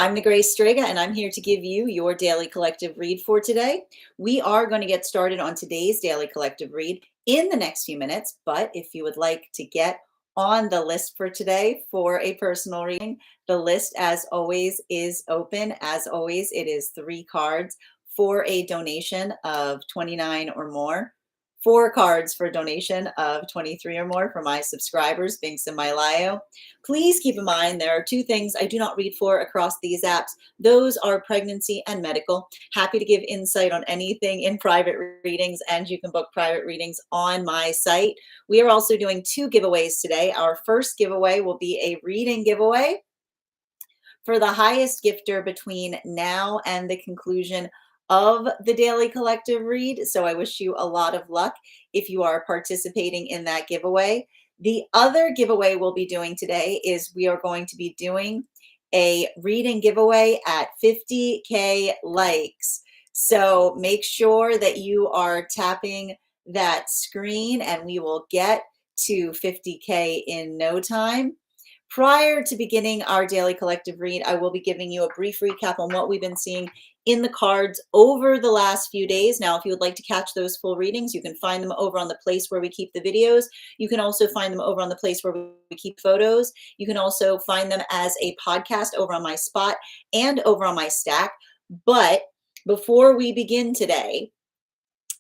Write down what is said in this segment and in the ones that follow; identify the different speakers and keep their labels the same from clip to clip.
Speaker 1: I'm the Grace Strega, and I'm here to give you your daily collective read for today. We are going to get started on today's daily collective read in the next few minutes, but if you would like to get on the list for today for a personal reading, the list, as always, is open. As always, it is 3 cards for a donation of 29 or more. 4 cards for a donation of 23 or more for my subscribers, links in my bio. Please keep in mind there are 2 things I do not read for across these apps. Those are pregnancy and medical. Happy to give insight on anything in private readings, and you can book private readings on my site. We are also doing 2 giveaways today. Our first giveaway will be a reading giveaway for the highest gifter between now and the conclusion of the daily collective read. So I wish you a lot of luck if you are participating in that giveaway. The other giveaway we'll be doing today is we are going to be doing a reading giveaway at 50K likes. So make sure that you are tapping that screen and we will get to 50K in no time. Prior to beginning our daily collective read, I will be giving you a brief recap on what we've been seeing in the cards over the last few days. Now, if you would like to catch those full readings, you can find them over on the place where we keep the videos. You can also find them over on the place where we keep photos. You can also find them as a podcast over on my Spot and over on my Stack. But before we begin today,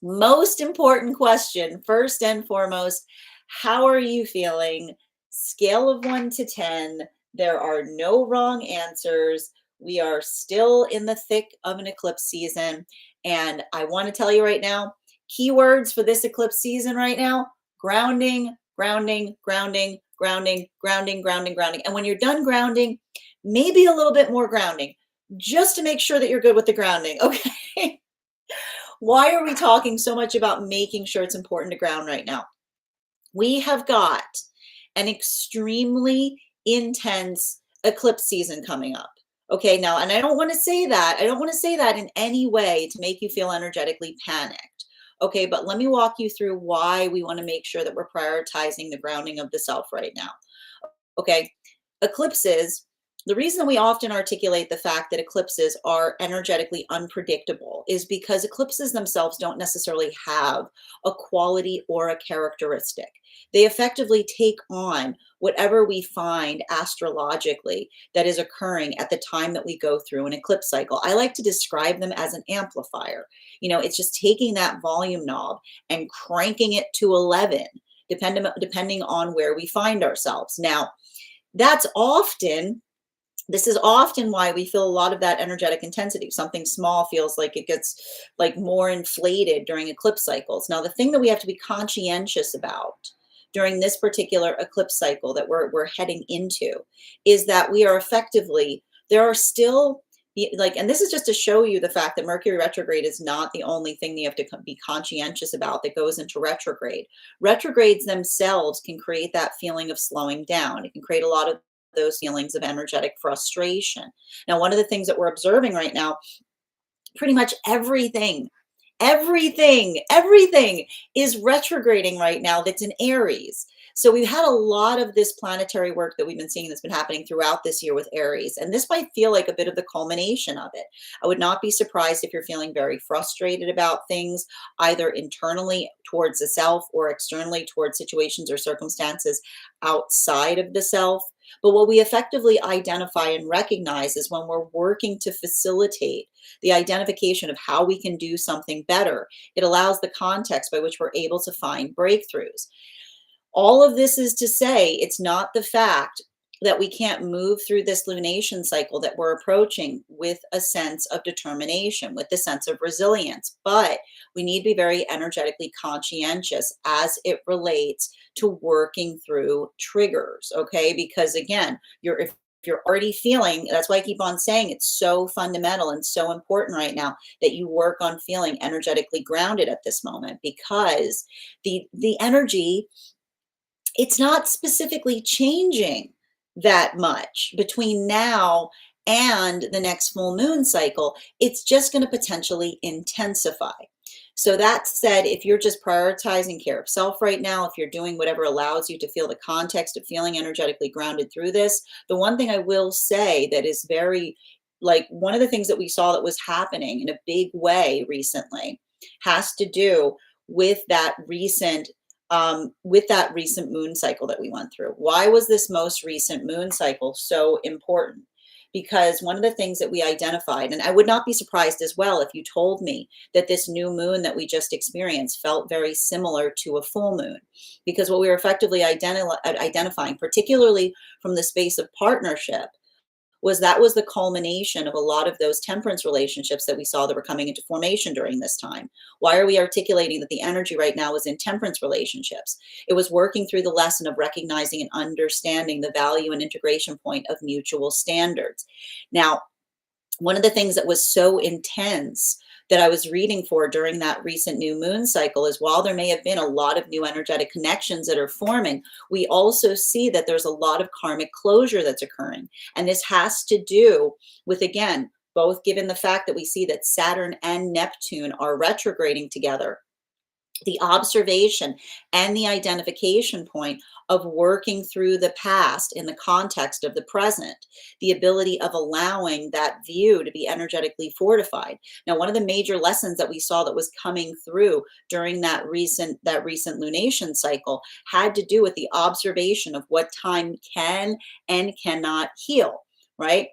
Speaker 1: most important question, first and foremost, how are you feeling? Scale of 1 to 10. There are no wrong answers. We are still in the thick of an eclipse season. And I want to tell you right now, keywords for this eclipse season right now: grounding, grounding, grounding, grounding, grounding, grounding, grounding. And when you're done grounding, maybe a little bit more grounding, just to make sure that you're good with the grounding. Okay. Why are we talking so much about making sure it's important to ground right now? We have got an extremely intense eclipse season coming up. Okay, now, and I don't want to say that in any way to make you feel energetically panicked. Okay, but let me walk you through why we want to make sure that we're prioritizing the grounding of the self right now. Okay, eclipses, the reason we often articulate the fact that eclipses are energetically unpredictable is because eclipses themselves don't necessarily have a quality or a characteristic. They effectively take on whatever we find astrologically that is occurring at the time that we go through an eclipse cycle. I like to describe them as an amplifier. You know, it's just taking that volume knob and cranking it to 11, depending on where we find ourselves. Now, this is often why we feel a lot of that energetic intensity. Something small feels like it gets like more inflated during eclipse cycles. Now, the thing that we have to be conscientious about during this particular eclipse cycle that we're heading into is that we are effectively, there are still like, and this is just to show you the fact that Mercury retrograde is not the only thing that you have to be conscientious about that goes into retrograde. Retrogrades themselves can create that feeling of slowing down. It can create a lot of those feelings of energetic frustration. Now, one of the things that we're observing right now, pretty much everything is retrograding right now that's in Aries. So we've had a lot of this planetary work that we've been seeing that's been happening throughout this year with Aries, and this might feel like a bit of the culmination of it. I would not be surprised if you're feeling very frustrated about things, either internally towards the self or externally towards situations or circumstances outside of the self. But what we effectively identify and recognize is when we're working to facilitate the identification of how we can do something better, it allows the context by which we're able to find breakthroughs. All of this is to say, it's not the fact that we can't move through this lunation cycle that we're approaching with a sense of determination, with a sense of resilience, but we need to be very energetically conscientious as it relates to working through triggers, okay? Because again, if you're already feeling, that's why I keep on saying it's so fundamental and so important right now that you work on feeling energetically grounded at this moment, because the energy, it's not specifically changing that much between now and the next full moon cycle. It's just going to potentially intensify. So that said, if you're just prioritizing care of self right now, if you're doing whatever allows you to feel the context of feeling energetically grounded through this, the one thing I will say that is very like one of the things that we saw that was happening in a big way recently has to do with that recent moon cycle that we went through. Why was this most recent moon cycle so important? Because one of the things that we identified, and I would not be surprised as well if you told me that this new moon that we just experienced felt very similar to a full moon, because what we were effectively identifying, particularly from the space of partnership, was that was the culmination of a lot of those temperance relationships that we saw that were coming into formation during this time. Why are we articulating that the energy right now is in temperance relationships? It was working through the lesson of recognizing and understanding the value and integration point of mutual standards. Now, one of the things that was so intense that I was reading for during that recent new moon cycle is, while there may have been a lot of new energetic connections that are forming, we also see that there's a lot of karmic closure that's occurring. And this has to do with, again, both given the fact that we see that Saturn and Neptune are retrograding together, the observation and the identification point of working through the past in the context of the present, the ability of allowing that view to be energetically fortified. Now, one of the major lessons that we saw that was coming through during that recent lunation cycle had to do with the observation of what time can and cannot heal, right?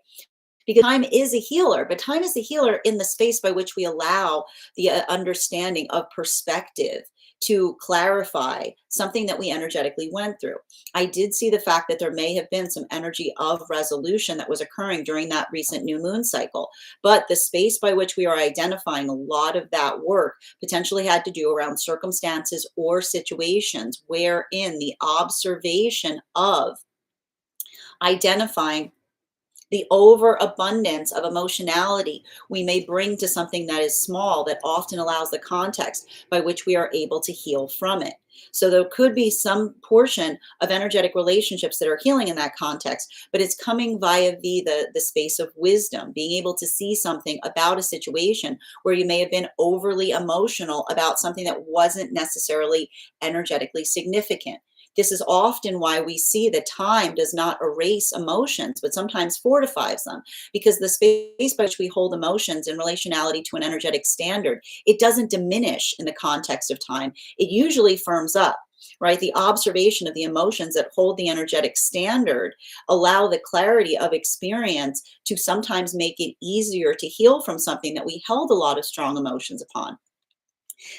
Speaker 1: Because time is a healer, but time is a healer in the space by which we allow the understanding of perspective to clarify something that we energetically went through. I did see the fact that there may have been some energy of resolution that was occurring during that recent new moon cycle, but the space by which we are identifying a lot of that work potentially had to do around circumstances or situations wherein the observation of identifying the overabundance of emotionality we may bring to something that is small, that often allows the context by which we are able to heal from it. So there could be some portion of energetic relationships that are healing in that context, but it's coming via the space of wisdom, being able to see something about a situation where you may have been overly emotional about something that wasn't necessarily energetically significant. This is often why we see that time does not erase emotions, but sometimes fortifies them, because the space by which we hold emotions in relationality to an energetic standard, it doesn't diminish in the context of time. It usually firms up, right? The observation of the emotions that hold the energetic standard allow the clarity of experience to sometimes make it easier to heal from something that we held a lot of strong emotions upon.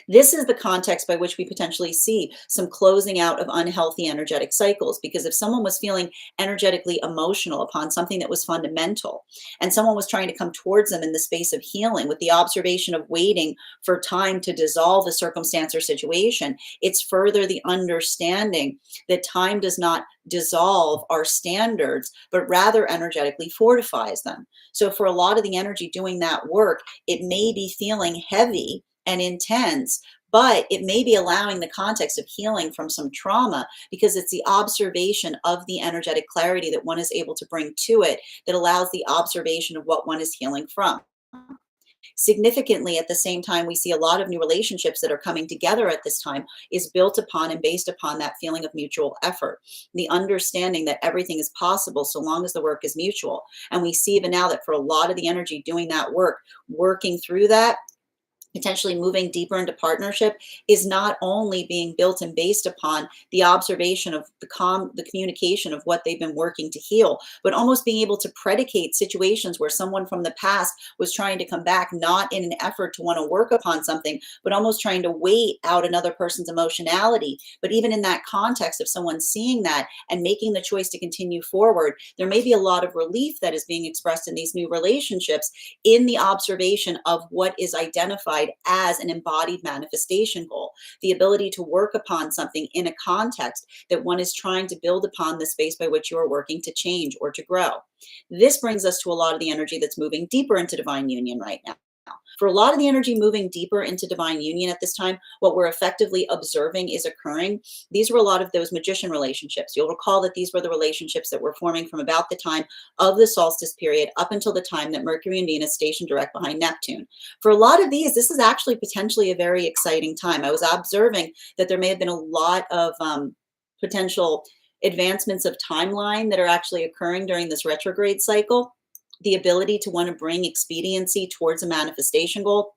Speaker 1: This is the context by which we potentially see some closing out of unhealthy energetic cycles. Because if someone was feeling energetically emotional upon something that was fundamental, and someone was trying to come towards them in the space of healing with the observation of waiting for time to dissolve a circumstance or situation, it's further the understanding that time does not dissolve our standards, but rather energetically fortifies them. So for a lot of the energy doing that work, it may be feeling heavy and intense, but it may be allowing the context of healing from some trauma, because it's the observation of the energetic clarity that one is able to bring to it that allows the observation of what one is healing from. Significantly, at the same time, we see a lot of new relationships that are coming together at this time is built upon and based upon that feeling of mutual effort, the understanding that everything is possible so long as the work is mutual. And we see even now that for a lot of the energy doing that work, working through that, potentially moving deeper into partnership, is not only being built and based upon the observation of the communication of what they've been working to heal, but almost being able to predicate situations where someone from the past was trying to come back, not in an effort to want to work upon something, but almost trying to wait out another person's emotionality. But even in that context of someone seeing that and making the choice to continue forward, there may be a lot of relief that is being expressed in these new relationships in the observation of what is identified as an embodied manifestation goal, the ability to work upon something in a context that one is trying to build upon the space by which you are working to change or to grow. This brings us to a lot of the energy that's moving deeper into divine union right now. For a lot of the energy moving deeper into divine union at this time, what we're effectively observing is occurring. These were a lot of those magician relationships. You'll recall that these were the relationships that were forming from about the time of the solstice period up until the time that Mercury and Venus stationed direct behind Neptune. For a lot of these, this is actually potentially a very exciting time. I was observing that there may have been a lot of potential advancements of timeline that are actually occurring during this retrograde cycle. the ability to want to bring expediency towards a manifestation goal.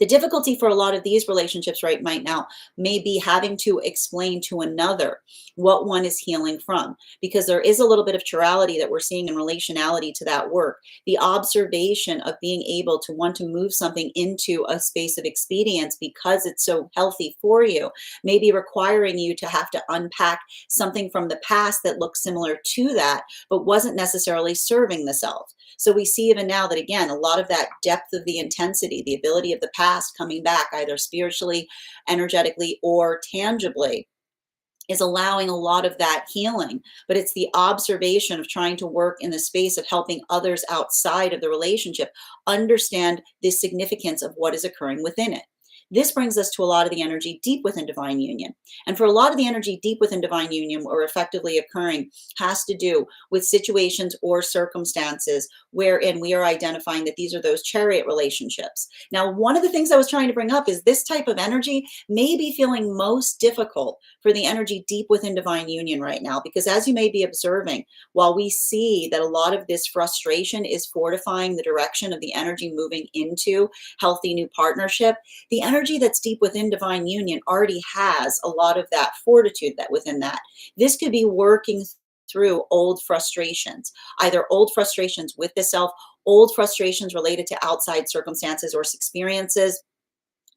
Speaker 1: The difficulty for a lot of these relationships right now may be having to explain to another what one is healing from, because there is a little bit of chirality that we're seeing in relationality to that work. The observation of being able to want to move something into a space of expedience because it's so healthy for you may be requiring you to have to unpack something from the past that looks similar to that, but wasn't necessarily serving the self. So we see even now that, again, a lot of that depth of the intensity, the ability of the past coming back, either spiritually, energetically, or tangibly, is allowing a lot of that healing. But it's the observation of trying to work in the space of helping others outside of the relationship understand the significance of what is occurring within it. This brings us to a lot of the energy deep within divine union. And for a lot of the energy deep within divine union or effectively occurring has to do with situations or circumstances wherein we are identifying that these are those chariot relationships. Now, one of the things I was trying to bring up is this type of energy may be feeling most difficult for the energy deep within divine union right now, because as you may be observing, while we see that a lot of this frustration is fortifying the direction of the energy moving into healthy new partnership, the energy that's deep within divine union already has a lot of that fortitude that within that. This could be working through old frustrations, either old frustrations with the self, old frustrations related to outside circumstances or experiences.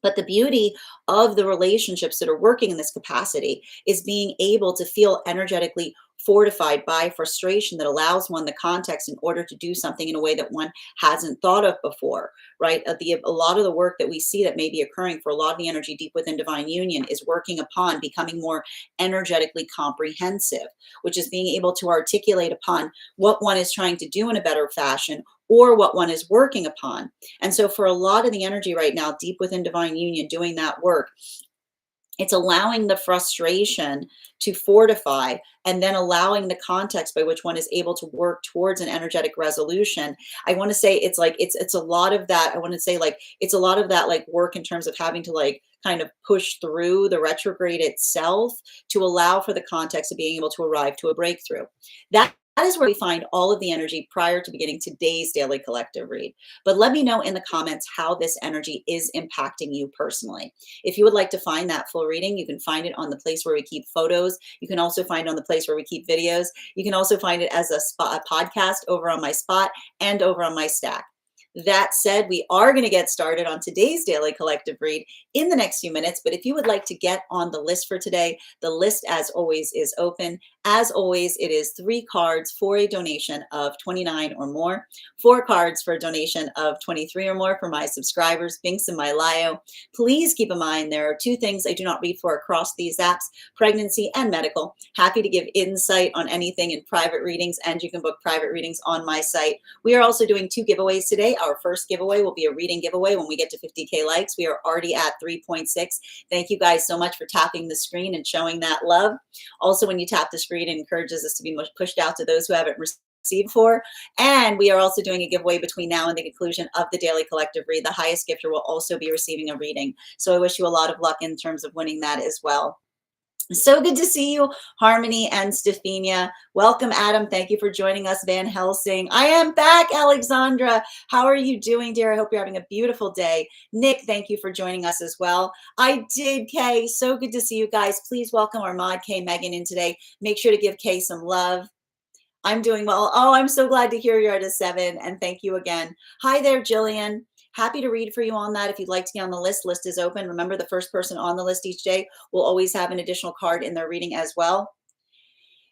Speaker 1: But the beauty of the relationships that are working in this capacity is being able to feel energetically fortified by frustration that allows one the context in order to do something in a way that one hasn't thought of before, right? A lot of the work that we see that may be occurring for a lot of the energy deep within divine union is working upon becoming more energetically comprehensive, which is being able to articulate upon what one is trying to do in a better fashion or what one is working upon. And so for a lot of the energy right now, deep within divine union, doing that work, it's allowing the frustration to fortify and then allowing the context by which one is able to work towards an energetic resolution. I want to say it's like it's a lot of that. I want to say like it's a lot of that like work in terms of having to like kind of push through the retrograde itself to allow for the context of being able to arrive to a breakthrough. That is where we find all of the energy prior to beginning today's daily collective read. But let me know in the comments how this energy is impacting you personally. If you would like to find that full reading, you can find it on the place where we keep photos. You can also find it on the place where we keep videos. You can also find it as a podcast over on my Spot and over on my Stack. That said, we are going to get started on today's daily collective read in the next few minutes. But if you would like to get on the list for today, the list, as always, is open. As always, it is 3 cards for a donation of $29 or more, 4 cards for a donation of $23 or more for my subscribers, Binks and my Lio. Please keep in mind there are 2 things I do not read for across these apps: pregnancy and medical. Happy to give insight on anything in private readings, and you can book private readings on my site. We are also doing 2 giveaways today. Our first giveaway will be a reading giveaway when we get to 50K likes. We are already at 3.6. Thank you guys so much for tapping the screen and showing that love. Also, when you tap the screen, it encourages us to be pushed out to those who haven't received for. And we are also doing a giveaway between now and the conclusion of the daily collective read. The highest gifter will also be receiving a reading. So I wish you a lot of luck in terms of winning that as well. So good to see you, Harmony and Stephania. Welcome, Adam. Thank you for joining us, Van Helsing. I am back, Alexandra. How are you doing, dear? I hope you're having a beautiful day. Nick, thank you for joining us as well. I did, Kay. So good to see you guys. Please welcome our mod, Kay Megan, in today. Make sure to give Kay some love. I'm doing well. Oh, I'm so glad to hear you're at a 7, and thank you again. Hi there, Jillian. Happy to read for you on that. If you'd like to be on the list, list is open. Remember, the first person on the list each day will always have an additional card in their reading as well.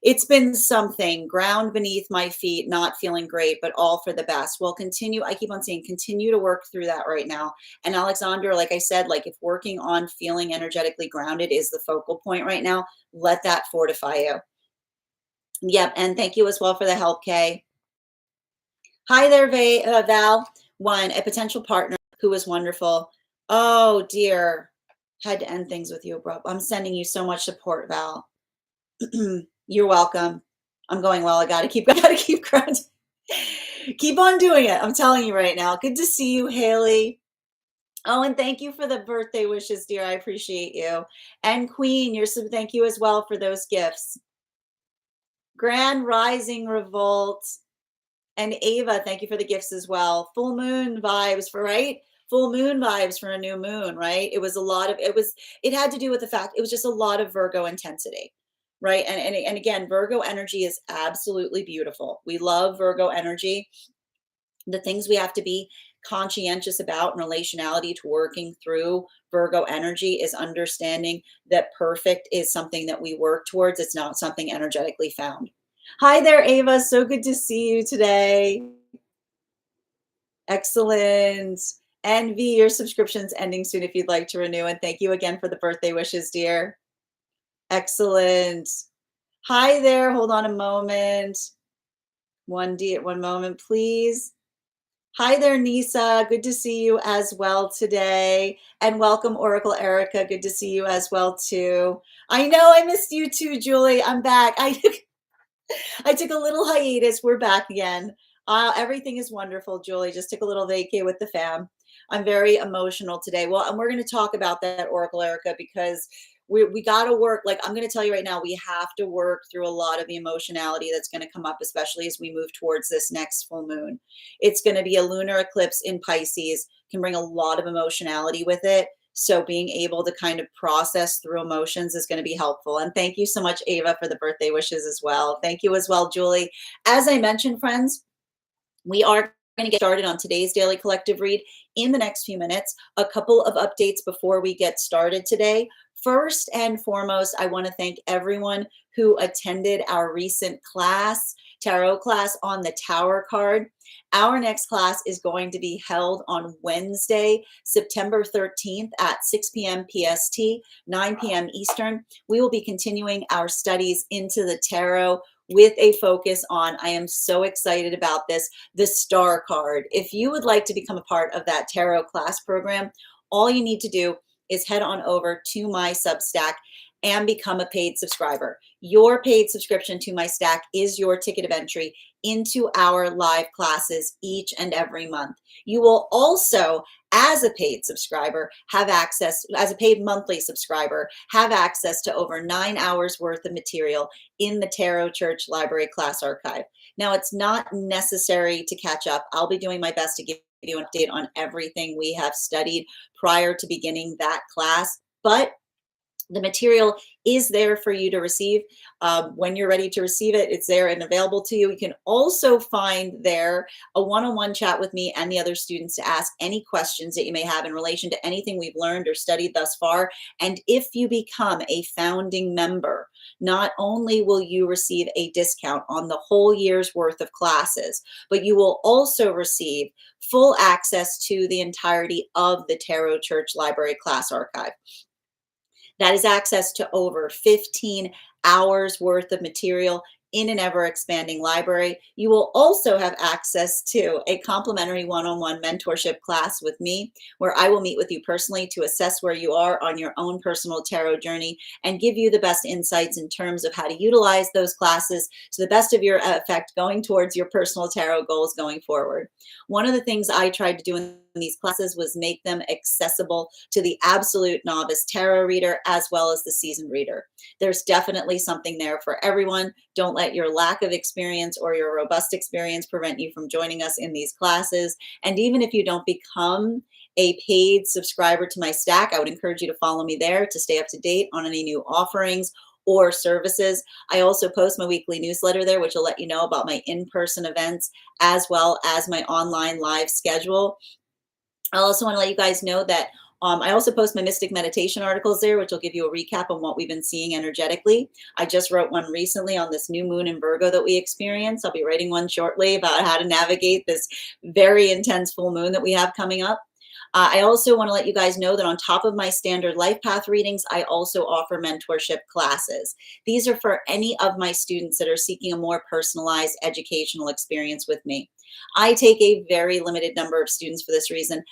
Speaker 1: It's been something, ground beneath my feet, not feeling great, but all for the best. Well, continue. I keep on saying, continue to work through that right now. And Alexandra, like I said, like if working on feeling energetically grounded is the focal point right now, let that fortify you. Yep. And thank you as well for the help, Kay. Hi there, Val. One, a potential partner who was wonderful. Oh dear, had to end things with you abrupt. I'm sending you so much support, Val. You're welcome. I'm going well. I gotta keep grounding. Keep on doing it. I'm telling you right now. Good to see you, Haley. Oh, and thank you for the birthday wishes, dear. I appreciate you. And Queen, thank you as well for those gifts. Grand Rising Revolt. And Ava, thank you for the gifts as well. Full moon vibes for, right? Full moon vibes for a new moon, right? It was a lot of, it had to do with the fact it was just a lot of Virgo intensity, right? And again, Virgo energy is absolutely beautiful. We love Virgo energy. The things we have to be conscientious about in relationality to working through Virgo energy is understanding that perfect is something that we work towards. It's not something energetically found. Hi there, Ava. So good to see you today. Excellent. Envy, your subscription's ending soon if you'd like to renew. And thank you again for the birthday wishes, dear. Excellent. Hi there. Hold on a moment. One moment, please. Hi there, Nisa. Good to see you as well today. And welcome, Oracle Erica. Good to see you as well, too. I know I missed you too, Julie. I'm back. I took a little hiatus. We're back again. Everything is wonderful, Julie. Just took a little vacay with the fam. I'm very emotional today. Well, and we're going to talk about that, Oracle Erica, because we got to work. Like, I'm going to tell you right now, we have to work through a lot of the emotionality that's going to come up, especially as we move towards this next full moon. It's going to be a lunar eclipse in Pisces, can bring a lot of emotionality with it. So being able to kind of process through emotions is going to be helpful. And thank you so much, Ava, for the birthday wishes as well. Thank you as well, Julie. As I mentioned, friends, we are going to get started on today's daily collective read in the next few minutes. A couple of updates before we get started today. First and foremost, I want to thank everyone who attended our recent tarot class on the Tower card. Our next class is going to be held on Wednesday, September 13th at 6 p.m. PST, 9 p.m. Eastern. We will be continuing our studies into the tarot with a focus on, I am so excited about this, the Star card. If you would like to become a part of that tarot class program, all you need to do is head on over to my Substack and become a paid subscriber. Your paid subscription to my stack is your ticket of entry into our live classes each and every month. You will also, as a paid subscriber, have access, as a paid monthly subscriber, have access to over 9 hours worth of material in the Tarot Church Library Class Archive. Now, it's not necessary to catch up. I'll be doing my best to give you an update on everything we have studied prior to beginning that class, but the material is there for you to receive. When you're ready to receive it, it's there and available to you. You can also find there a one-on-one chat with me and the other students to ask any questions that you may have in relation to anything we've learned or studied thus far. And if you become a founding member, not only will you receive a discount on the whole year's worth of classes, but you will also receive full access to the entirety of the Tarot Church Library Class Archive. That is access to over 15 hours worth of material in an ever-expanding library. You will also have access to a complimentary one-on-one mentorship class with me, where I will meet with you personally to assess where you are on your own personal tarot journey and give you the best insights in terms of how to utilize those classes to the best of your effect going towards your personal tarot goals going forward. One of the things I tried to do in these classes was make them accessible to the absolute novice tarot reader as well as the seasoned reader. There's definitely something there for everyone. Don't let your lack of experience or your robust experience prevent you from joining us in these classes. And even if you don't become a paid subscriber to my stack, I would encourage you to follow me there to stay up to date on any new offerings or services. I also post my weekly newsletter there, which will let you know about my in-person events as well as my online live schedule. I also want to let you guys know that I also post my mystic meditation articles there, which will give you a recap on what we've been seeing energetically. I just wrote one recently on this new moon in Virgo that we experience. I'll be writing one shortly about how to navigate this very intense full moon that we have coming up. I also want to let you guys know that on top of my standard life path readings, I also offer mentorship classes. These are for any of my students that are seeking a more personalized educational experience with me. I take a very limited number of students for this reason,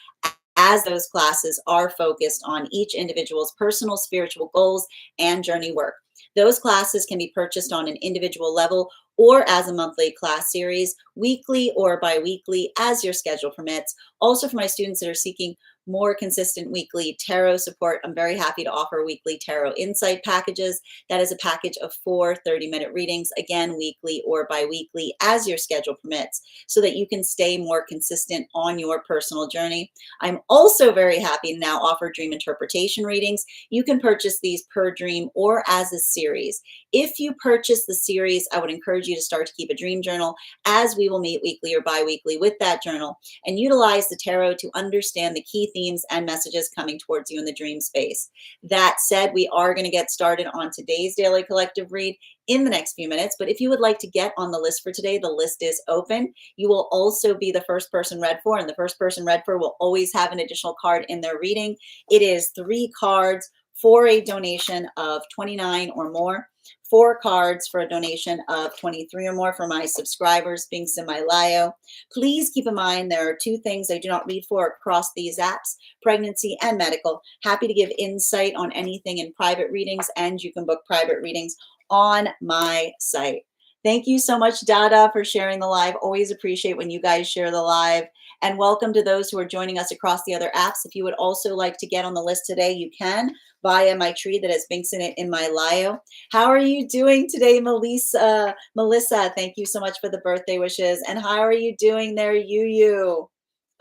Speaker 1: as those classes are focused on each individual's personal spiritual goals and journey work. Those classes can be purchased on an individual level or as a monthly class series, weekly or bi-weekly, as your schedule permits. Also for my students that are seeking more consistent weekly tarot support, I'm very happy to offer weekly tarot insight packages. That is a package of 4 30-minute readings, again, weekly or bi-weekly as your schedule permits, so that you can stay more consistent on your personal journey. I'm also very happy to now offer dream interpretation readings. You can purchase these per dream or as a series. If you purchase the series, I would encourage you to start to keep a dream journal, as we will meet weekly or bi-weekly with that journal and utilize the tarot to understand the key themes and messages coming towards you in the dream space. That said, we are going to get started on today's daily collective read in the next few minutes. But if you would like to get on the list for today, the list is open. You will also be the first person read for, and the first person read for will always have an additional card in their reading. It is 3 cards for a donation of $29 or more. 4 cards for a donation of $23 or more for my subscribers, being semi-lio. Please keep in mind there are 2 things I do not read for across these apps: pregnancy and medical. Happy to give insight on anything in private readings, and you can book private readings on my site. Thank you so much, Dada, for sharing the live. Always appreciate when you guys share the live. And welcome to those who are joining us across the other apps. If you would also like to get on the list today, you can via my tree that has Binks in it in my bio. How are you doing today, Melissa? Melissa, thank you so much for the birthday wishes. And how are you doing there, you?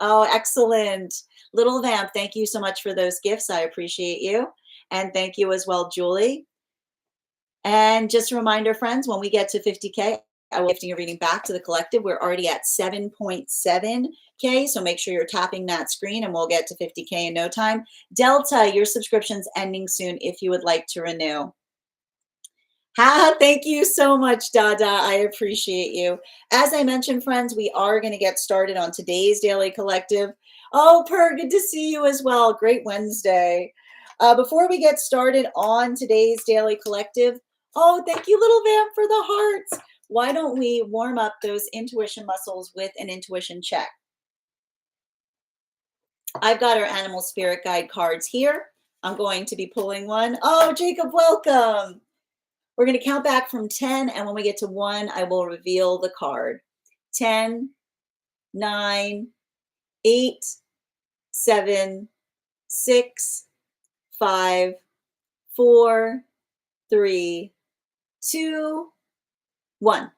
Speaker 1: Oh, excellent. Little Vamp, thank you so much for those gifts. I appreciate you. And thank you as well, Julie. And just a reminder, friends, when we get to 50K, I will be gifting a reading back to the collective. We're already at 7.7K, so make sure you're tapping that screen and we'll get to 50K in no time. Delta, your subscription's ending soon if you would like to renew. Thank you so much, Dada. I appreciate you. As I mentioned, friends, we are going to get started on today's Daily Collective. Oh, Per, good to see you as well. Great Wednesday. Before we get started on today's Daily Collective, oh, thank you, Little Vamp, for the hearts. Why don't we warm up those intuition muscles with an intuition check? I've got our animal spirit guide cards here. I'm going to be pulling one. Oh, Jacob, welcome. We're going to count back from 10, and when we get to 1, I will reveal the card. 10, 9, 8, 7, 6, 5, 4, 3, 2, 1.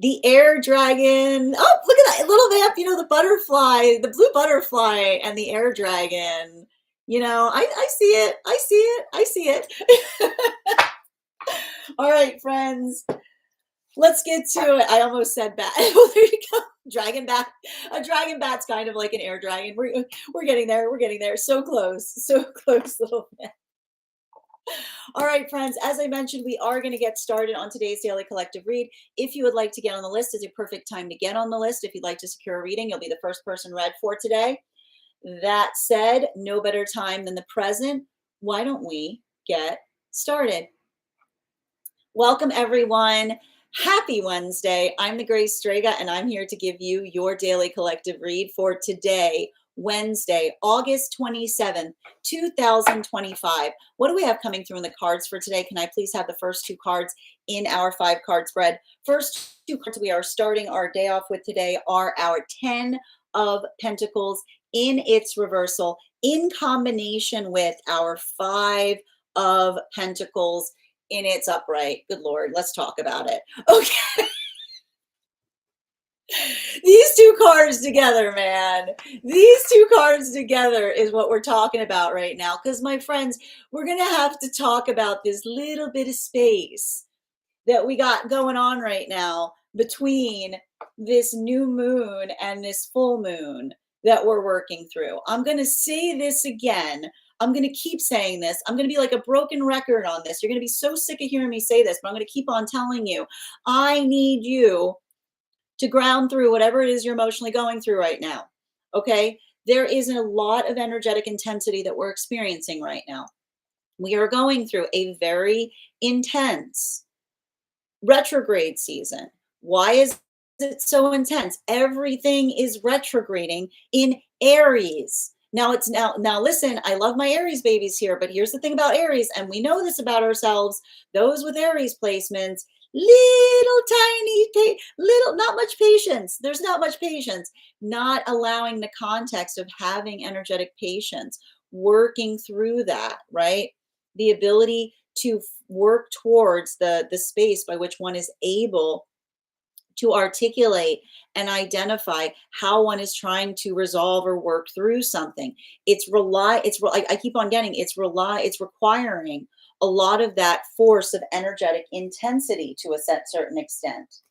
Speaker 1: The air dragon. Oh, look at that little Vamp, the butterfly, the blue butterfly and the air dragon. I see it. I see it. I see it. All right, friends, let's get to it. I almost said bat. Well, there you go. Dragon bat. A dragon bat's kind of like an air dragon. We're getting there. We're getting there. So close. So close, little Vamp. All right, friends, as I mentioned, we are going to get started on today's Daily Collective Read. If you would like to get on the list, it's a perfect time to get on the list. If you'd like to secure a reading, you'll be the first person read for today. That said, no better time than the present. Why don't we get started? Welcome, everyone. Happy Wednesday. I'm the Grace Strega, and I'm here to give you your Daily Collective Read for today, Wednesday, August 27th, 2025. What do we have coming through in the cards for today? Can I please have the first 2 cards in our 5-card spread? First 2 cards we are starting our day off with today are our 10 of Pentacles in its reversal, in combination with our 5 of Pentacles in its upright. Good Lord, let's talk about it. Okay. These 2 cards together, man. These 2 cards together is what we're talking about right now. Because, my friends, we're going to have to talk about this little bit of space that we got going on right now between this new moon and this full moon that we're working through. I'm going to say this again. I'm going to keep saying this. I'm going to be like a broken record on this. You're going to be so sick of hearing me say this, but I'm going to keep on telling you. I need you to ground through whatever it is you're emotionally going through right now. Okay? There is a lot of energetic intensity that we're experiencing right now. We are going through a very intense retrograde season. Why is it so intense? Everything is retrograding in Aries. Now listen, I love my Aries babies here, but here's the thing about Aries, and we know this about ourselves. Those with Aries placements, little tiny, little, not much patience. There's not much patience. Not allowing the context of having energetic patience, working through that, right? The ability to work towards the space by which one is able to articulate and identify how one is trying to resolve or work through something. I keep on getting it's requiring a lot of that force of energetic intensity to a certain extent.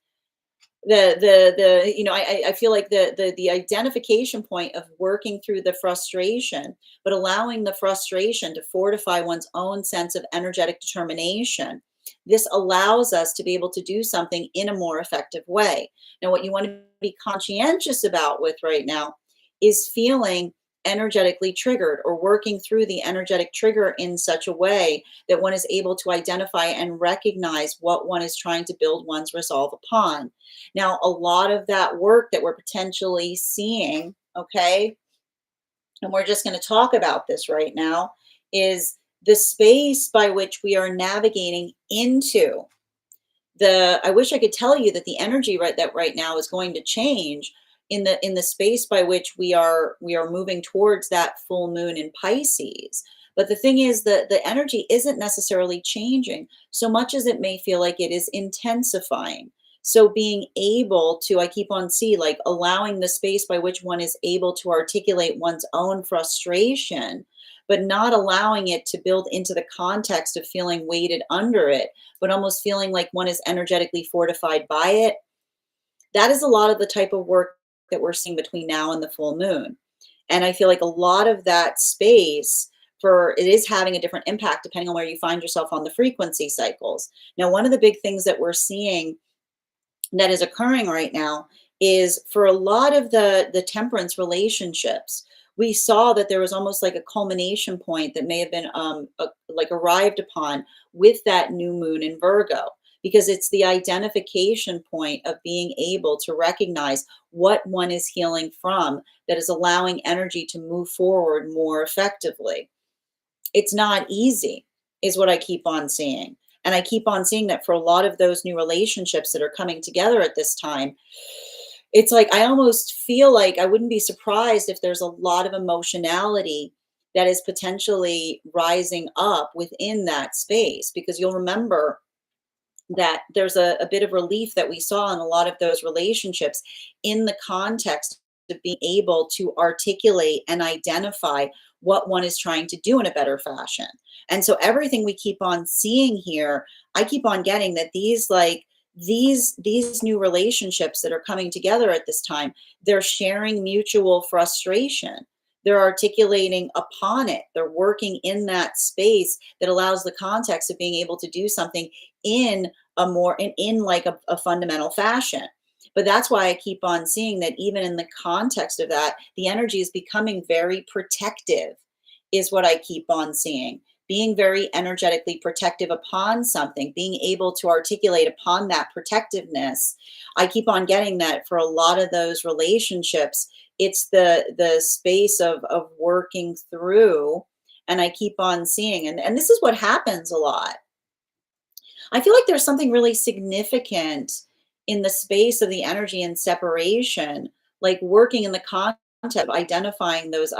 Speaker 1: I feel like the identification point of working through the frustration, but allowing the frustration to fortify one's own sense of energetic determination. This allows us to be able to do something in a more effective way. Now, what you want to be conscientious about with right now is feeling energetically triggered or working through the energetic trigger in such a way that one is able to identify and recognize what one is trying to build one's resolve upon. Now, a lot of that work that we're potentially seeing, okay, and we're just going to talk about this right now, is the space by which we are navigating into I wish I could tell you that the energy right now is going to change in the space by which we are moving towards that full moon in Pisces. But the thing is that the energy isn't necessarily changing so much as it may feel like it is intensifying. So being able to, I keep on like allowing the space by which one is able to articulate one's own frustration, but not allowing it to build into the context of feeling weighted under it, but almost feeling like one is energetically fortified by it. That is a lot of the type of work that we're seeing between now and the full moon. And I feel like a lot of that space for it is having a different impact depending on where you find yourself on the frequency cycles. Now, one of the big things that we're seeing that is occurring right now is for a lot of the temperance relationships, we saw that there was almost like a culmination point that may have been like arrived upon with that new moon in Virgo, because it's the identification point of being able to recognize what one is healing from that is allowing energy to move forward more effectively. It's not easy, is what I keep on seeing. And I keep on seeing that for a lot of those new relationships that are coming together at this time, it's like I almost feel like I wouldn't be surprised if there's a lot of emotionality that is potentially rising up within that space, because you'll remember that there's a bit of relief that we saw in a lot of those relationships in the context of being able to articulate and identify what one is trying to do in a better fashion. And so everything we keep on seeing here, I keep on getting that these new relationships that are coming together at this time, they're sharing mutual frustration. They're articulating upon it. They're working in that space that allows the context of being able to do something in in like a fundamental fashion. But that's why I keep on seeing that even in the context of that, the energy is becoming very protective, is what I keep on seeing. Being very energetically protective upon something, being able to articulate upon that protectiveness. I keep on getting that for a lot of those relationships, it's the space of working through. And I keep on seeing, and this is what happens a lot. I feel like there's something really significant in the space of the energy and separation, like working in the concept of identifying those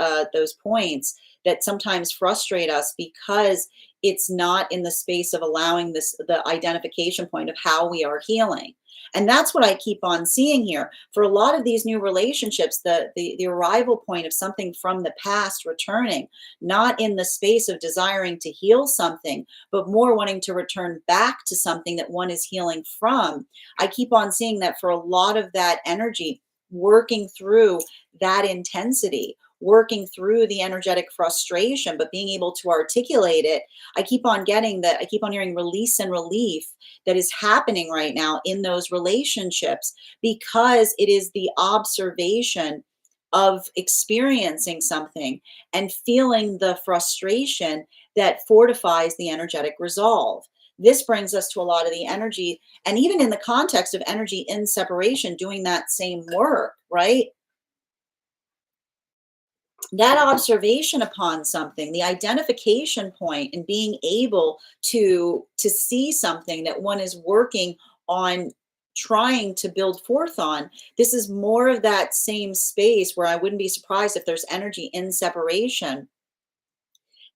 Speaker 1: points that sometimes frustrate us because it's not in the space of allowing the identification point of how we are healing. And that's what I keep on seeing here. For a lot of these new relationships, the arrival point of something from the past returning, not in the space of desiring to heal something, but more wanting to return back to something that one is healing from. I keep on seeing that for a lot of that energy, working through that intensity, working through the energetic frustration, but being able to articulate it. I keep on getting that, I keep on hearing release and relief that is happening right now in those relationships, because it is the observation of experiencing something and feeling the frustration that fortifies the energetic resolve. This brings us to a lot of the energy, and even in the context of energy in separation, doing that same work, right? That observation upon something, the identification point, and being able to see something that one is working on trying to build forth on, this is more of that same space where I wouldn't be surprised if there's energy in separation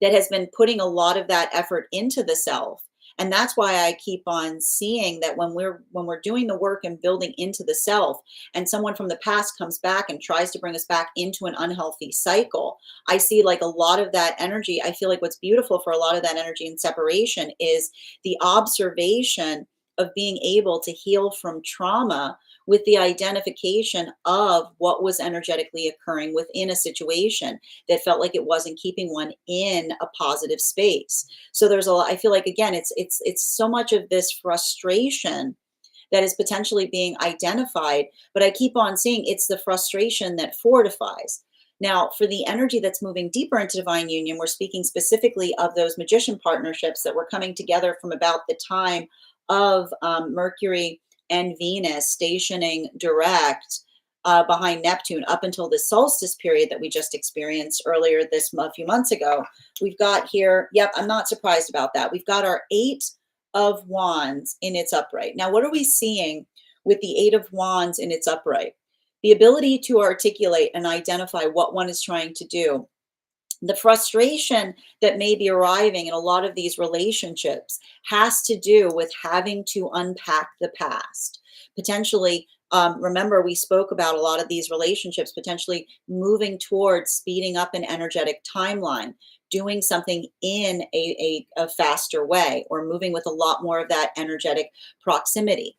Speaker 1: that has been putting a lot of that effort into the self. And that's why I keep on seeing that when we're doing the work and building into the self, and someone from the past comes back and tries to bring us back into an unhealthy cycle, I see like a lot of that energy. I feel like what's beautiful for a lot of that energy in separation is the observation of being able to heal from trauma with the identification of what was energetically occurring within a situation that felt like it wasn't keeping one in a positive space. So there's a lot, I feel like again, it's so much of this frustration that is potentially being identified, but I keep on seeing it's the frustration that fortifies. Now, for the energy that's moving deeper into divine union, we're speaking specifically of those magician partnerships that were coming together from about the time of Mercury and Venus stationing direct behind Neptune up until the solstice period that we just experienced earlier a few months ago. We've got here, yep, I'm not surprised about that. We've got our Eight of Wands in its upright. Now, what are we seeing with the Eight of Wands in its upright? The ability to articulate and identify what one is trying to do. The frustration that may be arriving in a lot of these relationships has to do with having to unpack the past. Potentially, remember, we spoke about a lot of these relationships potentially moving towards speeding up an energetic timeline, doing something in a faster way, or moving with a lot more of that energetic proximity.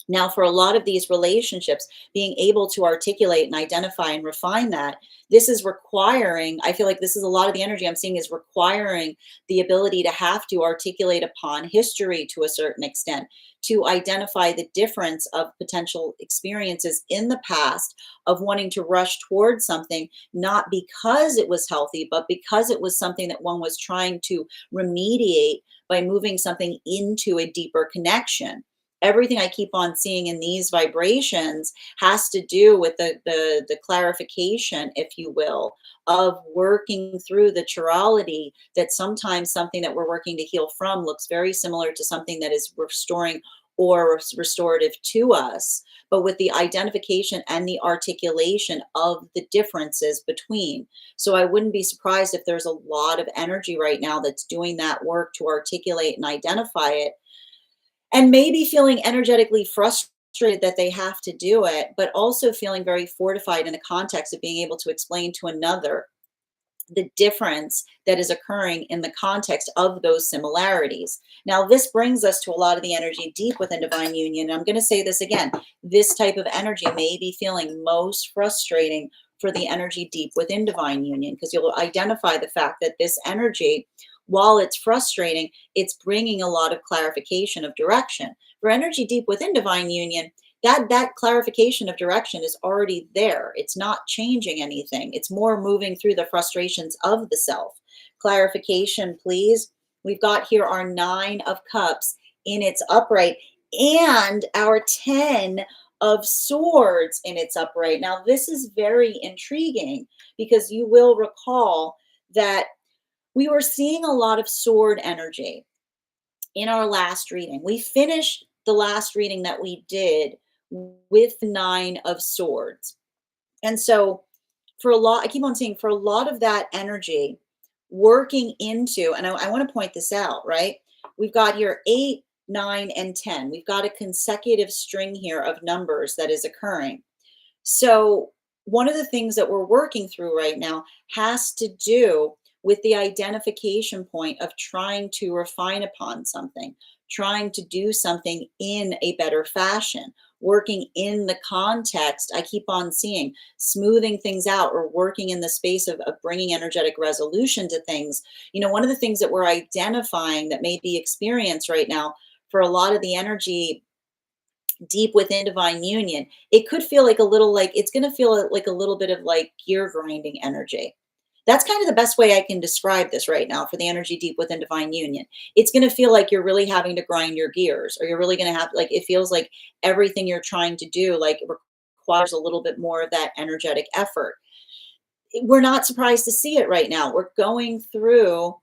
Speaker 1: Now, for a lot of these relationships, being able to articulate and identify and refine that, this is requiring, I feel like this is a lot of the energy I'm seeing is requiring the ability to have to articulate upon history to a certain extent, to identify the difference of potential experiences in the past of wanting to rush towards something, not because it was healthy, but because it was something that one was trying to remediate by moving something into a deeper connection. Everything I keep on seeing in these vibrations has to do with the clarification, if you will, of working through the chirality, that sometimes something that we're working to heal from looks very similar to something that is restoring or restorative to us, but with the identification and the articulation of the differences between. So I wouldn't be surprised if there's a lot of energy right now that's doing that work to articulate and identify it, and maybe feeling energetically frustrated that they have to do it, but also feeling very fortified in the context of being able to explain to another the difference that is occurring in the context of those similarities. Now, this brings us to a lot of the energy deep within divine union. I'm going to say this again. This type of energy may be feeling most frustrating for the energy deep within divine union, because you'll identify the fact that this energy, while it's frustrating, it's bringing a lot of clarification of direction. For energy deep within divine union, that clarification of direction is already there. It's not changing anything. It's more moving through the frustrations of the self. Clarification, please. We've got here our Nine of Cups in its upright and our Ten of Swords in its upright. Now, this is very intriguing because you will recall that we were seeing a lot of sword energy in our last reading. We finished the last reading that we did with the Nine of Swords. And so for a lot, I keep on saying for a lot of that energy working into, and I want to point this out, right? We've got here 8, 9, and 10. We've got a consecutive string here of numbers that is occurring. So one of the things that we're working through right now has to do with the identification point of trying to refine upon something, trying to do something in a better fashion, working in the context. I keep on seeing smoothing things out or working in the space of bringing energetic resolution to things. You know, one of the things that we're identifying that may be experienced right now for a lot of the energy deep within divine union, it could feel like a little, like it's going to feel like a little bit of like gear grinding energy. That's kind of the best way I can describe this right now for the energy deep within divine union. It's going to feel like you're really having to grind your gears, or you're really going to have, like, it feels like everything you're trying to do, like, it requires a little bit more of that energetic effort. We're not surprised to see it right now. We're going through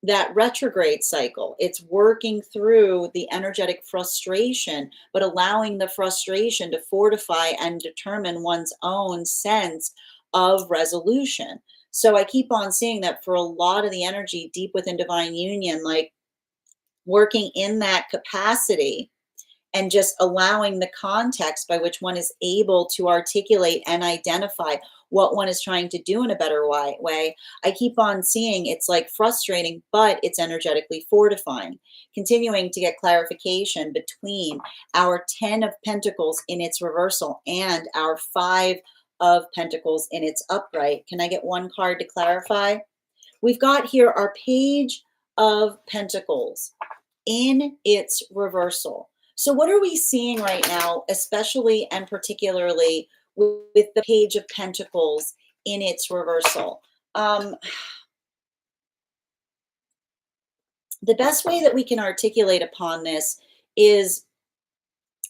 Speaker 1: that retrograde cycle. It's working through the energetic frustration, but allowing the frustration to fortify and determine one's own sense of resolution. So I keep on seeing that for a lot of the energy deep within divine union, like working in that capacity and just allowing the context by which one is able to articulate and identify what one is trying to do in a better way. I keep on seeing it's like frustrating, but it's energetically fortifying. Continuing to get clarification between our 10 of Pentacles in its reversal and our 5 of Pentacles in its upright. Can I get one card to clarify? We've got here our Page of Pentacles in its reversal. So what are we seeing right now, especially and particularly with the Page of Pentacles in its reversal? The best way that we can articulate upon this is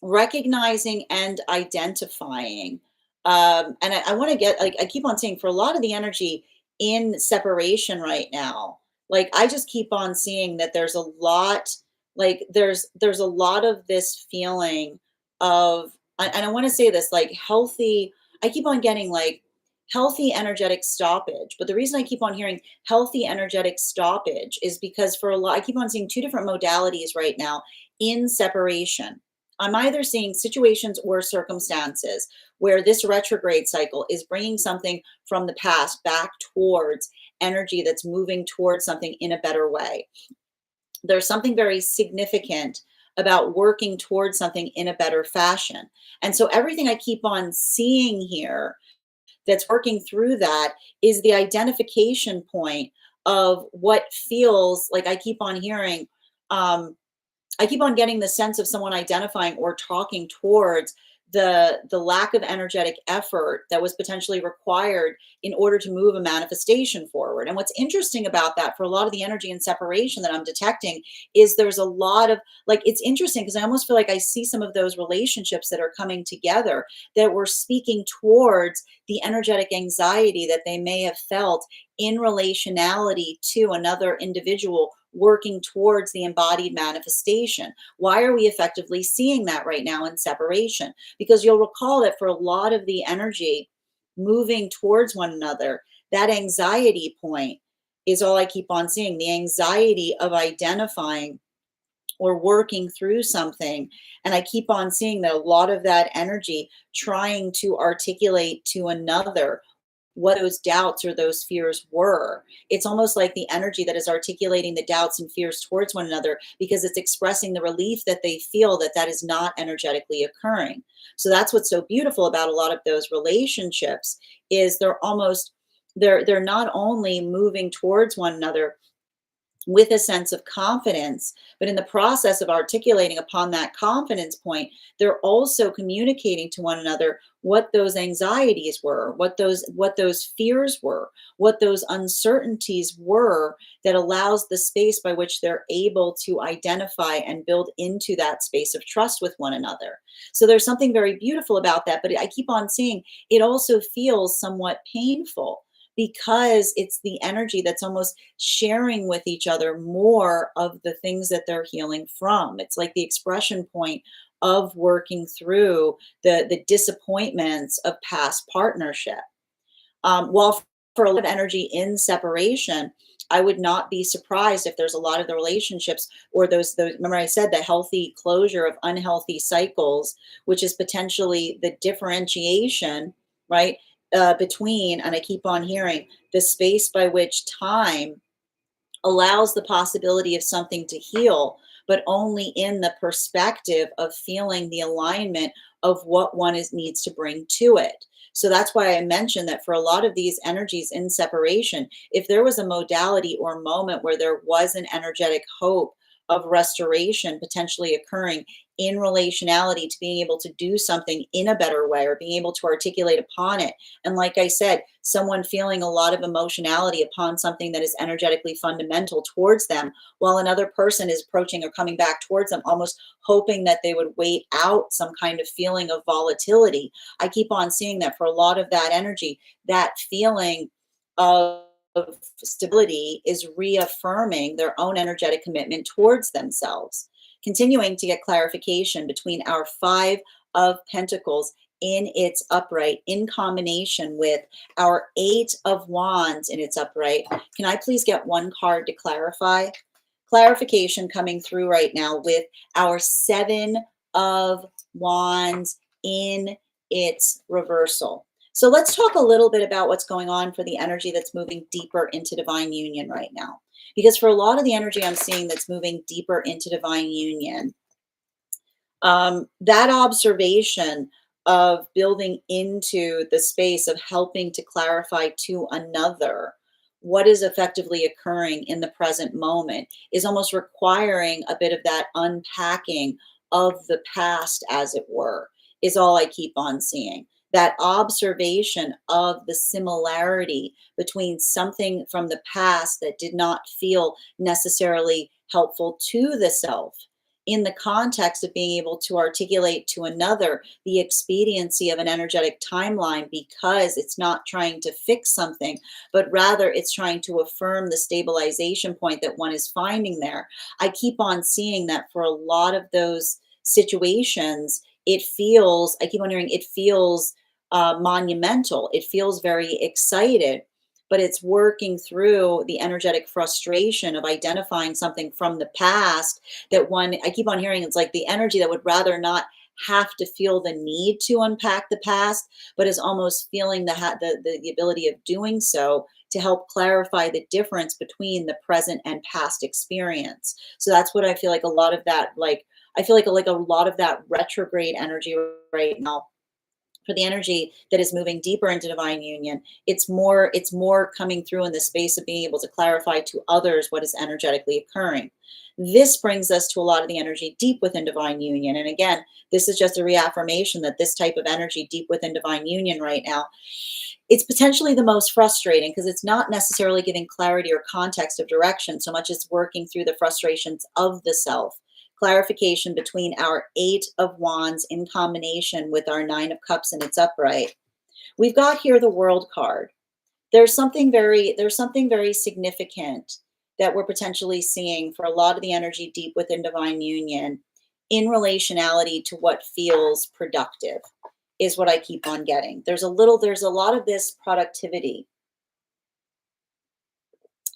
Speaker 1: recognizing and identifying. And I want to get, like, I keep on saying for a lot of the energy in separation right now, like, I just keep on seeing that there's a lot, like, there's a lot of this feeling of, and I want to say this, like, healthy, I keep on getting like healthy energetic stoppage. But the reason I keep on hearing healthy energetic stoppage is because for a lot, I keep on seeing two different modalities right now in separation. I'm either seeing situations or circumstances where this retrograde cycle is bringing something from the past back towards energy that's moving towards something in a better way. There's something very significant about working towards something in a better fashion. And so everything I keep on seeing here that's working through that is the identification point of what feels like. I keep on hearing, I keep on getting the sense of someone identifying or talking towards the lack of energetic effort that was potentially required in order to move a manifestation forward. And what's interesting about that for a lot of the energy and separation that I'm detecting is there's a lot of, like, it's interesting because I almost feel like I see some of those relationships that are coming together that were speaking towards the energetic anxiety that they may have felt in relationality to another individual working towards the embodied manifestation. Why are we effectively seeing that right now in separation? Because you'll recall that for a lot of the energy moving towards one another, that anxiety point is all I keep on seeing, the anxiety of identifying or working through something. And I keep on seeing that a lot of that energy trying to articulate to another what those doubts or those fears were. It's almost like the energy that is articulating the doubts and fears towards one another because it's expressing the relief that they feel that that is not energetically occurring. So that's what's so beautiful about a lot of those relationships is they're almost, they're not only moving towards one another with a sense of confidence, but in the process of articulating upon that confidence point, they're also communicating to one another what those anxieties were, what those fears were, what those uncertainties were that allows the space by which they're able to identify and build into that space of trust with one another. So there's something very beautiful about that, but I keep on seeing it also feels somewhat painful because it's the energy that's almost sharing with each other more of the things that they're healing from. It's like the expression point of working through the disappointments of past partnership. While for a lot of energy in separation, I would not be surprised if there's a lot of the relationships or those remember I said the healthy closure of unhealthy cycles, which is potentially the differentiation, right? Between, and I keep on hearing the space by which time allows the possibility of something to heal, but only in the perspective of feeling the alignment of what one is needs to bring to it. So that's why I mentioned that for a lot of these energies in separation, if there was a modality or moment where there was an energetic hope of restoration potentially occurring in relationality to being able to do something in a better way or being able to articulate upon it. And like I said, someone feeling a lot of emotionality upon something that is energetically fundamental towards them, while another person is approaching or coming back towards them, almost hoping that they would wait out some kind of feeling of volatility. I keep on seeing that for a lot of that energy, that feeling of stability is reaffirming their own energetic commitment towards themselves, continuing to get clarification between our Five of Pentacles in its upright in combination with our Eight of Wands in its upright. Can I please get one card to clarify? Clarification coming through right now with our Seven of Wands in its reversal. So let's talk a little bit about what's going on for the energy that's moving deeper into divine union right now. Because for a lot of the energy I'm seeing that's moving deeper into divine union, that observation of building into the space of helping to clarify to another what is effectively occurring in the present moment is almost requiring a bit of that unpacking of the past, as it were, is all I keep on seeing. That observation of the similarity between something from the past that did not feel necessarily helpful to the self in the context of being able to articulate to another the expediency of an energetic timeline, because it's not trying to fix something, but rather it's trying to affirm the stabilization point that one is finding there. I keep on seeing that for a lot of those situations, I keep on hearing it feels monumental. It feels very excited, but it's working through the energetic frustration of identifying something from the past that one, I keep on hearing it's like the energy that would rather not have to feel the need to unpack the past, but is almost feeling the ability of doing so to help clarify the difference between the present and past experience. So that's what I feel like a lot of that, like, I feel like a lot of that retrograde energy right now, for the energy that is moving deeper into divine union, it's more coming through in the space of being able to clarify to others what is energetically occurring. This brings us to a lot of the energy deep within divine union, and again, this is just a reaffirmation that this type of energy deep within divine union right now, it's potentially the most frustrating because it's not necessarily giving clarity or context of direction so much as working through the frustrations of the self. Clarification between our Eight of Wands in combination with our Nine of Cups in its upright. We've got here the World card. There's something very significant that we're potentially seeing for a lot of the energy deep within divine union in relationality to what feels productive, is what I keep on getting. There's a lot of this productivity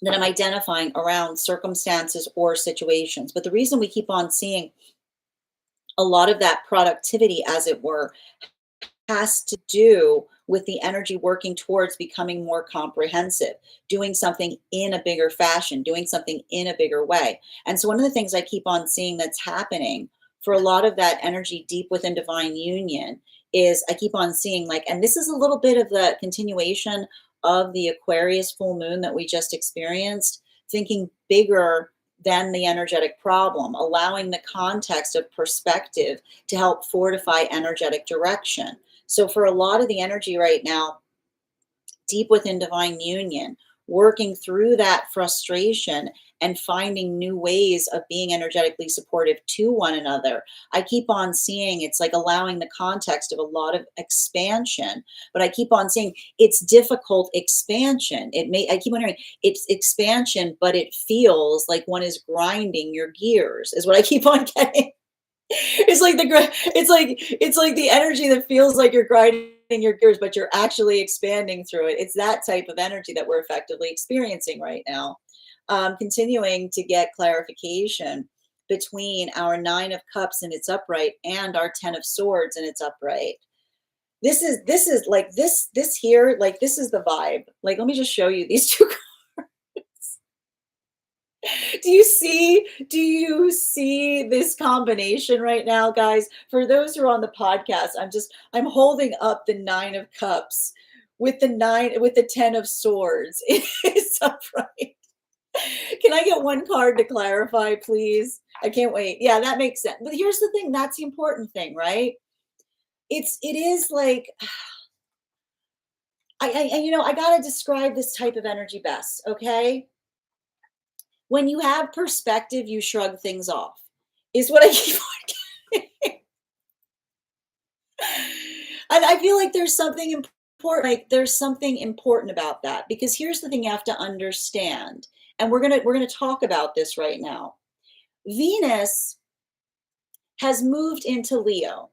Speaker 1: that I'm identifying around circumstances or situations. But the reason we keep on seeing a lot of that productivity, as it were, has to do with the energy working towards becoming more comprehensive, doing something in a bigger fashion, doing something in a bigger way. And so, one of the things I keep on seeing that's happening for a lot of that energy deep within divine union is I keep on seeing, like, and this is a little bit of the continuation of the Aquarius full moon that we just experienced, thinking bigger than the energetic problem, allowing the context of perspective to help fortify energetic direction. So for a lot of the energy right now, deep within divine union, working through that frustration and finding new ways of being energetically supportive to one another. I keep on seeing it's like allowing the context of a lot of expansion, but I keep on seeing it's difficult expansion. I keep on hearing it's expansion, but it feels like one is grinding your gears, is what I keep on getting. It's like the energy that feels like you're grinding your gears, but you're actually expanding through it. It's that type of energy that we're effectively experiencing right now. Continuing to get clarification between our Nine of Cups in its upright and our Ten of Swords in its upright. This is like this here, like this is the vibe. Like, let me just show you these two. Do you see this combination right now, guys? For those who are on the podcast, I'm holding up the Nine of Cups with the Ten of Swords. It's upright. Can I get one card to clarify, please? I can't wait. Yeah, that makes sense. But here's the thing, that's the important thing, right? It is like I gotta describe this type of energy best, okay? When you have perspective, you shrug things off, is what I keep on getting. And I feel like there's something like there's something important about that, because here's the thing you have to understand, and we're going to talk about this right now. Venus has moved into Leo.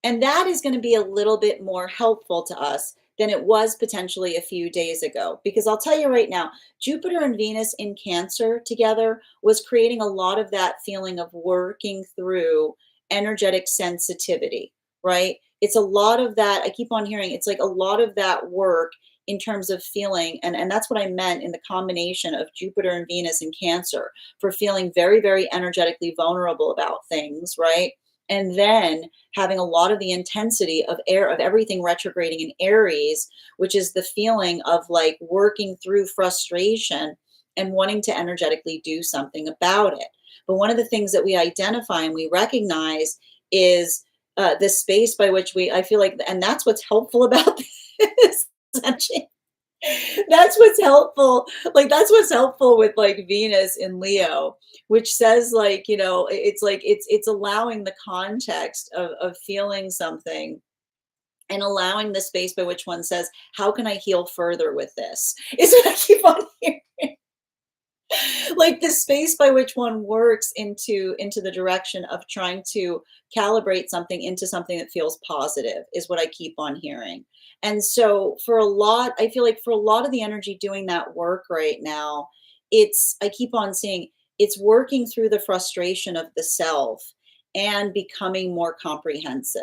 Speaker 1: And that is going to be a little bit more helpful to us than it was potentially a few days ago. Because I'll tell you right now, Jupiter and Venus in Cancer together was creating a lot of that feeling of working through energetic sensitivity, right? It's a lot of that. I keep on hearing it's like a lot of that work in terms of feeling. And that's what I meant in the combination of Jupiter and Venus in Cancer, for feeling very, very energetically vulnerable about things, right? And then having a lot of the intensity of air of everything retrograding in Aries, which is the feeling of like working through frustration and wanting to energetically do something about it. But one of the things that we identify and we recognize is the space by which I feel like, and that's what's helpful about this. That's what's helpful. Like that's what's helpful with like Venus in Leo, which says like, it's like it's allowing the context of feeling something and allowing the space by which one says, how can I heal further with this? Is what I keep on hearing. Like the space by which one works into the direction of trying to calibrate something into something that feels positive is what I keep on hearing. And so for a lot, I feel like for a lot of the energy doing that work right now, I keep on seeing it's working through the frustration of the self and becoming more comprehensive,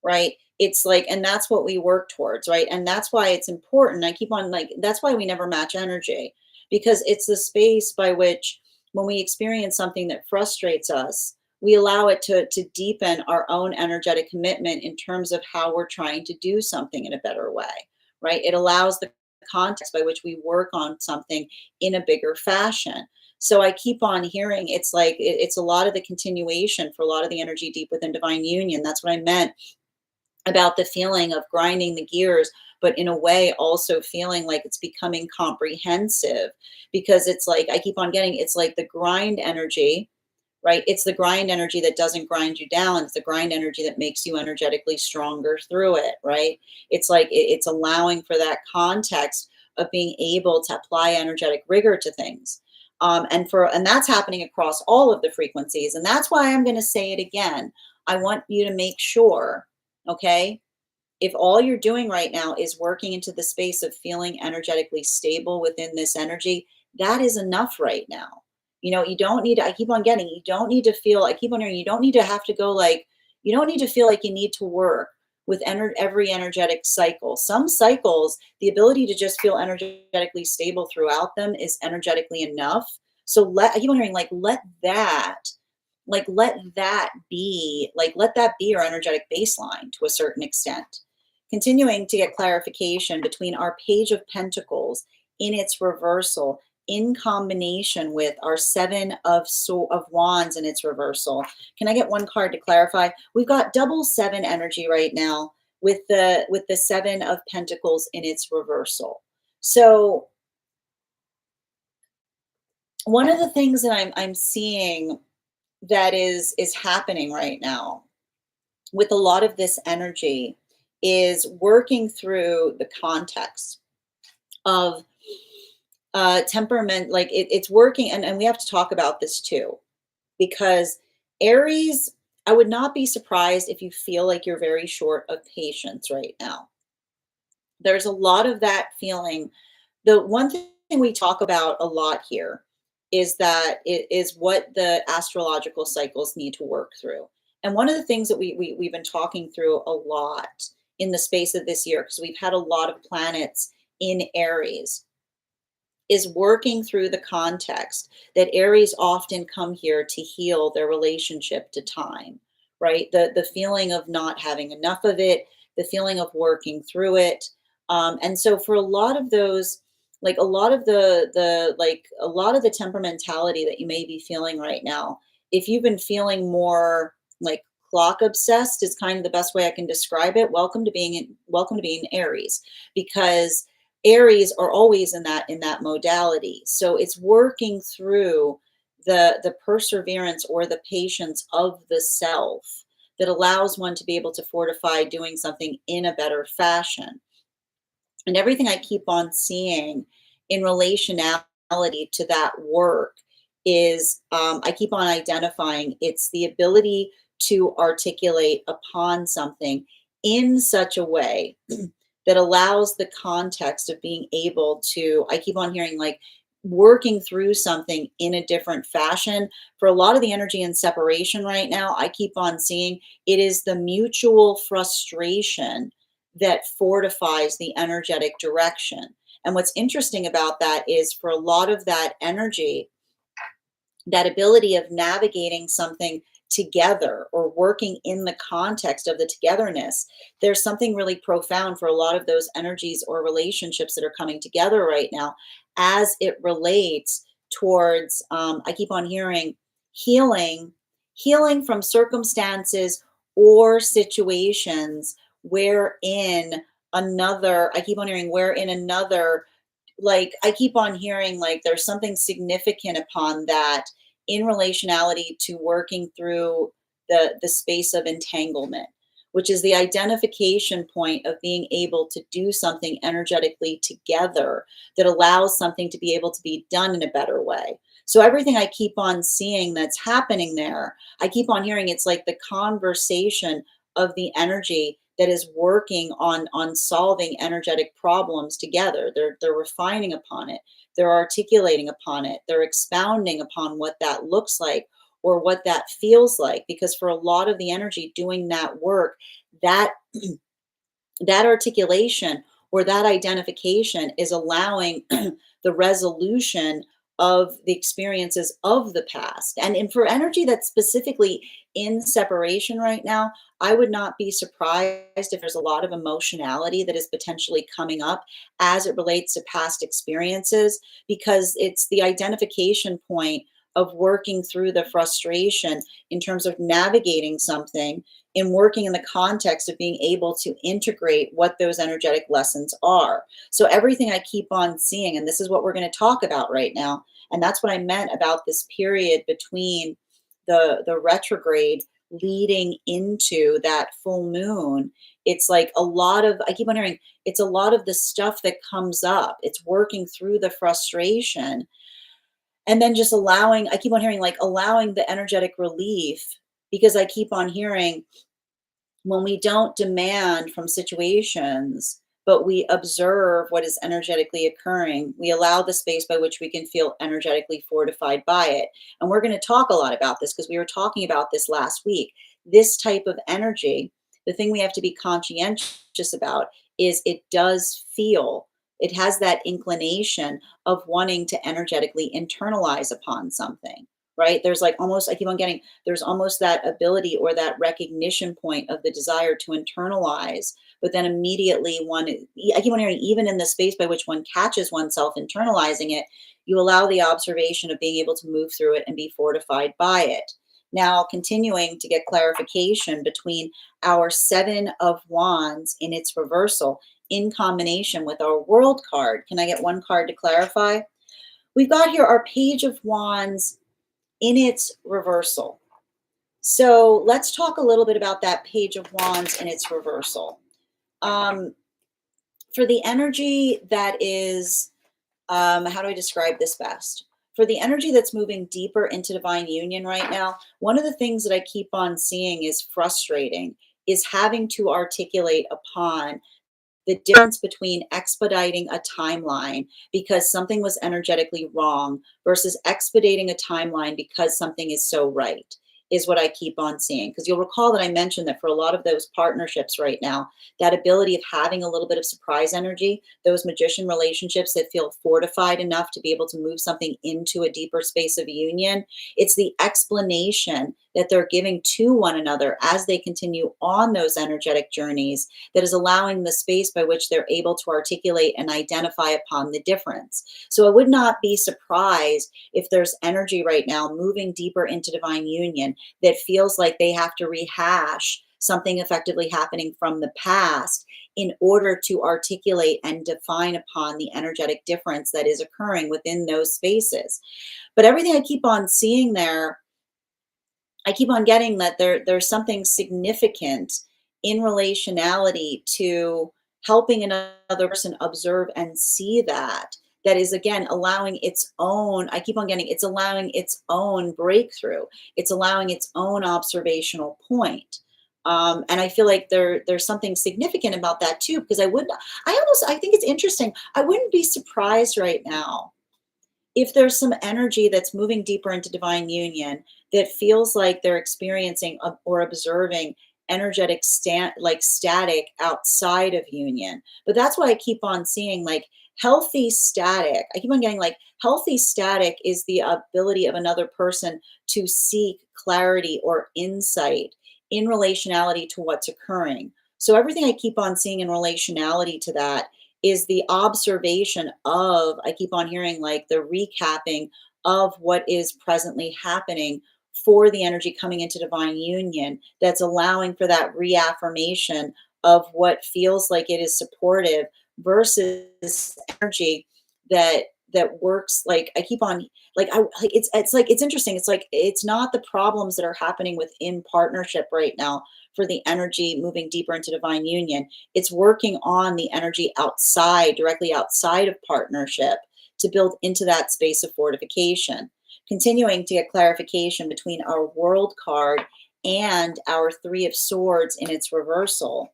Speaker 1: right? It's like, and that's what we work towards, right? And that's why it's important. I keep on like, that's why we never match energy, because it's the space by which when we experience something that frustrates us, we allow it to deepen our own energetic commitment in terms of how we're trying to do something in a better way, right? It allows the context by which we work on something in a bigger fashion. So I keep on hearing it's like it's a lot of the continuation for a lot of the energy deep within divine union. That's what I meant about the feeling of grinding the gears, but in a way also feeling like it's becoming comprehensive, because it's like I keep on getting it's like the grind energy, right? It's the grind energy that doesn't grind you down. It's the grind energy that makes you energetically stronger through it, right? It's like it's allowing for that context of being able to apply energetic rigor to things. And that's happening across all of the frequencies. And that's why I'm going to say it again. I want you to make sure, okay, if all you're doing right now is working into the space of feeling energetically stable within this energy, that is enough right now. You don't need to, I keep on getting, you don't need to feel, I keep on hearing, you don't need to have to go like, you don't need to feel like you need to work with every energetic cycle. Some cycles, the ability to just feel energetically stable throughout them is energetically enough. So I keep on hearing like, let that be let that be your energetic baseline to a certain extent. Continuing to get clarification between our page of pentacles in its reversal in combination with our seven of wands in its reversal. Can I get one card to clarify? We've got double seven energy right now with the seven of pentacles in its reversal. So one of the things that I'm seeing that is happening right now with a lot of this energy is working through the context of temperament. Like it's working, and we have to talk about this too, because Aries, I would not be surprised if you feel like you're very short of patience right now. There's a lot of that feeling. The one thing we talk about a lot here is that it is what the astrological cycles need to work through. And one of the things that we've been talking through a lot in the space of this year, because we've had a lot of planets in Aries, is working through the context that Aries often come here to heal their relationship to time, right? The feeling of not having enough of it, the feeling of working through it. And so for a lot of those, like a lot of a lot of the temperamentality that you may be feeling right now, if you've been feeling more like clock obsessed is kind of the best way I can describe it. Welcome to being Aries, because Aries are always in that modality. So it's working through the perseverance or the patience of the self that allows one to be able to fortify doing something in a better fashion. And everything I keep on seeing in relationality to that work is I keep on identifying it's the ability to articulate upon something in such a way that allows the context of being able to, I keep on hearing like working through something in a different fashion. For a lot of the energy and separation right now, I keep on seeing it is the mutual frustration that fortifies the energetic direction. And what's interesting about that is for a lot of that energy, that ability of navigating something together or working in the context of the togetherness, there's something really profound for a lot of those energies or relationships that are coming together right now as it relates towards, I keep on hearing healing, healing from circumstances or situations wherein another, I keep on hearing wherein another, like I keep on hearing like there's something significant upon that in relationality to working through the space of entanglement, which is the identification point of being able to do something energetically together that allows something to be able to be done in a better way. So everything I keep on seeing that's happening there, I keep on hearing it's like the conversation of the energy that is working on solving energetic problems together. They're refining upon it. They're articulating upon it. They're expounding upon what that looks like or what that feels like. Because for a lot of the energy doing that work, that that articulation or that identification is allowing the resolution of the experiences of the past. And for energy that's specifically in separation right now, I would not be surprised if there's a lot of emotionality that is potentially coming up as it relates to past experiences, because it's the identification point of working through the frustration in terms of navigating something in working in the context of being able to integrate what those energetic lessons are. So everything I keep on seeing, and this is what we're going to talk about right now, and that's what I meant about this period between the retrograde leading into that full moon. It's like a lot of, I keep on hearing, it's a lot of the stuff that comes up. It's working through the frustration and then just allowing, I keep on hearing like allowing the energetic relief, because I keep on hearing when we don't demand from situations, but we observe what is energetically occurring, we allow the space by which we can feel energetically fortified by it. And we're going to talk a lot about this because we were talking about this last week. This type of energy, the thing we have to be conscientious about is it does feel, it has that inclination of wanting to energetically internalize upon something, right? There's like almost, I keep on getting, there's almost that ability or that recognition point of the desire to internalize, but then immediately one, I keep on hearing, even in the space by which one catches oneself internalizing it, you allow the observation of being able to move through it and be fortified by it. Now, continuing to get clarification between our Seven of Wands in its reversal in combination with our World card. Can I get one card to clarify? We've got here our Page of Wands in its reversal. So let's talk a little bit about that Page of Wands in its reversal. For the energy that is, how do I describe this best? For the energy that's moving deeper into divine union right now, one of the things that I keep on seeing is frustrating, is having to articulate upon the difference between expediting a timeline because something was energetically wrong versus expediting a timeline because something is so right, is what I keep on seeing. Because you'll recall that I mentioned that for a lot of those partnerships right now, that ability of having a little bit of surprise energy, those magician relationships that feel fortified enough to be able to move something into a deeper space of union, it's the explanation that they're giving to one another as they continue on those energetic journeys that is allowing the space by which they're able to articulate and identify upon the difference. So I would not be surprised if there's energy right now moving deeper into divine union that feels like they have to rehash something effectively happening from the past in order to articulate and define upon the energetic difference that is occurring within those spaces. But everything I keep on seeing there, I keep on getting that there's something significant in relationality to helping another person observe and see that, that is again allowing its own, I keep on getting, it's allowing its own breakthrough, it's allowing its own observational point. And I feel like there's something significant about that too, because I think it's interesting, I wouldn't be surprised right now if there's some energy that's moving deeper into divine union that feels like they're experiencing or observing energetic like static outside of union. But that's why I keep on seeing like healthy static. I keep on getting like healthy static is the ability of another person to seek clarity or insight in relationality to what's occurring. So everything I keep on seeing in relationality to that is the observation of, I keep on hearing like the recapping of what is presently happening for the energy coming into divine union, that's allowing for that reaffirmation of what feels like it is supportive versus energy that works like, I keep on like, it's like it's interesting, it's like it's not the problems that are happening within partnership right now for the energy moving deeper into divine union. It's working on the energy outside, directly outside of partnership, to build into that space of fortification. Continuing to get clarification between our world card and our three of swords in its reversal.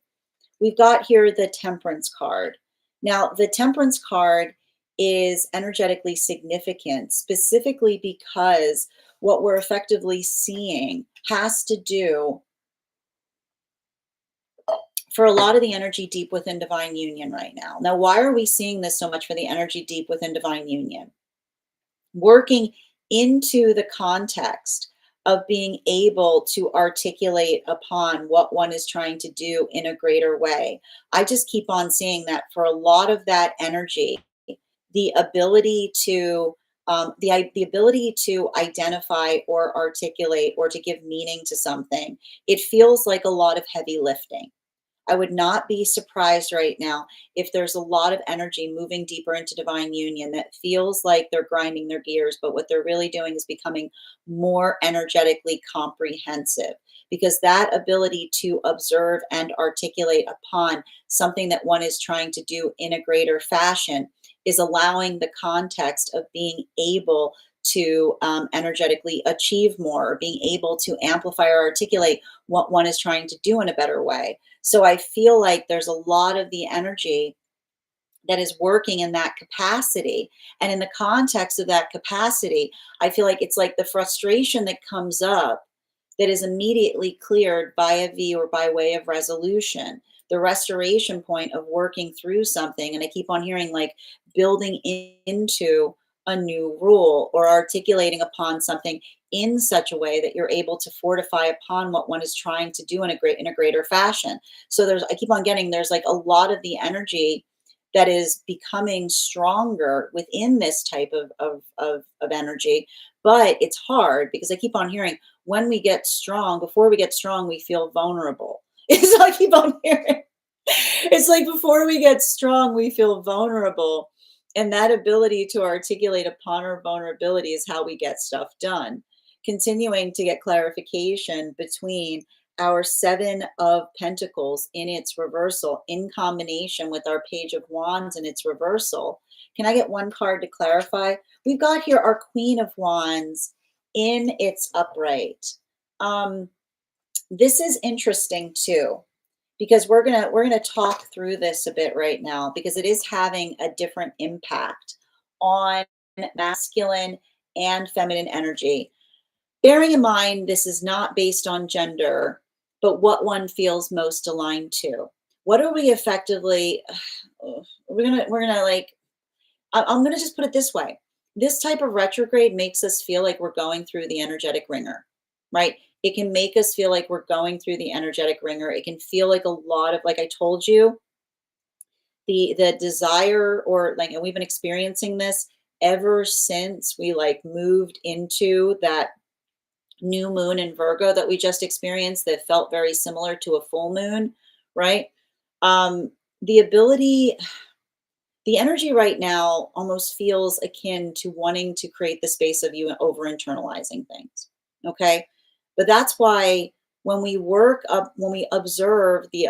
Speaker 1: We've got here the temperance card. Now, the temperance card is energetically significant, specifically because what we're effectively seeing has to do for a lot of the energy deep within divine union right now. Now, why are we seeing this so much for the energy deep within divine union? Working into the context of being able to articulate upon what one is trying to do in a greater way. I just keep on seeing that for a lot of that energy, the ability to the ability to identify or articulate or to give meaning to something, it feels like a lot of heavy lifting. I would not be surprised right now if there's a lot of energy moving deeper into divine union that feels like they're grinding their gears, but what they're really doing is becoming more energetically comprehensive, because that ability to observe and articulate upon something that one is trying to do in a greater fashion is allowing the context of being able to energetically achieve more, or being able to amplify or articulate what one is trying to do in a better way. So I feel like there's a lot of the energy that is working in that capacity. And in the context of that capacity, I feel like it's like the frustration that comes up that is immediately cleared by a V or by way of resolution. The restoration point of working through something. And I keep on hearing like building into a new rule or articulating upon something in such a way that you're able to fortify upon what one is trying to do in a greater fashion. So I keep on getting, there's like a lot of the energy that is becoming stronger within this type of energy. But it's hard because I keep on hearing when we get strong, before we get strong, we feel vulnerable. It's like I keep on hearing. It's like before we get strong, we feel vulnerable. And that ability to articulate upon our vulnerability is how we get stuff done. Continuing to get clarification between our Seven of Pentacles in its reversal in combination with our Page of Wands in its reversal. Can I get one card to clarify? We've got here our Queen of Wands in its upright. This is interesting too, because we're gonna talk through this a bit right now, because it is having a different impact on masculine and feminine energy. Bearing in mind, this is not based on gender, but what one feels most aligned to. What are we effectively? We're gonna like. I'm gonna just put it this way. This type of retrograde makes us feel like we're going through the energetic ringer, right? It can make us feel like we're going through the energetic ringer. It can feel like a lot of, like I told you, the desire, or like, and we've been experiencing this ever since we like moved into that new moon in Virgo that we just experienced, that felt very similar to a full moon, right? The ability, the energy right now almost feels akin to wanting to create the space of you over internalizing things. Okay. But that's why When we work up, when we observe the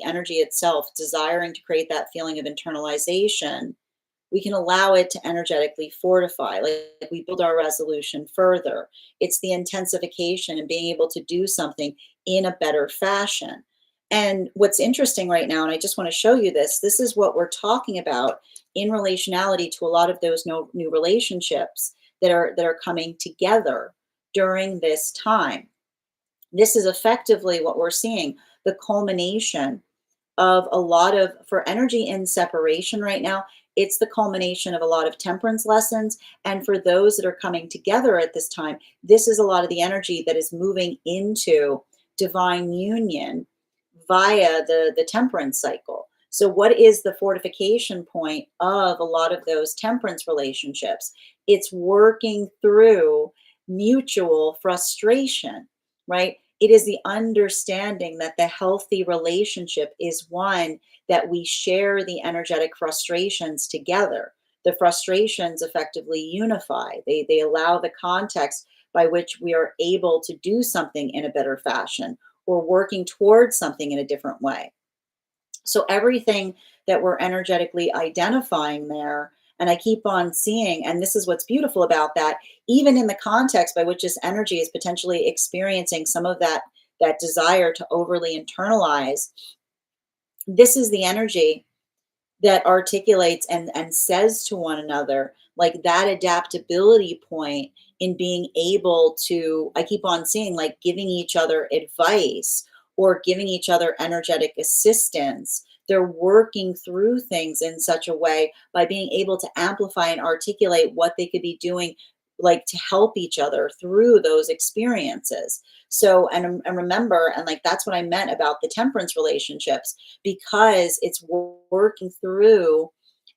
Speaker 1: energy itself, desiring to create that feeling of internalization, we can allow it to energetically fortify. Like we build our resolution further. It's the intensification and being able to do something in a better fashion. And what's interesting right now, and I just want to show you this, this is what we're talking about in relationality to a lot of those new relationships that are coming together during this time. This is effectively what we're seeing, the culmination of a lot of, for energy in separation right now, it's the culmination of a lot of temperance lessons. And for those that are coming together at this time, this is a lot of the energy that is moving into divine union via the temperance cycle. So what is the fortification point of a lot of those temperance relationships? It's working through mutual frustration, right? It is the understanding that the healthy relationship is one that we share the energetic frustrations together. The frustrations effectively unify. They allow the context by which we are able to do something in a better fashion or working towards something in a different way. So everything that we're energetically identifying there, and I keep on seeing, and this is what's beautiful about that, even in the context by which this energy is potentially experiencing some of that desire to overly internalize, this is the energy that articulates and says to one another, like that adaptability point in being able to, I keep on seeing, like giving each other advice or giving each other energetic assistance. They're working through things in such a way by being able to amplify and articulate what they could be doing, like to help each other through those experiences. So, and remember, and like that's what I meant about the temperance relationships, because it's working through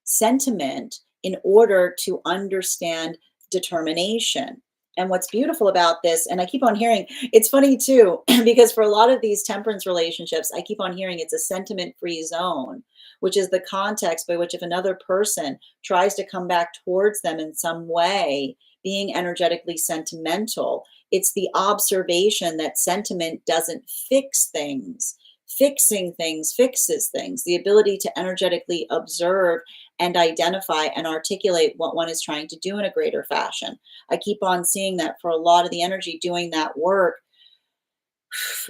Speaker 1: sentiment in order to understand determination. And what's beautiful about this, and I keep on hearing, it's funny too, because for a lot of these temperance relationships, I keep on hearing it's a sentiment free zone, which is the context by which if another person tries to come back towards them in some way, being energetically sentimental, it's the observation that sentiment doesn't fix things. Fixing things fixes things. The ability to energetically observe and identify and articulate what one is trying to do in a greater fashion. I keep on seeing that for a lot of the energy doing that work,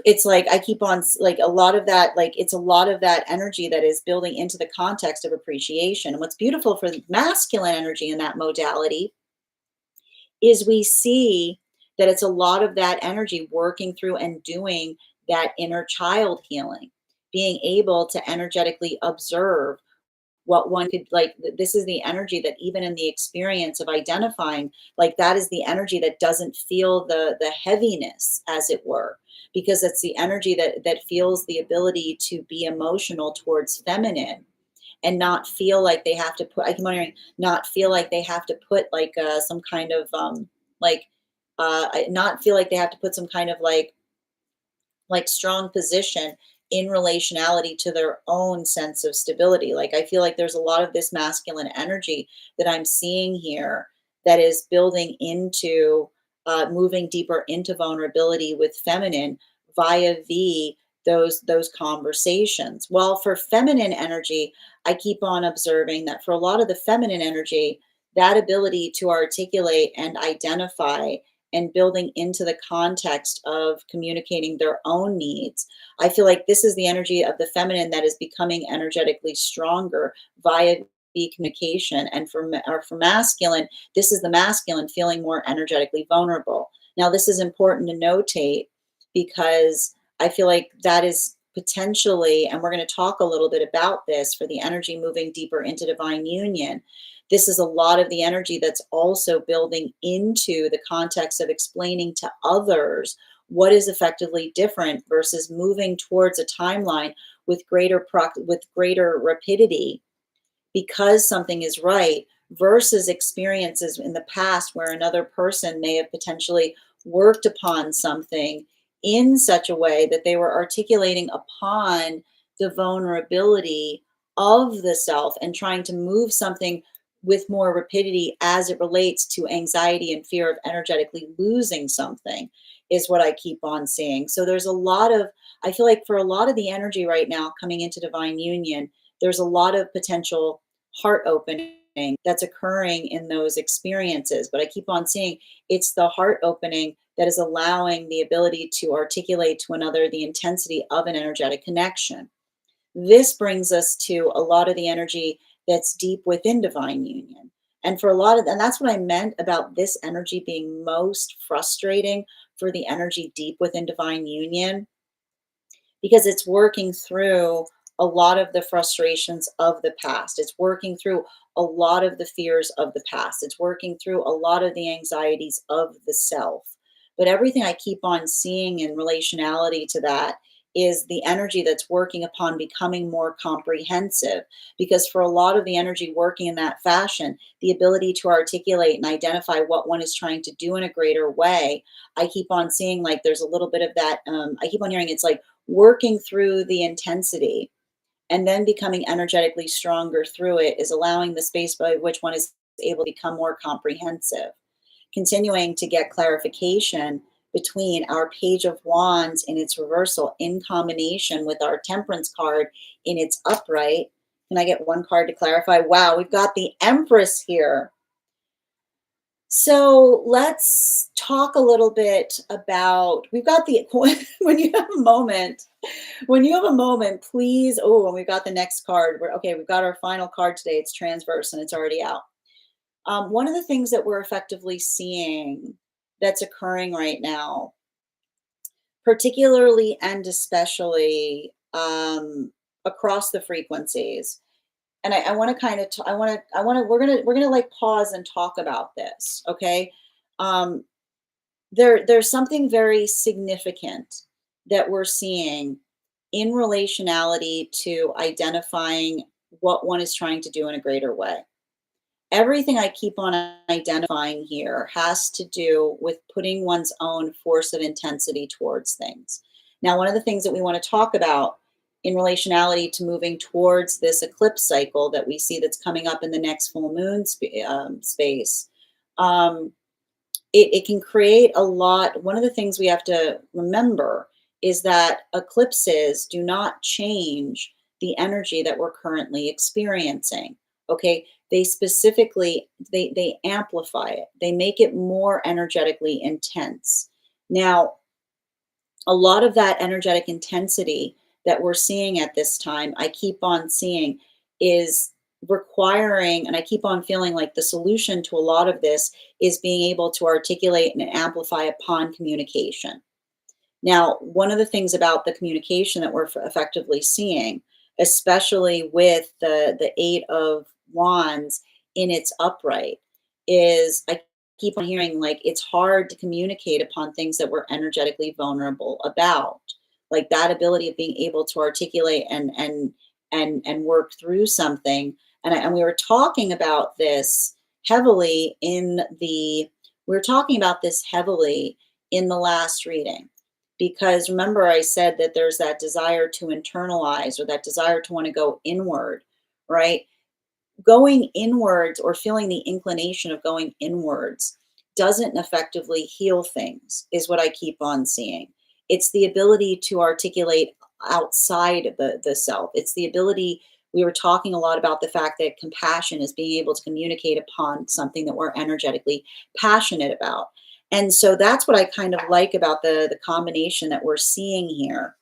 Speaker 1: it's like I keep on like a lot of that, like it's a lot of that energy that is building into the context of appreciation. And what's beautiful for masculine energy in that modality is we see that it's a lot of that energy working through and doing that inner child healing, being able to energetically observe what one could, like this is the energy that even in the experience of identifying, like that is the energy that doesn't feel the heaviness, as it were, because it's the energy that feels the ability to be emotional towards feminine and not feel like they have to put, I keep wondering, not feel like they have to put like some kind of like not feel like they have to put some kind of like strong position in relationality to their own sense of stability. Like I feel like there's a lot of this masculine energy that I'm seeing here that is building into moving deeper into vulnerability with feminine via those conversations. Well, for feminine energy, I keep on observing that for a lot of the feminine energy, that ability to articulate and identify and building into the context of communicating their own needs. I feel like this is the energy of the feminine that is becoming energetically stronger via the communication. And for masculine, this is the masculine feeling more energetically vulnerable. Now, this is important to notate because I feel like that is potentially, and we're going to talk a little bit about this for the energy moving deeper into divine union. This is a lot of the energy that's also building into the context of explaining to others what is effectively different versus moving towards a timeline with with greater rapidity because something is right versus experiences in the past where another person may have potentially worked upon something in such a way that they were articulating upon the vulnerability of the self and trying to move something with more rapidity as it relates to anxiety and fear of energetically losing something, is what I keep on seeing. So there's a lot of, I feel like for a lot of the energy right now coming into divine union, there's a lot of potential heart opening that's occurring in those experiences. But I keep on seeing it's the heart opening that is allowing the ability to articulate to another the intensity of an energetic connection. This brings us to a lot of the energy that's deep within divine union. And for a lot of, and that's what I meant about this energy being most frustrating for the energy deep within divine union, because it's working through a lot of the frustrations of the past. It's working through a lot of the fears of the past. It's working through a lot of the anxieties of the self. But everything I keep on seeing in relationality to that is the energy that's working upon becoming more comprehensive. Because for a lot of the energy working in that fashion, the ability to articulate and identify what one is trying to do in a greater way, I keep on seeing like there's a little bit of that. I keep on hearing it's like working through the intensity and then becoming energetically stronger through it is allowing the space by which one is able to become more comprehensive. Continuing to get clarification between our Page of Wands in its reversal in combination with our Temperance card in its upright. Can I get one card to clarify? Wow, we've got the Empress here. So let's talk a little bit about, we've got the, when you have a moment, please. Oh, and we've got the next card. Okay, we've got our final card today. It's transverse and it's already out. One of the things that we're effectively seeing that's occurring right now, particularly and especially across the frequencies, and I want to kind of, we're gonna like pause and talk about this, okay? Um, there's something very significant that we're seeing in relationality to identifying what one is trying to do in a greater way. Everything I keep on identifying here has to do with putting one's own force of intensity towards things. Now, one of the things that we want to talk about in relationality to moving towards this eclipse cycle that we see that's coming up in the next full moon space, um, it can create a lot. One of the things we have to remember is that eclipses do not change the energy that we're currently experiencing. Okay, they specifically they amplify it. They make it more energetically intense. Now, a lot of that energetic intensity that we're seeing at this time, I keep on seeing is requiring, and I keep on feeling like the solution to a lot of this is being able to articulate and amplify upon communication. Now, one of the things about the communication that we're effectively seeing, especially with the Eight of Wands in its upright, is I keep on hearing like it's hard to communicate upon things that we're energetically vulnerable about. Like that ability of being able to articulate and work through something. And we were talking about this heavily in the we were talking about this heavily in the last reading, because remember I said that there's that desire to internalize or that desire to want to go inward, right? Going inwards or feeling the inclination of going inwards doesn't effectively heal things, is what I keep on seeing. It's the ability to articulate outside of the self. It's the ability, we were talking a lot about the fact that compassion is being able to communicate upon something that we're energetically passionate about. And so that's what I kind of like about the combination that we're seeing here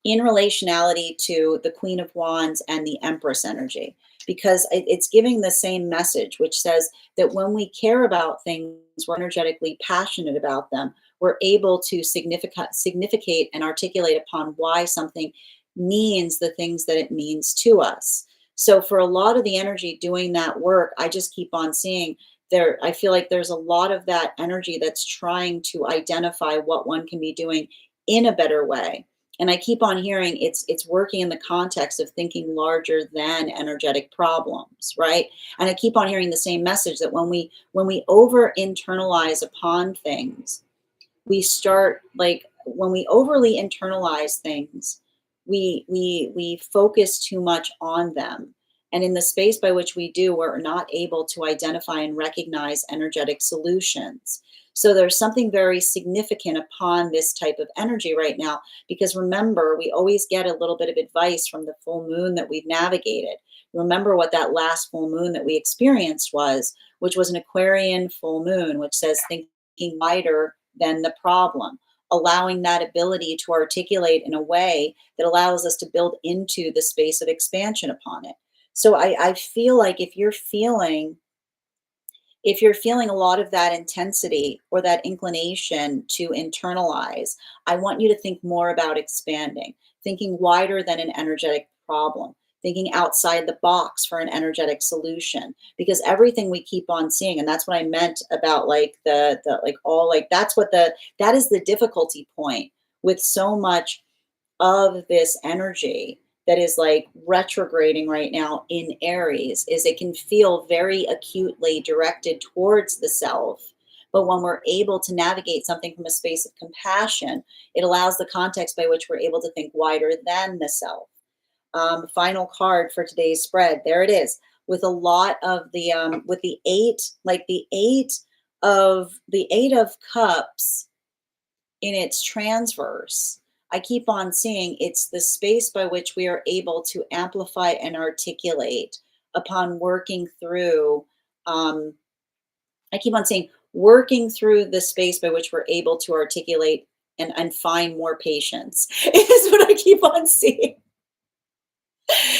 Speaker 1: in relationality to the Queen of Wands and the Empress energy, because it's giving the same message, which says that when we care about things, we're energetically passionate about them, we're able to significate and articulate upon why something means the things that it means to us. So for a lot of the energy doing that work, I just keep on seeing there, I feel like there's a lot of that energy that's trying to identify what one can be doing in a better way. And I keep on hearing it's working in the context of thinking larger than energetic problems, right? And I keep on hearing the same message that when we over internalize upon things, we start like when we overly internalize things, we focus too much on them, And in the space by which we do, we're not able to identify and recognize energetic solutions. So there's something very significant upon this type of energy right now, because remember, we always get a little bit of advice from the full moon that we've navigated. Remember what that last full moon that we experienced was, which was an Aquarian full moon, which says thinking wider than the problem, allowing that ability to articulate in a way that allows us to build into the space of expansion upon it. So I feel like if you're feeling a lot of that intensity or that inclination to internalize, I want you to think more about expanding, thinking wider than an energetic problem, thinking outside the box for an energetic solution. Because everything we keep on seeing, and that's what I meant about like the like all like that is the difficulty point with so much of this energy that is like retrograding right now in Aries is it can feel very acutely directed towards the self. But when we're able to navigate something from a space of compassion, it allows the context by which we're able to think wider than the self. Final card for today's spread. There it is, with a lot of the with the eight, like the eight of cups in its transverse. I keep on seeing it's the space by which we are able to amplify and articulate upon working through. Um, I keep on saying working through the space by which we're able to articulate and find more patience is what I keep on seeing.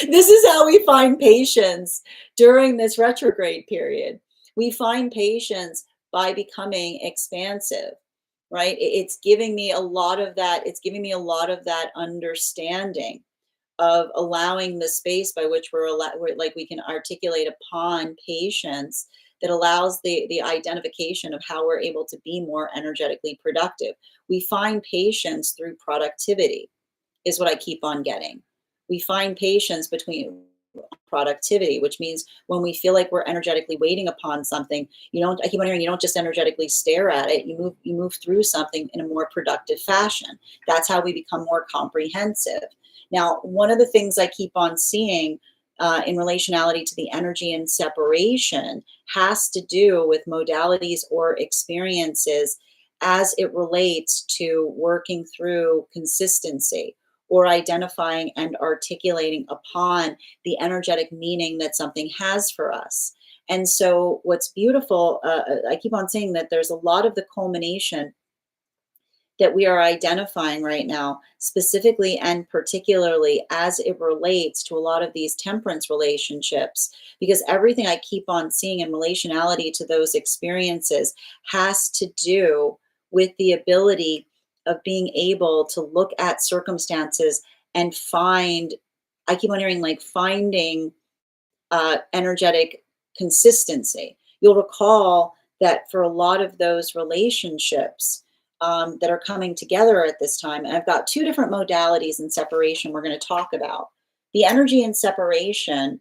Speaker 1: This is how we find patience during this retrograde period. We find patience by becoming expansive, right? It's giving me a lot of that. It's giving me a lot of that understanding of allowing the space by which we're like we can articulate upon patience that allows the identification of how we're able to be more energetically productive. We find patience through productivity is what I keep on getting. We find patience between productivity, which means when we feel like we're energetically waiting upon something, I keep on hearing, you don't just energetically stare at it, you move through something in a more productive fashion. That's how we become more comprehensive. Now, one of the things I keep on seeing in relationality to the energy and separation has to do with modalities or experiences as it relates to working through consistency or identifying and articulating upon the energetic meaning that something has for us. And so, what's beautiful, I keep on saying that there's a lot of the culmination that we are identifying right now, specifically and particularly as it relates to a lot of these temperance relationships, because everything I keep on seeing in relationality to those experiences has to do with the ability of being able to look at circumstances and find, I keep on hearing like finding energetic consistency. You'll recall that for a lot of those relationships that are coming together at this time, and I've got two different modalities in separation we're going to talk about. The energy in separation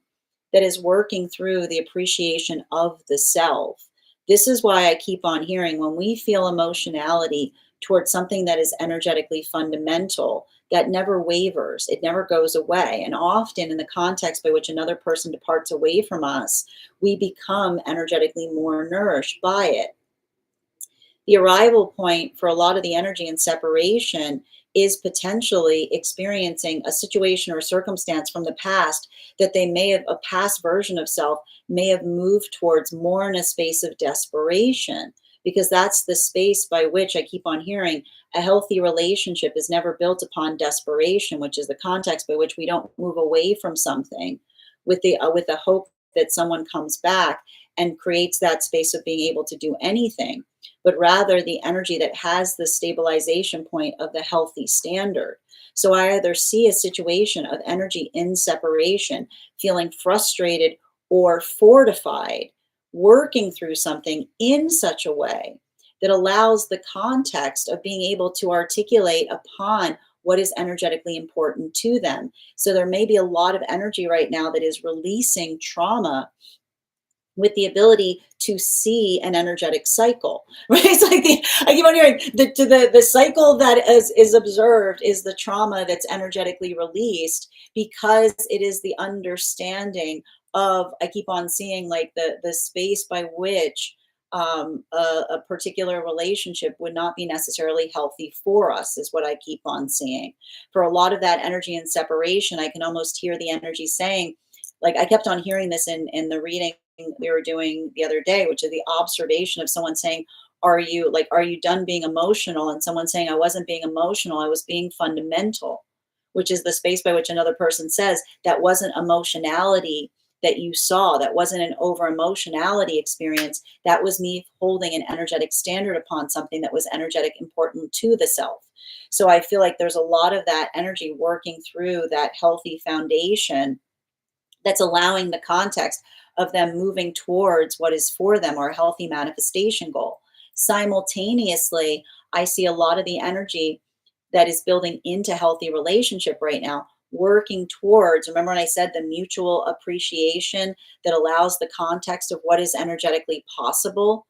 Speaker 1: that is working through the appreciation of the self. This is why I keep on hearing when we feel emotionality towards something that is energetically fundamental, that never wavers, it never goes away. And often, in the context by which another person departs away from us, we become energetically more nourished by it. The arrival point for a lot of the energy in separation is potentially experiencing a situation or circumstance from the past that they may have, a past version of self may have moved towards more in a space of desperation, because that's the space by which I keep on hearing a healthy relationship is never built upon desperation, which is the context by which we don't move away from something with the hope that someone comes back and creates that space of being able to do anything, but rather the energy that has the stabilization point of the healthy standard. So I either see a situation of energy in separation, feeling frustrated or fortified, working through something in such a way that allows the context of being able to articulate upon what is energetically important to them. So there may be a lot of energy right now that is releasing trauma with the ability to see an energetic cycle, right? It's like I keep on hearing the cycle that is observed is the trauma that's energetically released, because it is the understanding of, I keep on seeing like the space by which a particular relationship would not be necessarily healthy for us, is what I keep on seeing. For a lot of that energy and separation, I can almost hear the energy saying, like I kept on hearing this in the reading we were doing the other day, which is the observation of someone saying, are you done being emotional? And someone saying, I wasn't being emotional, I was being fundamental, which is the space by which another person says that wasn't emotionality that you saw, that wasn't an over emotionality experience, that was me holding an energetic standard upon something that was energetic important to the self. So I feel like there's a lot of that energy working through that healthy foundation that's allowing the context of them moving towards what is for them or a healthy manifestation goal. Simultaneously, I see a lot of the energy that is building into healthy relationship right now, working towards, remember when I said the mutual appreciation that allows the context of what is energetically possible?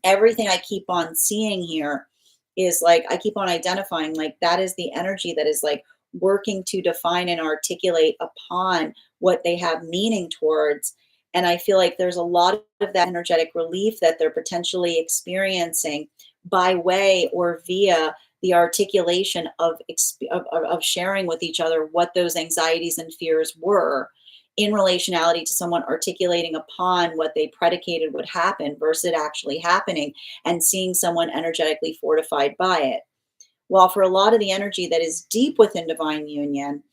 Speaker 1: Everything I keep on seeing here is like, I keep on identifying like that is the energy that is like working to define and articulate upon what they have meaning towards. And I feel like there's a lot of that energetic relief that they're potentially experiencing by way or via the articulation of sharing with each other what those anxieties and fears were in relationality to someone articulating upon what they predicated would happen versus it actually happening, and seeing someone energetically fortified by it. While for a lot of the energy that is deep within divine union,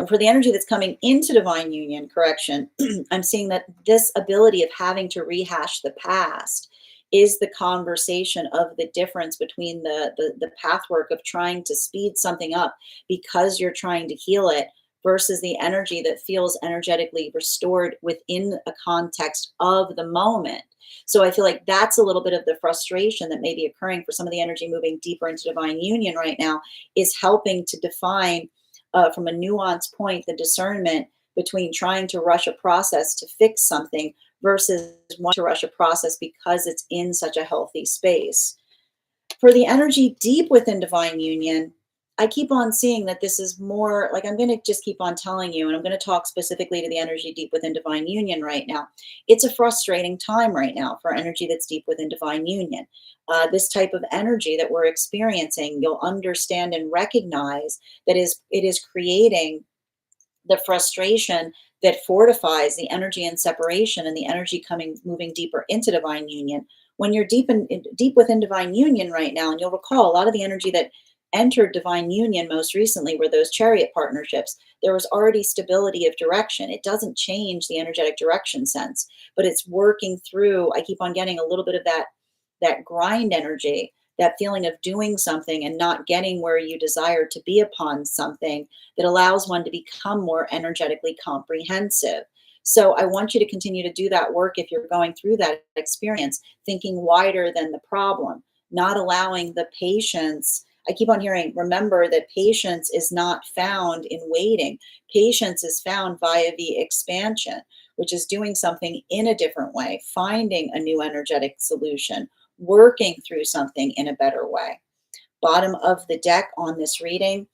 Speaker 1: for the energy that's coming into divine union, correction, I'm seeing that this ability of having to rehash the past is the conversation of the difference between the pathwork of trying to speed something up because you're trying to heal it versus the energy that feels energetically restored within a context of the moment. So I feel like that's a little bit of the frustration that may be occurring for some of the energy moving deeper into divine union right now, is helping to define from a nuanced point the discernment between trying to rush a process to fix something versus wanting to rush a process because it's in such a healthy space. For the energy deep within divine union, I keep on seeing that this is more like, I'm going to just keep on telling you, and I'm going to talk specifically to the energy deep within divine union right now. It's a frustrating time right now for energy that's deep within divine union. This type of energy that we're experiencing, you'll understand and recognize that it is creating the frustration that fortifies the energy and separation and the energy moving deeper into divine union. When you're deep within divine union right now, and you'll recall a lot of the energy that entered divine union most recently were those chariot partnerships. There was already stability of direction. It doesn't change the energetic direction sense, but it's working through. I keep on getting a little bit of that grind energy, that feeling of doing something and not getting where you desire to be upon something, that allows one to become more energetically comprehensive. So I want you to continue to do that work if you're going through that experience, thinking wider than the problem, not allowing the patience. I keep on hearing, remember that patience is not found in waiting. Patience is found via the expansion, which is doing something in a different way, finding a new energetic solution, working through something in a better way. Bottom of the deck on this reading,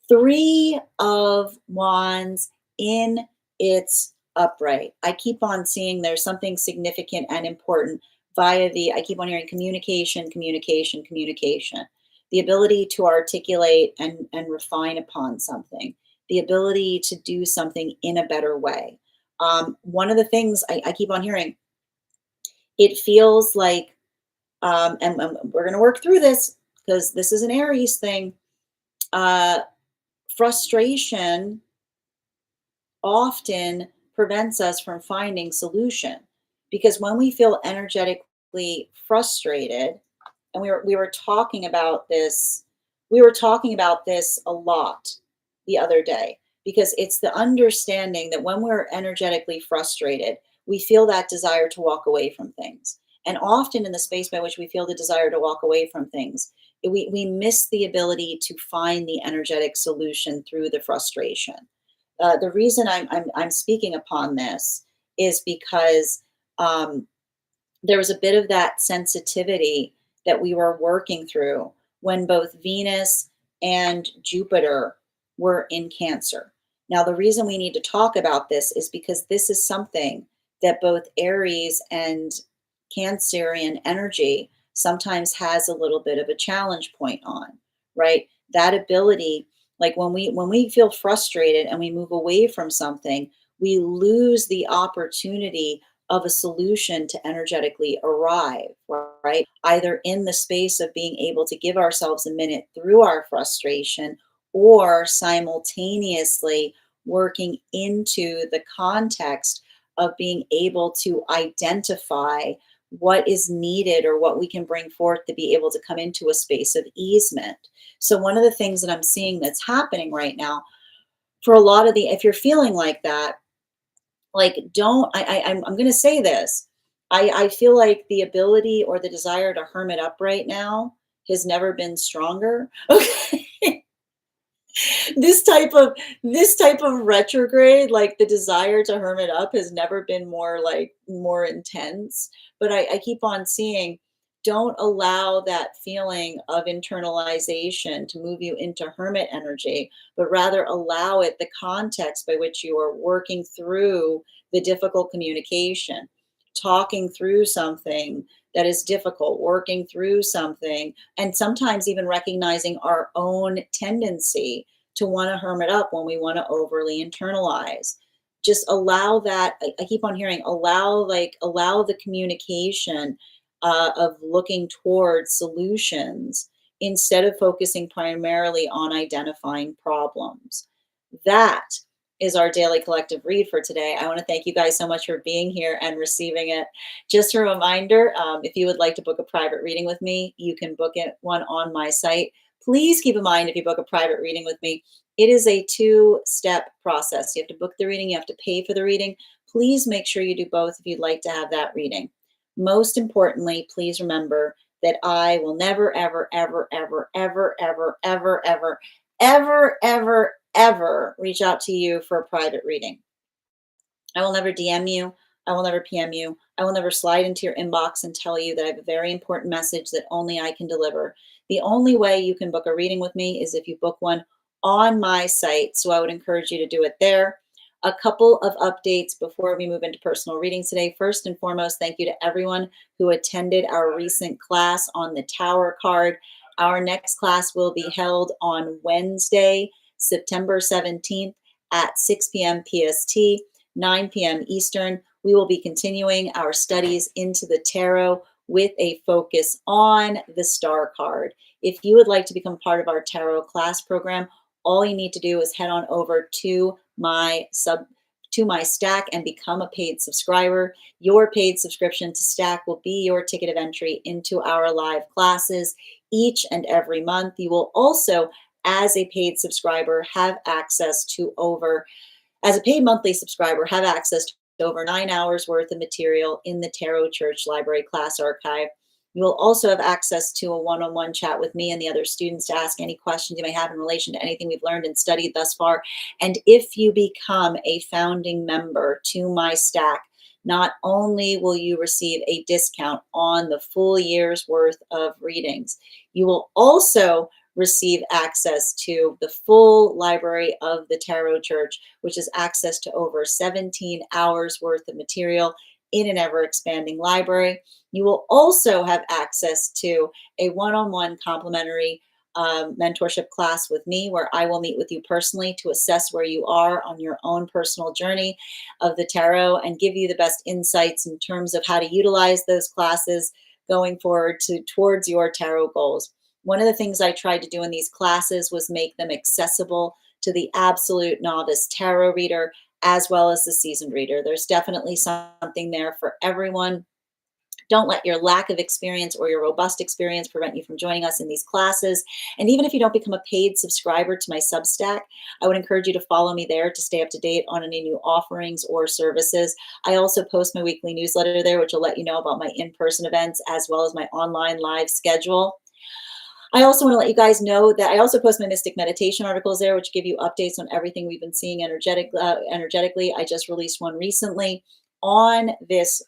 Speaker 1: Three of Wands in its upright. I keep on seeing there's something significant and important via I keep on hearing communication, communication, communication. The ability to articulate and refine upon something, the ability to do something in a better way. One of the things I keep on hearing, it feels like, and we're going to work through this because this is an Aries thing. Uh, Frustration often prevents us from finding solution, because when we feel energetically frustrated, and we were talking about this, a lot the other day, because it's the understanding that when we're energetically frustrated, we feel that desire to walk away from things. And often in the space by which we feel the desire to walk away from things, we miss the ability to find the energetic solution through the frustration. The reason I'm speaking upon this is because um, there was a bit of that sensitivity that we were working through when both Venus and Jupiter were in Cancer. Now, the reason we need to talk about this is because this is something that both Aries and Cancerian energy sometimes has a little bit of a challenge point on, right? That ability, like when we feel frustrated and we move away from something, we lose the opportunity of a solution to energetically arrive, right? Either in the space of being able to give ourselves a minute through our frustration, or simultaneously working into the context of being able to identify what is needed or what we can bring forth to be able to come into a space of easement. So, one of the things that I'm seeing that's happening right now for a lot of the, if you're feeling like that, like don't, I'm going to say this. I feel like the ability or the desire to hermit up right now has never been stronger. Okay. This type of retrograde, like the desire to hermit up has never been more like more intense. But I keep on seeing, don't allow that feeling of internalization to move you into hermit energy, but rather allow it the context by which you are working through the difficult communication, talking through something that is difficult, working through something, and sometimes even recognizing our own tendency to want to hermit up when we want to overly internalize. Just allow that. I keep on hearing, allow the communication of looking towards solutions instead of focusing primarily on identifying problems. That is our daily collective read for today. I want to thank you guys so much for being here and receiving it. Just a reminder, if you would like to book a private reading with me, you can book it one on my site. Please keep in mind, if you book a private reading with me, it is a two-step process. You have to book the reading, you have to pay for the reading. Please make sure you do both if you'd like to have that reading. Most importantly, please remember that I will never, ever, ever, ever, ever, ever, ever, ever, ever, ever, ever reach out to you for a private reading. I will never DM you. I will never PM you. I will never slide into your inbox and tell you that I have a very important message that only I can deliver. The only way you can book a reading with me is if you book one on my site. So I would encourage you to do it there. A couple of updates before we move into personal readings today. First and foremost, thank you to everyone who attended our recent class on the Tower card. Our next class will be held on Wednesday, September 17th at 6 p.m. PST. 9 p.m. Eastern. We will be continuing our studies into the tarot with a focus on the star card. If you would like to become part of our tarot class program, all you need to do is head on over to my Stack and become a paid subscriber. Your paid subscription to Stack will be your ticket of entry into our live classes each and every month. You will also, as a paid subscriber, have access to as a paid monthly subscriber, have access to over 9 hours worth of material in the Tarot Church Library class archive. You will also have access to a one-on-one chat with me and the other students to ask any questions you may have in relation to anything we've learned and studied thus far. And if you become a founding member to my Stack, not only will you receive a discount on the full year's worth of readings, you will also receive access to the full library of the Tarot Church, which is access to over 17 hours worth of material in an ever expanding library. You will also have access to a one-on-one complimentary mentorship class with me, where I will meet with you personally to assess where you are on your own personal journey of the tarot and give you the best insights in terms of how to utilize those classes going forward towards your tarot goals. One of the things I tried to do in these classes was make them accessible to the absolute novice tarot reader as well as the seasoned reader. There's definitely something there for everyone. Don't let your lack of experience or your robust experience prevent you from joining us in these classes. And even if you don't become a paid subscriber to my Substack, I would encourage you to follow me there to stay up to date on any new offerings or services. I also post my weekly newsletter there, which will let you know about my in-person events as well as my online live schedule. I also want to let you guys know that I also post my mystic meditation articles there, which give you updates on everything we've been seeing energetically. I just released one recently on this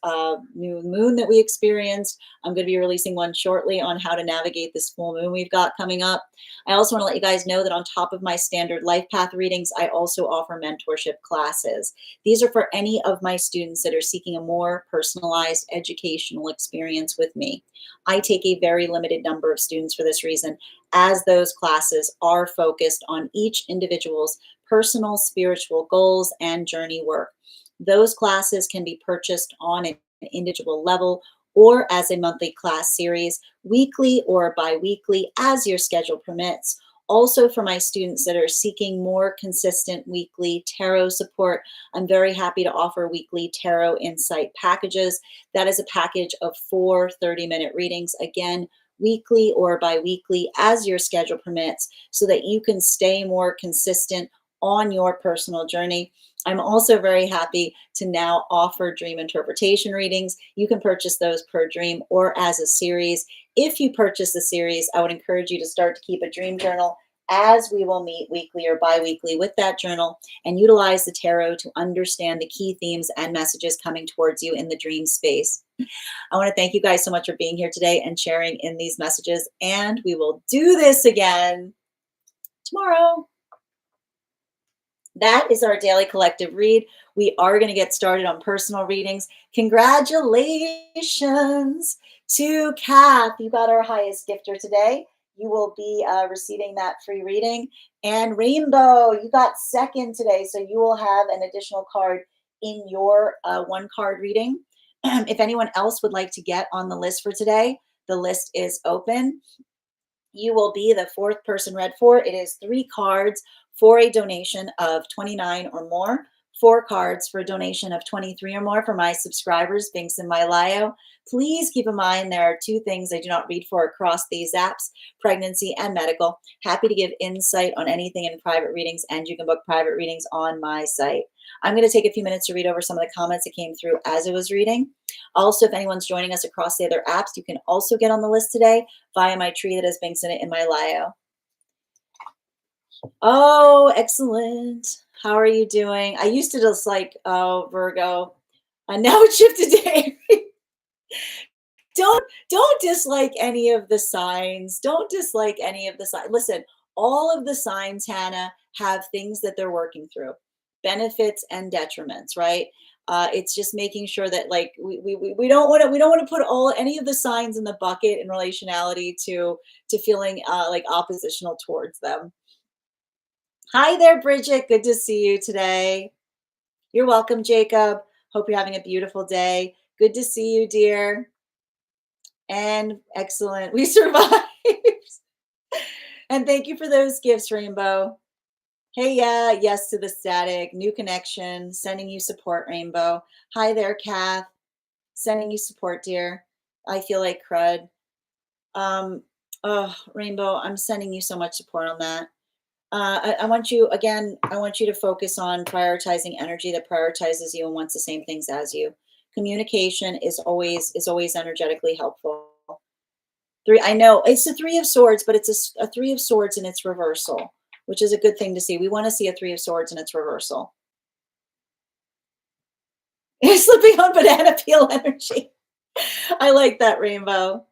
Speaker 1: new moon that we experienced. I'm going to be releasing one shortly on how to navigate this full moon we've got coming up. I also want to let you guys know that on top of my standard life path readings, I also offer mentorship classes. These are for any of my students that are seeking a more personalized educational experience with me. I take a very limited number of students for this reason, as those classes are focused on each individual's personal spiritual goals and journey work. Those classes can be purchased on an individual level or as a monthly class series, weekly or bi-weekly, as your schedule permits. Also, for my students that are seeking more consistent weekly tarot support, I'm very happy to offer weekly tarot insight packages. That is a package of 4 30-minute readings, again, weekly or bi-weekly, as your schedule permits, so that you can stay more consistent on your personal journey. I'm also very happy to now offer dream interpretation readings. You can purchase those per dream or as a series. If you purchase the series, I would encourage you to start to keep a dream journal, as we will meet weekly or bi-weekly with that journal and utilize the tarot to understand the key themes and messages coming towards you in the dream space. I want to thank you guys so much for being here today and sharing in these messages, and we will do this again tomorrow. That is our daily collective read. We are going to get started on personal readings. Congratulations to Kath. You got our highest gifter today. You will be receiving that free reading. And Rainbow, you got second today. So you will have an additional card in your one card reading. If anyone else would like to get on the list for today, the list is open. You will be the fourth person read for. It is 3 cards for a donation of $29 or more, 4 cards for a donation of $23 or more for my subscribers, links in my bio. Please keep in mind there are 2 things I do not read for across these apps: pregnancy and medical. Happy to give insight on anything in private readings, and you can book private readings on my site. I'm going to take a few minutes to read over some of the comments that came through as I was reading. Also, if anyone's joining us across the other apps, you can also get on the list today via my tree that has links in it in my bio. Oh, excellent. How are you doing? I used to just like, oh, Virgo. And now it shifted to Aries. Don't dislike any of the signs. Don't dislike any of the signs. Listen, all of the signs, Hannah, have things that they're working through, benefits and detriments, right? It's just making sure that like we don't want to put all any of the signs in the bucket in relationality to feeling like oppositional towards them. Hi there, Bridget. Good to see you today. You're welcome, Jacob. Hope you're having a beautiful day. Good to see you, dear. And excellent. We survived. And thank you for those gifts, Rainbow. Hey, yeah, yes to the static. New connection. Sending you support, Rainbow. Hi there, Kath. Sending you support, dear. I feel like crud. Oh, Rainbow, I'm sending you so much support on that. I want you, again, I want you to focus on prioritizing energy that prioritizes you and wants the same things as you. Communication is always energetically helpful. 3, I know it's the 3 of swords, but it's a 3 of swords in its reversal, which is a good thing to see. We want to see a 3 of swords in its reversal. Slipping on banana peel energy. I like that, Rainbow.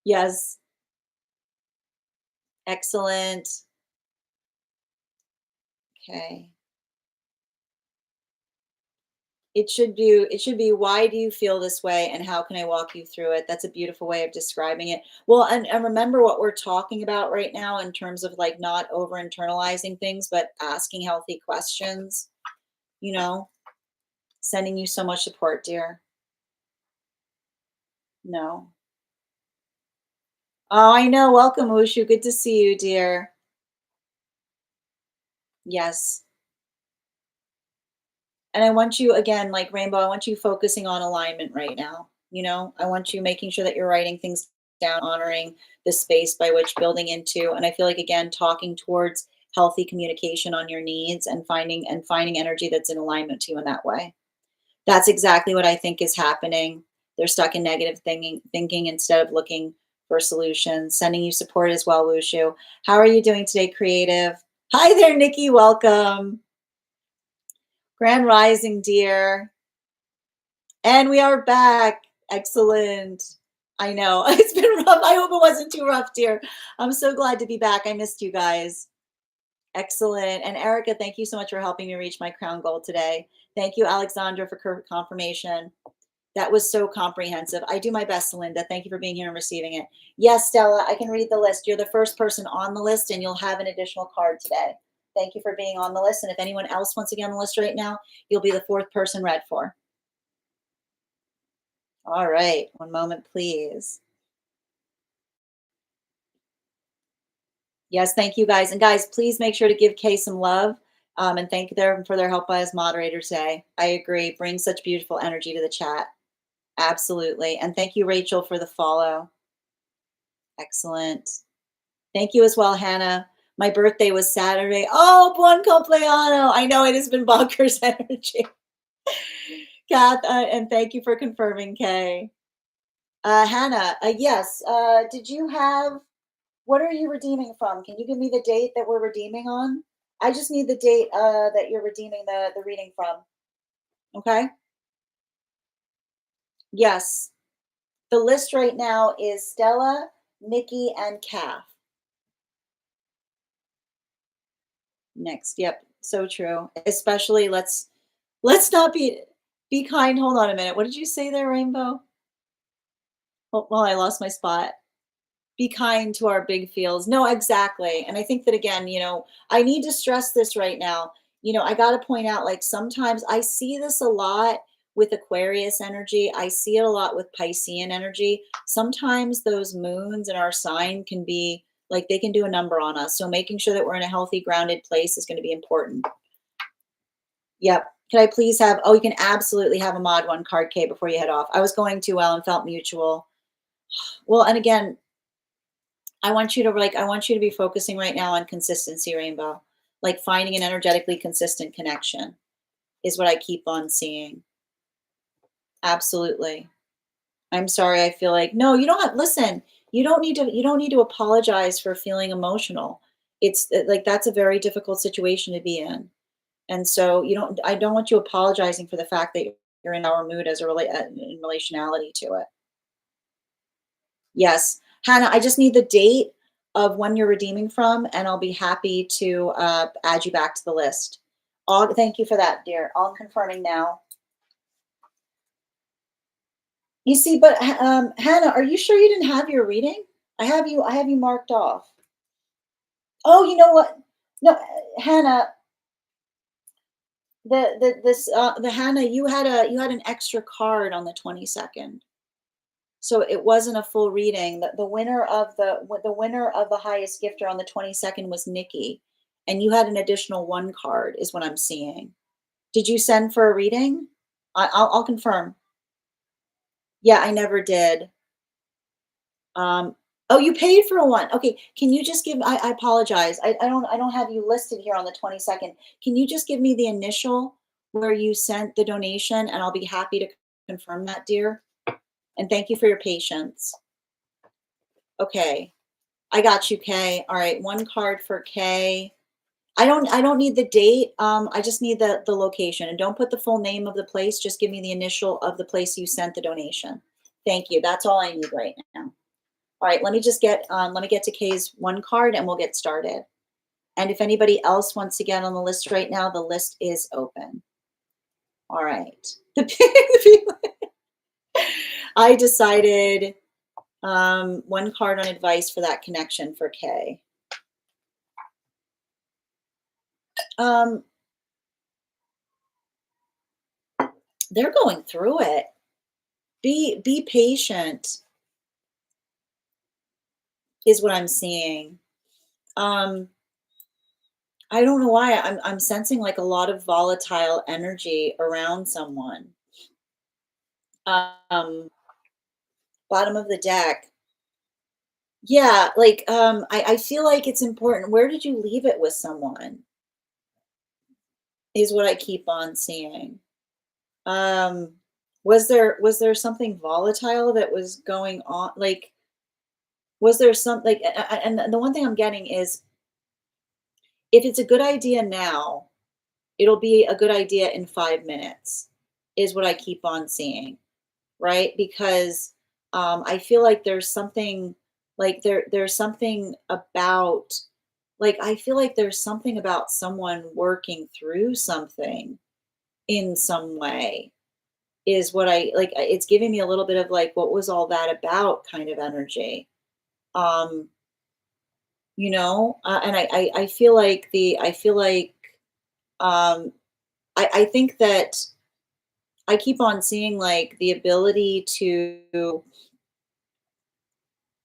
Speaker 1: Yes. Excellent. Okay. It should be why do you feel this way and how can I walk you through it? That's a beautiful way of describing it. Well, and remember what we're talking about right now in terms of like not over internalizing things, but asking healthy questions, you know, sending you so much support, dear. No. Oh, I know. Welcome, Ushu. Good to see you, dear. Yes. And I want you, again, like Rainbow, I want you focusing on alignment right now. I want you making sure that you're writing things down, honoring the space by which building into. And I feel like, again, talking towards healthy communication on your needs and finding energy that's in alignment to you in that way. That's exactly what I think is happening. They're stuck in negative thinking instead of looking for solutions. Sending you support as well, Wushu. How are you doing today, creative? Hi there, Nikki. Welcome. Grand Rising, dear. And we are back. Excellent. I know. It's been rough. I hope it wasn't too rough, dear. I'm so glad to be back. I missed you guys. Excellent. And Erica, thank you so much for helping me reach my crown goal today. Thank you, Alexandra, for confirmation. That was so comprehensive. I do my best, Linda. Thank you for being here and receiving it. Yes, Stella, I can read the list. You're the first person on the list, and you'll have an additional card today. Thank you for being on the list. And if anyone else wants to get on the list right now, you'll be the fourth person read for. All right. One moment, please. Yes, thank you, guys. And guys, please make sure to give Kay some love and thank them for their help as moderator today. I agree. Bring such beautiful energy to the chat. Absolutely. And thank you, Rachel, for the follow. Excellent. Thank you as well, Hannah. My birthday was Saturday. Oh, buon compleanno. I know it has been bonkers energy. Kath, and thank you for confirming, Kay. Hannah, yes. Did you have, what are you redeeming from? Can you give me the date that we're redeeming on? I just need the date that you're redeeming the reading from. Okay? Yes. The list right now is Stella, Nikki, and Kath. Next. Yep. So true. Especially let's not be kind. Hold on a minute. What did you say there, Rainbow? Well, I lost my spot. Be kind to our big feels. No, exactly. And I think that again, I need to stress this right now. I got to point out, like, sometimes I see this a lot with Aquarius energy. I see it a lot with Piscean energy. Sometimes those moons in our sign can be like, they can do a number on us. So making sure that we're in a healthy, grounded place is going to be important. Yep. Can I please have, oh, you can absolutely have a mod one card, K, before you head off. I was going too well and felt mutual. Well, and again, I want you to be focusing right now on consistency, Rainbow. Like finding an energetically consistent connection is what I keep on seeing. Absolutely. I'm sorry. I feel like, no, you don't have, listen, you don't need to apologize for feeling emotional. It's like, that's a very difficult situation to be in. And so I don't want you apologizing for the fact that you're in our mood as in relationality to it. Yes. Hannah, I just need the date of when you're redeeming from, and I'll be happy to add you back to the list. Thank you for that, dear. All confirming now. You see, but Hannah, are you sure you didn't have your reading? I have you marked off. Oh, you know what? No, Hannah, the Hannah, you had an extra card on the 22nd. So it wasn't a full reading. The winner of the highest gifter on the 22nd was Nikki, and you had an additional one card, is what I'm seeing. Did you send for a reading? I'll confirm. Yeah, I never did. Oh, you paid for one. Okay, can you just give? I apologize. I don't have you listed here on the 22nd. Can you just give me the initial where you sent the donation, and I'll be happy to confirm that, dear. And thank you for your patience. Okay. I got you, Kay. All right, one card for Kay. I don't need the date. I just need the location. And don't put the full name of the place. Just give me the initial of the place you sent the donation. Thank you. That's all I need right now. All right, let me get to Kay's one card and we'll get started. And if anybody else wants to get on the list right now, the list is open. All right. I decided one card on advice for that connection for Kay. They're going through it. Be patient is what I'm seeing. I don't know why I'm sensing like a lot of volatile energy around someone. Um, bottom of the deck. Yeah, like I feel like it's important. Where did you leave it with someone? Is what I keep on seeing. Um, was there something volatile that was going on? Like, was there some like and the one thing I'm getting is if it's a good idea now, it'll be a good idea in 5 minutes. is what I keep on seeing, right? Because I feel like there's something like there's something about like I feel like there's something about someone working through something in some way is what I like. It's giving me a little bit of like, what was all that about kind of energy. Um, and I feel like um, I think that I keep on seeing like the ability to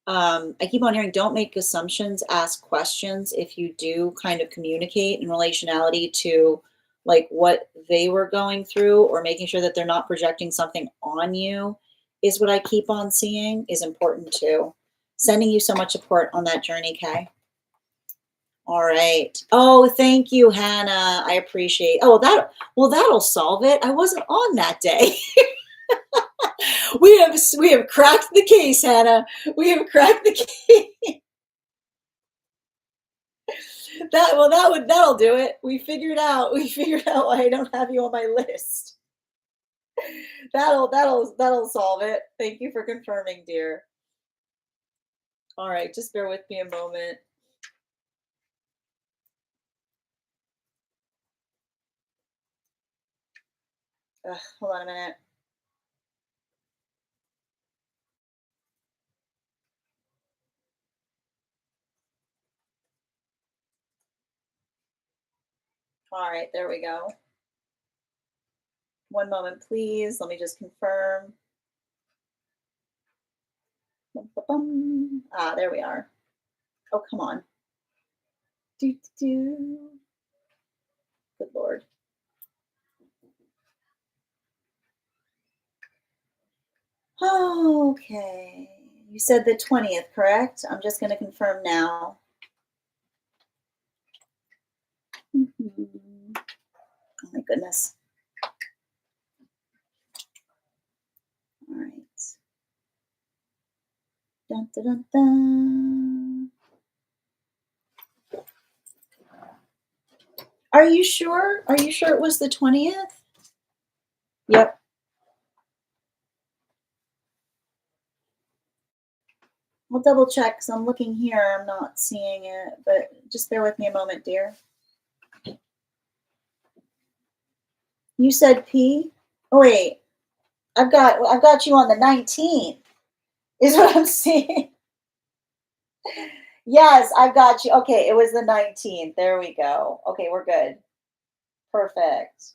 Speaker 1: I keep on hearing don't make assumptions, ask questions if you do kind of communicate in relationality to like what they were going through or making sure that they're not projecting something on you is what I keep on seeing is important too. Sending you so much support on that journey, Kay. All right. Oh, thank you, Hannah. I appreciate. Oh, that'll solve it. I wasn't on that day. We have cracked the case, Hannah. We have cracked the case. That'll do it. We figured out. We figured out why I don't have you on my list. That'll solve it. Thank you for confirming, dear. All right, just bear with me a moment. Hold on a minute. All right, there we go. One moment, please. Let me just confirm. Ah, there we are. Oh, come on. Do, do. Good Lord. Okay. You said the 20th, correct? I'm just going to confirm now. Oh my goodness. All right. Dun, dun, dun, dun. Are you sure? Are you sure it was the 20th? Yep. I'll double check because I'm looking here. I'm not seeing it, but just bear with me a moment, dear. You said P? Oh wait. I've got you on the 19th. Is what I'm seeing. Yes, I've got you. Okay, it was the 19th. There we go. Okay, we're good. Perfect.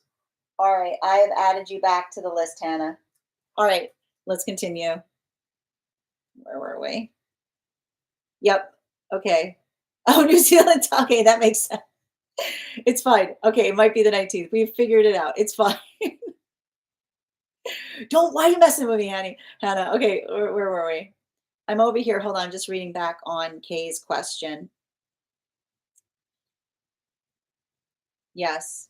Speaker 1: All right, I have added you back to the list, Hannah. All right, let's continue. Where were we? Yep. Okay. Oh, New Zealand. Okay, that makes sense. It's fine. Okay, it might be the 19th. We've figured it out. It's fine. Why are you messing with me, Hannah? Okay, where were we? I'm over here. Hold on, I'm just reading back on Kay's question. Yes.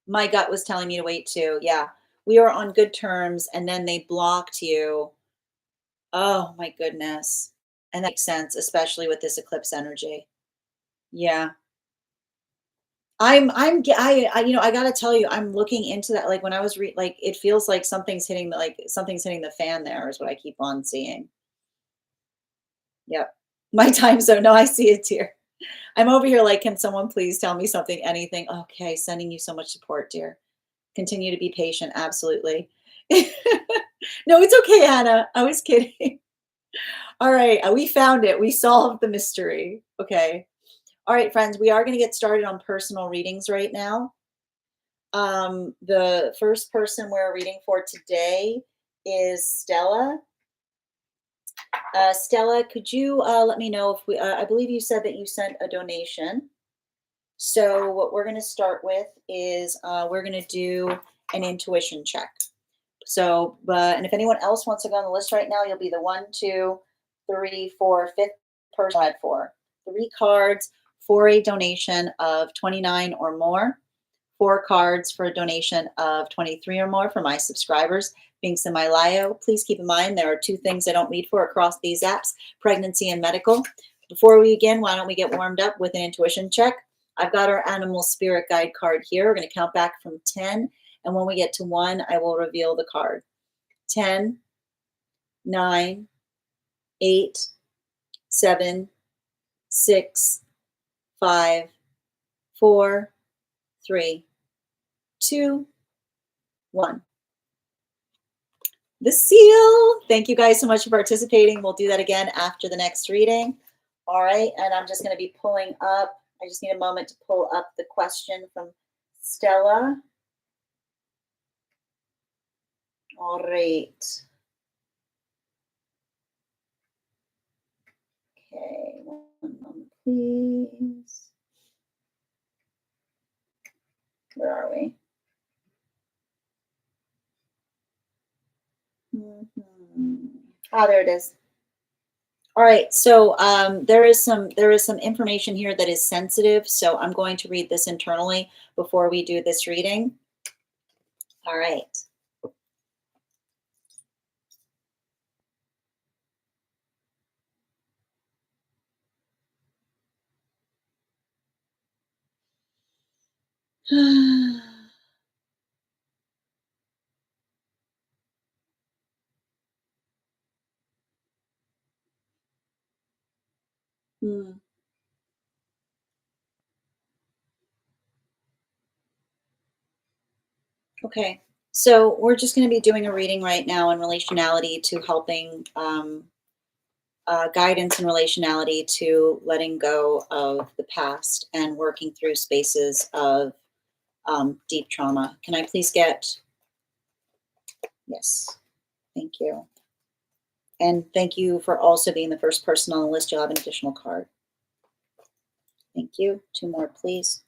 Speaker 1: My gut was telling me to wait too. Yeah. We were on good terms and then they blocked you. Oh my goodness. And that makes sense, especially with this eclipse energy. Yeah. I gotta tell you, I'm looking into that. Like when I was like, it feels like something's hitting the fan there is what I keep on seeing. Yep. My time zone. No, I see it here. I'm over here like, can someone please tell me something, anything? Okay, sending you so much support, dear. Continue to be patient. Absolutely. No, it's okay, Anna. I was kidding. All right, we found it. We solved the mystery. Okay. All right, friends, we are going to get started on personal readings right now. The first person we're reading for today is Stella. Stella, could you let me know if I believe you said that you sent a donation. So what we're going to start with is we're going to do an intuition check. So, and if anyone else wants to go on the list right now, you'll be the 1, 2, 3, 4, 5th person I had for 3 cards for a donation of 29 or more, 4 cards for a donation of 23 or more for my subscribers. Being semi-lio, please keep in mind there are 2 things I don't read for across these apps, pregnancy and medical. Before we begin, why don't we get warmed up with an intuition check? I've got our animal spirit guide card here. We're going to count back from 10, And when we get to 1, I will reveal the card. 10, 9, 8, 7, 6, 5, 4, 3, 2, 1. The seal. Thank you guys so much for participating. We'll do that again after the next reading. All right, and I'm just going to be pulling up. I just need a moment to pull up the question from Stella. All right. Okay, one moment, please. Where are we? Ah, there it is. All right, so there is some information here that is sensitive, so I'm going to read this internally before we do this reading. All right. Hmm. Okay, so we're just going to be doing a reading right now in relationality to helping guidance and relationality to letting go of the past and working through spaces of deep trauma. Can I please get, yes, thank you. And thank you for also being the first person on the list. You'll have an additional card. Thank you. 2 more, please.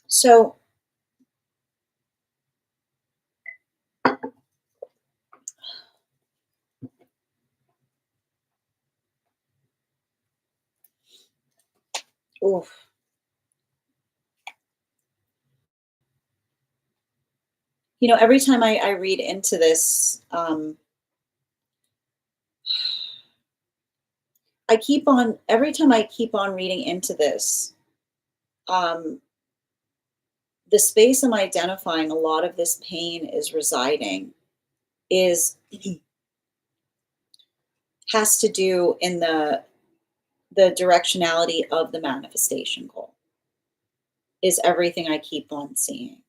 Speaker 1: So, oof. You know, every time I read into this, every time I keep on reading into this, um, the space I'm identifying a lot of this pain is residing is has to do in the directionality of the manifestation goal is everything I keep on seeing.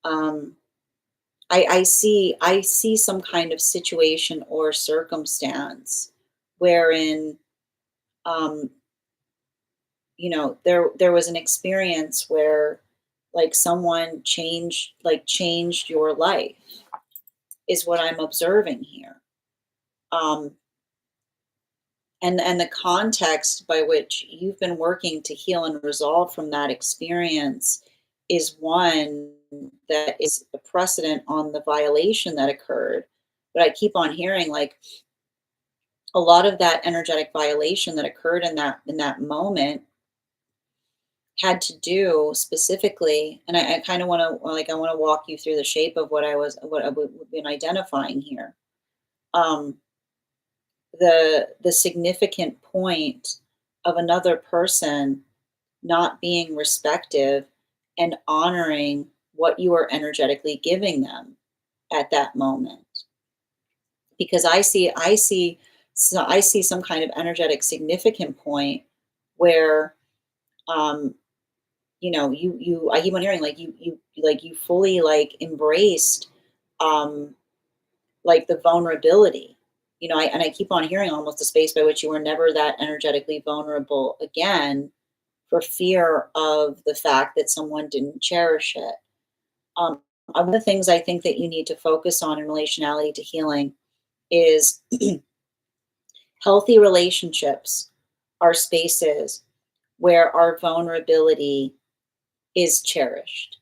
Speaker 1: Um, I see some kind of situation or circumstance wherein um, there was an experience where like someone changed your life is what I'm observing here. Um, and the context by which you've been working to heal and resolve from that experience is one that is a precedent on the violation that occurred. But I keep on hearing like a lot of that energetic violation that occurred in that moment had to do specifically, and I kind of want to I want to walk you through the shape of what I've been identifying here. Um, the significant point of another person not being respective and honoring what you are energetically giving them at that moment, because I see some kind of energetic significant point where I keep on hearing like you fully like embraced um like the vulnerability. I keep on hearing almost a space by which you were never that energetically vulnerable again for fear of the fact that someone didn't cherish it. Um, One of the things I think that you need to focus on in relationality to healing is healthy relationships are spaces where our vulnerability is cherished.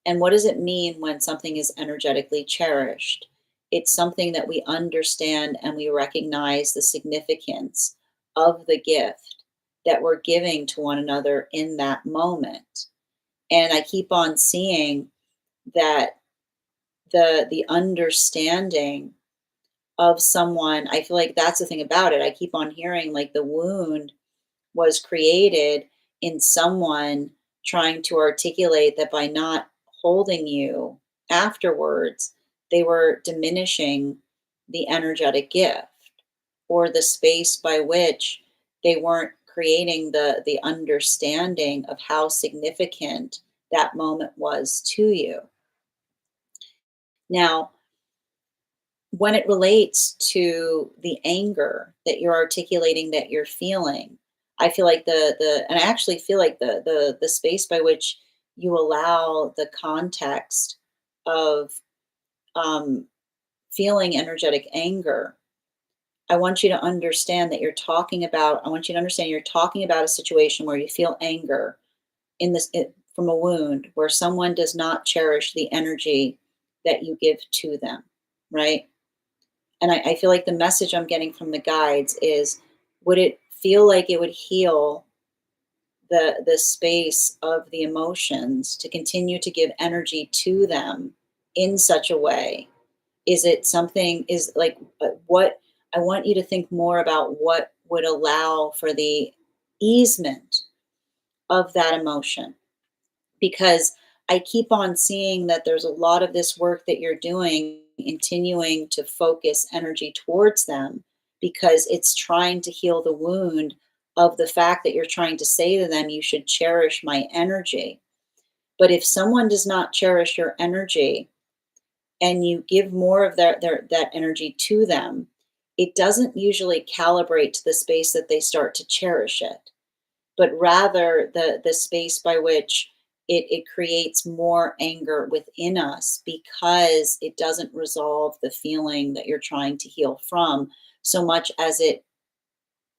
Speaker 1: And what does it mean when something is energetically cherished? It's something that we understand and we recognize the significance of the gift that we're giving to one another in that moment. And I keep on seeing that the understanding of someone, I feel like that's the thing about it. I keep on hearing like the wound was created in someone trying to articulate that by not holding you afterwards, they were diminishing the energetic gift or the space by which they weren't creating the understanding of how significant that moment was to you. Now, when it relates to the anger that you're articulating that you're feeling, I feel like the and I actually feel like the space by which you allow the context of um, feeling energetic anger. I want you to understand that you're talking about. I want you to understand you're talking about a situation where you feel anger from a wound where someone does not cherish the energy that you give to them, right? And I feel like the message I'm getting from the guides is, would it feel like it would heal the space of the emotions to continue to give energy to them in such a way? Is it something, is like what I want you to think more about what would allow for the easement of that emotion, because I keep on seeing that there's a lot of this work that you're doing, continuing to focus energy towards them because it's trying to heal the wound of the fact that you're trying to say to them, you should cherish my energy. But if someone does not cherish your energy and you give more of that energy to them, it doesn't usually calibrate to the space that they start to cherish it, but rather the space by which it creates more anger within us because it doesn't resolve the feeling that you're trying to heal from, so much as it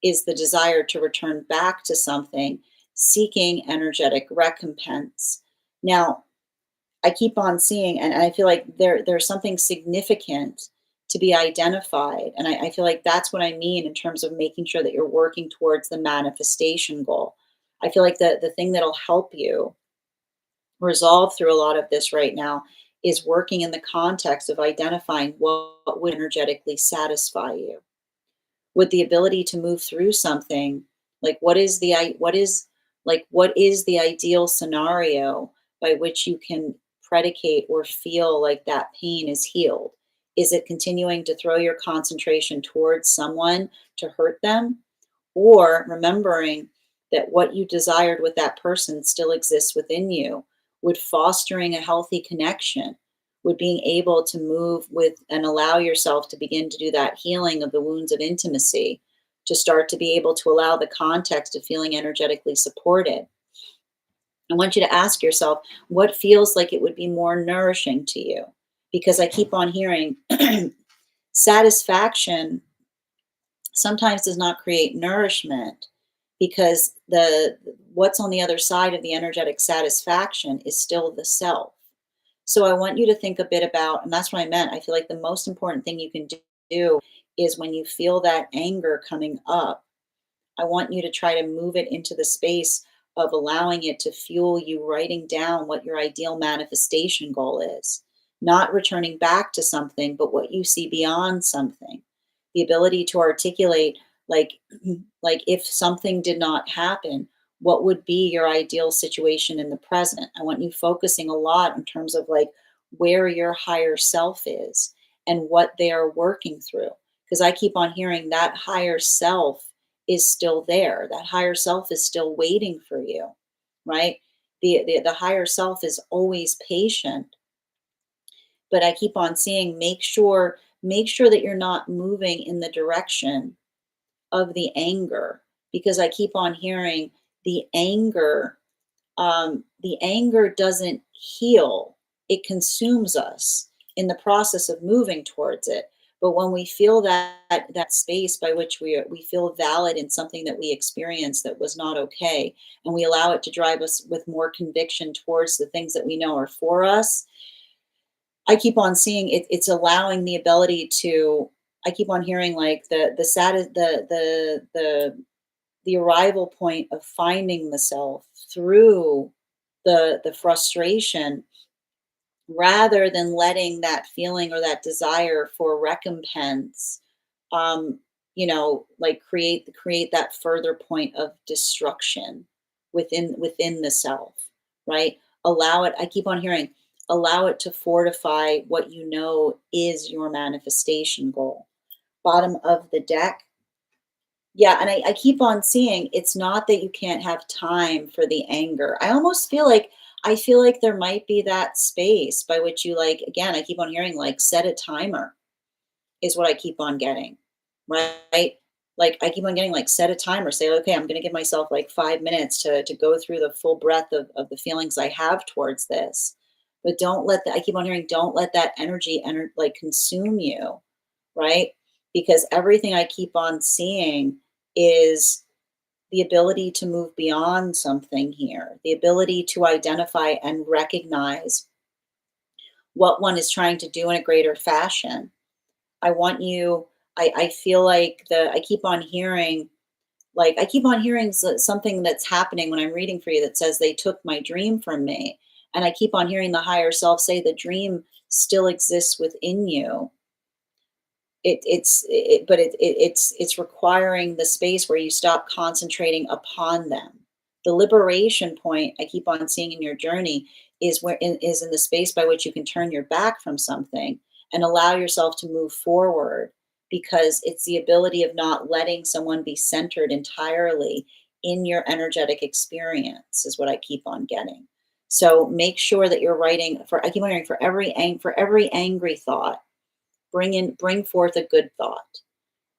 Speaker 1: is the desire to return back to something, seeking energetic recompense. Now, I keep on seeing, and I feel like there's something significant to be identified. And I feel like that's what I mean in terms of making sure that you're working towards the manifestation goal. I feel like the thing that'll help you resolve through a lot of this right now is working in the context of identifying what would energetically satisfy you, with the ability to move through something. Like what is the ideal scenario by which you can predicate or feel like that pain is healed? Is it continuing to throw your concentration towards someone to hurt them, or remembering that what you desired with that person still exists within you? Would fostering a healthy connection, would being able to move with and allow yourself to begin to do that healing of the wounds of intimacy, to start to be able to allow the context of feeling energetically supported. I want you to ask yourself what feels like it would be more nourishing to you, because I keep on hearing satisfaction sometimes does not create nourishment, because the what's on the other side of the energetic satisfaction is still the self. So I want you to think a bit about, and that's what I meant. I feel like the most important thing you can do is when you feel that anger coming up, I want you to try to move it into the space of allowing it to fuel you writing down what your ideal manifestation goal is. Not returning back to something, but what you see beyond something. The ability to articulate, like, like if something did not happen, what would be your ideal situation in the present? I want you focusing a lot in terms of like where your higher self is and what they are working through. Because I keep on hearing that higher self is still there. That higher self is still waiting for you, right? The higher self is always patient, but I keep on seeing, make sure that you're not moving in the direction of the anger, because I keep on hearing the anger doesn't heal, it consumes us in the process of moving towards it. But when we feel that space by which we feel valid in something that we experienced that was not okay, and we allow it to drive us with more conviction towards the things that we know are for us, I keep on seeing it's allowing the ability to. I keep on hearing like the the arrival point of finding the self through the frustration, rather than letting that feeling or that desire for recompense, um like create that further point of destruction within the self, right? Allow it, I keep on hearing, allow it to fortify what you know is your manifestation goal. Bottom of the deck. Yeah, and I keep on seeing it's not that you can't have time for the anger. I almost feel like, I feel like there might be that space by which you, like, again, I keep on hearing, like, set a timer is what I keep on getting, right? Like, I keep on getting, like, set a timer, say, okay, I'm gonna give myself like 5 minutes to go through the full breadth of the feelings I have towards this. But don't let the, I keep on hearing, don't let that energy like consume you, right? Because everything I keep on seeing is the ability to move beyond something here, the ability to identify and recognize what one is trying to do in a greater fashion. I want you, I feel like I keep on hearing, like, I keep on hearing something that's happening when I'm reading for you that says they took my dream from me. And I keep on hearing the higher self say the dream still exists within you. But it's requiring the space where you stop concentrating upon them. The liberation point I keep on seeing in your journey is is in the space by which you can turn your back from something and allow yourself to move forward, because it's the ability of not letting someone be centered entirely in your energetic experience is what I keep on getting. So make sure that you're writing for, I keep wondering, for every angry thought, bring forth a good thought,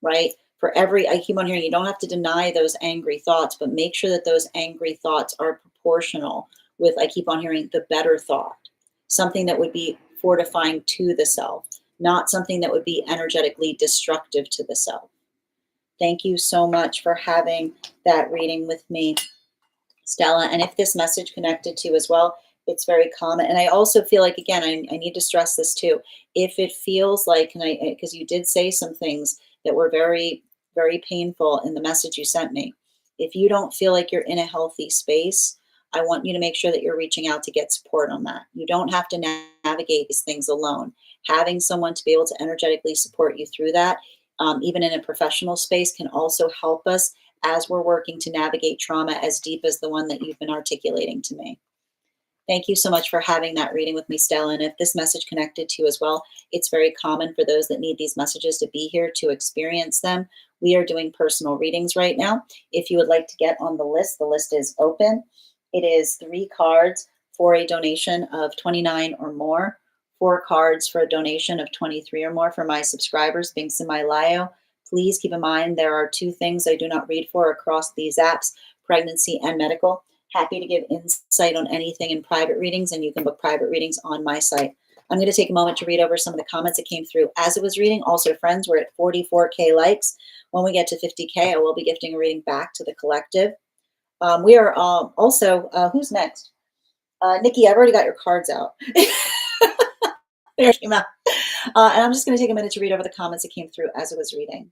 Speaker 1: right? For every, I keep on hearing, you don't have to deny those angry thoughts, but make sure that those angry thoughts are proportional with, I keep on hearing, the better thought, something that would be fortifying to the self, not something that would be energetically destructive to the self. Thank you so much for having that reading with me, Stella. And if this message connected to you as well, it's very common. And I also feel like, again, I need to stress this too. If it feels like, and because you did say some things that were very, very painful in the message you sent me. If you don't feel like you're in a healthy space, I want you to make sure that you're reaching out to get support on that. You don't have to navigate these things alone. Having someone to be able to energetically support you through that, even in a professional space, can also help us as we're working to navigate trauma as deep as the one that you've been articulating to me. Thank you so much for having that reading with me, Stella. And if this message connected to you as well, it's very common for those that need these messages to be here to experience them. We are doing personal readings right now. If you would like to get on the list is open. It is 3 cards for a donation of 29 or more, 4 cards for a donation of 23 or more for my subscribers. Links in my bio. Please keep in mind there are 2 things I do not read for across these apps: pregnancy and medical. Happy to give insight on anything in private readings, and you can book private readings on my site. I'm going to take a moment to read over some of the comments that came through as it was reading. Also, friends, we're at 44K likes. When we get to 50K, I will be gifting a reading back to the collective. We are also, who's next? Nikki, I've already got your cards out. There it came out. And I'm just going to take a minute to read over the comments that came through as it was reading.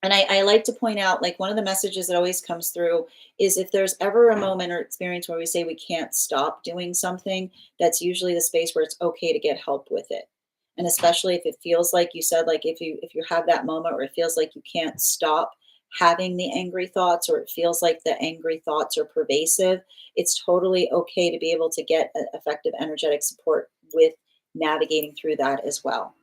Speaker 1: And I like to point out, like, one of the messages that always comes through is if there's ever a moment or experience where we say we can't stop doing something, that's usually the space where it's okay to get help with it. And especially if it feels like you said, like, if you have that moment where it feels like you can't stop having the angry thoughts, or it feels like the angry thoughts are pervasive, it's totally okay to be able to get effective energetic support with navigating through that as well.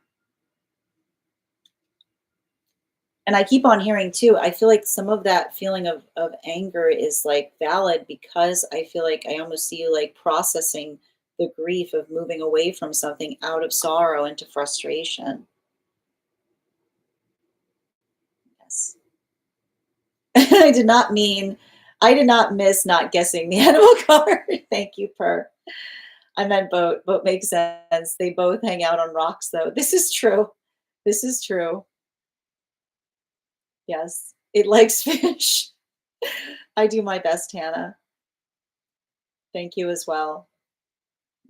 Speaker 1: And I keep on hearing too, I feel like some of that feeling of anger is like valid, because I feel like I almost see you like processing the grief of moving away from something out of sorrow into frustration. Yes. I did not miss not guessing the animal card. Thank you, Per. I meant boat. Boat makes sense. They both hang out on rocks though. This is true. This is true. Yes. It likes fish. I do my best, Hannah. Thank you as well.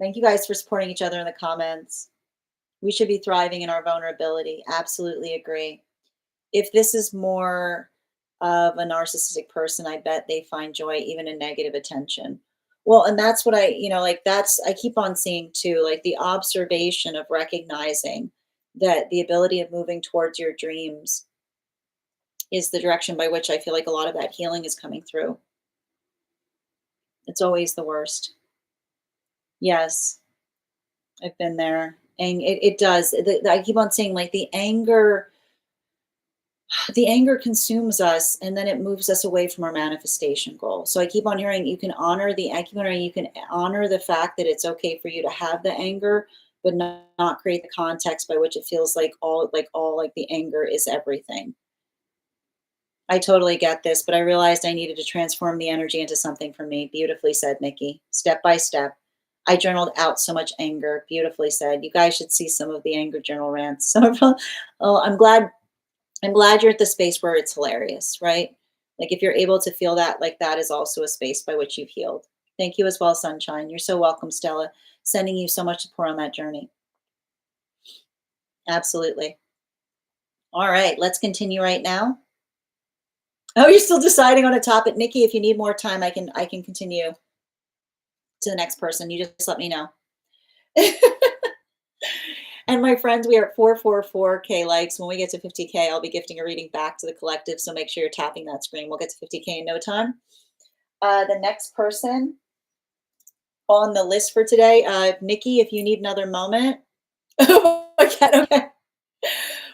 Speaker 1: Thank you guys for supporting each other in the comments. We should be thriving in our vulnerability. Absolutely agree. If this is more of a narcissistic person, I bet they find joy even in negative attention. Well, and that's what like that's, I keep on seeing too, like the observation of recognizing that the ability of moving towards your dreams is the direction by which I feel like a lot of that healing is coming through. It's always the worst. Yes, I've been there. And it does. I keep on saying like the anger consumes us and then it moves us away from our manifestation goal. So I keep on hearing I keep on hearing you can honor the fact that it's okay for you to have the anger, but not create the context by which it feels like the anger is everything. I totally get this, but I realized I needed to transform the energy into something for me. Beautifully said, Nikki. Step by step. I journaled out so much anger. Beautifully said. You guys should see some of the anger journal rants. Some of them, oh, I'm glad you're at the space where it's hilarious, right? Like if you're able to feel that, like that is also a space by which you've healed. Thank you as well, Sunshine. You're so welcome, Stella. Sending you so much support on that journey. Absolutely. All right, let's continue right now. Oh, you're still deciding on a topic, Nikki. If you need more time, I can continue to the next person. You just let me know. And my friends, we are at 444K likes. When we get to 50K, I'll be gifting a reading back to the collective. So make sure you're tapping that screen. We'll get to 50K in no time. The next person on the list for today, Nikki, if you need another moment. Oh my cat. Okay.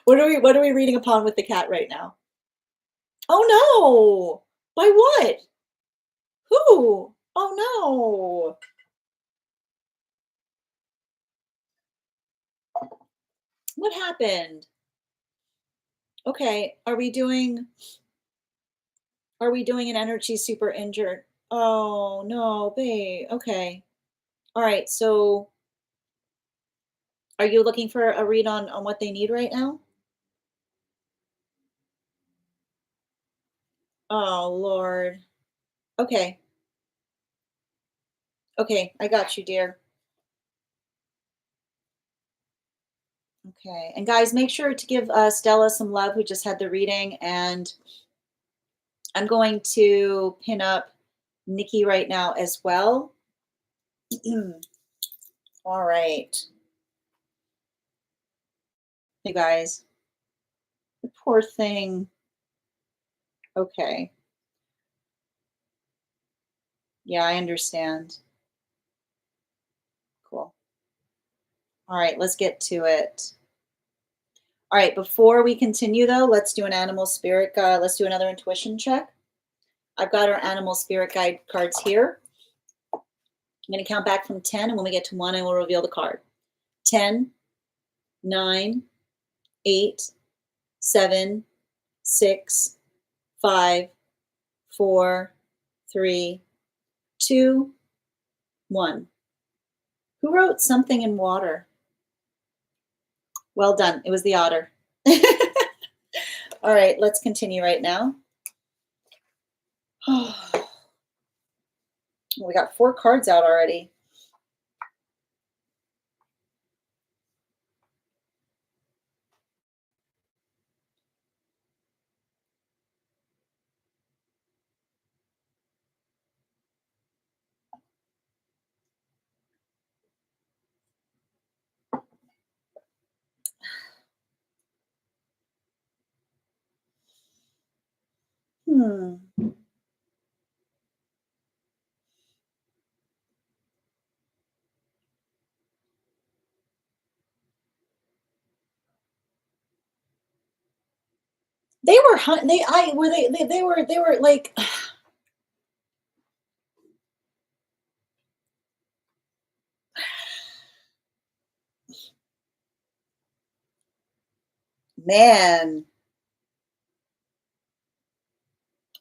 Speaker 1: What are we reading upon with the cat right now? Oh no. By what? Who? Oh no. What happened? Okay. Are we doing an energy super injured? Oh no, babe. Okay. All right. So are you looking for a read on what they need right now? Oh Lord. Okay. Okay. I got you, dear. Okay. And guys, make sure to give Stella some love who just had the reading. And I'm going to pin up Nikki right now as well. All right. You guys. The poor thing. Okay. Yeah, I understand. Cool. All right, let's get to it. All right, before we continue though, let's do an animal spirit guide. Let's do another intuition check. I've got our animal spirit guide cards here. I'm going to count back from 10, and when we get to 1, I will reveal the card. 10, 9, 8, 7, 6, 5, 4, 3, 2, 1. Who wrote something in water? Well done. It was the otter. All right, let's continue right now. We got 4 cards out already. Hmm. They were hunt. They I were they were like. Man,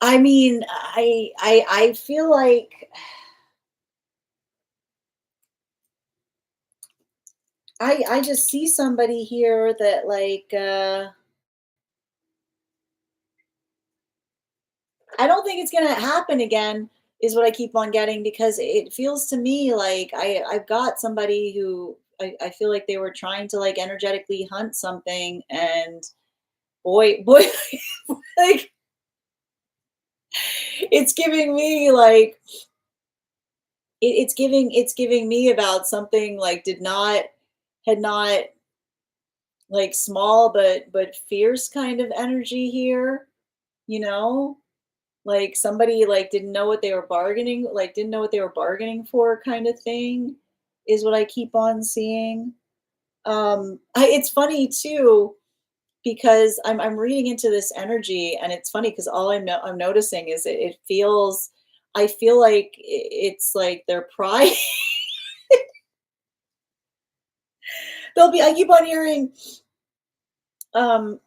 Speaker 1: I mean, I feel like I just see somebody here that like I don't think it's gonna happen again, is what I keep on getting, because it feels to me like I've got somebody who I feel like they were trying to like energetically hunt something, and boy, like It's giving me like it's giving me about something like did not had not like small but fierce kind of energy here, you know? Like somebody like didn't know what they were bargaining, like didn't know what they were bargaining for kind of thing is what I keep on seeing. It's funny too because I'm reading into this energy and it's funny because all I'm noticing is it feels I feel like it's like their pride. They'll be I keep on hearing um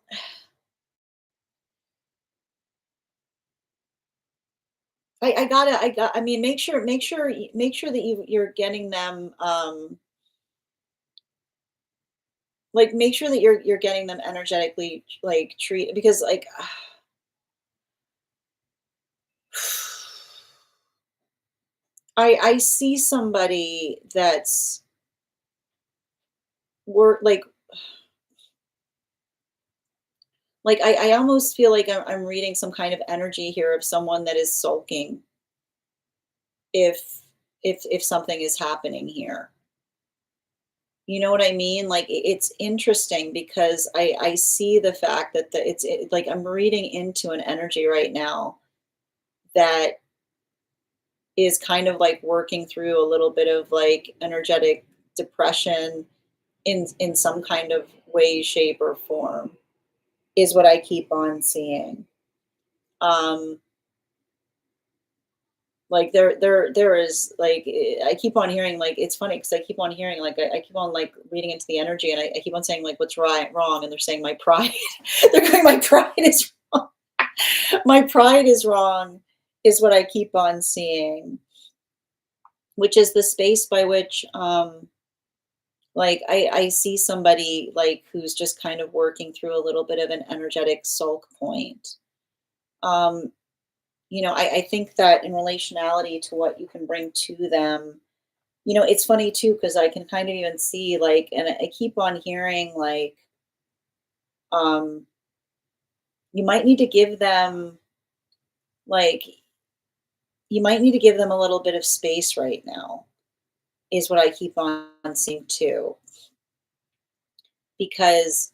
Speaker 1: I mean make sure that you're getting them like make sure that you're getting them energetically like treat because like I see somebody that's work like I almost feel like I'm reading some kind of energy here of someone that is sulking if if something is happening here. You know what I mean? Like it's interesting because I see the fact that like I'm reading into an energy right now that is kind of like working through a little bit of like energetic depression in some kind of way, shape, or form is what I keep on seeing. Um, like there is like I keep on hearing like it's funny because I keep on hearing like I keep on like reading into the energy and I keep on saying like what's right wrong and they're saying my pride they're going my pride is wrong my pride is wrong is what I keep on seeing, which is the space by which like I see somebody like who's just kind of working through a little bit of an energetic sulk point. Um, I think that in relationality to what you can bring to them, it's funny too, because I can kind of even see like, and I keep on hearing like, um, you might need to give them like, you might need to give them a little bit of space right now, is what I keep on seeing too. Because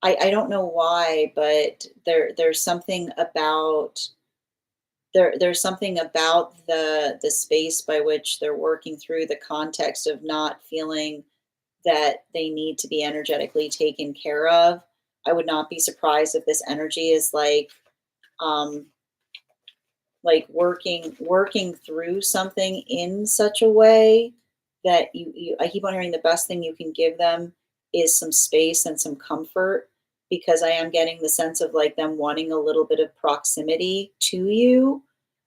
Speaker 1: I don't know why, but there's something about the space by which they're working through the context of not feeling that they need to be energetically taken care of. I would not be surprised if this energy is um like working through something in such a way that you I keep on hearing the best thing you can give them is some space and some comfort because I am getting the sense of like them wanting a little bit of proximity to you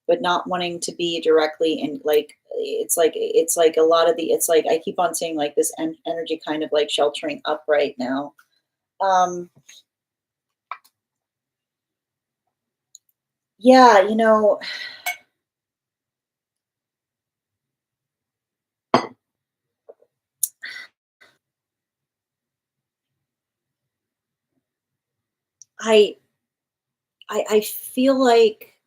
Speaker 1: but not wanting to be directly in like it's like a lot of the it's like I keep on seeing like this energy kind of like sheltering up right now. um yeah, i I feel like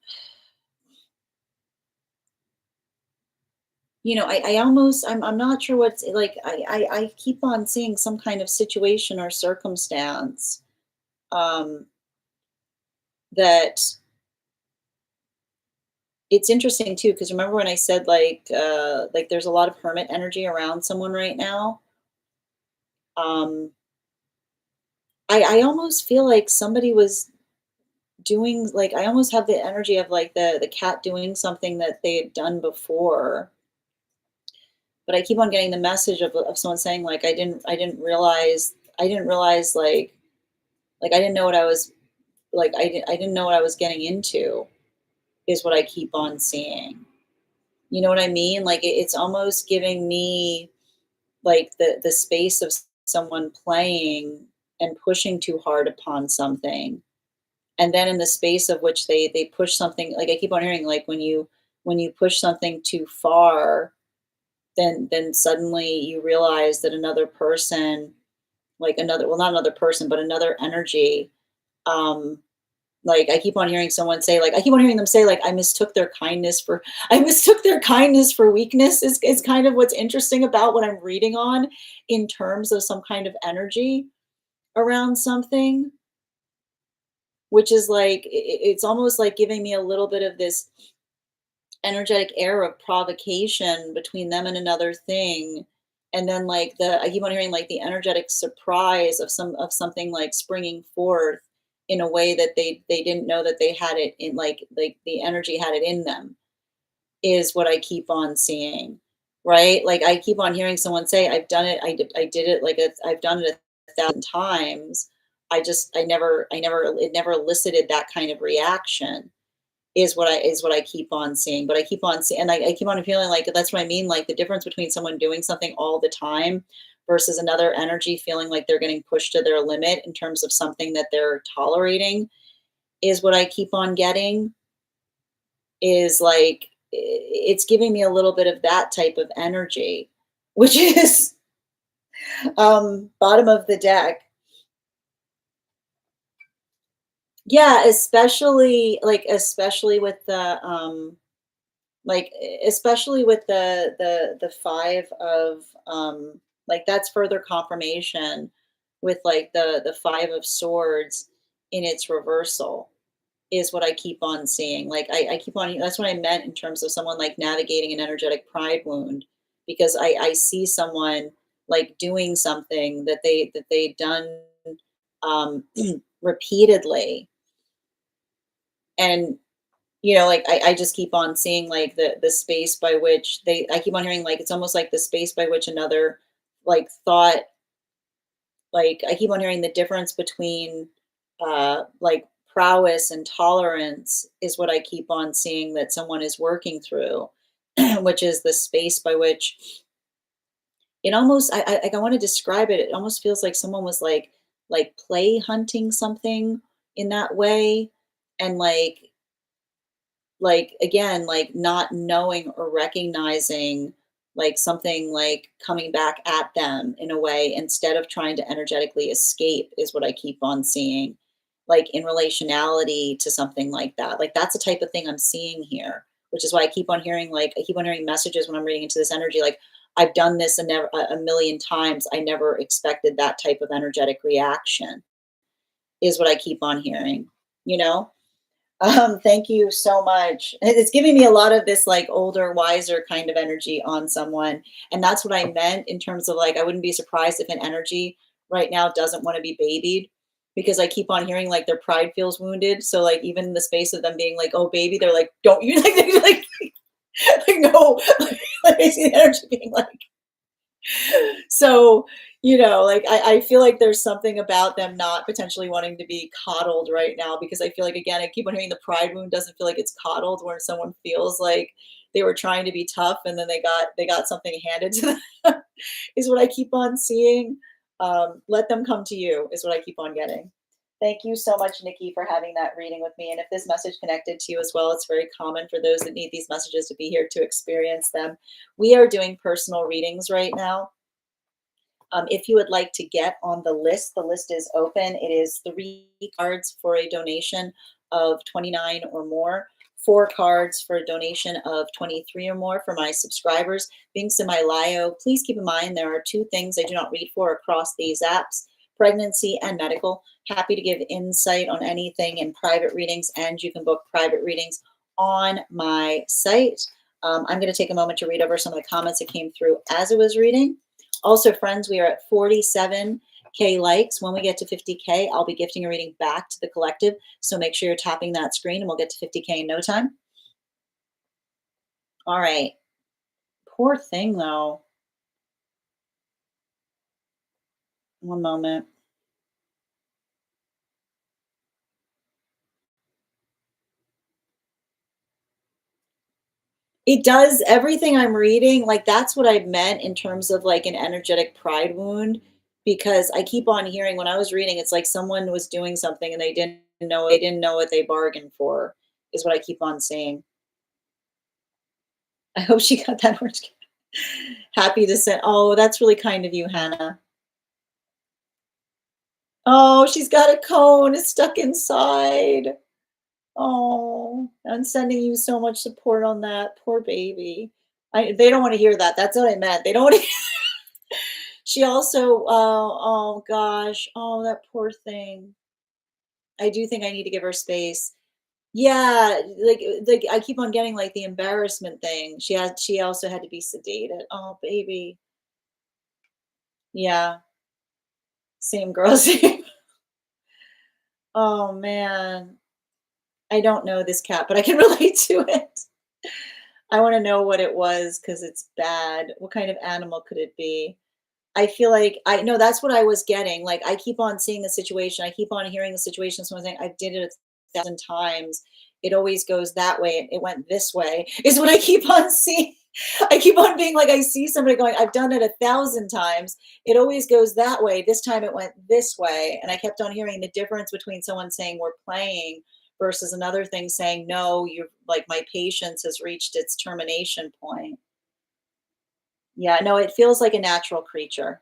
Speaker 1: I almost I'm not sure what's like I keep on seeing some kind of situation or circumstance um that it's interesting too because remember when I said like there's a lot of hermit energy around someone right now. um I almost feel like somebody was doing like I almost have the energy of like the cat doing something that they had done before, but I keep on getting the message of someone saying like I didn't realize like I didn't know what I was like I didn't know what I was getting into is what I keep on seeing. You know what I mean? Like it's almost giving me like the space of someone playing and pushing too hard upon something. And then in the space of which they push something like I keep on hearing like when you push something too far, then suddenly you realize that another person like another well not another person but another energy um Like, I keep on hearing someone say, like, I keep on hearing them say, like, I mistook their kindness for weakness is kind of what's interesting about what I'm reading on in terms of some kind of energy around something, which is like, it's almost like giving me a little bit of this energetic air of provocation between them and another thing. And then like I keep on hearing like the energetic surprise of something like springing forth in a way that they didn't know that they had it in, like the energy had it in them, is what I keep on seeing. Right? Like I keep on hearing someone say, I've done it, I did it like I've done it 1,000 times. It never elicited that kind of reaction, is what I keep on seeing. But I keep on seeing, and I keep on feeling like that's what I mean. Like the difference between someone doing something all the time versus another energy feeling like they're getting pushed to their limit in terms of something that they're tolerating, is what I keep on getting. Is like it's giving me a little bit of that type of energy, which is bottom of the deck. Yeah, especially with especially with the 5 of, like, that's further confirmation with, like, the 5 of swords in its reversal, is what I keep on seeing. Like, I keep on that's what I meant in terms of someone, like, navigating an energetic pride wound, because I see someone, like, doing something that they've done, um, repeatedly, and like I just keep on seeing like the space by which I keep on hearing like it's almost like the space by which another like thought, like I keep on hearing the difference between like prowess and tolerance is what I keep on seeing that someone is working through, which is the space by which it almost I want to describe it. It almost feels like someone was like play hunting something in that way, and again, like not knowing or recognizing like something like coming back at them in a way instead of trying to energetically escape, is what I keep on seeing, like in relationality to something like that. Like that's the type of thing I'm seeing here, which is why I keep on hearing messages when I'm reading into this energy like I've done this a million times. I never expected that type of energetic reaction, is what I keep on hearing, you know? Thank you so much. It's giving me a lot of this like older, wiser kind of energy on someone. And that's what I meant in terms of like, I wouldn't be surprised if an energy right now doesn't want to be babied, because I keep on hearing like their pride feels wounded. So like even in the space of them being like, oh baby, they're like, don't you like, like no, like I see the energy being like, so, like I feel like there's something about them not potentially wanting to be coddled right now, because I feel like again, I keep on hearing the pride wound doesn't feel like it's coddled, where someone feels like they were trying to be tough and then they got something handed to them, is what I keep on seeing. Let them come to you, is what I keep on getting. Thank you so much, Nikki, for having that reading with me. And if this message connected to you as well, it's very common for those that need these messages to be here to experience them. We are doing personal readings right now. If you would like to get on the list is open. It is 3 cards for a donation of 29 or more, 4 cards for a donation of 23 or more for my subscribers. Links in my bio. Please keep in mind there are 2 things I do not read for across these apps: pregnancy and medical. Happy to give insight on anything in private readings, and you can book private readings on my site. I'm going to take a moment to read over some of the comments that came through as I was reading. Also, friends, we are at 47K likes. When we get to 50K, I'll be gifting a reading back to the collective. So make sure you're tapping that screen and we'll get to 50K in no time. All right. Poor thing, though. One moment. It does everything I'm reading. Like, that's what I meant in terms of like an energetic pride wound, because I keep on hearing when I was reading, it's like someone was doing something and they didn't know what they bargained for, is what I keep on saying. I hope she got that orange. Happy to send. Oh, that's really kind of you, Hannah. Oh, she's got a cone. It's stuck inside. Oh, I'm sending you so much support on that. Poor baby. They don't want to hear that. That's what I meant. They don't want to. She also, oh gosh, oh that poor thing. I do think I need to give her space. Yeah, like I keep on getting like the embarrassment thing. She also had to be sedated. Oh baby. Yeah, same girl. Same. Oh man. I don't know this cat, but I can relate to it. I want to know what it was because it's bad. What kind of animal could it be? I feel like I know that's what I was getting. Like I keep on seeing the situation. I keep on hearing the situation. Someone saying, I did it 1,000 times. It always goes that way. It went this way, is what I keep on seeing. I keep on being like, I see somebody going, I've done it 1,000 times. It always goes that way. This time it went this way. And I kept on hearing the difference between someone saying we're playing versus another thing saying, no, you're like, my patience has reached its termination point. Yeah, no, it feels like a natural creature.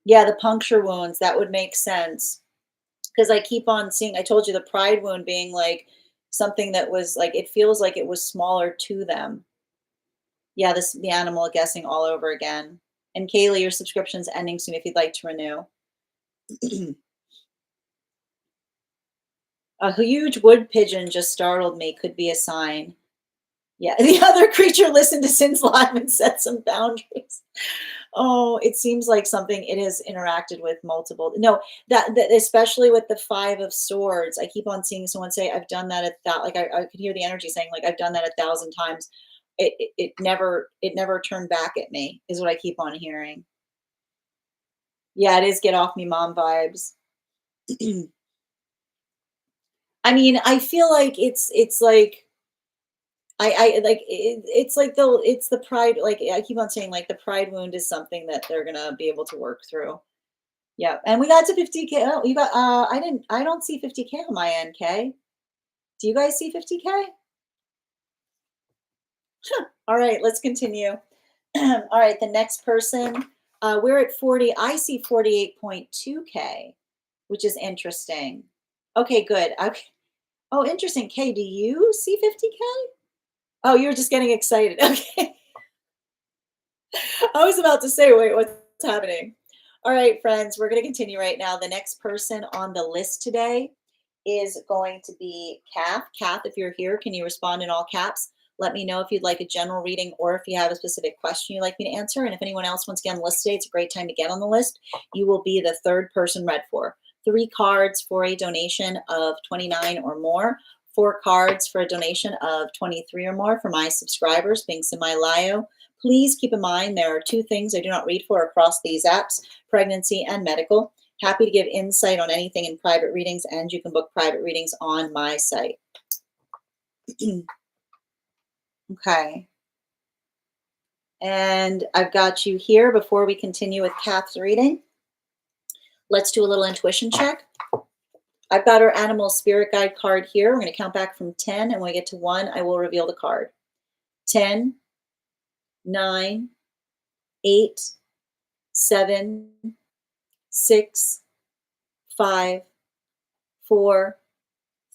Speaker 1: Yeah, the puncture wounds, that would make sense. Because I keep on seeing I told you the pride wound being, like, something that was, like it feels like it was smaller to them. Yeah, this the animal guessing all over again. And Kaylee, your subscription's ending soon if you'd like to renew. A huge wood pigeon just startled me, could be a sign. Yeah, the other creature listened to Sin's live and set some boundaries. Oh, it seems like something it has interacted with multiple no, that especially with the 5 of swords, I keep on seeing someone say, "I've done that like, I could hear the energy saying, like, "I've done that 1,000 times." It never turned back at me, is what I keep on hearing. Yeah, it is get off me mom vibes. I mean, I feel like it's like I like it's like it's the pride like I keep on saying like the pride wound is something that they're gonna be able to work through. Yeah, and we got to 50K. Oh, you got I don't see 50K on my end, Kay. Do you guys see 50K? All right, let's continue. All right, the next person, we're at 40. I see 48.2K, which is interesting. Okay, good. Okay. Oh, interesting. Kay, do you see 50K? Oh, you were just getting excited. Okay. I was about to say, wait, what's happening? All right, friends, we're going to continue right now. The next person on the list today is going to be Kath. Kath, if you're here, can you respond in all caps? Let me know if you'd like a general reading or if you have a specific question you'd like me to answer. And if anyone else wants to get on the list today, it's a great time to get on the list. You will be the third person read for. 3 cards for a donation of 29 or more. 4 cards for a donation of 23 or more for my subscribers, links in my bio. Please keep in mind there are 2 things I do not read for across these apps, pregnancy and medical. Happy to give insight on anything in private readings, and you can book private readings on my site. Okay. And I've got you here before we continue with Kath's reading. Let's do a little intuition check. I've got our animal spirit guide card here. We're going to count back from 10, and when we get to 1, I will reveal the card. 10, 9, 8, 7, 6, 5, 4,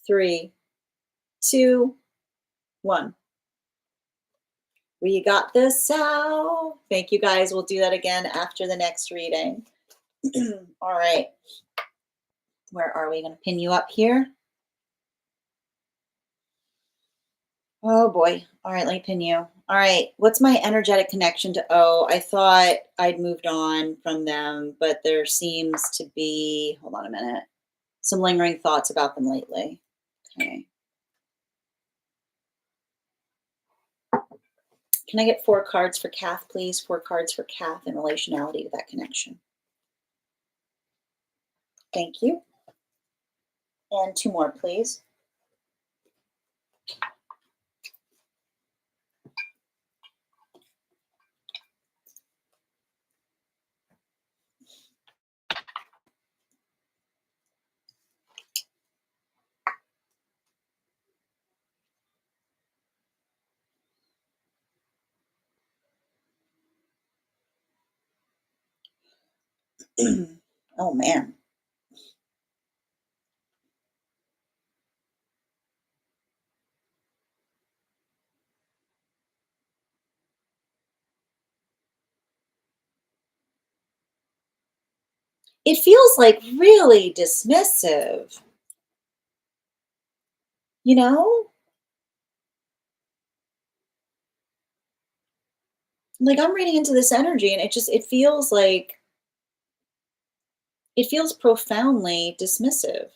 Speaker 1: 3, 2, 1. We got this out. Thank you guys. We'll do that again after the next reading. All right. Where are we? Going to pin you up here. Oh boy. All right. Let me pin you. All right. What's my energetic connection to O? I thought I'd moved on from them, but there seems to be, hold on a minute, some lingering thoughts about them lately. Okay. Can I get 4 cards for Kath, please? 4 cards for Kath in relationality to that connection. Thank you. And 2 more, please. Oh man. it feels like really dismissive, you know? Like I'm reading into this energy and it feels like it feels profoundly dismissive.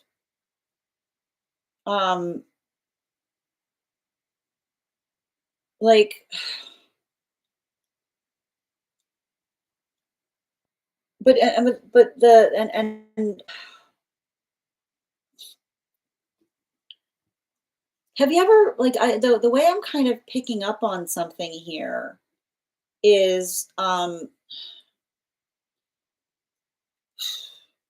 Speaker 1: Um like but the and have you ever like the way I'm kind of picking up on something here is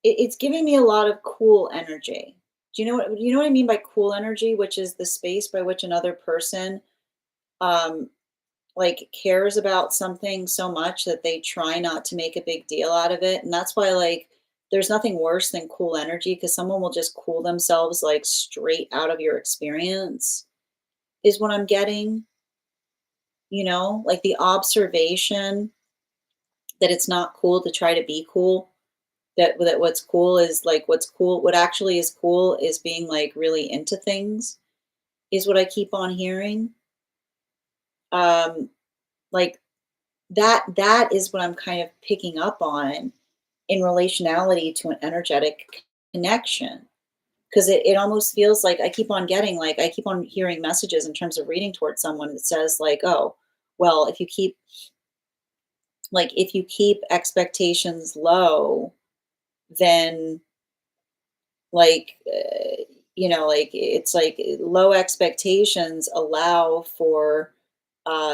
Speaker 1: it's giving me a lot of cool energy. Do you know what I mean by cool energy, which is the space by which another person um like cares about something so much that they try not to make a big deal out of it. And that's why like there's nothing worse than cool energy because someone will just cool themselves like straight out of your experience is what I'm getting, like the observation that it's not cool to try to be cool. That what's cool is like what's cool. What actually is cool is being like really into things is what I keep on hearing. Um, like that is what I'm kind of picking up on in relationality to an energetic connection. Because it almost feels like I keep on hearing messages in terms of reading towards someone that says like, oh, well, if you keep expectations low, then like like it's like low expectations allow for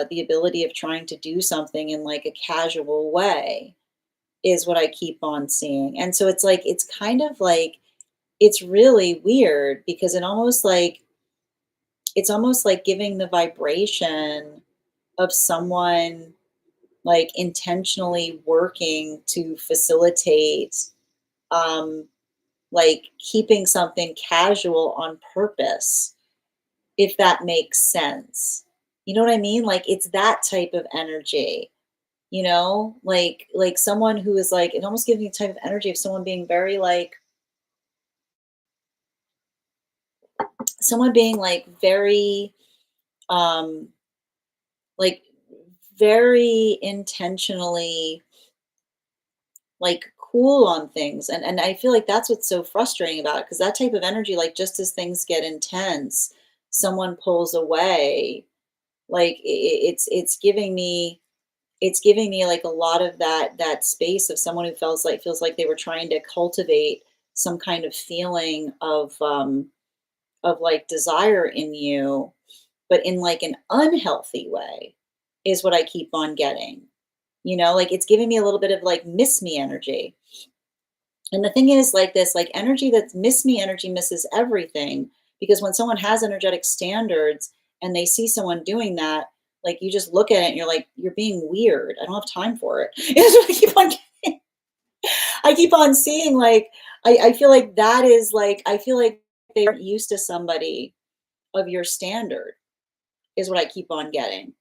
Speaker 1: the ability of trying to do something in like a casual way is what I keep on seeing. And so it's like it's kind of like it's really weird because it's almost like giving the vibration of someone like intentionally working to facilitate um like keeping something casual on purpose, if that makes sense. You know what I mean? Like it's that type of energy, like someone who is like it almost gives me a type of energy of someone being very like someone being like very um like very intentionally like cool on things and I feel like that's what's so frustrating about it because that type of energy like just as things get intense someone pulls away like it's giving me like a lot of that space of someone who feels like they were trying to cultivate some kind of feeling of like desire in you but in like an unhealthy way is what I keep on getting. Like it's giving me a little bit of like miss me energy. And the thing is like this, like energy that's miss me energy misses everything because when someone has energetic standards and they see someone doing that, like you just look at it and you're like, you're being weird. I don't have time for it. Is what I keep on seeing like I feel like that is like I feel like they aren't used to somebody of your standard is what I keep on getting.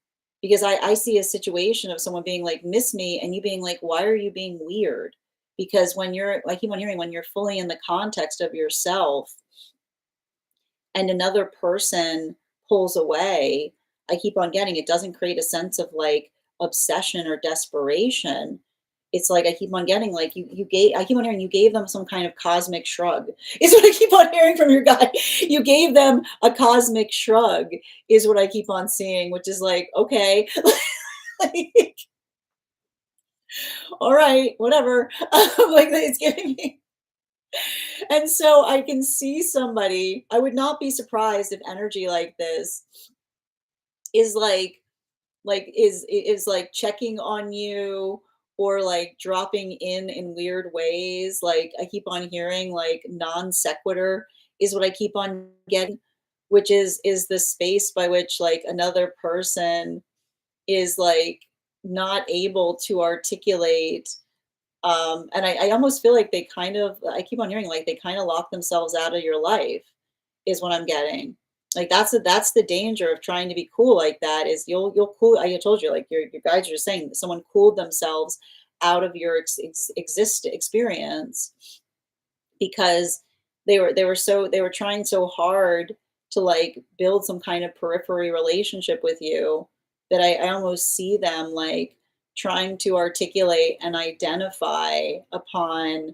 Speaker 1: Because I see a situation of someone being like, miss me, and you being like, why are you being weird? Because I keep on hearing, when you're fully in the context of yourself and another person pulls away, I keep on getting it doesn't create a sense of like obsession or desperation. It's like I keep on getting like you gave I keep on hearing you gave them some kind of cosmic shrug. Is what I keep on hearing from your guy. You gave them a cosmic shrug is what I keep on seeing, which is like, okay, like, all right, whatever. Like it's giving me and so I can see somebody, I would not be surprised if energy like this is is like checking on you or like dropping in weird ways. Like I keep on hearing like non sequitur is what I keep on getting, which is the space by which like another person is like not able to articulate and I almost feel like I keep on hearing like they kind of lock themselves out of your life is what I'm getting. Like that's the danger of trying to be cool like that is you'll cool I told you like your guides are just saying that someone cooled themselves out of your experience, because they were trying so hard to like build some kind of periphery relationship with you, that I almost see them like trying to articulate and identify upon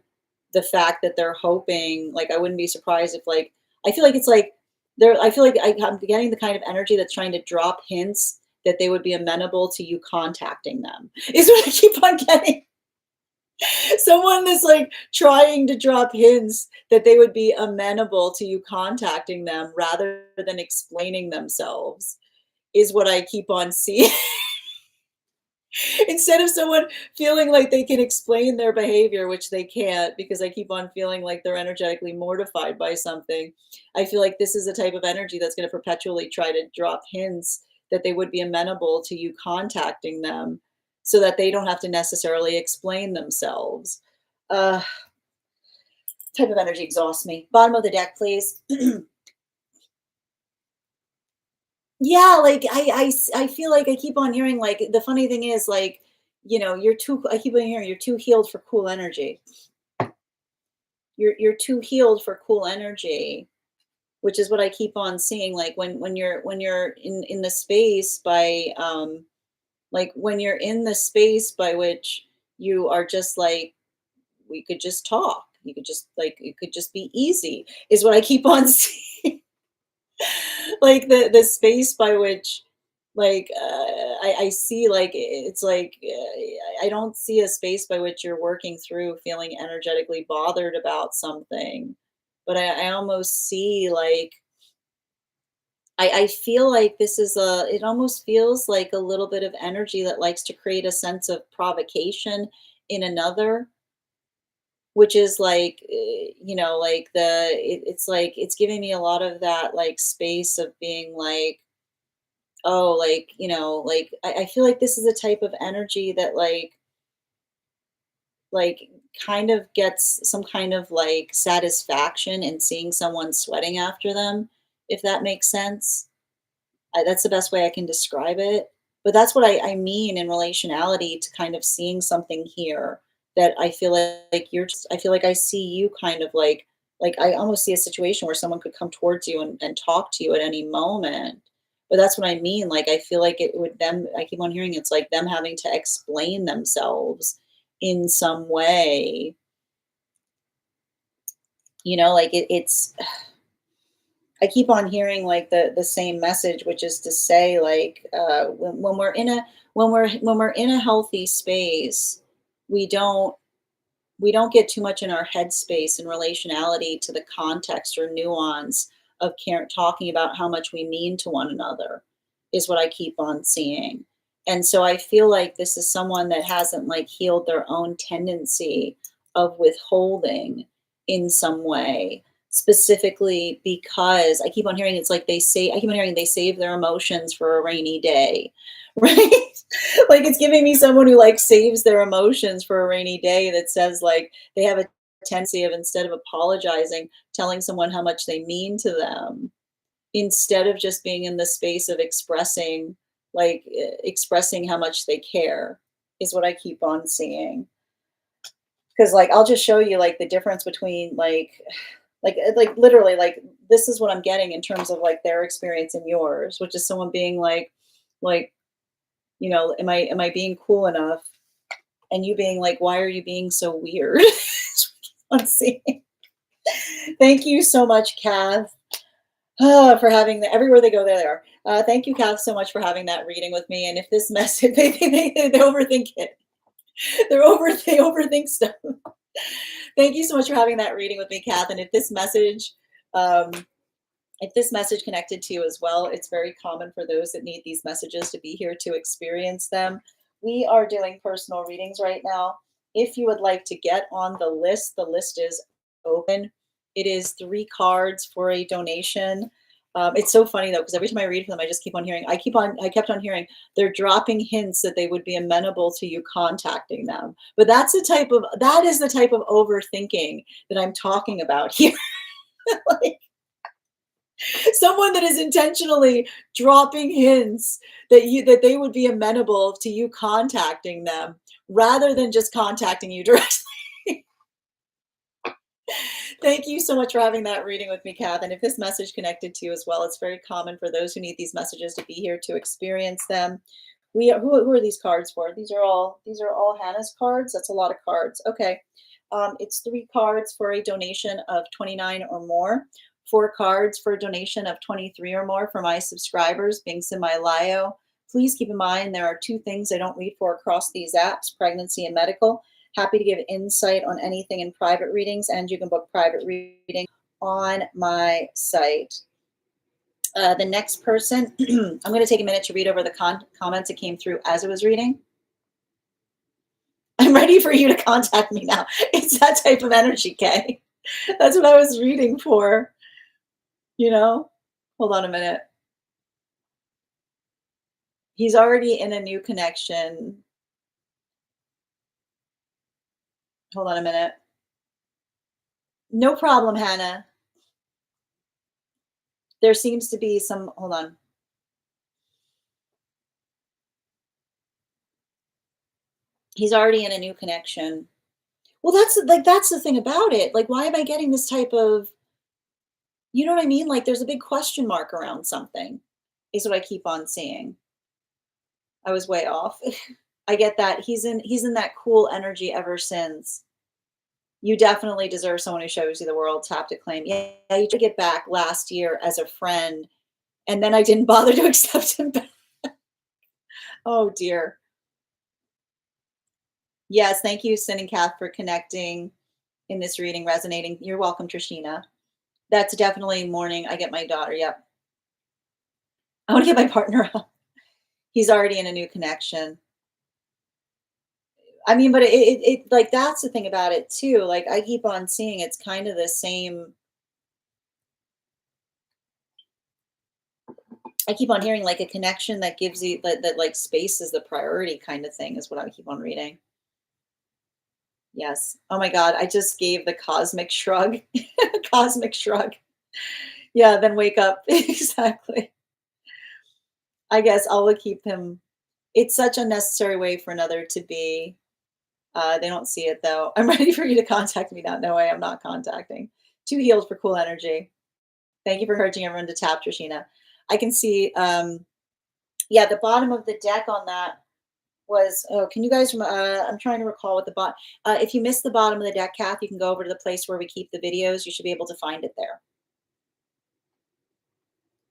Speaker 1: the fact that they're hoping, like I wouldn't be surprised if like, I feel like it's like I feel like I'm getting the kind of energy that's trying to drop hints that they would be amenable to you contacting them, is what I keep on getting. Someone that's like trying to drop hints that they would be amenable to you contacting them rather than explaining themselves, is what I keep on seeing. Instead of someone feeling like they can explain their behavior, which they can't, because I keep on feeling like they're energetically mortified by something. I feel like this is a type of energy that's going to perpetually try to drop hints that they would be amenable to you contacting them, so that they don't have to necessarily explain themselves. Uh, Type of energy exhausts me. Bottom of the deck, please. Yeah, like I feel like I keep on hearing, like the funny thing is like, you're too I keep on hearing you're too healed for cool energy. You're too healed for cool energy, which is what I keep on seeing. Like when you're in the space by like when you're in the space by which you are just like, we could just talk. You could just like, it could just be easy, is what I keep on seeing. Like the space by which, like I see like it's like I don't see a space by which you're working through feeling energetically bothered about something, but I almost see like, I feel like this is it almost feels like a little bit of energy that likes to create a sense of provocation in another, which is like, like it's like it's giving me a lot of that like space of being like, oh, like, like I feel like this is a type of energy that like kind of gets some kind of like satisfaction in seeing someone sweating after them, if that makes sense. That's the best way I can describe it. But that's what I mean in relationality to kind of seeing something here, that I feel like you're just, I feel like I see you kind of like I almost see a situation where someone could come towards you and talk to you at any moment. But that's what I mean. Like I feel like it would them, I keep on hearing it's like them having to explain themselves in some way, like it's, I keep on hearing like the same message, which is to say like, when we're in a when we're in a healthy space, we don't we don't get too much in our headspace in relationality to the context or nuance of care, talking about how much we mean to one another, is what I keep on seeing. And so I feel like this is someone that hasn't like healed their own tendency of withholding in some way, specifically because I keep on hearing it's like I keep on hearing they save their emotions for a rainy day. Right? Like it's giving me someone who like saves their emotions for a rainy day, that says like they have a tendency of, instead of apologizing, telling someone how much they mean to them, instead of just being in the space of expressing, like expressing how much they care, is what I keep on seeing. Because like I'll just show you like the difference between like literally like this is what I'm getting in terms of like their experience and yours, which is someone being like, am I being cool enough? And you being like, why are you being so weird? Let's see. Thank you so much, Kath, for having the everywhere they go, there they are. Thank you, Kath, so much for having that reading with me. And if this message, they overthink it. They overthink stuff. Thank you so much for having that reading with me, Kath. And um, if this message connected to you as well, it's very common for those that need these messages to be here to experience them. We are doing personal readings right now. If you would like to get on the list is open. It is 3 cards for a donation. It's so funny though, because every time I read for them, I just keep on hearing, I kept on hearing, they're dropping hints that they would be amenable to you contacting them. But that is the type of overthinking that I'm talking about here. Like, Someone that is intentionally dropping hints that they would be amenable to you contacting them rather than just contacting you directly. Thank you so much for having that reading with me, Kath. And if this message connected to you as well, it's very common for those who need these messages to be here to experience them. Who are these cards for? These are all Hannah's cards. That's a lot of cards. Okay. It's 3 cards for a donation of 29 or more. 4 cards for a donation of 23 or more for my subscribers. Binks in my Lio. Please keep in mind there are 2 things I don't read for across these apps: pregnancy and medical. Happy to give insight on anything in private readings, and you can book private reading on my site. The next person, I'm going to take a minute to read over the comments that came through as I was reading. I'm ready for you to contact me now. It's that type of energy, Kay. That's what I was reading for, you know? Hold on a minute. He's already in a new connection. Hold on a minute. No problem, Hannah. There seems to be some, hold on. He's already in a new connection. Well, that's the thing about it. Like, why am I getting this type of, you know what I mean? Like, there's a big question mark around something, is what I keep on seeing. I was way off. I get that. He's in that cool energy ever since. You definitely deserve someone who shows you the world. Tap to claim. Yeah, you should get back last year as a friend, and then I didn't bother to accept him back. Oh dear. Yes, thank you, Sin and Kath, for connecting in this reading, resonating. You're welcome, Trishina. That's definitely morning. I get my daughter. Yep. I want to get my partner up. He's already in a new connection. I mean, but it like that's the thing about it too. Like I keep on seeing it's kind of the same. I keep on hearing like a connection that gives you that like space is the priority kind of thing is what I keep on reading. Yes. Oh my God. I just gave the cosmic shrug. Cosmic shrug. Yeah, then wake up. Exactly. I guess I will keep him. It's such a necessary way for another to be. They don't see it though. I'm ready for you to contact me now. No way, I'm not contacting. Too healed for cool energy. Thank you for encouraging everyone to tap, Trishina. I can see, yeah, the bottom of the deck on that was, oh, can you guys, I'm trying to recall what the bot, if you missed the bottom of the deck, Kath, you can go over to the place where we keep the videos. You should be able to find it there.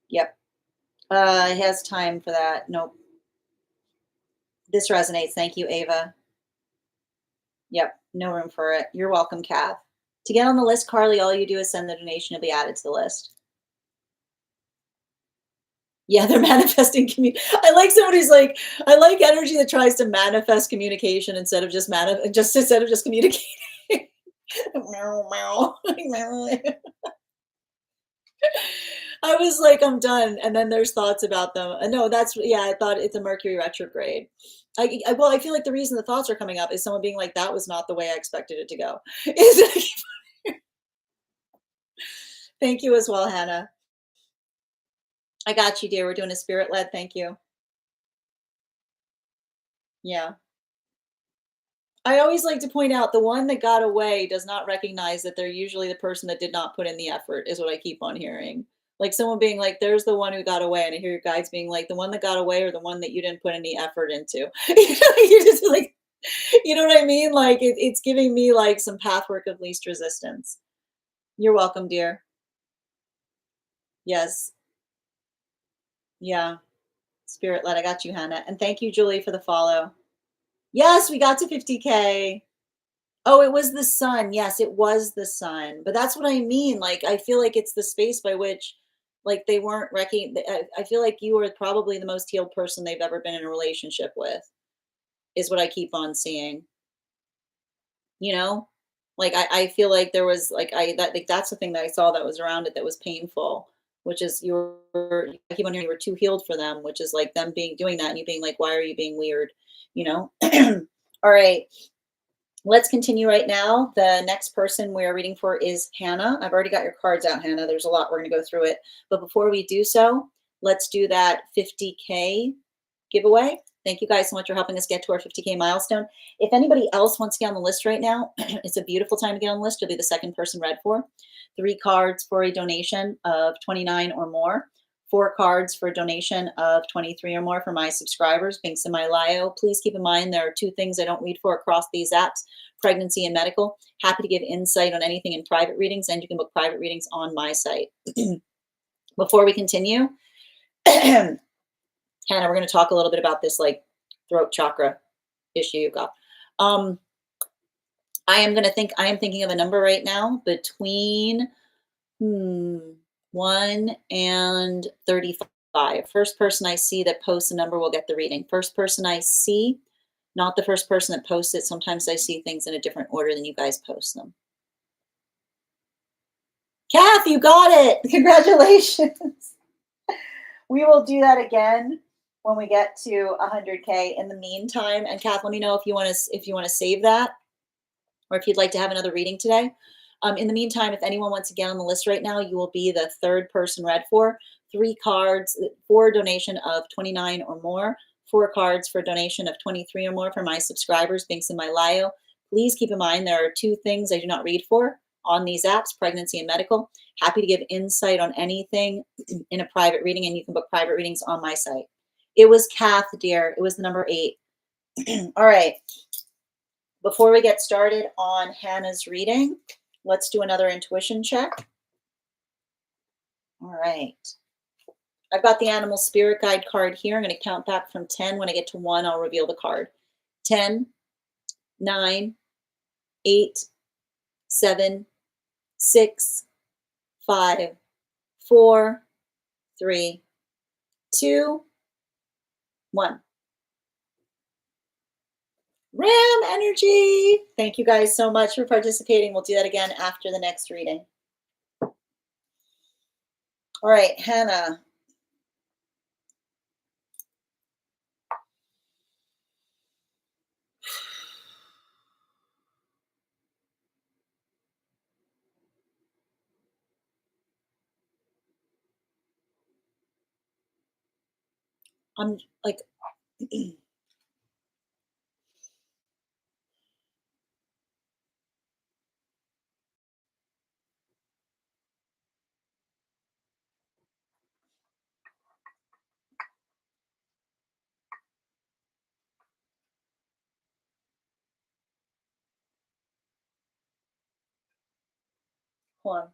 Speaker 1: Yep. It has time for that. Nope. This resonates. Thank you, Ava. Yep. No room for it. You're welcome, Kath. To get on the list, Carly, all you do is send the donation. It'll be added to the list. Yeah, they're manifesting I like somebody who's like, I like energy that tries to manifest communication instead of just instead of just communicating. Meow, meow. I was like, I'm done. And then there's thoughts about them. No, that's, yeah, I thought it's a Mercury retrograde. Well, I feel like the reason the thoughts are coming up is someone being like, that was not the way I expected it to go. Thank you as well, Hannah. I got you, dear. We're doing a spirit led. Thank you. Yeah. I always like to point out the one that got away does not recognize that they're usually the person that did not put in the effort, is what I keep on hearing. Like someone being like, there's the one who got away. And I hear your guides being like, the one that got away or the one that you didn't put any effort into. You're just like, you know what I mean? Like it's giving me like some pathwork of least resistance. You're welcome, dear. Yes. Yeah. Spirit led. I got you, Hannah. And thank you, Julie, for the follow. Yes, we got to 50K. Oh, it was the sun. Yes, it was the sun. But that's what I mean. Like, I feel like it's the space by which, like, they weren't wrecking. I feel like you are probably the most healed person they've ever been in a relationship with, is what I keep on seeing. You know, like I feel like there was like that's the thing that I saw that was around it that was painful, which is I keep on hearing you were too healed for them, which is like them doing that and you being like, why are you being weird? You know. All right. Let's continue right now. The next person we're reading for is Hannah. I've already got your cards out, Hannah. There's a lot. We're going to go through it. But before we do so, let's do that 50K giveaway. Thank you guys so much for helping us get to our 50K milestone. If anybody else wants to get on the list right now, it's a beautiful time to get on the list. You'll be the second person read for. 3 cards for a donation of 29 or more. 4 cards for a donation of 23 or more for my subscribers. Links in my bio. Please keep in mind there are 2 things I don't read for across these apps: pregnancy and medical. Happy to give insight on anything in private readings, and you can book private readings on my site. Before we continue, Hannah, we're going to talk a little bit about this like throat chakra issue you got. I am thinking of a number right now between 1 and 35. First person I see that posts a number will get the reading. First person I see, not the first person that posts it. Sometimes I see things in a different order than you guys post them. Kath, you got it. Congratulations. We will do that again when we get to 100K. In the meantime, and Kath, let me know if you want to save that, or if you'd like to have another reading today. In the meantime, if anyone wants to get on the list right now, you will be the third person read for. 3 cards for a donation of 29 or more. 4 cards for a donation of 23 or more for my subscribers. Links in my bio. Please keep in mind there are 2 things I do not read for on these apps: pregnancy and medical. Happy to give insight on anything in a private reading, and you can book private readings on my site. It was Kath, dear. It was the number 8. All right. Before we get started on Hannah's reading, let's do another intuition check. All right. I've got the animal spirit guide card here. I'm going to count back from 10. When I get to 1, I'll reveal the card. 10, 9, 8, 7, 6, 5, 4, 3, 2, 1. Ram energy. Thank you guys so much for participating. We'll do that again after the next reading. All right, Hannah. I'm like, hold on.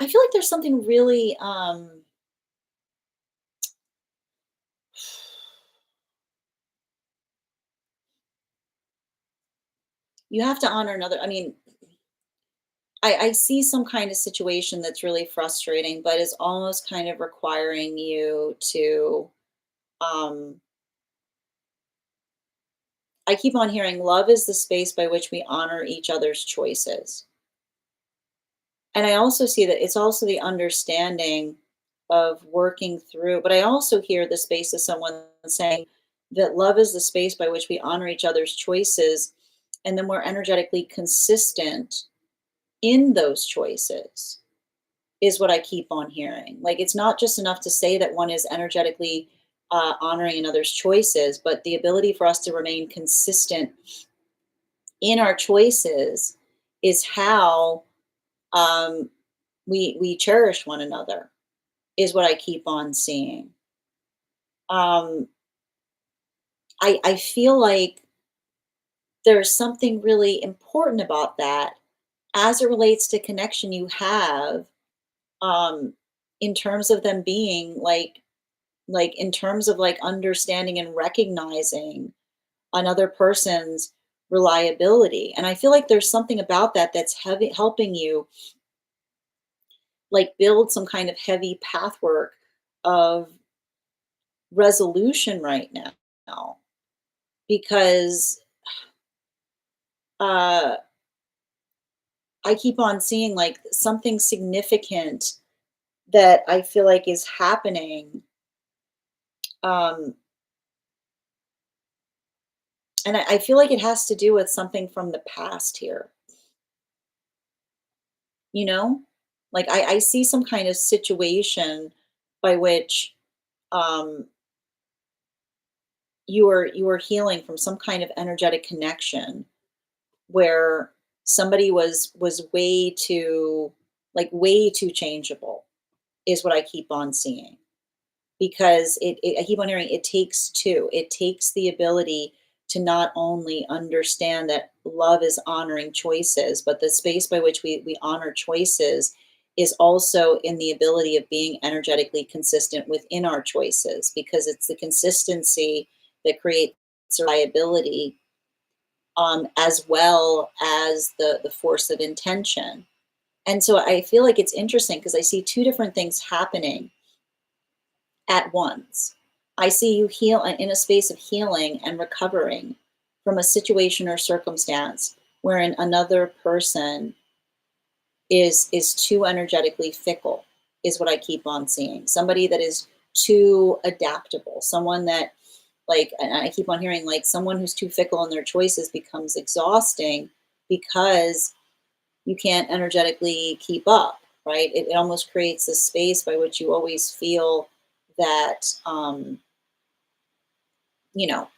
Speaker 1: I feel like there's something really you have to honor another. I mean, I see some kind of situation that's really frustrating, but is almost kind of requiring you to I keep on hearing love is the space by which we honor each other's choices. And I also see that it's also the understanding of working through, but I also hear the space of someone saying that love is the space by which we honor each other's choices, and then we're energetically consistent in those choices, is what I keep on hearing. Like, it's not just enough to say that one is energetically honoring another's choices, but the ability for us to remain consistent in our choices is how um, we cherish one another, is what I keep on seeing. Um, I feel like there's something really important about that as it relates to connection you have, um, in terms of them being like in terms of like understanding and recognizing another person's reliability. And I feel like there's something about that that's heavy, helping you like build some kind of heavy pathwork of resolution right now, because uh I keep on seeing like something significant that I feel like is happening. Um, and I feel like it has to do with something from the past here, you know? Like I see some kind of situation by which um, you are healing from some kind of energetic connection where somebody was way too changeable is what I keep on seeing. Because I keep on hearing it takes two. It takes the ability to not only understand that love is honoring choices, but the space by which we honor choices is also in the ability of being energetically consistent within our choices, because it's the consistency that creates reliability, as well as the force of intention. And so I feel like it's interesting because I see two different things happening at once. I see you heal in a space of healing and recovering from a situation or circumstance wherein another person is too energetically fickle, is what I keep on seeing. Somebody that is too adaptable, someone that, like, and I keep on hearing, like, someone who's too fickle in their choices becomes exhausting because you can't energetically keep up, right? It almost creates a space by which you always feel that, you know,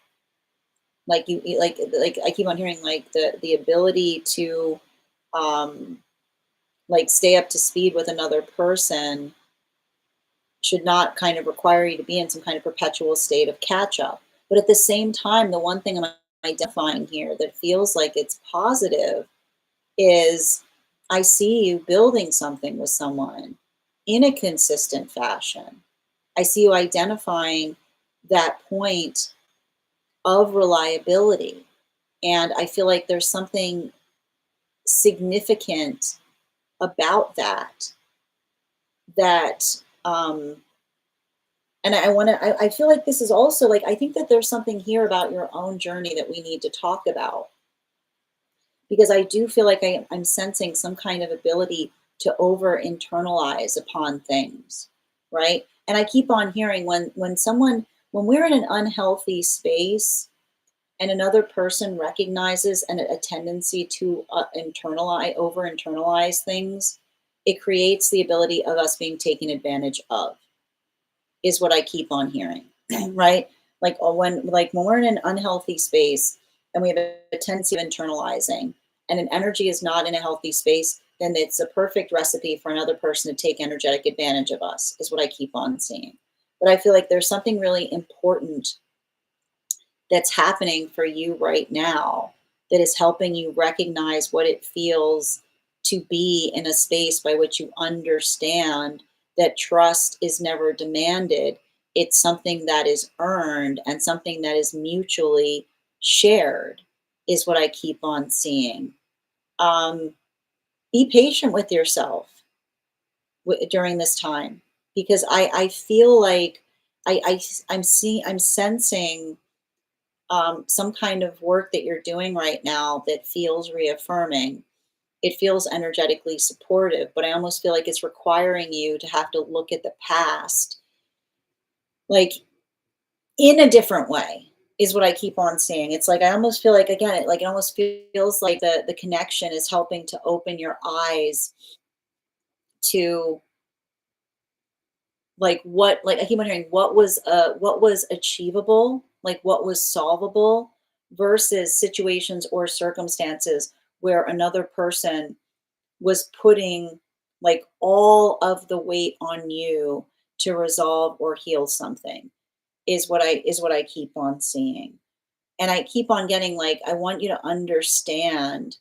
Speaker 1: like like I keep on hearing, like, the ability to um, like stay up to speed with another person should not kind of require you to be in some kind of perpetual state of catch up. But at the same time, the one thing I'm identifying here that feels like it's positive is I see you building something with someone in a consistent fashion. I see you identifying that point of reliability. And I feel like there's something significant about that, that, and I want to, I feel like this is also like, I think that there's something here about your own journey that we need to talk about, because I do feel like I'm sensing some kind of ability to over internalize upon things, right? And I keep on hearing when we're in an unhealthy space and another person recognizes a tendency to over internalize things, it creates the ability of us being taken advantage of, is what I keep on hearing. Right? Like when we're in an unhealthy space and we have a tendency of internalizing, and an energy is not in a healthy space, then it's a perfect recipe for another person to take energetic advantage of us, is what I keep on seeing. But I feel like there's something really important that's happening for you right now that is helping you recognize what it feels to be in a space by which you understand that trust is never demanded. It's something that is earned and something that is mutually shared, is what I keep on seeing. Um, be patient with yourself during this time, because I feel like I'm sensing some kind of work that you're doing right now that feels reaffirming. It feels energetically supportive, but I almost feel like it's requiring you to have to look at the past, like, in a different way, is what I keep on saying. It's like I almost feel like, again, it almost feels like the connection is helping to open your eyes to, like I keep on hearing what was achievable, like what was solvable, versus situations or circumstances where another person was putting like all of the weight on you to resolve or heal something, is what I keep on seeing. And I keep on getting, like, I want you to understand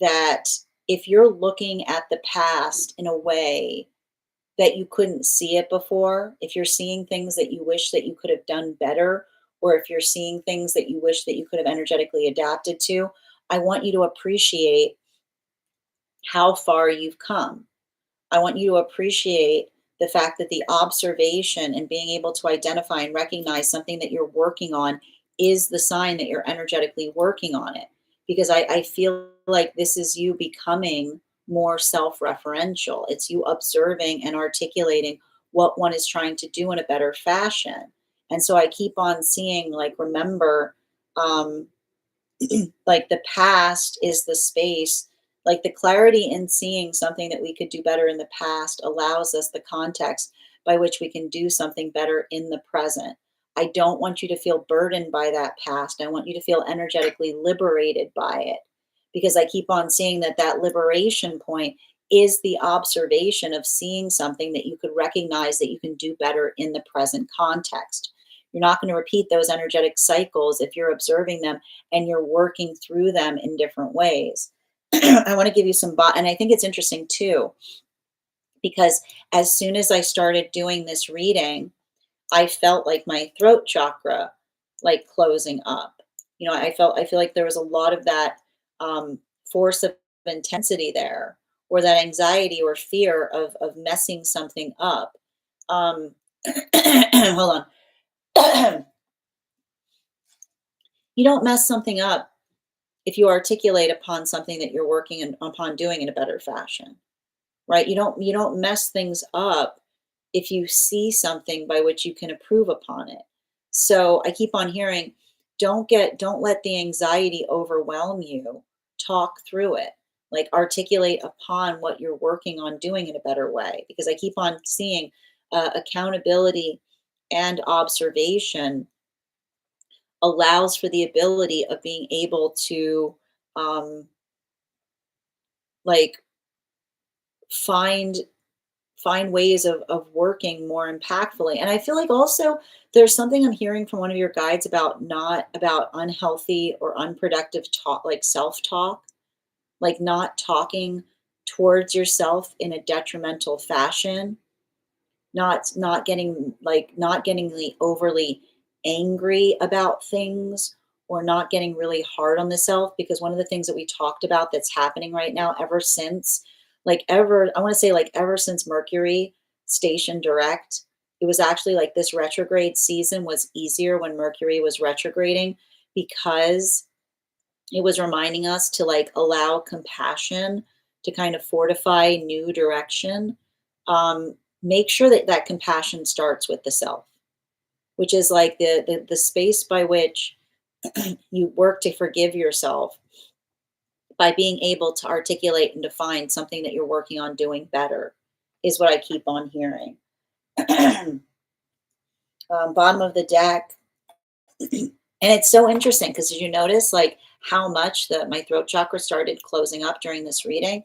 Speaker 1: that if you're looking at the past in a way that you couldn't see it before, if you're seeing things that you wish that you could have done better, or if you're seeing things that you wish that you could have energetically adapted to, I want you to appreciate how far you've come. I want you to appreciate the fact that the observation and being able to identify and recognize something that you're working on is the sign that you're energetically working on it. Because I feel like this is you becoming more self-referential. It's you observing and articulating what one is trying to do in a better fashion. And so I keep on seeing, like, remember, um, like the past is the space, like the clarity in seeing something that we could do better in the past allows us the context by which we can do something better in the present. I don't want you to feel burdened by that past. I want you to feel energetically liberated by it, because I keep on seeing that that liberation point is the observation of seeing something that you could recognize that you can do better in the present context. You're not going to repeat those energetic cycles if you're observing them and you're working through them in different ways. I want to give you some, and I think it's interesting too, because as soon as I started doing this reading, I felt like my throat chakra like closing up. I feel like there was a lot of that force of intensity there, or that anxiety or fear of messing something up. Hold on. You don't mess something up if you articulate upon something that you're working upon doing in a better fashion, right? You don't mess things up if you see something by which you can improve upon it. So I keep on hearing, don't let the anxiety overwhelm you. Talk through it. Like, articulate upon what you're working on doing in a better way, because I keep on seeing accountability and observation allows for the ability of being able to um like find ways of working more impactfully. And I feel like also there's something I'm hearing from one of your guides about, not about unhealthy or unproductive talk, like self-talk, like not talking towards yourself in a detrimental fashion, not getting the overly angry about things, or not getting really hard on the self, because one of the things that we talked about that's happening right now, ever since, I want to say, like, ever since Mercury station direct, it was actually like this retrograde season was easier when Mercury was retrograding, because it was reminding us to like allow compassion to kind of fortify new direction. Make sure that that compassion starts with the self, which is like the space by which you work to forgive yourself by being able to articulate and define something that you're working on doing better, is what I keep on hearing. Bottom of the deck. And it's so interesting because, did you notice like how much my throat chakra started closing up during this reading?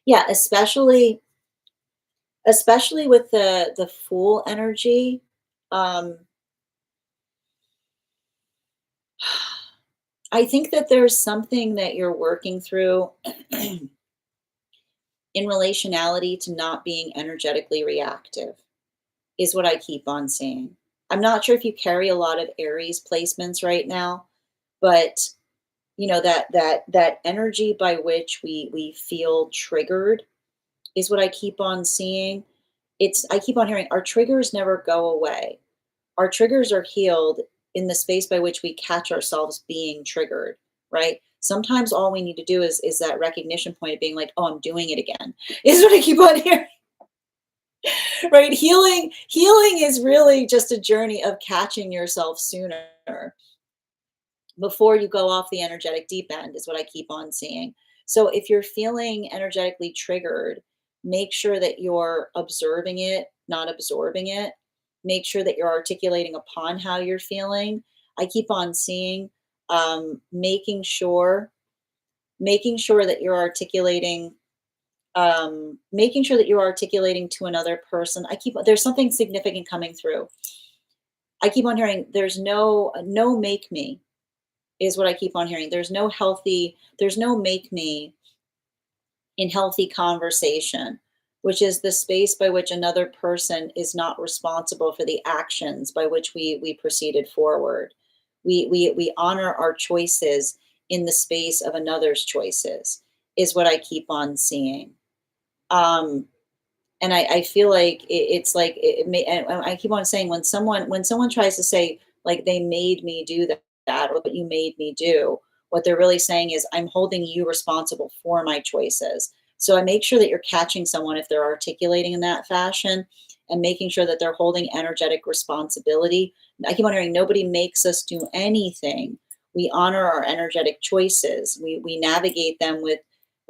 Speaker 1: Yeah, especially with the Fool energy. Um, I think that there's something that you're working through in relationality to not being energetically reactive, is what I keep on seeing. I'm not sure if you carry a lot of Aries placements right now, but that energy by which we feel triggered is what I keep on seeing. I keep on hearing our triggers never go away. Our triggers are healed in the space by which we catch ourselves being triggered, right? Sometimes all we need to do is that recognition point of being like, oh, I'm doing it again, is what I keep on hearing. Right? Healing is really just a journey of catching yourself sooner before you go off the energetic deep end, is what I keep on seeing. So if you're feeling energetically triggered, make sure that you're observing it, not absorbing it. Make sure that you're articulating upon how you're feeling. I keep on seeing making sure that you're articulating, to another person. There's something significant coming through. I keep on hearing there's no make me, is what I keep on hearing. There's no make me in healthy conversation, which is the space by which another person is not responsible for the actions by which we proceeded forward. We honor our choices in the space of another's choices, is what I keep on seeing. Um, and I feel like it's like it may, and I keep on saying, when someone tries to say like they made me do that, or what you made me do, What they're really saying is, I'm holding you responsible for my choices. So I make sure that you're catching someone if they're articulating in that fashion and making sure that they're holding energetic responsibility. I keep on hearing nobody makes us do anything. We honor our energetic choices. We navigate them with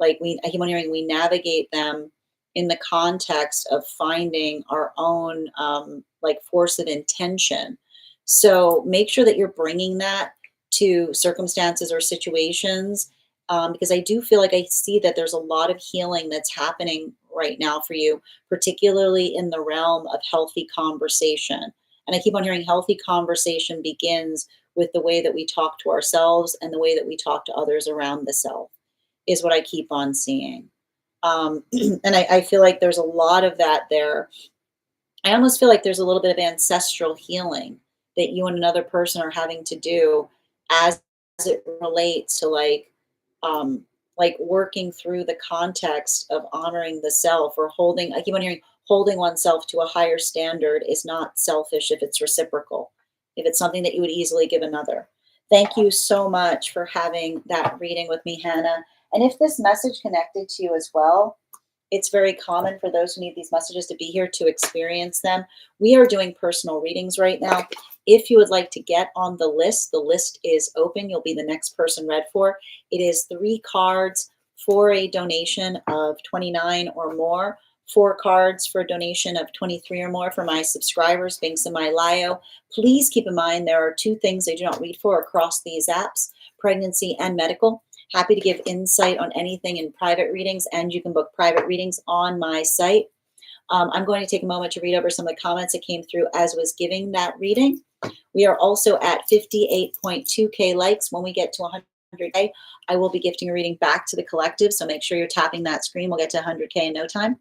Speaker 1: I keep on hearing we navigate them in the context of finding our own force of intention. So make sure that you're bringing that to circumstances or situations, because I do feel like I see that there's a lot of healing that's happening right now for you, particularly in the realm of healthy conversation. And I keep on hearing healthy conversation begins with the way that we talk to ourselves and the way that we talk to others around the self, is what I keep on seeing. And I feel like there's a lot of that there. I almost feel like there's a little bit of ancestral healing that you and another person are having to do as it relates to working through the context of honoring the self, or holding, I keep on hearing holding oneself to a higher standard is not selfish if it's reciprocal, if it's something that you would easily give another. Thank you so much for having that reading with me, Hannah. And if this message connected to you as well, it's very common for those who need these messages to be here to experience them. We are doing personal readings right now. If you would like to get on the list is open. You'll be the next person read for. It is 3 cards for a donation of 29 or more, 4 cards for a donation of 23 or more for my subscribers, Binks and My Lio. Please keep in mind there are 2 things I do not read for across these apps: pregnancy and medical. Happy to give insight on anything in private readings, and you can book private readings on my site. I'm going to take a moment to read over some of the comments that came through as was giving that reading. We are also at 58.2K likes. When we get to 100K, I will be gifting a reading back to the collective, so make sure you're tapping that screen. We'll get to 100K in no time.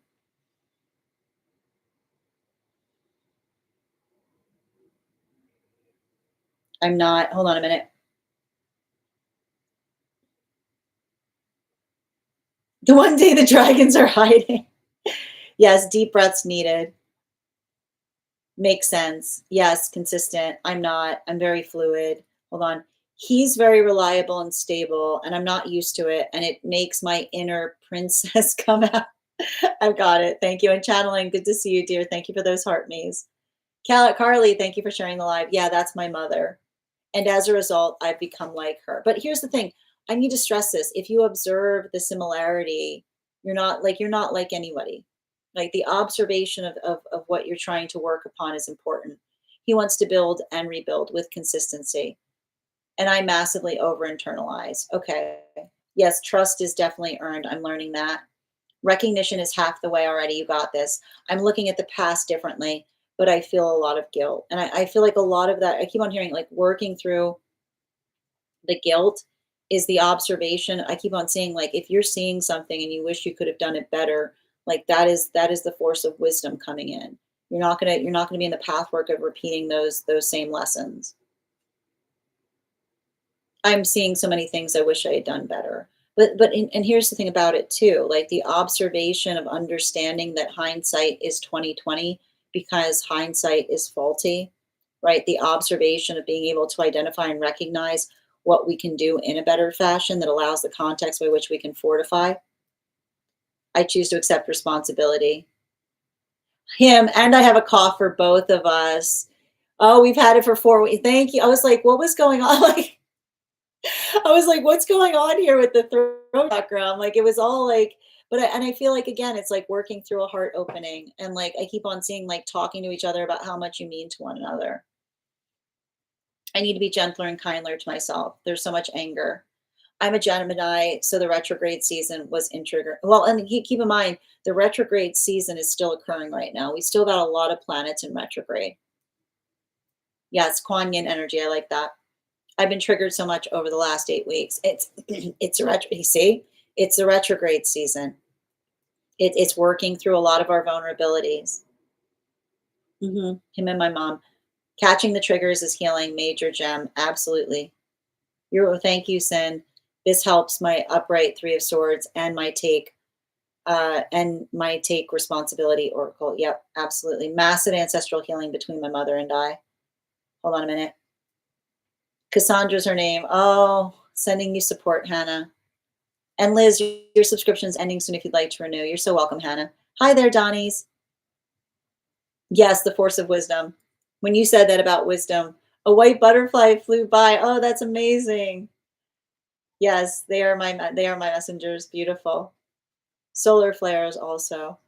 Speaker 1: I'm not, hold on a minute. The one day the dragons are hiding. Yes, deep breaths needed. Makes sense. Yes, consistent. I'm not. I'm very fluid. Hold on. He's very reliable and stable, and I'm not used to it. And it makes my inner princess come out. I've got it. Thank you. And channeling. Good to see you, dear. Thank you for those heart me's. Carly, thank you for sharing the live. Yeah, that's my mother. And as a result, I've become like her. But here's the thing. I need to stress this. If you observe the similarity, you're not like anybody. Like the observation of what you're trying to work upon is important. He wants to build and rebuild with consistency. And I massively over internalize. Okay. Yes, trust is definitely earned. I'm learning that. Recognition is half the way already. You got this. I'm looking at the past differently, but I feel a lot of guilt. And I feel like a lot of that, I keep on hearing like working through the guilt is the observation. I keep on saying, like, if you're seeing something and you wish you could have done it better, like that is the force of wisdom coming in. You're not gonna be in the pathwork of repeating those same lessons. I'm seeing so many things I wish I had done better. And here's the thing about it too, like the observation of understanding that hindsight is 2020 because hindsight is faulty, right? The observation of being able to identify and recognize what we can do in a better fashion that allows the context by which we can fortify. I choose to accept responsibility. Him and I have a cough for both of us. Oh, we've had it for 4 weeks. Thank you. I was like, what was going on? Like, I was like, what's going on here with the throat chakra? I'm like, it was all like, and I feel like, again, it's like working through a heart opening. And like, I keep on seeing, like, talking to each other about how much you mean to one another. I need to be gentler and kinder to myself. There's so much anger. I'm a Gemini, so the retrograde season was in trigger. Well, and keep in mind, the retrograde season is still occurring right now. We still got a lot of planets in retrograde. Yes, Kuan Yin energy. I like that. I've been triggered so much over the last 8 weeks. It's a retro. You see, it's the retrograde season. It's working through a lot of our vulnerabilities. Him and my mom. Catching the triggers is healing. Major gem. Absolutely. Thank you, Sin. This helps my upright 3 of Swords and my take responsibility oracle. Yep, absolutely. Massive ancestral healing between my mother and I. Hold on a minute. Cassandra's her name. Oh. Sending you support, Hannah. And Liz, your subscription's ending soon if you'd like to renew. You're so welcome, Hannah. Hi there, Donnies. Yes, the force of wisdom. When you said that about wisdom, a white butterfly flew by. Oh, that's amazing. Yes, they are my messengers. Beautiful. Solar flares also.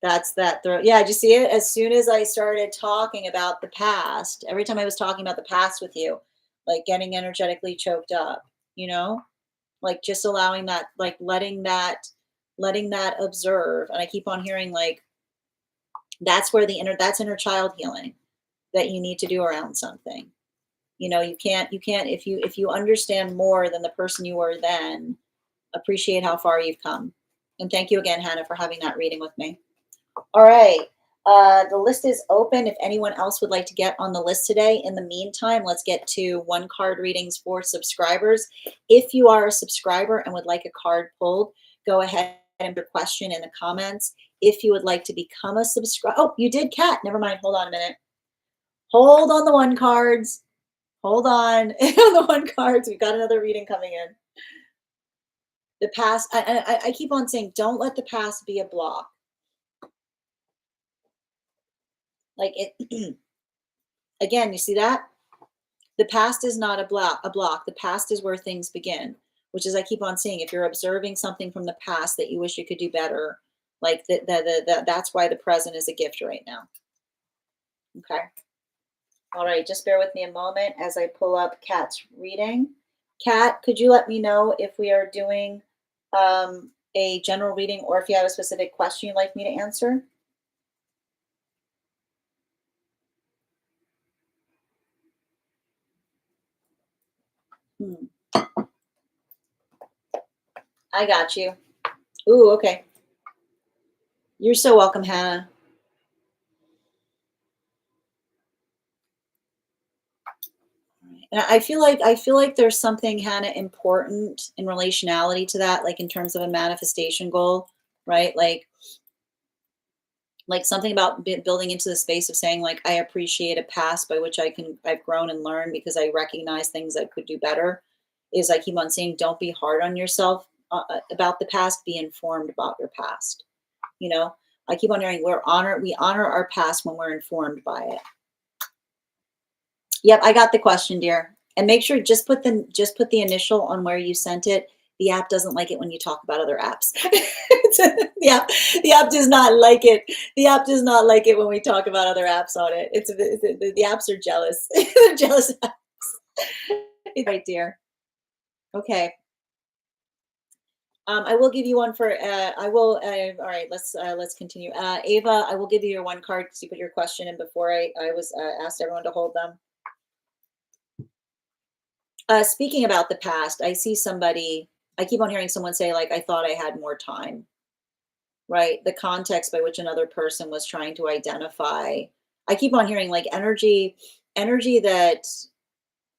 Speaker 1: That's that throw. Yeah, did you see it? As soon as I started talking about the past, every time I was talking about the past with you, like getting energetically choked up, you know? Like just allowing that, like letting that observe. And I keep on hearing like that's where that's inner child healing that you need to do around something. You can't if you understand more than the person you were then, appreciate how far you've come. And thank you again, Hannah, for having that reading with me. All right. The list is open if anyone else would like to get on the list today. In the meantime, let's get to one card readings for subscribers. If you are a subscriber and would like a card pulled, go ahead and put your question in the comments. If you would like to become a subscriber, oh, you did, Kat. Never mind. Hold on a minute. Hold on the one cards. Hold on. The one cards. We've got another reading coming in. The past. I keep on saying, don't let the past be a block. Like it. Again, you see that? The past is not a block. The past is where things begin, which is I keep on saying, if you're observing something from the past that you wish you could do better, like that's why the present is a gift right now. Okay. All right, just bear with me a moment as I pull up Kat's reading. Kat, could you let me know if we are doing a general reading or if you have a specific question you'd like me to answer? I got you. Ooh, okay. You're so welcome, Hannah. And I feel like there's something, Hannah, important in relationality to that, like in terms of a manifestation goal, right? Like something about building into the space of saying like I appreciate a past by which I've grown and learned because I recognize things I could do better. Is I keep on saying don't be hard on yourself about the past. Be informed about your past. You know, I keep on hearing we honor our past when we're informed by it. Yep, I got the question, dear. And make sure just put the initial on where you sent it. The app doesn't like it when you talk about other apps. Yeah, the app does not like it. The app does not like it when we talk about other apps on it. The apps are jealous. They're jealous apps. It's right, dear. Okay. I will give you one for. I will. All right. Let's continue. Ava, I will give you your one card because you put your question in before I was asked everyone to hold them. Speaking about the past, I see somebody, I keep on hearing someone say, like, I thought I had more time, right? The context by which another person was trying to identify. I keep on hearing like energy that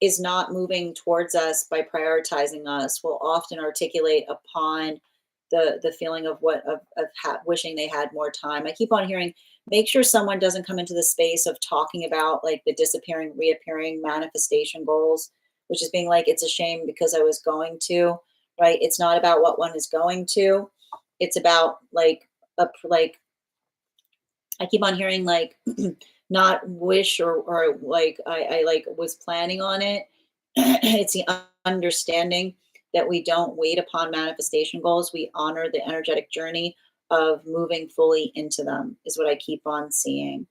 Speaker 1: is not moving towards us by prioritizing us will often articulate upon the feeling of wishing they had more time. I keep on hearing, make sure someone doesn't come into the space of talking about like the disappearing, reappearing manifestation goals, which is being like, it's a shame because I was going to, right? It's not about what one is going to. It's about like I keep on hearing like not wish or like I like was planning on it. It's the understanding that we don't wait upon manifestation goals. We honor the energetic journey of moving fully into them is what I keep on seeing.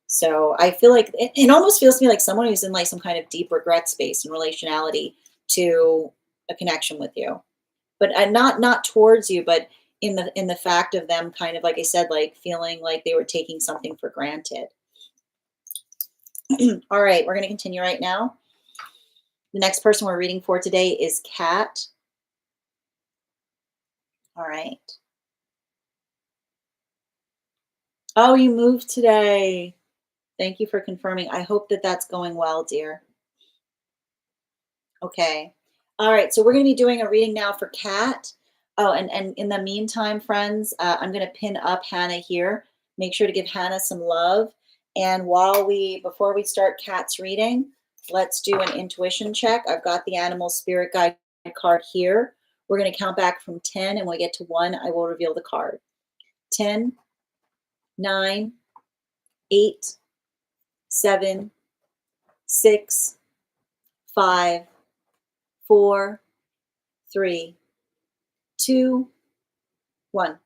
Speaker 1: So I feel like it almost feels to me like someone who's in like some kind of deep regret space and relationality to a connection with you, but not towards you, but in the fact of them kind of like I said, like feeling like they were taking something for granted. All right, we're going to continue right now. The next person we're reading for today is Kat. All right. Oh, you moved today. Thank you for confirming. I hope that that's going well, dear. Okay. All right. So we're going to be doing a reading now for Kat. Oh, and in the meantime, friends, I'm going to pin up Hannah here. Make sure to give Hannah some love. And before we start Kat's reading, let's do an intuition check. I've got the animal spirit guide card here. We're going to count back from 10, and when we get to 1, I will reveal the card. 10, 9, 8, 7, 6, 5, 4, 3, 2, 1.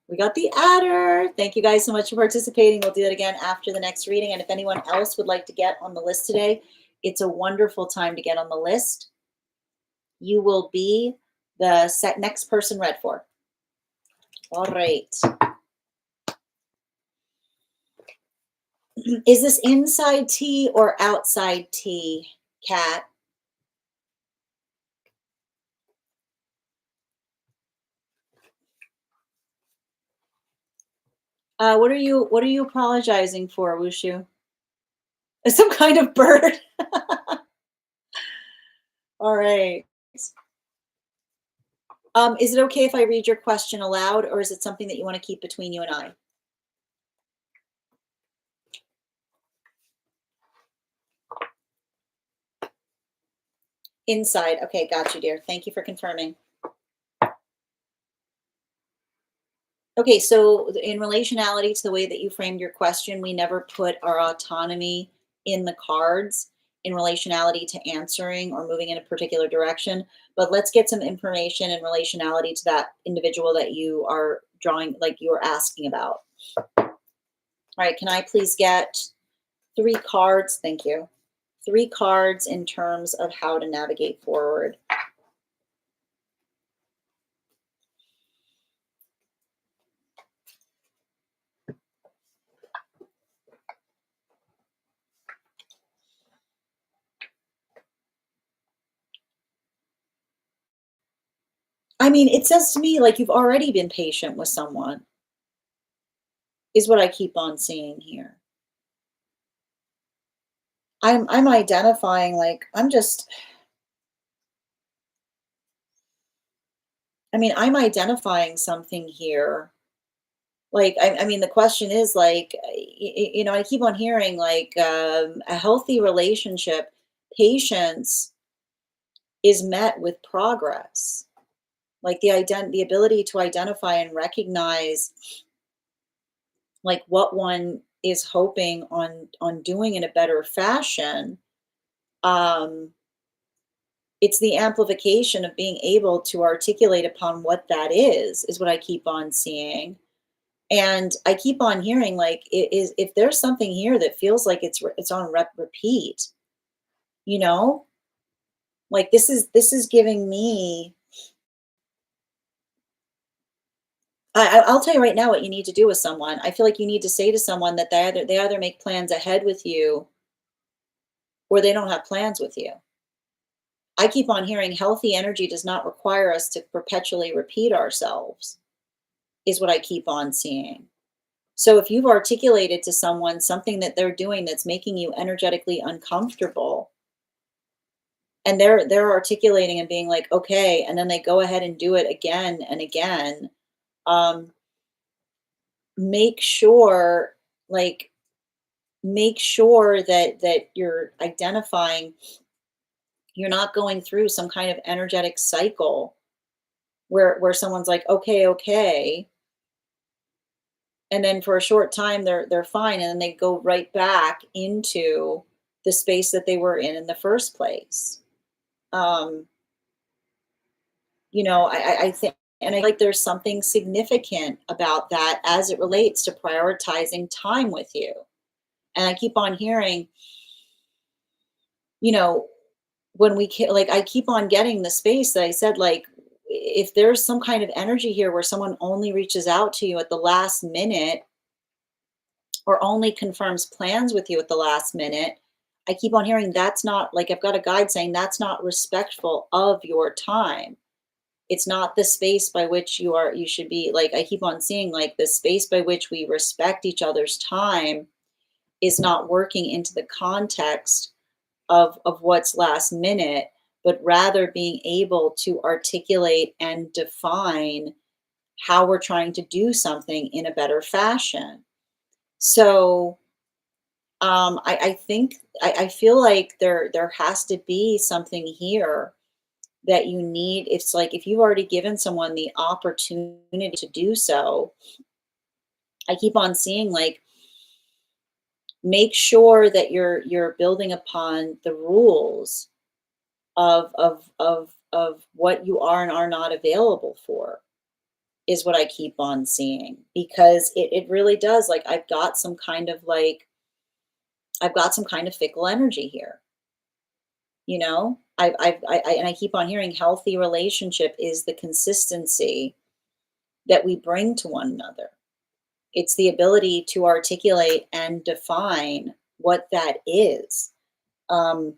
Speaker 1: We got the adder. Thank you guys so much for participating. We'll do that again after the next reading. And if anyone else would like to get on the list today, it's a wonderful time to get on the list. You will be the next person read for. All right. Is this inside tea or outside tea, Kat? What are you apologizing for, Wushu? Some kind of bird. All right. Is it okay if I read your question aloud, or is it something that you want to keep between you and I? Inside. Okay, got you, dear. Thank you for confirming. Okay, so in relationality to the way that you framed your question, we never put our autonomy in the cards in relationality to answering or moving in a particular direction. But let's get some information in relationality to that individual that you are drawing, like you were asking about. All right, can I please get 3 cards? Thank you. 3 cards in terms of how to navigate forward. I mean, it says to me like you've already been patient with someone, is what I keep on seeing here. I'm identifying like I'm identifying something here. Like I mean the question is like I keep on hearing like a healthy relationship, patience is met with progress. Like the ability to identify and recognize like what one is hoping on doing in a better fashion. um it's the amplification of being able to articulate upon what that is what I keep on seeing. And I keep on hearing like it is, if there's something here that feels like it's on repeat, you know, like this is giving me. I'll tell you right now what you need to do with someone. I feel like you need to say to someone that they either make plans ahead with you or they don't have plans with you. I keep on hearing healthy energy does not require us to perpetually repeat ourselves, is what I keep on seeing. So if you've articulated to someone something that they're doing that's making you energetically uncomfortable, and they're articulating and being like, okay, and then they go ahead and do it again and again, um, make sure, like, make sure that you're identifying, you're not going through some kind of energetic cycle where someone's like, okay, okay, and then for a short time they're fine, and then they go right back into the space that they were in the first place. um I think, and I like there's something significant about that as it relates to prioritizing time with you. And I keep on hearing, you know when like I keep on getting the space that I said, like, if there's some kind of energy here where someone only reaches out to you at the last minute or only confirms plans with you at the last minute, I keep on hearing that's not, like, I've got a guide saying that's not respectful of your time. It's not the space by which you should be, like, I keep on seeing like the space by which we respect each other's time is not working into the context of what's last minute, but rather being able to articulate and define how we're trying to do something in a better fashion. So I think I feel like there has to be something here that you need. It's like if you've already given someone the opportunity to do so, I keep on seeing like make sure that you're building upon the rules of what you are and are not available for is what I keep on seeing because it really does like I've got some kind of fickle energy here, you know? And I keep on hearing healthy relationship is the consistency that we bring to one another. It's the ability to articulate and define what that is. Um,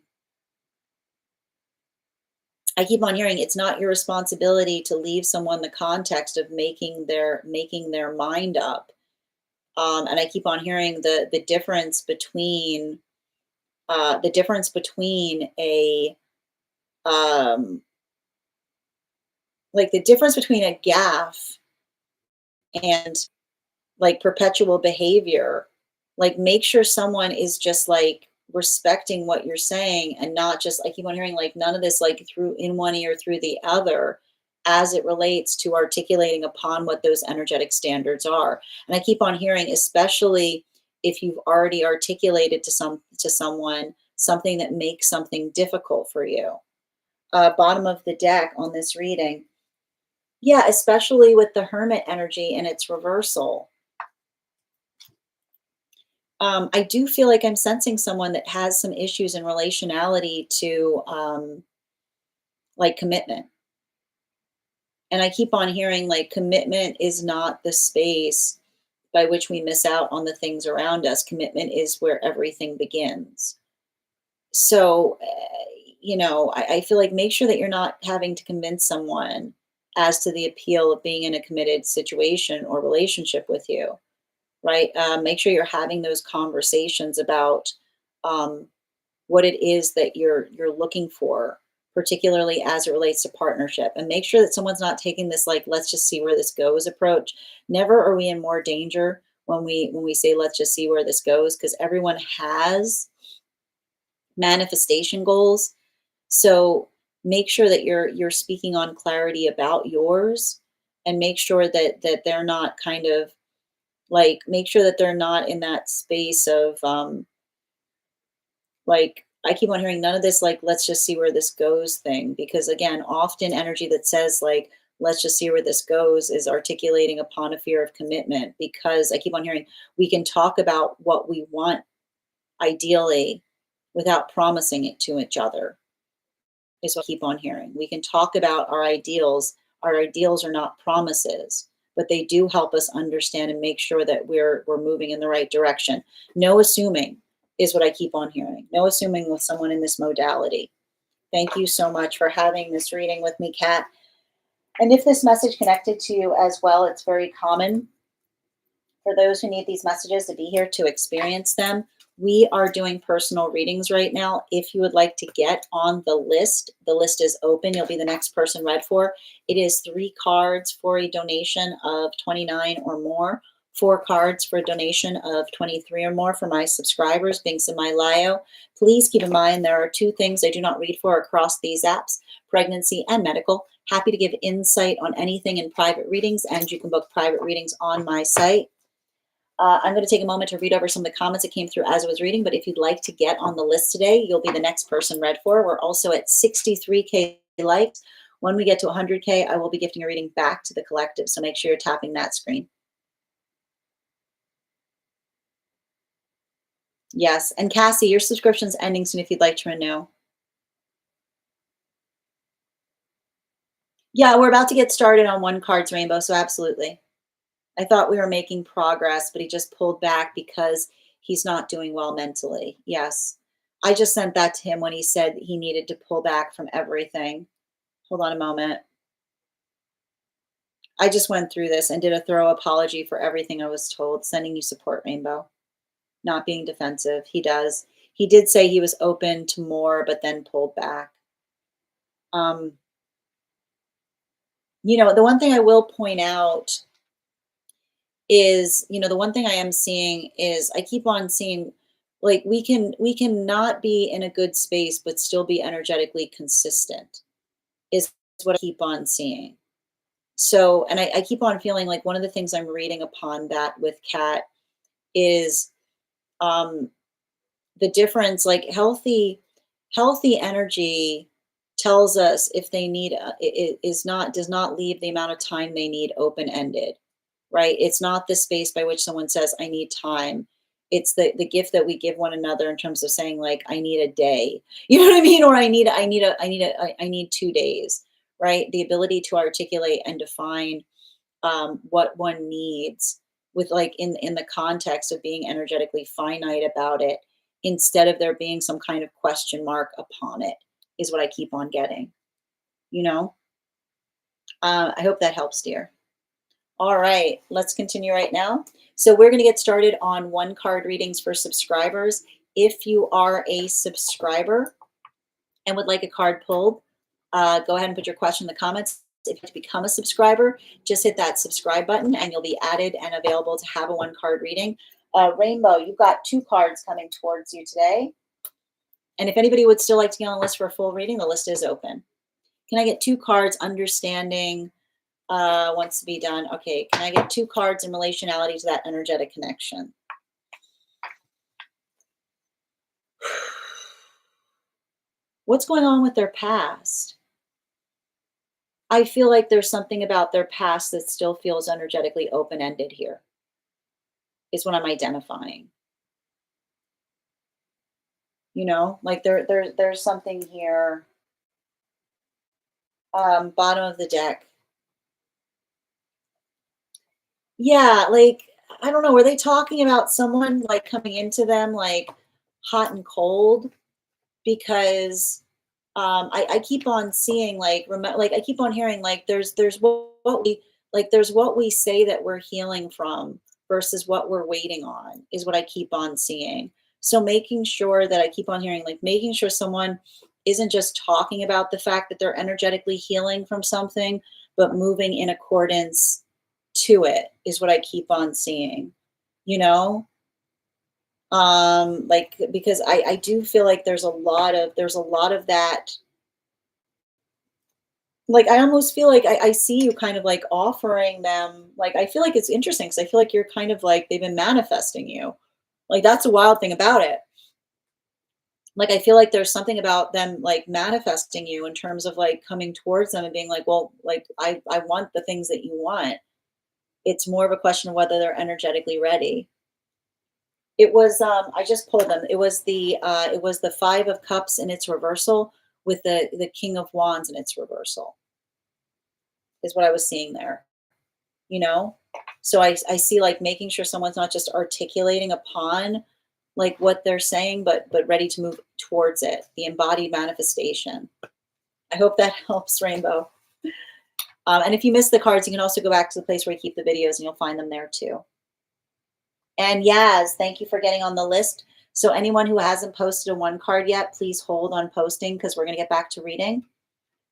Speaker 1: I keep on hearing it's not your responsibility to leave someone the context of making their mind up. And I keep on hearing the difference between a um, like the difference between a gaffe and like perpetual behavior, like make sure someone is just like respecting what you're saying and not just I keep on hearing like none of this like through in one ear through the other as it relates to articulating upon what those energetic standards are. And I keep on hearing, especially if you've already articulated to someone something that makes something difficult for you. Bottom of the deck on this reading. Yeah, especially with the hermit energy and its reversal. I do feel like I'm sensing someone that has some issues in relationality to like commitment. And I keep on hearing like commitment is not the space by which we miss out on the things around us. Commitment is where everything begins. So, I feel like make sure that you're not having to convince someone as to the appeal of being in a committed situation or relationship with you, right? Make sure you're having those conversations about um, what it is that you're looking for, particularly as it relates to partnership, and make sure that someone's not taking this like let's just see where this goes approach. Never are we in more danger when we say let's just see where this goes because everyone has manifestation goals. So make sure that you're speaking on clarity about yours and make sure that they're not kind of like make sure that they're not in that space of like I keep on hearing none of this like let's just see where this goes thing because again often energy that says like let's just see where this goes is articulating upon a fear of commitment because I keep on hearing we can talk about what we want ideally without promising it to each other is what I keep on hearing. We can talk about our ideals. Our ideals are not promises, but they do help us understand and make sure that we're moving in the right direction. No assuming is what I keep on hearing. No assuming with someone in this modality. Thank you so much for having this reading with me, Kat. And if this message connected to you as well, it's very common for those who need these messages to be here to experience them. We are doing personal readings right now. If you would like to get on the list is open. You'll be the next person read for. It is 3 cards for a donation of 29 or more, 4 cards for a donation of 23 or more for my subscribers, links in my bio. Please keep in mind there are 2 things I do not read for across these apps, pregnancy and medical. Happy to give insight on anything in private readings, and you can book private readings on my site. I'm going to take a moment to read over some of the comments that came through as I was reading, but if you'd like to get on the list today, you'll be the next person read for. We're also at 63K likes. When we get to 100K, I will be gifting a reading back to the collective, so make sure you're tapping that screen. Yes, and Cassie, your subscription's ending soon if you'd like to renew. Yeah, we're about to get started on One Cards Rainbow, so absolutely. I thought we were making progress, but he just pulled back because he's not doing well mentally. Yes. I just sent that to him when he said he needed to pull back from everything. Hold on a moment. I just went through this and did a thorough apology for everything I was told, sending you support, Rainbow. Not being defensive. He does. He did say he was open to more, but then pulled back. Um, the one thing I will point out is the one thing I am seeing is I keep on seeing like we can not be in a good space but still be energetically consistent. is what I keep on seeing. So, and I keep on feeling like one of the things I'm reading upon that with Kat is um, the difference, like healthy energy tells us if they need is not does not leave the amount of time they need open ended, right? It's not the space by which someone says I need time. It's the gift that we give one another in terms of saying like I need a day, you know what I mean, or I need 2 days, right? The ability to articulate and define what one needs with like in the context of being energetically finite about it instead of there being some kind of question mark upon it is what I keep on getting, you know. I hope that helps, dear. All right, let's continue right now. So we're going to get started on one card readings for subscribers. If you are a subscriber and would like a card pulled, go ahead and put your question in the comments. If you become a subscriber, just hit that subscribe button and you'll be added and available to have a one card reading. Rainbow, you've got 2 cards coming towards you today. And if anybody would still like to get on the list for a full reading, the list is open. Can I get 2 cards? Understanding wants to be done. Okay, can I get 2 cards in relationality to that energetic connection? What's going on with their past? I feel like there's something about their past that still feels energetically open-ended here, is what I'm identifying. You know, like there's something here. Bottom of the deck. Yeah, like I don't know, were they talking about someone like coming into them like hot and cold? Because I keep on seeing like I keep on hearing like there's what we like there's what we say that we're healing from versus what we're waiting on is what I keep on seeing. So making sure that I keep on hearing like making sure someone isn't just talking about the fact that they're energetically healing from something, but moving in accordance to it is what I keep on seeing. You know, like because I do feel like there's a lot of that. Like I almost feel like I see you kind of like offering them like I feel like it's interesting because I feel like you're kind of like they've been manifesting you. Like that's a wild thing about it. Like I feel like there's something about them like manifesting you in terms of like coming towards them and being like, well, like I want the things that you want. It's more of a question of whether they're energetically ready. It was I just pulled them. It was the 5 of cups in its reversal with the king of wands in its reversal is what I was seeing there, you know? So I see like making sure someone's not just articulating upon like what they're saying, but ready to move towards it, the embodied manifestation. I hope that helps, Rainbow. And if you missed the cards, you can also go back to the place where you keep the videos and you'll find them there too. And Yaz, thank you for getting on the list. So anyone who hasn't posted a one card yet, please hold on posting because we're going to get back to reading.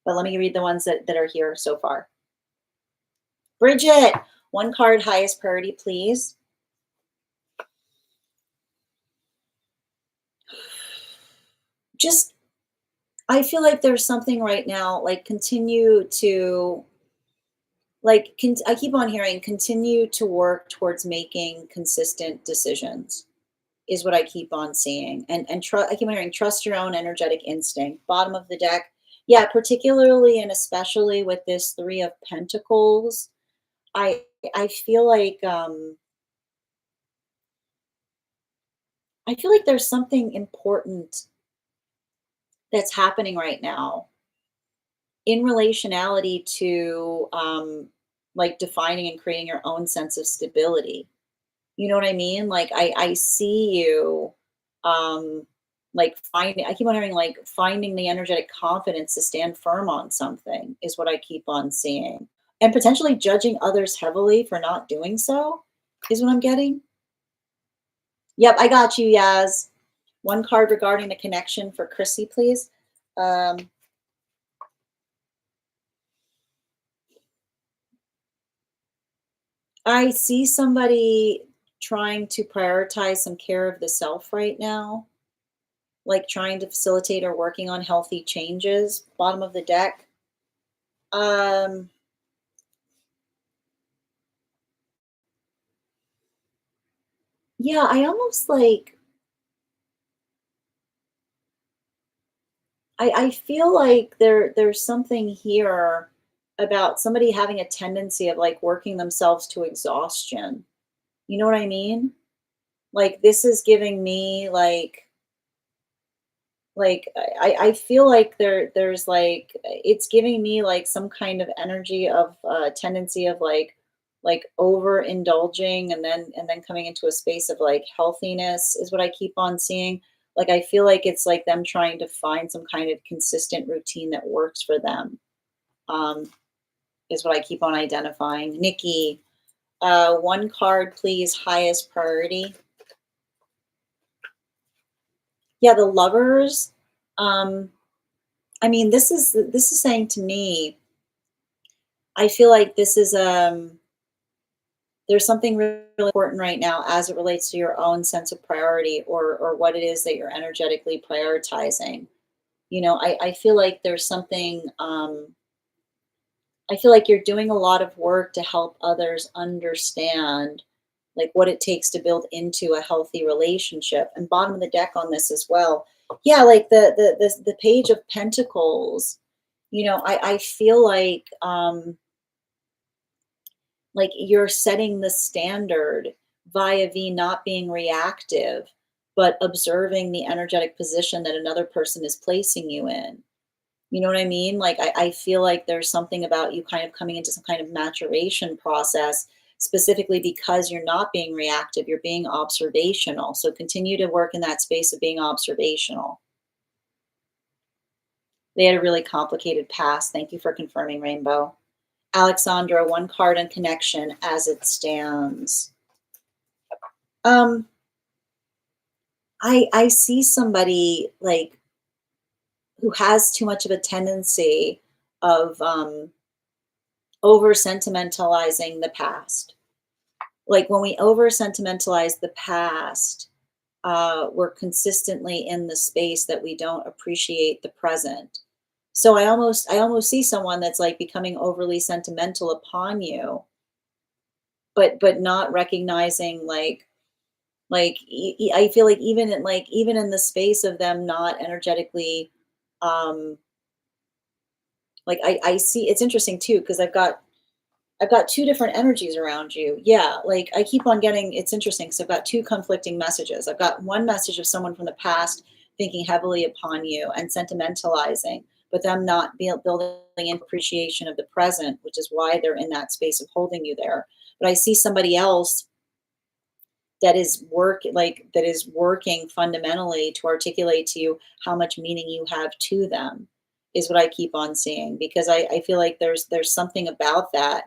Speaker 1: But let me read the ones that are here so far. Bridget, one card, highest priority, please. Just, I feel like there's something right now, like continue to, like, I keep on hearing, continue to work towards making consistent decisions is what I keep on seeing. And I keep on hearing, trust your own energetic instinct. Bottom of the deck. Yeah, particularly and especially with this 3 of Pentacles, I I feel like I feel like there's something important that's happening right now in relationality to like defining and creating your own sense of stability. You know what I mean? Like I see you like finding I keep on hearing like finding the energetic confidence to stand firm on something is what I keep on seeing. And potentially judging others heavily for not doing so is what I'm getting. Yep, I got you, Yaz. One card regarding the connection for Chrissy, please. Um, I see somebody trying to prioritize some care of the self right now, like trying to facilitate or working on healthy changes. Bottom of the deck. Um, yeah, I almost like I feel like there's something here about somebody having a tendency of like working themselves to exhaustion. You know what I mean? Like this is giving me like I feel like there's like it's giving me like some kind of energy of tendency of like overindulging and then coming into a space of like healthiness is what I keep on seeing. Like I feel like it's like them trying to find some kind of consistent routine that works for them. Um, is what I keep on identifying. Nikki, one card, please. Highest priority. Yeah, the lovers. Um, I mean, this is saying to me, I feel like this is there's something really important right now as it relates to your own sense of priority or what it is that you're energetically prioritizing. You know, I feel like there's something I feel like you're doing a lot of work to help others understand like what it takes to build into a healthy relationship. And bottom of the deck on this as well. Yeah, like the page of pentacles, you know, I feel like you're setting the standard via V not being reactive, but observing the energetic position that another person is placing you in. You know what I mean? Like, I feel like there's something about you kind of coming into some kind of maturation process, specifically because you're not being reactive, you're being observational. So continue to work in that space of being observational. They had a really complicated past. Thank you for confirming, Rainbow. Alexandra, one card on connection as it stands. Um, I see somebody like who has too much of a tendency of over sentimentalizing the past. Like when we over sentimentalize the past, we're consistently in the space that we don't appreciate the present. So I almost see someone that's like becoming overly sentimental upon you, but not recognizing I feel like even in the space of them not energetically um like I see it's interesting too because I've got two different energies around you. Yeah, like I keep on getting it's interesting because I've got two conflicting messages. I've got one message of someone from the past thinking heavily upon you and sentimentalizing, but them not building in appreciation of the present, which is why they're in that space of holding you there. But I see somebody else that is working fundamentally to articulate to you how much meaning you have to them is what I keep on seeing because I feel like there's something about that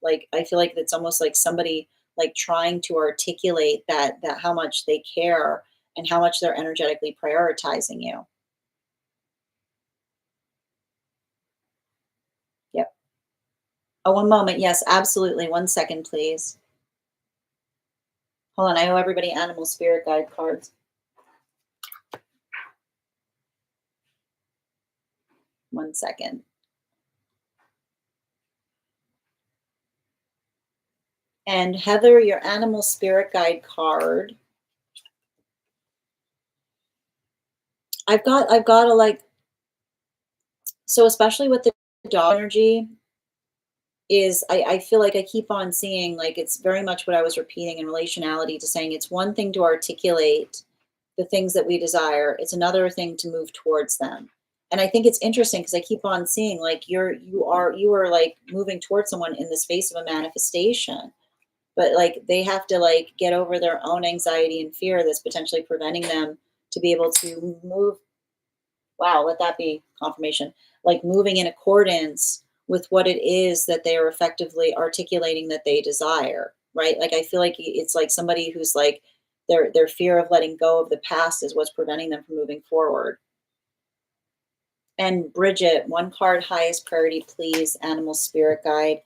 Speaker 1: like I feel like it's almost like somebody like trying to articulate that how much they care and how much they're energetically prioritizing you. Yep. Oh, one moment. Yes, absolutely. One second, please. Hold on. I owe everybody animal spirit guide cards. One second. And Heather, your animal spirit guide card. I've got to like so especially with the dog energy is I feel like I keep on seeing like it's very much what I was repeating in relationality to saying it's one thing to articulate the things that we desire. It's another thing to move towards them. And I think it's interesting because I keep on seeing like you are like moving towards someone in the space of a manifestation. But like they have to like get over their own anxiety and fear that's potentially preventing them to be able to move. Wow, let that be confirmation. Like moving in accordance with what it is that they are effectively articulating that they desire, right? Like I feel like it's like somebody who's like their fear of letting go of the past is what's preventing them from moving forward. And Bridget, one card highest priority, please, animal spirit guide.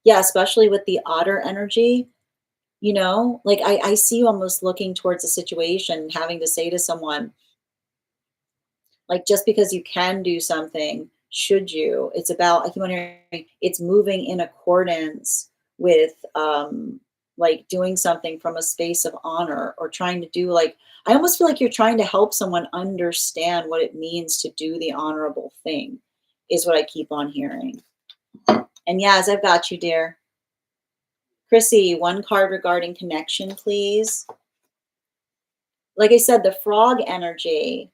Speaker 1: Yeah, especially with the otter energy, you know, like I see you almost looking towards a situation, having to say to someone, like just because you can do something should you. It's about, I keep on hearing, it's moving in accordance with like doing something from a space of honor, or trying to do like, I almost feel like you're trying to help someone understand what it means to do the honorable thing, is what I keep on hearing. And Yaz, I've got you, dear. Chrissy, one card regarding connection, please. Like I said, the frog energy,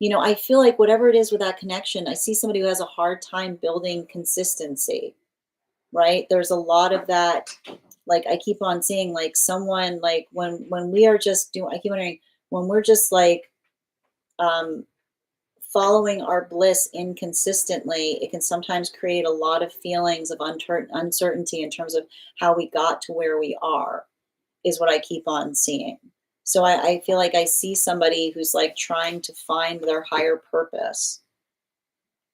Speaker 1: you know, I feel like whatever it is with that connection, I see somebody who has a hard time building consistency, right? There's a lot of that. Like I keep on seeing like someone, like when we are just doing, I keep wondering, when we're just like um following our bliss inconsistently, it can sometimes create a lot of feelings of uncertainty in terms of how we got to where we are, is what I keep on seeing. So I feel like I see somebody who's like trying to find their higher purpose.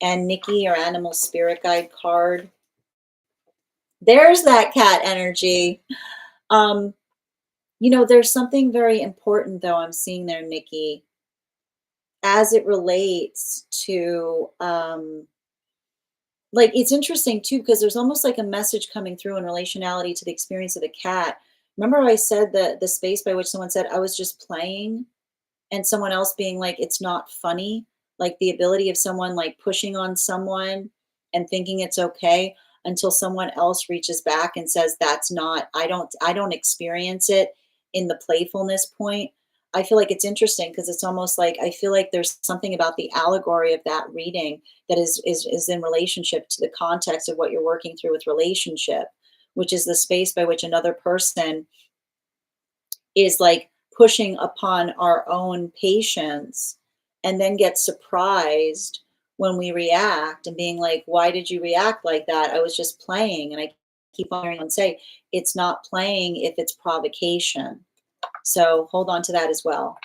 Speaker 1: And Nikki, your animal spirit guide card, there's that cat energy. Um, you know, there's something very important though I'm seeing there, Nikki, as it relates to like, it's interesting too, because there's almost like a message coming through in relationality to the experience of the cat. Remember how I said the space by which someone said I was just playing, and someone else being like, it's not funny, like the ability of someone like pushing on someone and thinking it's okay, until someone else reaches back and says, that's not, I don't experience it in the playfulness point. I feel like it's interesting because it's almost like I feel like there's something about the allegory of that reading that is in relationship to the context of what you're working through with relationship, which is the space by which another person is like pushing upon our own patience, and then get surprised when we react and being like, why did you react like that? I was just playing. And I keep on hearing them say, it's not playing if it's provocation. So hold on to that as well.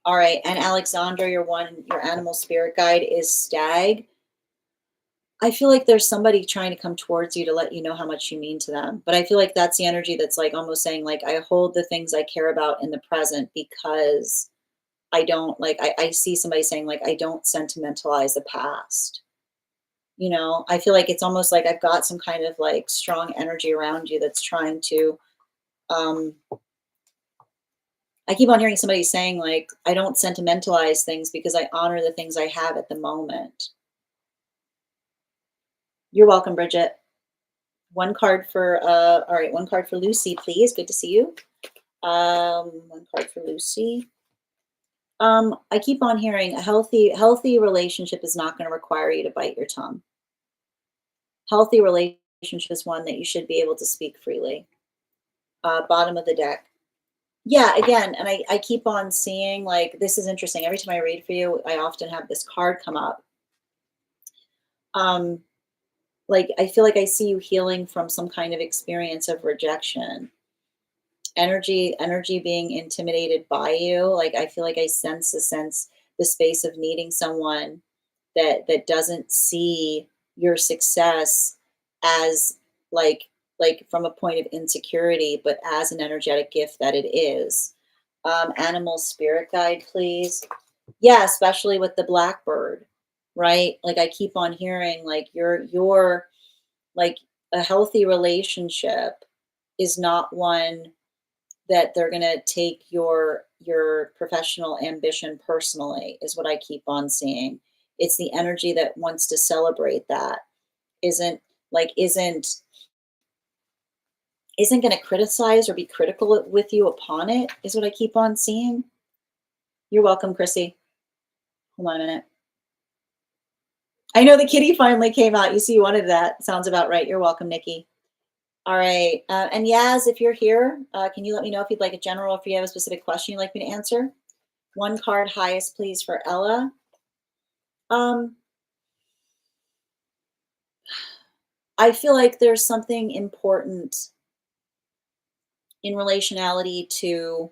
Speaker 1: All right. And Alexandra, your animal spirit guide is stag. I feel like there's somebody trying to come towards you to let you know how much you mean to them. But I feel like that's the energy that's like almost saying, like, I hold the things I care about in the present, because I don't like, I see somebody saying, like, I don't sentimentalize the past. You know, I feel like it's almost like I've got some kind of like strong energy around you that's trying to, um, I keep on hearing somebody saying, like, I don't sentimentalize things because I honor the things I have at the moment. You're welcome, Bridget. One card for, all right, one card for Lucy, please. Good to see you. One card for Lucy. I keep on hearing a healthy relationship is not going to require you to bite your tongue. Healthy relationship is one that you should be able to speak freely. Bottom of the deck. Yeah, again, and I keep on seeing, like, this is interesting. Every time I read for you, I often have this card come up. Like, I feel like I see you healing from some kind of experience of rejection. Energy being intimidated by you. Like, I feel like I sense the space of needing someone that doesn't see your success as like from a point of insecurity, but as an energetic gift that it is. Animal spirit guide, please. Yeah, especially with the blackbird, right? Like I keep on hearing, like, you're like, a healthy relationship is not one that they're going to take your professional ambition personally, is what I keep on seeing. It's the energy that wants to celebrate that, isn't like isn't going to criticize or be critical with you upon it, is what I keep on seeing. You're welcome, Chrissy. Hold on a minute. I know the kitty finally came out. You see, you wanted that. Sounds about right. You're welcome, Nikki. All right. And Yaz, if you're here, can you let me know if you'd like a general, if you have a specific question you'd like me to answer? One card highest, please, for Ella. I feel like there's something important in relationality to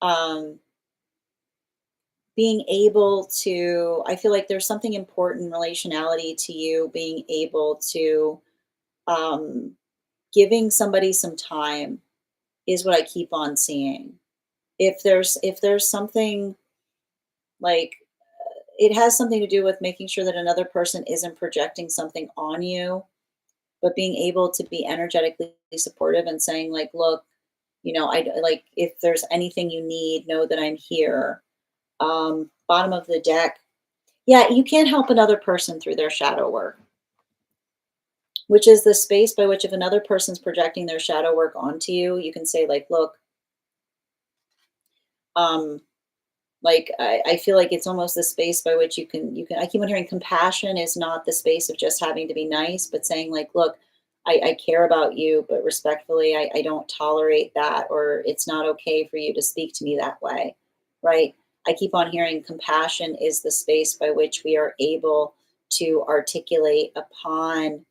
Speaker 1: um, being able to, I feel like there's something important in relationality to you being able to, um, giving somebody some time, is what I keep on seeing. If there's something like, it has something to do with making sure that another person isn't projecting something on you, but being able to be energetically supportive and saying like, look, I like, if there's anything you need, know that I'm here. Bottom of the deck. Yeah, you can't help another person through their shadow work, which is the space by which if another person's projecting their shadow work onto you, you can say like, look, um, like I feel like it's almost the space by which I keep on hearing compassion is not the space of just having to be nice, but saying like, look, I care about you, but respectfully, I don't tolerate that, or it's not okay for you to speak to me that way, right? I keep on hearing compassion is the space by which we are able to articulate upon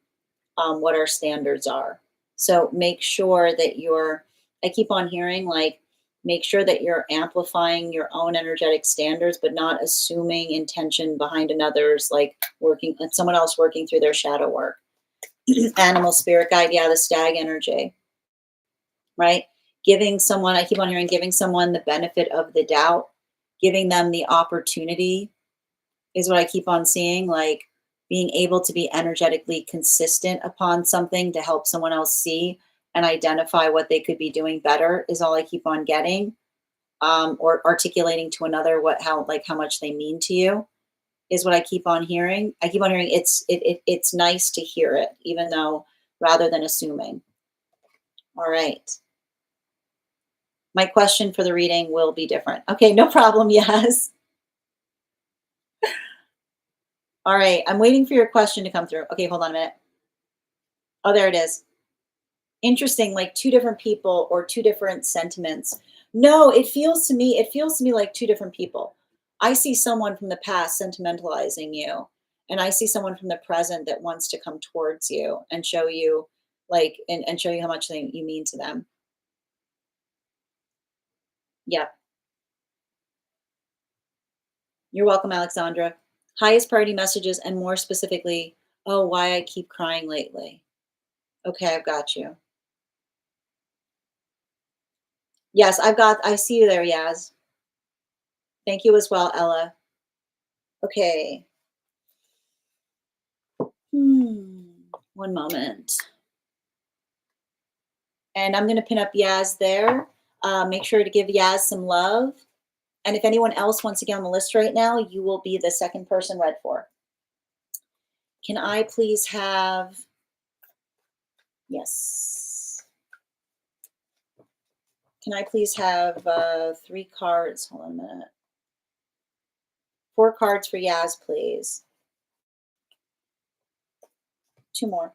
Speaker 1: what our standards are. So make sure that I keep on hearing like, make sure that you're amplifying your own energetic standards, but not assuming intention behind another's, like someone else working through their shadow work. Animal spirit guide, yeah, the stag energy, right? I keep on hearing giving someone the benefit of the doubt, giving them the opportunity is what I keep on seeing, like being able to be energetically consistent upon something to help someone else see and identify what they could be doing better is all I keep on getting. Or articulating to another how much they mean to you is what I keep on hearing. I keep on hearing it's nice to hear it, even though rather than assuming. All right. My question for the reading will be different. Okay, no problem. Yes. All right. I'm waiting for your question to come through. Okay, hold on a minute. Oh, there it is. Interesting, like two different people or two different sentiments. No, it feels to me like two different people. I see someone from the past sentimentalizing you, and I see someone from the present that wants to come towards you and show you and show you how much you mean to them. Yeah. You're welcome, Alexandra. Highest priority messages and more specifically, oh, why I keep crying lately. Okay, I've got you. Yes, I see you there, Yaz. Thank you as well, Ella. Okay. One moment. And I'm going to pin up Yaz there. Make sure to give Yaz some love. And if anyone else wants to get on the list right now, you will be the second person read for. Can I please have, yes. Can I please have 3 cards? Hold on a minute. 4 cards for Yaz, please. 2 more.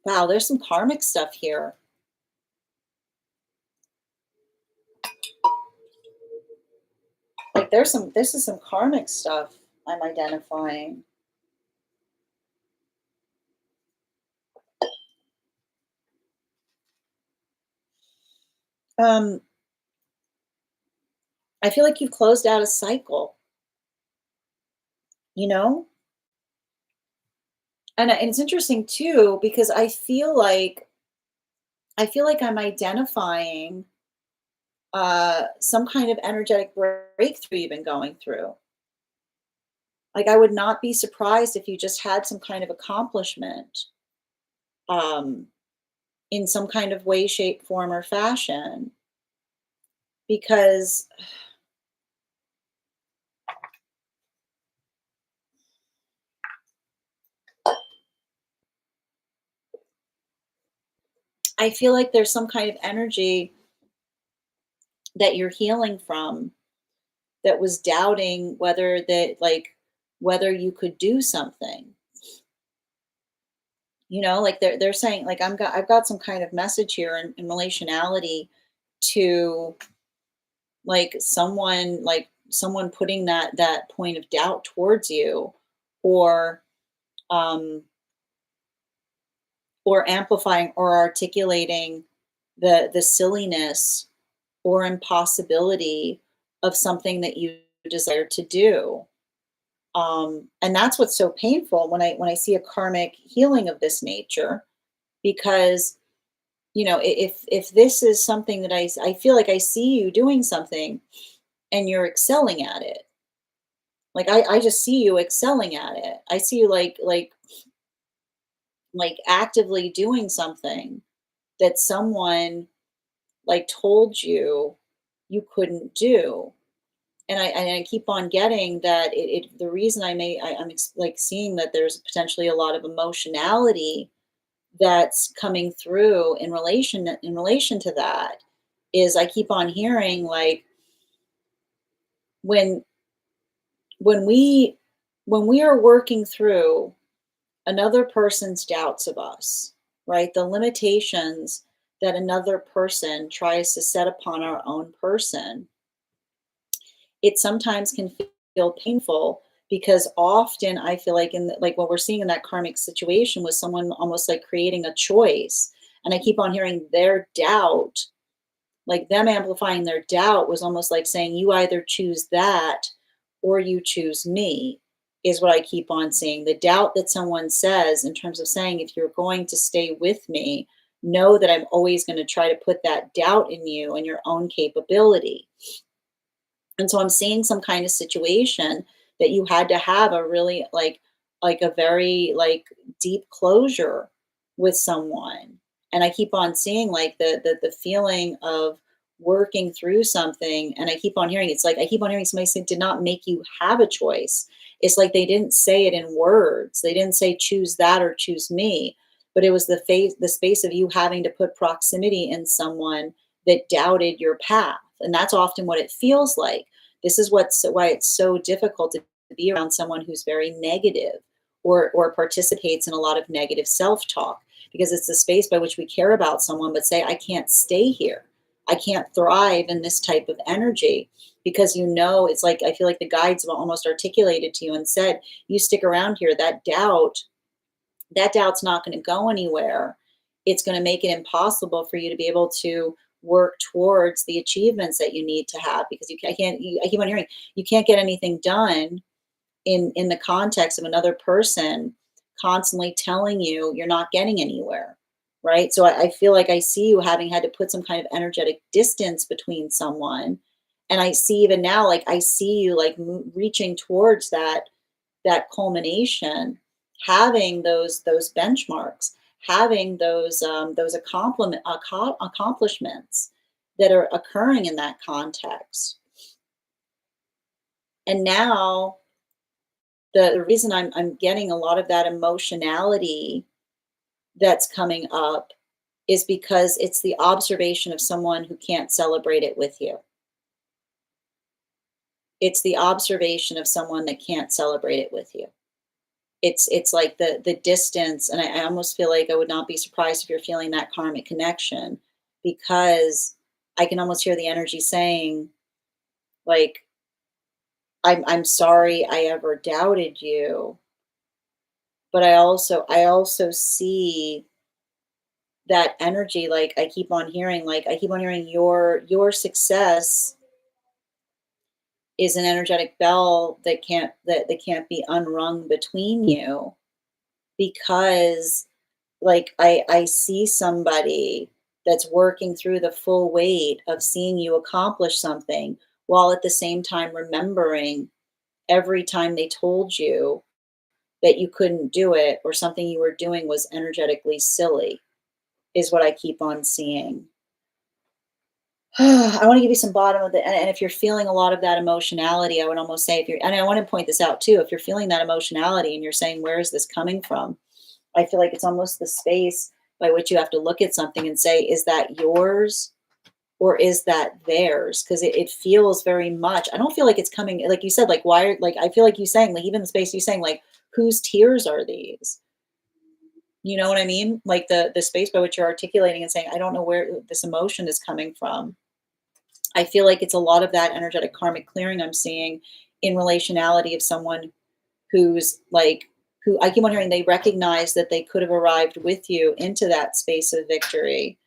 Speaker 1: Wow, there's some karmic stuff here. Like this is some karmic stuff I'm identifying. Um, I feel like you've closed out a cycle, you know? And it's interesting too because I feel like I'm identifying some kind of energetic breakthrough you've been going through. Like I would not be surprised if you just had some kind of accomplishment um, in some kind of way, shape, form, or fashion. Because I feel like there's some kind of energy that you're healing from that was doubting whether you could do something. Like they're saying like I've got some kind of message here in relationality to someone putting that point of doubt towards you, or um or amplifying or articulating the silliness or impossibility of something that you desire to do. And that's what's so painful when I see a karmic healing of this nature, because if this is something that I feel like I see you doing something and you're excelling at it. Like I just see you excelling at it. I see you like actively doing something that someone like told you you couldn't do. And I keep on getting that the reason I'm seeing that there's potentially a lot of emotionality that's coming through in relation to that, is I keep on hearing like when when we when we are working through another person's doubts of us, right? The limitations that another person tries to set upon our own person, it sometimes can feel painful, because often I feel like like what we're seeing in that karmic situation was someone almost like creating a choice. And I keep on hearing their doubt, like them amplifying their doubt was almost like saying, you either choose that or you choose me, is what I keep on seeing. The doubt that someone says, in terms of saying, if you're going to stay with me, know that I'm always going to try to put that doubt in you and your own capability. And so I'm seeing some kind of situation that you had to have a really like a very like deep closure with someone. And I keep on seeing like the feeling of working through something. And I keep on hearing, it's like I keep on hearing somebody say, did not make you have a choice. It's like they didn't say it in words. They didn't say choose that or choose me, but it was the space of you having to put proximity in someone that doubted your path. And that's often what it feels like. This is why it's so difficult to be around someone who's very negative, or participates in a lot of negative self-talk, because it's the space by which we care about someone but say, I can't stay here. I can't thrive in this type of energy, because it's like I feel like the guides have almost articulated to you and said, you stick around here, that doubt's not going to go anywhere. It's going to make it impossible for you to be able to work towards the achievements that you need to have, because I keep on hearing you can't get anything done in the context of another person constantly telling you you're not getting anywhere, right? So I feel like I see you having had to put some kind of energetic distance between someone. And I see even now, like I see you like reaching towards that culmination, having those benchmarks, having those accomplishments that are occurring in that context. And now the reason I'm getting a lot of that emotionality that's coming up is because it's the observation of someone who can't celebrate it with you. It's the observation of someone that can't celebrate it with you. It's like the distance, and I almost feel like I would not be surprised if you're feeling that karmic connection, because I can almost hear the energy saying, like, I'm sorry I ever doubted you, but I also see that energy, like I keep on hearing your success is an energetic bell that can't be unrung between you, because like I see somebody that's working through the full weight of seeing you accomplish something, while at the same time remembering every time they told you that you couldn't do it, or something you were doing was energetically silly, is what I keep on seeing. I want to give you some bottom of the, and if you're feeling a lot of that emotionality, I would almost say, if you're, and I want to point this out too, if you're feeling that emotionality and you're saying, where is this coming from? I feel like it's almost the space by which you have to look at something and say, is that yours or is that theirs? Because it feels very much, I don't feel like it's coming, like you said, like, like, I feel like you saying, like, even the space you saying, like, whose tears are these? You know what I mean? Like the space by which you're articulating and saying, I don't know where this emotion is coming from. I feel like it's a lot of that energetic karmic clearing I'm seeing in relationality of someone who's like, who I keep on hearing they recognize that they could have arrived with you into that space of victory,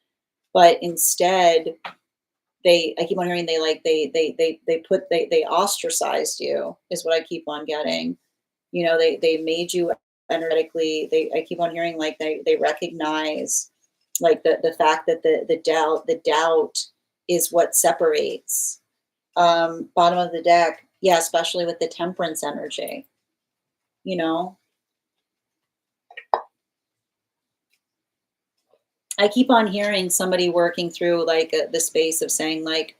Speaker 1: but instead I keep on hearing they ostracized you is what I keep on getting. You know, they made you energetically, I keep on hearing like they recognize like the fact that the doubt is what separates. Bottom of the deck, yeah, especially with the temperance energy, you know. I keep on hearing somebody working through like the space of saying like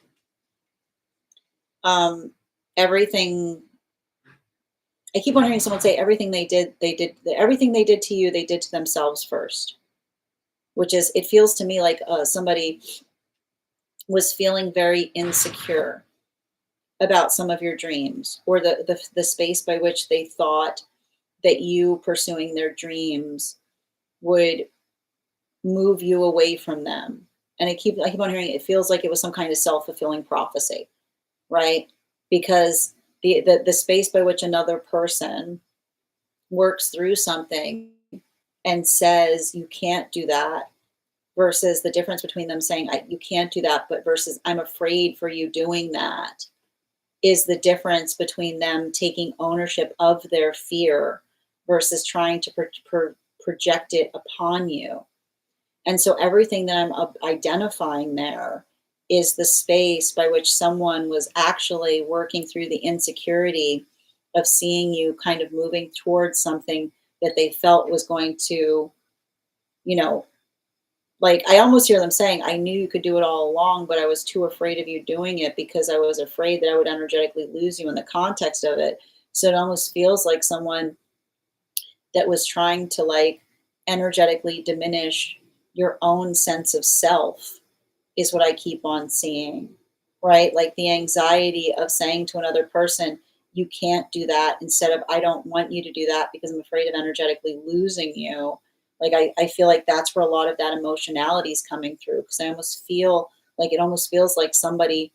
Speaker 1: um everything. I keep on hearing someone say everything everything they did to you, they did to themselves first, which is, it feels to me like somebody was feeling very insecure about some of your dreams, or the space by which they thought that you pursuing their dreams would move you away from them. And I keep on hearing it feels like it was some kind of self-fulfilling prophecy, right? Because the space by which another person works through something and says you can't do that, versus the difference between them saying you can't do that, but versus I'm afraid for you doing that, is the difference between them taking ownership of their fear versus trying to project it upon you. And so everything that I'm identifying there is the space by which someone was actually working through the insecurity of seeing you kind of moving towards something that they felt was going to, you know, like I almost hear them saying, I knew you could do it all along, but I was too afraid of you doing it because I was afraid that I would energetically lose you in the context of it. So it almost feels like someone that was trying to like energetically diminish your own sense of self is what I keep on seeing, right? Like the anxiety of saying to another person, you can't do that, instead of, I don't want you to do that because I'm afraid of energetically losing you. Like, I feel like that's where a lot of that emotionality is coming through, because I almost feel like it almost feels like somebody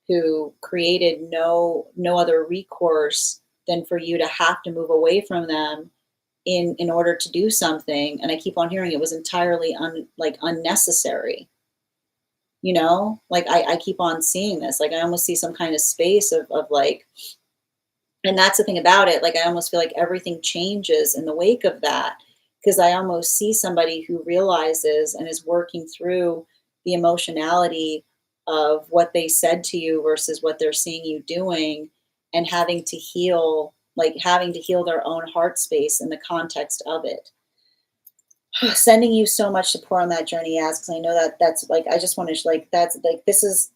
Speaker 1: who created no other recourse than for you to have to move away from them in order to do something. And I keep on hearing it was entirely unnecessary, you know. Like I keep on seeing this, like I almost see some kind of space of like, and that's the thing about it, like I almost feel like everything changes in the wake of that, because I almost see somebody who realizes and is working through the emotionality of what they said to you versus what they're seeing you doing, and having to heal their own heart space in the context of it. Sending you so much support on that journey, as because I know that that's like, I just want to like, that's like, this is,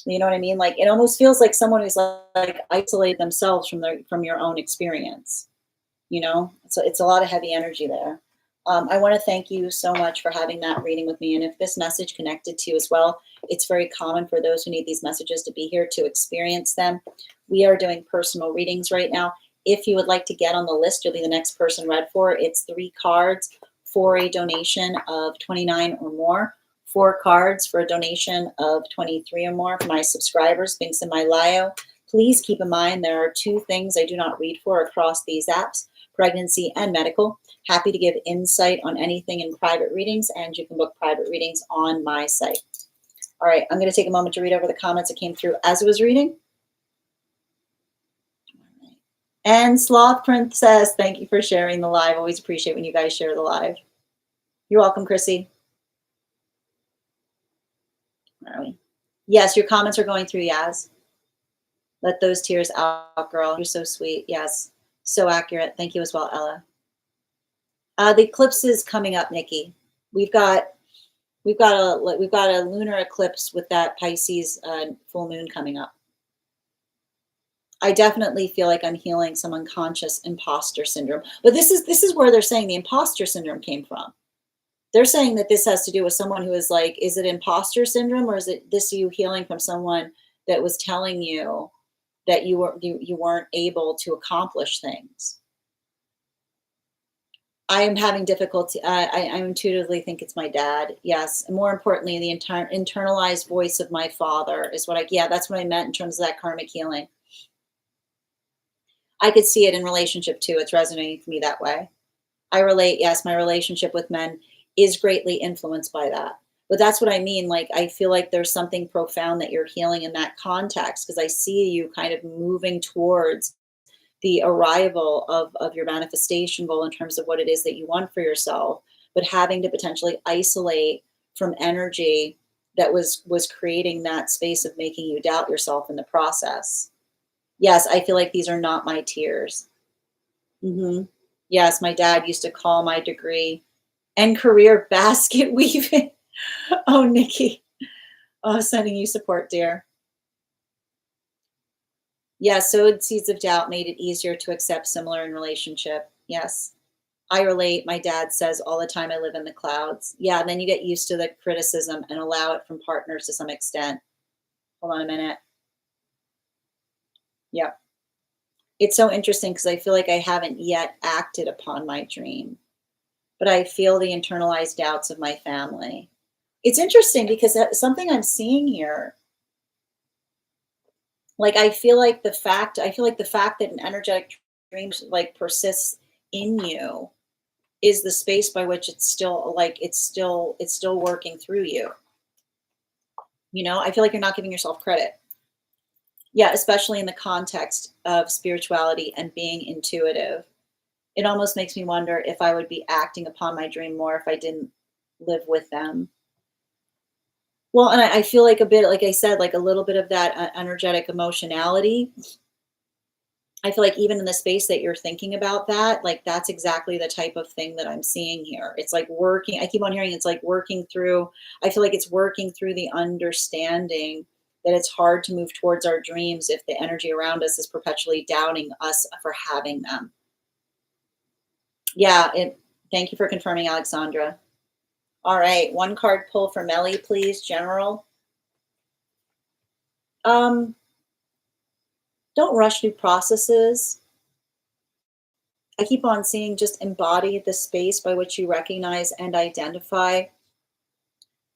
Speaker 1: you know what I mean? Like it almost feels like someone who's like isolated themselves from your own experience, you know? So it's a lot of heavy energy there. I want to thank you so much for having that reading with me. And if this message connected to you as well, it's very common for those who need these messages to be here to experience them. We are doing personal readings right now. If you would like to get on the list, you'll be the next person read for. It's 3 cards for a donation of $29 or more. 4 cards for a donation of $23 or more. For my subscribers, links in my bio. Please keep in mind there are 2 things I do not read for across these apps: pregnancy and medical. Happy to give insight on anything in private readings, and you can book private readings on my site. All right, I'm going to take a moment to read over the comments that came through as I was reading. And Sloth Princess, thank you for sharing the live. Always appreciate when you guys share the live. You're welcome, Chrissy. Where are we? Yes, your comments are going through, Yaz. Let those tears out, girl. You're so sweet. Yes, so accurate. Thank you as well, Ella. The eclipse is coming up, Nikki. We've got a lunar eclipse with that Pisces full moon coming up. I definitely feel like I'm healing some unconscious imposter syndrome. But this is where they're saying the imposter syndrome came from. They're saying that this has to do with someone who is like, is it imposter syndrome, or is it this you healing from someone that was telling you that you weren't able to accomplish things? I am having difficulty. I intuitively think it's my dad. Yes. And more importantly, the entire internalized voice of my father is what yeah, that's what I meant in terms of that karmic healing. I could see it in relationship too. It's resonating for me that way. I relate. Yes. My relationship with men is greatly influenced by that. But that's what I mean. Like, I feel like there's something profound that you're healing in that context because I see you kind of moving towards the arrival of your manifestation goal in terms of what it is that you want for yourself, but having to potentially isolate from energy that was creating that space of making you doubt yourself in the process. Yes, I feel like these are not my tears. Hmm. Yes, my dad used to call my degree and career basket weaving. Oh, Nikki. Oh, sending you support, dear. Yeah, sowed seeds of doubt made it easier to accept similar in relationship. Yes. I relate. My dad says all the time, I live in the clouds. Yeah, and then you get used to the criticism and allow it from partners to some extent. Hold on a minute. Yeah. It's so interesting because I feel like I haven't yet acted upon my dream, but I feel the internalized doubts of my family. It's interesting because something I'm seeing here, like I feel like the fact that an energetic dream like persists in you is the space by which it's still like it's still working through you. You know, I feel like you're not giving yourself credit. Yeah, especially in the context of spirituality and being intuitive. It almost makes me wonder if I would be acting upon my dream more if I didn't live with them. Well, and I feel like a bit, like I said, like a little bit of that energetic emotionality. I feel like even in the space that you're thinking about that, like that's exactly the type of thing that I'm seeing here. It's like working, I keep on hearing it's like working through, I feel like it's working through the understanding that it's hard to move towards our dreams if the energy around us is perpetually doubting us for having them. Yeah, thank you for confirming, Alexandra. All right, one card pull for Melly, please, General. Um, don't rush through processes. I keep on seeing just embody the space by which you recognize and identify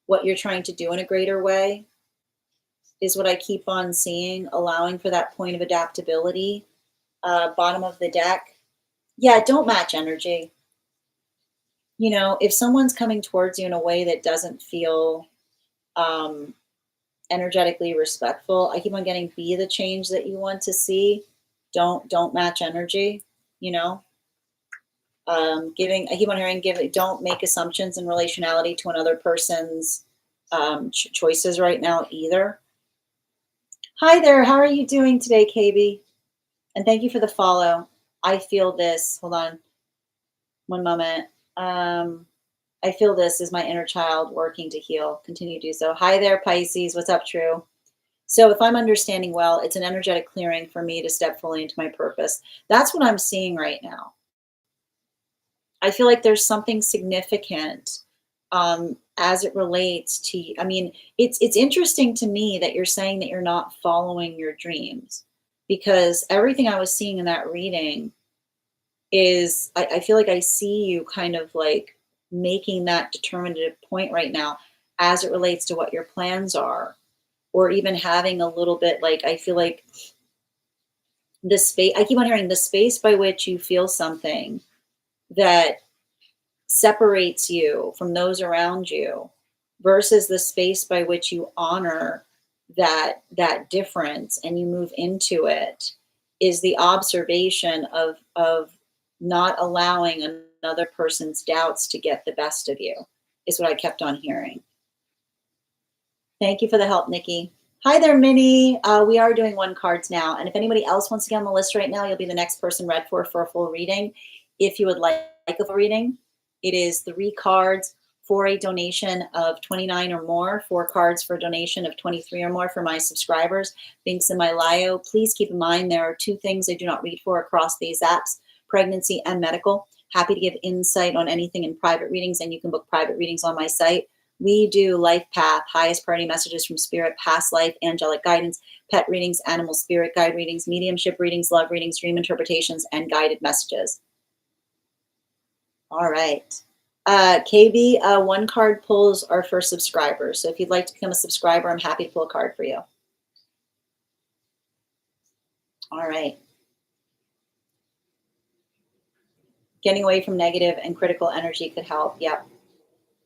Speaker 1: what you're trying to do in a greater way is what I keep on seeing, allowing for that point of adaptability. Bottom of the deck. Yeah, don't match energy. You know, if someone's coming towards you in a way that doesn't feel um, energetically respectful, I keep on getting be the change that you want to see. Don't match energy, you know? Giving I keep on hearing don't make assumptions in relationality to another person's choices right now either. Hi there, how are you doing today, KB? And thank you for the follow. I feel this. Hold on one moment. um, I feel this is my inner child working to heal. Continue to do so. Hi there, Pisces. What's up, True? So if I'm understanding well, it's an energetic clearing for me to step fully into my purpose. That's what I'm seeing right now. I feel like there's something significant as it relates to. I mean, it's interesting to me that you're saying that you're not following your dreams, because everything I was seeing in that reading is I feel like I see you kind of like making that determinative point right now as it relates to what your plans are, or even having a little bit like I feel like the space. I keep on hearing the space by which you feel something that separates you from those around you versus the space by which you honor that difference and you move into it is the observation of not allowing another person's doubts to get the best of you is what I kept on hearing. Thank you for the help, Nikki. Hi there, Minnie. We are doing one cards now, and if anybody else wants to get on the list right now, you'll be the next person read for a full reading. If you would like a full reading, it is 3 cards for a donation of 29 or more, 4 cards for a donation of 23 or more for my subscribers. Links in my bio. Please keep in mind there are 2 things I do not read for across these apps: pregnancy and medical. Happy to give insight on anything in private readings, and you can book private readings on my site. We do life path, highest priority messages from spirit, past life, angelic guidance, pet readings, animal spirit guide readings, mediumship readings, love readings, dream interpretations, and guided messages. All right. KB, 1 card pulls are for subscribers. So if you'd like to become a subscriber, I'm happy to pull a card for you. All right. Getting away from negative and critical energy could help. Yep.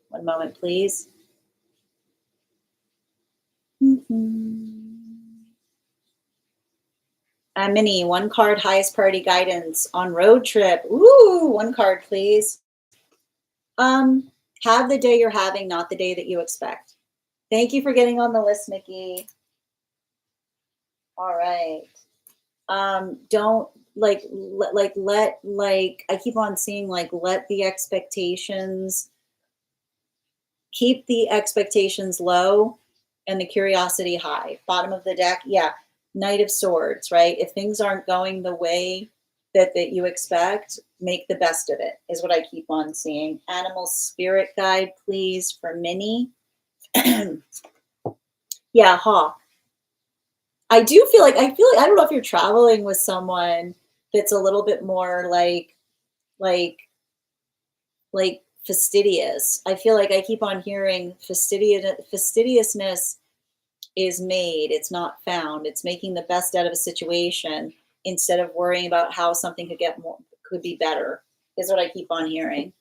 Speaker 1: One moment, please. Minnie, one card, highest priority guidance on road trip. Ooh, one card, please. Um, have the day you're having, not the day that you expect. Thank you for getting on the list, Mickey. All right. Don't like I keep on seeing like let the expectations keep the expectations low and the curiosity high. Bottom of the deck, yeah. Knight of Swords, right? If things aren't going the way that you expect, make the best of it, is what I keep on seeing. Animal spirit guide, please, for Minnie. Yeah, Hawk. I don't know if you're traveling with someone that's a little bit more like fastidious. I feel like I keep on hearing fastidiousness is made, it's not found. It's making the best out of a situation instead of worrying about how something could be better, is what I keep on hearing.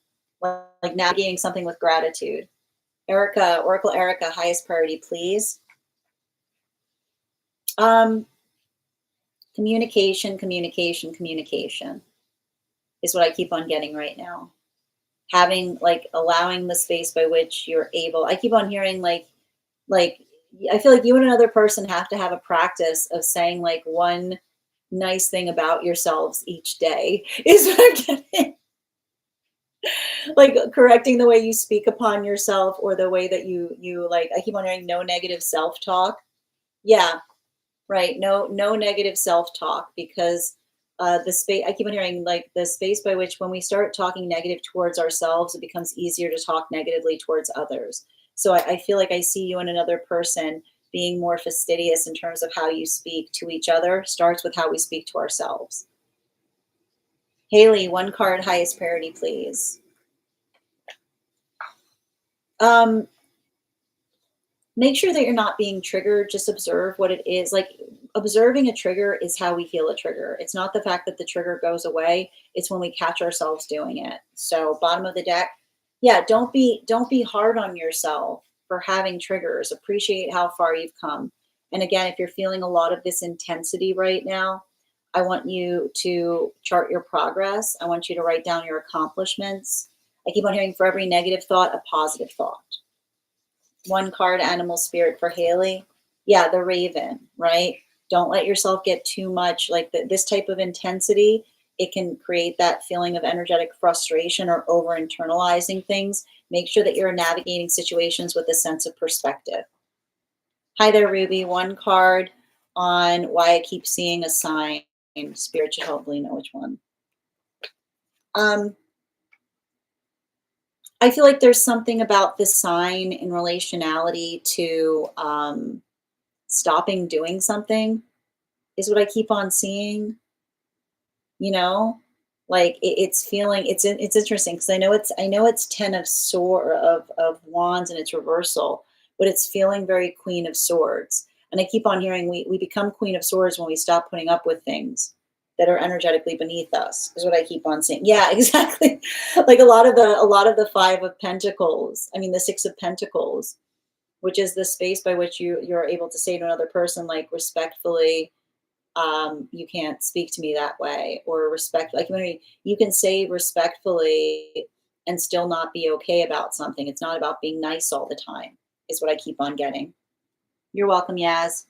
Speaker 1: Like navigating something with gratitude. Erica, Oracle Erica, highest priority, please. Communication, communication, communication is what I keep on getting right now. Allowing the space by which you're able. I keep on hearing like I feel like you and another person have to have a practice of saying like one nice thing about yourselves each day is what I'm getting. Like correcting the way you speak upon yourself or the way that you like I keep on hearing no negative self-talk. Yeah, right. No negative self-talk because the space I keep on hearing like the space by which when we start talking negative towards ourselves, it becomes easier to talk negatively towards others. So I feel like I see you and another person being more fastidious in terms of how you speak to each other starts with how we speak to ourselves. Haley, one card, highest priority, please. Um, make sure that you're not being triggered. Just observe what it is. Like observing a trigger is how we heal a trigger. It's not the fact that the trigger goes away. It's when we catch ourselves doing it. So bottom of the deck. Yeah, don't be hard on yourself for having triggers. Appreciate how far you've come. And again, if you're feeling a lot of this intensity right now, I want you to chart your progress. I want you to write down your accomplishments. I keep on hearing for every negative thought, a positive thought. One card, animal spirit for Haley. Yeah, the raven, right? Don't let yourself get too much like this type of intensity. It can create that feeling of energetic frustration or over internalizing things. Make sure that you're navigating situations with a sense of perspective. Hi there, Ruby. One card on why I keep seeing a sign. Spirit should hopefully know which one. I feel like there's something about this sign in relationality to stopping doing something is what I keep on seeing, you know? Like it's feeling it's interesting because I know it's 10 of sword of wands and it's reversal, but it's feeling very queen of swords. And I keep on hearing we become queen of swords when we stop putting up with things that are energetically beneath us, is what I keep on saying. Yeah, exactly. Like a lot of the five of pentacles, I mean the six of pentacles, which is the space by which you're able to say to another person like respectfully, you can't speak to me that way, or respect like when you can say respectfully and still not be okay about something. It's not about being nice all the time, is what I keep on getting. You're welcome, Yaz.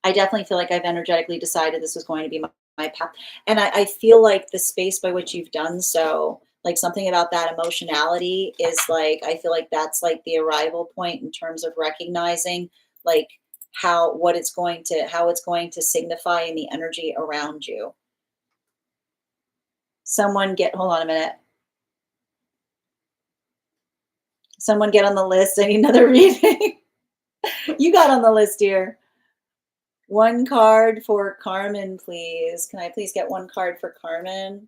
Speaker 1: I definitely feel like I've energetically decided this was going to be my path. And I feel like the space by which you've done so, like something about that emotionality is like, I feel like that's like the arrival point in terms of recognizing like how it's going to signify in the energy around you. Hold on a minute. Someone get on the list. I need another reading. You got on the list here. One card for Carmen, please. Can I please get one card for Carmen?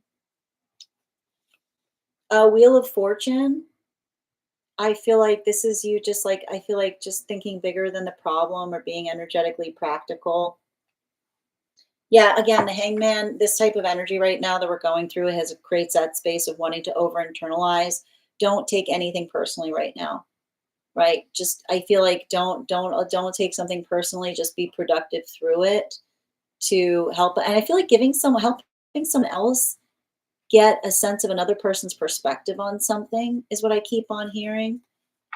Speaker 1: Wheel of Fortune. I feel like this is you just like, I feel like just thinking bigger than the problem or being energetically practical. Yeah, again, the hangman, this type of energy right now that we're going through creates that space of wanting to over internalize. Don't take anything personally right now. right? Just I feel like don't take something personally. Just be productive through it to help. And I feel like helping someone else get a sense of another person's perspective on something is what I keep on hearing.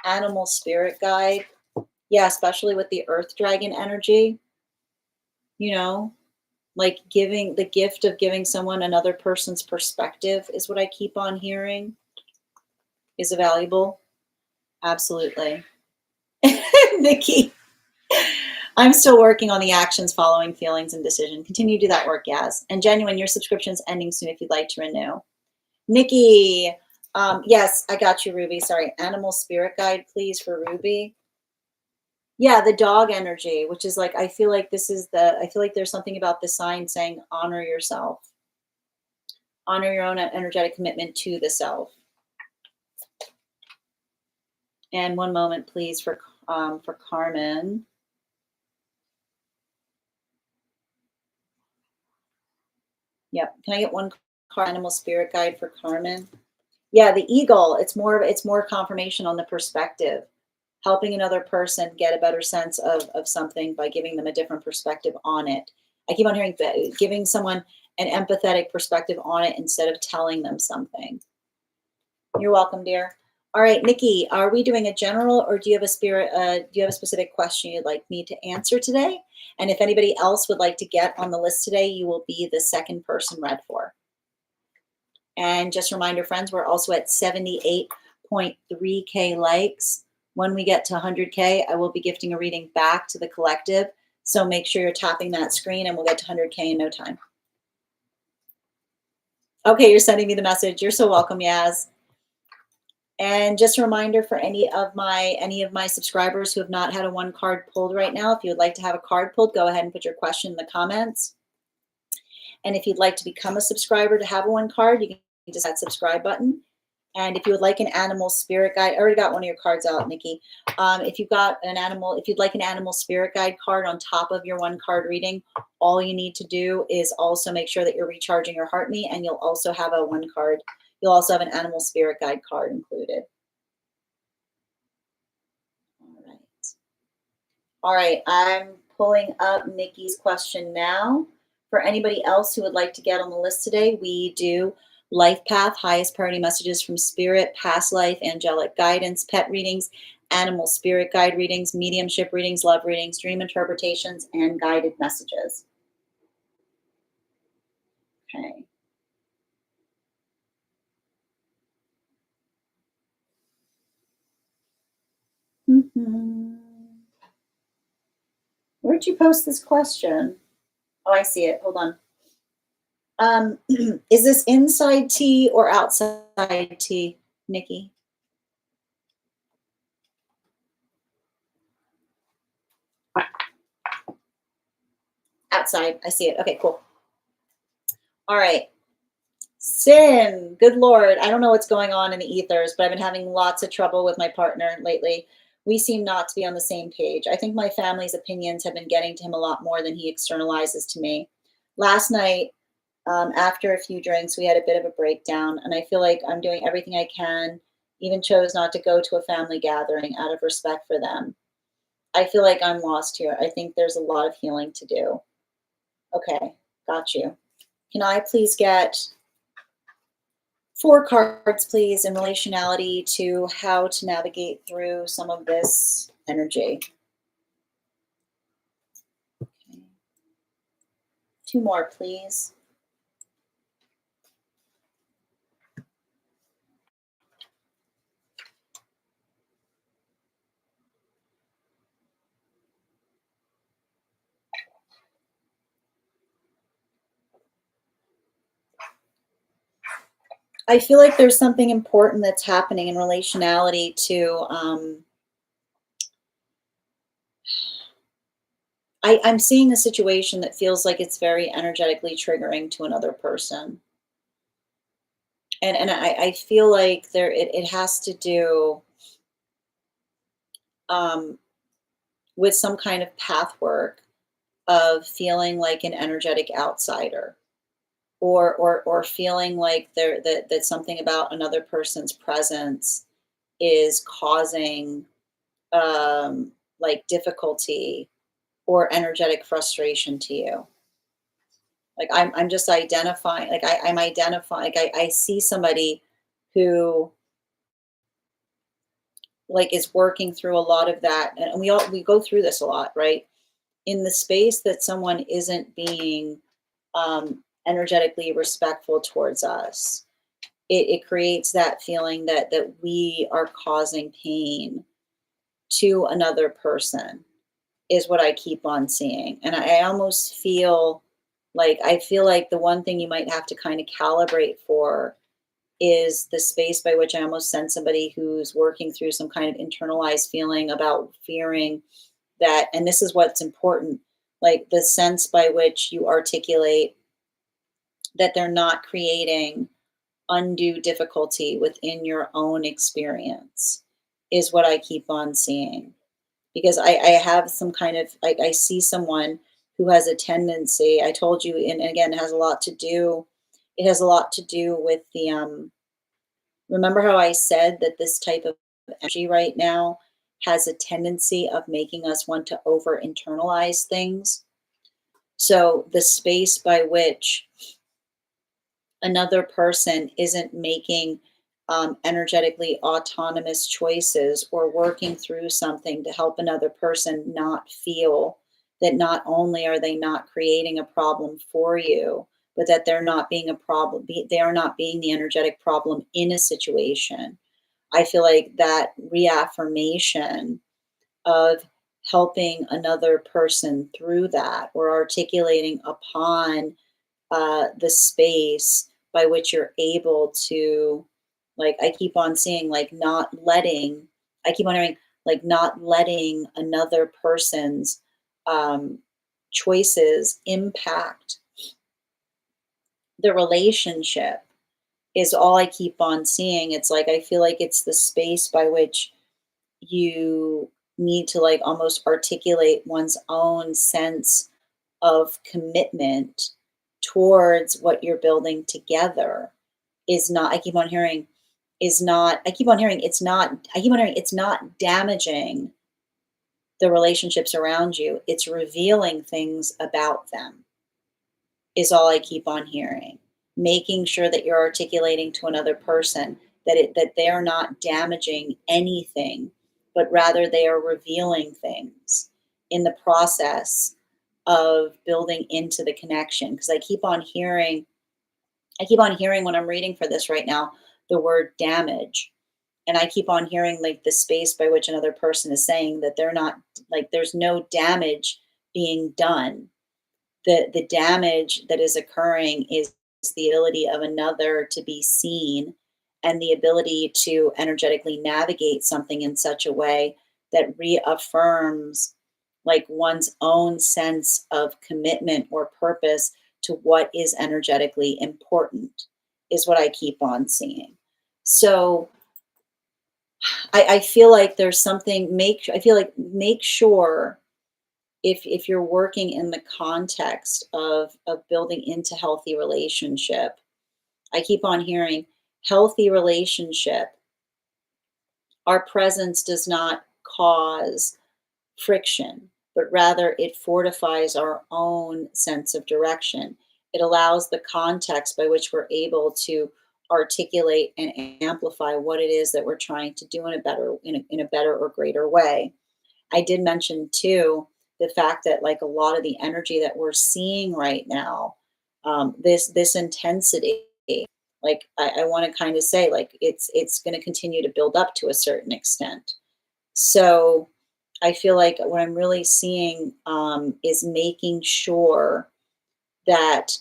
Speaker 1: Animal spirit guide. Yeah, especially with the earth dragon energy, you know, like giving the gift of giving someone another person's perspective is what I keep on hearing is valuable. Absolutely. Nikki, I'm still working on the actions following feelings and decision. Continue to do that work, Yaz. And Genuine, your subscription's ending soon if you'd like to renew. Nikki, yes, I got you, Ruby. Sorry, animal spirit guide, please, for Ruby. Yeah, the dog energy, which is like, I feel like there's something about the sign saying honor yourself, honor your own energetic commitment to the self. And one moment, please, for Carmen. Yep. Can I get one animal spirit guide for Carmen? Yeah, the eagle. It's more confirmation on the perspective, helping another person get a better sense of something by giving them a different perspective on it. I keep on hearing that giving someone an empathetic perspective on it instead of telling them something. You're welcome, dear. All right, Nikki, are we doing a general or do you have do you have a specific question you'd like me to answer today? And if anybody else would like to get on the list today, you will be the second person read for. And just a reminder, friends, we're also at 78.3K likes. When we get to 100K, I will be gifting a reading back to the collective. So make sure you're tapping that screen and we'll get to 100K in no time. Okay, you're sending me the message. You're so welcome, Yaz. And just a reminder for any of my subscribers who have not had a one card pulled right now, if you would like to have a card pulled, go ahead and put your question in the comments. And if you'd like to become a subscriber to have a one card, you can just hit that subscribe button. And if you would like an animal spirit guide, I already got one of your cards out, Nikki. If you'd like an animal spirit guide card on top of your one card reading, all you need to do is also make sure that you're recharging your heart meat, and you'll also have a one card. You'll also have an animal spirit guide card included. All right, I'm pulling up Nikki's question now. For anybody else who would like to get on the list today, we do life path, highest priority messages from spirit, past life, angelic guidance, pet readings, animal spirit guide readings, mediumship readings, love readings, dream interpretations, and guided messages. Okay. Where'd you post this question? Oh, I see it. Hold on. Is this inside tea or outside tea, Nikki? Outside. I see it. Okay, cool. All right. Sin. Good Lord. I don't know what's going on in the ethers, but I've been having lots of trouble with my partner lately. We seem not to be on the same page. I think my family's opinions have been getting to him a lot more than he externalizes to me. Last night, after a few drinks, we had a bit of a breakdown, and I feel like I'm doing everything I can, even chose not to go to a family gathering out of respect for them. I feel like I'm lost here. I think there's a lot of healing to do. Okay, got you. Can I please get 4 cards, please, in relationality to how to navigate through some of this energy? Okay. 2 more, please. I feel like there's something important that's happening in relationality to I'm seeing a situation that feels like it's very energetically triggering to another person. And I feel like it has to do um, with some kind of path work of feeling like an energetic outsider, or feeling like that something about another person's presence is causing like difficulty or energetic frustration to you. Like I'm just identifying, like I'm identifying, like I see somebody who like is working through a lot of that. And we go through this a lot, right? In the space that someone isn't being energetically respectful towards us, it creates that feeling that we are causing pain to another person, is what I keep on seeing. And I almost feel like, I feel like the one thing you might have to kind of calibrate for is the space by which I almost sense somebody who's working through some kind of internalized feeling about fearing that, and this is what's important, like the sense by which you articulate that they're not creating undue difficulty within your own experience, is what I keep on seeing. Because I have some kind of, like, I see someone who has a tendency, I told you, and again, it has a lot to do, it has a lot to do with the, remember how I said that this type of energy right now has a tendency of making us want to over internalize things? So the space by which another person isn't making energetically autonomous choices or working through something to help another person not feel that not only are they not creating a problem for you, but that they're not being a problem, they are not being the energetic problem in a situation. I feel like that reaffirmation of helping another person through that, or articulating upon the space by which you're able to, like, I keep on seeing, like, not letting, I keep on hearing, like, not letting another person's um, choices impact the relationship, is all I keep on seeing. It's like, I feel like it's the space by which you need to, like, almost articulate one's own sense of commitment towards what you're building together, is not, I keep on hearing, is not, I keep on hearing it's not, I keep on hearing it's not damaging the relationships around you, it's revealing things about them, is all I keep on hearing. Making sure that you're articulating to another person that that they are not damaging anything, but rather they are revealing things in the process of building into the connection. Because I keep on hearing when I'm reading for this right now, the word damage. And I keep on hearing, like, the space by which another person is saying that they're not, like, there's no damage being done. The damage that is occurring is the ability of another to be seen, and the ability to energetically navigate something in such a way that reaffirms, like, one's own sense of commitment or purpose to what is energetically important, is what I keep on seeing. So I feel like there's something, make, I feel like, make sure, if you're working in the context of building into healthy relationship, I keep on hearing healthy relationship, our presence does not cause friction, but rather it fortifies our own sense of direction. It allows the context by which we're able to articulate and amplify what it is that we're trying to do in a better, in a better or greater way. I did mention too the fact that, like, a lot of the energy that we're seeing right now, this intensity, like, I want to kind of say, like, it's going to continue to build up to a certain extent. So I feel like what I'm really seeing is making sure that,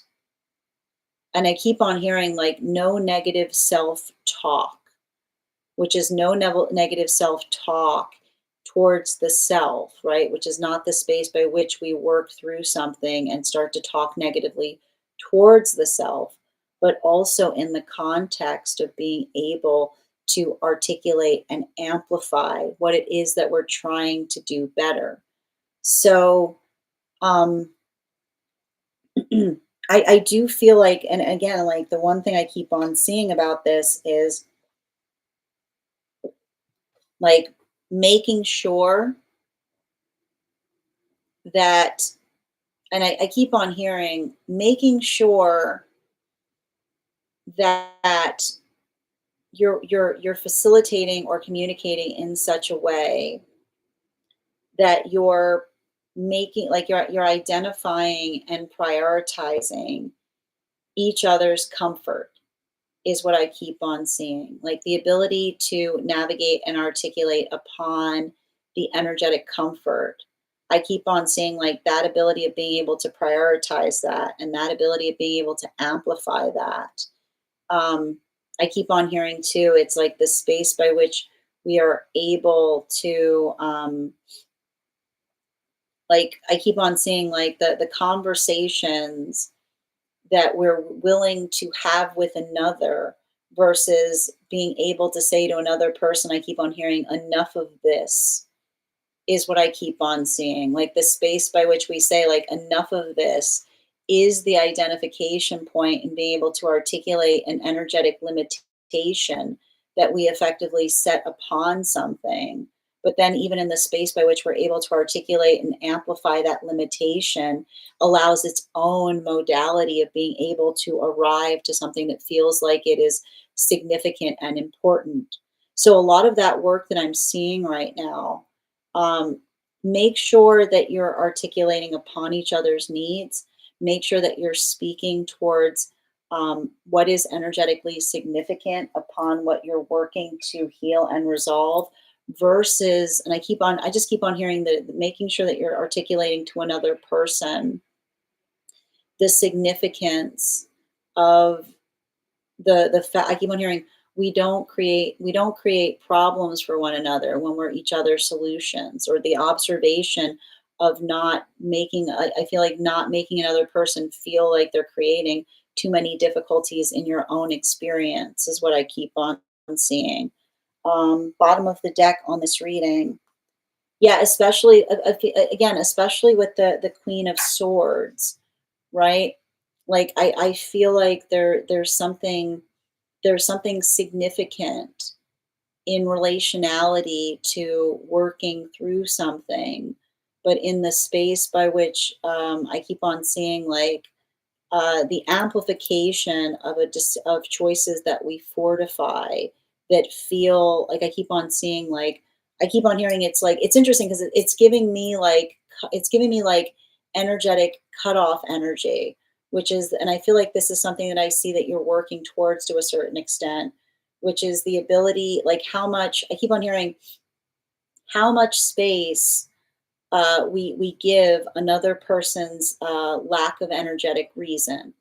Speaker 1: and I keep on hearing, like, no negative self talk, which is no negative self talk towards the self, right? Which is not the space by which we work through something and start to talk negatively towards the self, but also in the context of being able to articulate and amplify what it is that we're trying to do better. So, um, I do feel like, and again, like, the one thing I keep on seeing about this is, like, making sure that, and I keep on hearing, making sure that you're facilitating or communicating in such a way that you're making, like, you're identifying and prioritizing each other's comfort is what I keep on seeing. Like the ability to navigate and articulate upon the energetic comfort. I keep on seeing like that ability of being able to prioritize that and that ability of being able to amplify that. Um, I keep on hearing too, it's like the space by which we are able to, like, I keep on seeing like the conversations that we're willing to have with another versus being able to say to another person, I keep on hearing, enough of this is what I keep on seeing. Like the space by which we say, like, enough of this is the identification point and being able to articulate an energetic limitation that we effectively set upon something. But then, even in the space by which we're able to articulate and amplify that limitation, allows its own modality of being able to arrive to something that feels like it is significant and important. So, a lot of that work that I'm seeing right now, um, make sure that you're articulating upon each other's needs. Make sure that you're speaking towards what is energetically significant upon what you're working to heal and resolve versus, and I just keep on hearing that, making sure that you're articulating to another person the significance of the fact. I keep on hearing, we don't create problems for one another when we're each other's solutions, or the observation of not making, I feel like not making another person feel like they're creating too many difficulties in your own experience is what I keep on seeing. Bottom of the deck on this reading. Yeah, especially again, especially with the Queen of Swords, right? Like I feel like there's something significant in relationality to working through something, but in the space by which, I keep on seeing, like, the amplification of of choices that we fortify that feel like, I keep on seeing, like, I keep on hearing, it's like, it's interesting because it's giving me like, it's giving me like energetic cutoff energy, which is, and I feel like this is something that I see that you're working towards to a certain extent, which is the ability, like, how much, I keep on hearing, how much space we give another person's lack of energetic reason,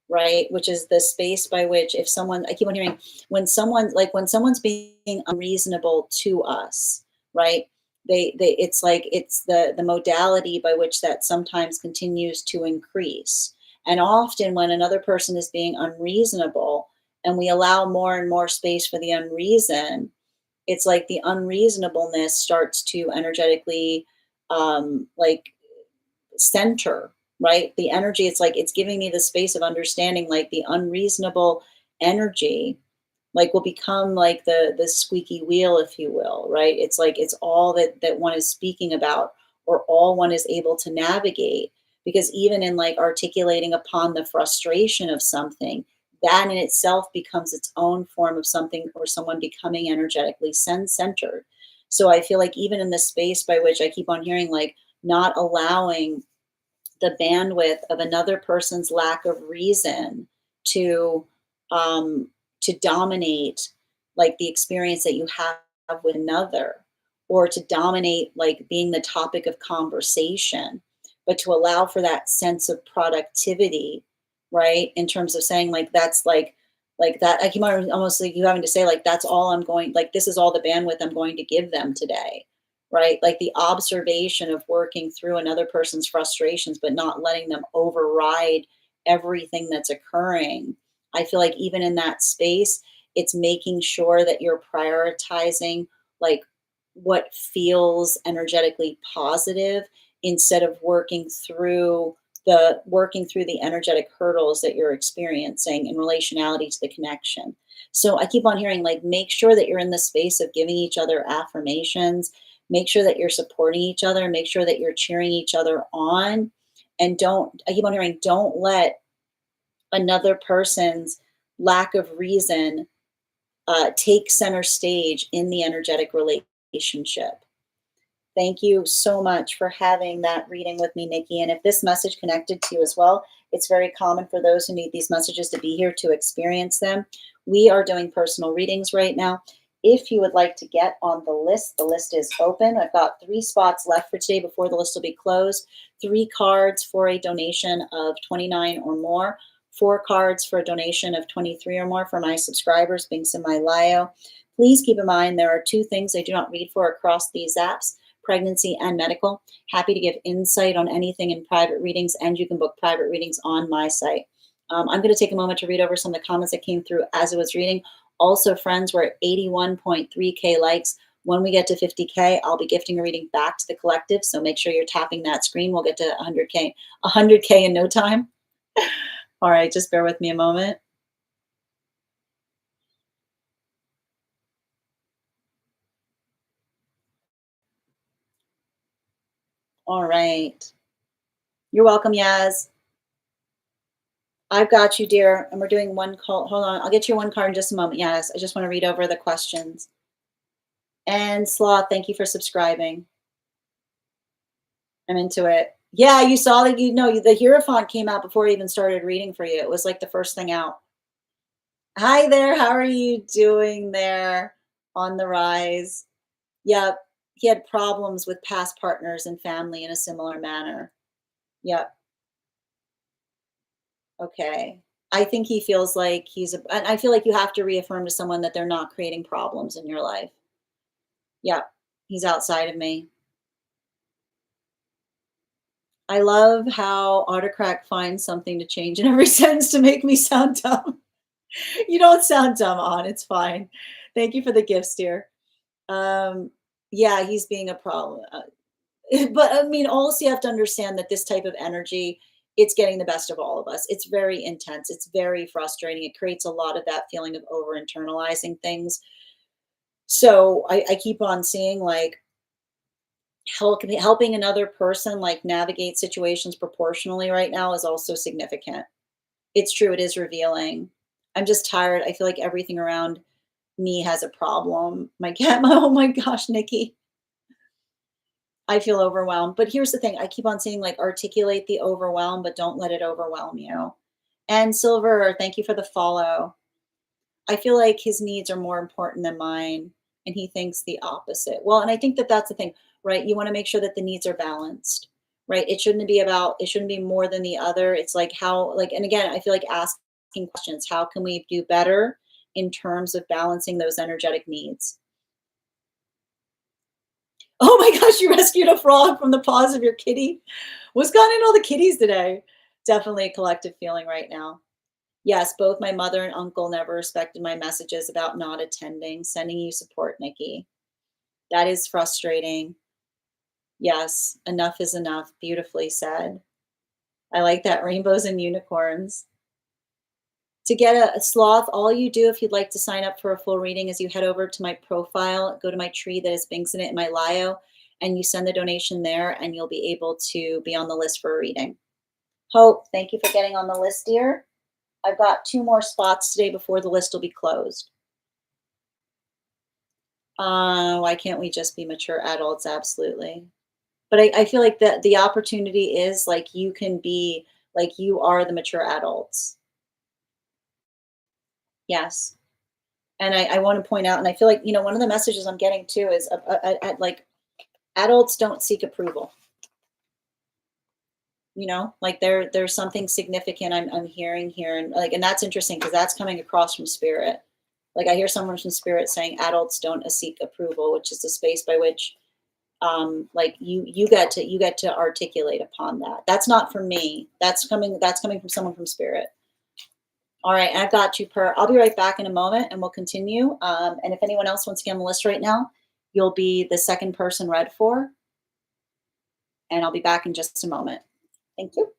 Speaker 1: right? Which is the space by which, if someone, I keep on hearing, when someone's being unreasonable to us, right? They it's like, it's the modality by which that sometimes continues to increase. And often when another person is being unreasonable and we allow more and more space for the unreason, it's like the unreasonableness starts to energetically, like, center, right? The energy, it's like it's giving me the space of understanding, like the unreasonable energy, like, will become like the squeaky wheel, if you will, right? It's like it's all that one is speaking about, or all one is able to navigate. Because even in like articulating upon the frustration of something, that in itself becomes its own form of something, or someone becoming energetically centered. So I feel like even in the space by which I keep on hearing, like, not allowing the bandwidth of another person's lack of reason to, um to dominate, like, the experience that you have with another, or to dominate, like, being the topic of conversation, but to allow for that sense of productivity, right? In terms of saying, like, that's like that, I keep on almost like you having to say, like, that's all I'm going, like, this is all the bandwidth I'm going to give them today, right? Like the observation of working through another person's frustrations, but not letting them override everything that's occurring. I feel like even in that space, it's making sure that you're prioritizing, like, what feels energetically positive, instead of working through the energetic hurdles that you're experiencing in relationality to the connection. So I keep on hearing, like, make sure that you're in the space of giving each other affirmations, make sure that you're supporting each other, make sure that you're cheering each other on. And don't, I keep on hearing, don't let another person's lack of reason take center stage in the energetic relationship. Thank you so much for having that reading with me, Nikki. And if this message connected to you as well, it's very common for those who need these messages to be here to experience them. We are doing personal readings right now. If you would like to get on the list is open. I've got 3 spots left for today before the list will be closed. 3 cards for a donation of 29 or more. 4 cards for a donation of 23 or more for my subscribers, links in my bio. Please keep in mind there are 2 things I do not read for across these apps: pregnancy and medical. Happy to give insight on anything in private readings, and you can book private readings on my site. I'm going to take a moment to read over some of the comments that came through as I was reading. Also, friends, we're at 81.3K likes. When we get to 50K, I'll be gifting a reading back to the collective. So make sure you're tapping that screen. We'll get to 100K in no time. All right, just bear with me a moment. All right. You're welcome, Yaz. I've got you, dear. And we're doing one call. Hold on. I'll get you one card in just a moment. Yes, I just want to read over the questions. And Sloth, thank you for subscribing. I'm into it. Yeah, you saw that, the Hierophant came out before I even started reading for you. It was like the first thing out. Hi there. How are you doing there on the rise? Yep. He had problems with past partners and family in a similar manner. Yep. Okay. I think he feels like and I feel like you have to reaffirm to someone that they're not creating problems in your life. Yeah, he's outside of me. I love how Autocrack finds something to change in every sentence to make me sound dumb. You don't sound dumb, on. It's fine. Thank you for the gifts, dear. Um, yeah, he's being a problem. But I mean, also you have to understand that this type of energy, it's getting the best of all of us. It's very intense. It's very frustrating. It creates a lot of that feeling of over internalizing things. So I keep on seeing, like, helping another person, like, navigate situations proportionally right now is also significant. It's true. It is revealing. I'm just tired. I feel like everything around me has a problem. My cat, oh my gosh, Nikki. I feel overwhelmed. But here's the thing, I keep on saying, like, articulate the overwhelm, but don't let it overwhelm you. And Silver, thank you for the follow. I feel like his needs are more important than mine, and he thinks the opposite. Well, and I think that that's the thing, right? You want to make sure that the needs are balanced, right? It shouldn't be more than the other. It's like how, like, and again, I feel like asking questions, how can we do better in terms of balancing those energetic needs? Oh my gosh, you rescued a frog from the paws of your kitty. What's gone in all the kitties today? Definitely a collective feeling right now. Yes, both my mother and uncle never respected my messages about not attending. Sending you support, Nikki. That is frustrating. Yes, enough is enough. Beautifully said. I like that. Rainbows and unicorns. To get a sloth, all you do if you'd like to sign up for a full reading is you head over to my profile, go to my tree that has Binks in it in my bio, and you send the donation there, and you'll be able to be on the list for a reading. Hope, thank you for getting on the list, dear. I've got 2 more spots today before the list will be closed. Why can't we just be mature adults? Absolutely. But I feel like the opportunity is, like, you can be, like, you are the mature adults. Yes. And I want to point out, and I feel like, one of the messages I'm getting too is, like, adults don't seek approval. Like, there's something significant I'm hearing here, and, like, and that's interesting because that's coming across from spirit. Like, I hear someone from spirit saying adults don't seek approval, which is the space by which, like, you get to articulate upon that. That's not from me. That's coming from someone from spirit. All right, I've got you, Per. I'll be right back in a moment, and we'll continue. And if anyone else wants to get on the list right now, you'll be the second person read for, and I'll be back in just a moment. Thank you.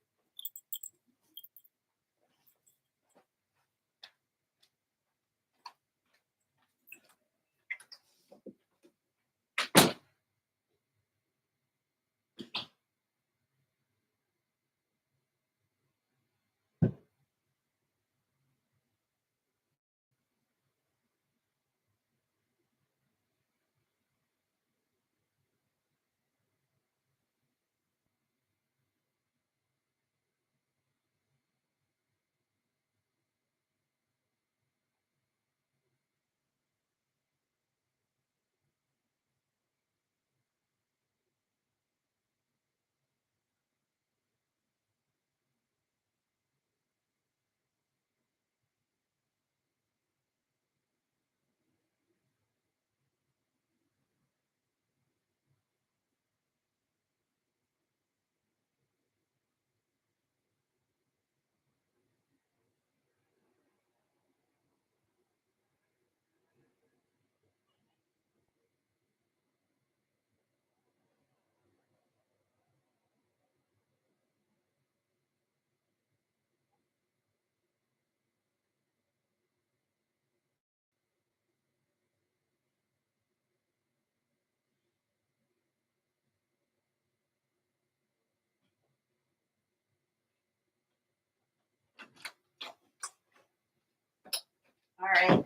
Speaker 1: All right.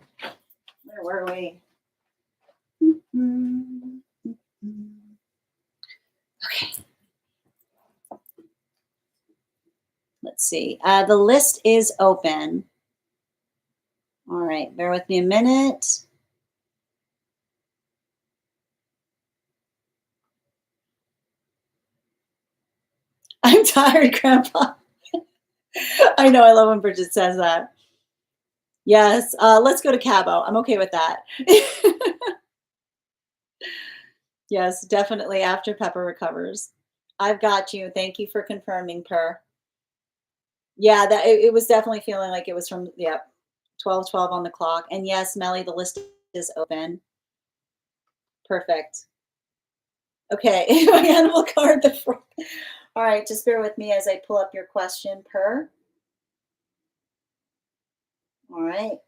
Speaker 1: Where were we? Okay. Let's see. The list is open. All right. Bear with me a minute. I'm tired, Grandpa. I know. I love when Bridget says that. Yes. Let's go to Cabo. I'm okay with that. Yes, definitely after Pepper recovers. I've got you. Thank you for confirming, Per. Yeah, that it was definitely feeling like it was from 12:12 on the clock. And yes, Melly, the list is open. Perfect. Okay, my animal card. All right, just bear with me as I pull up your question, Per. All right.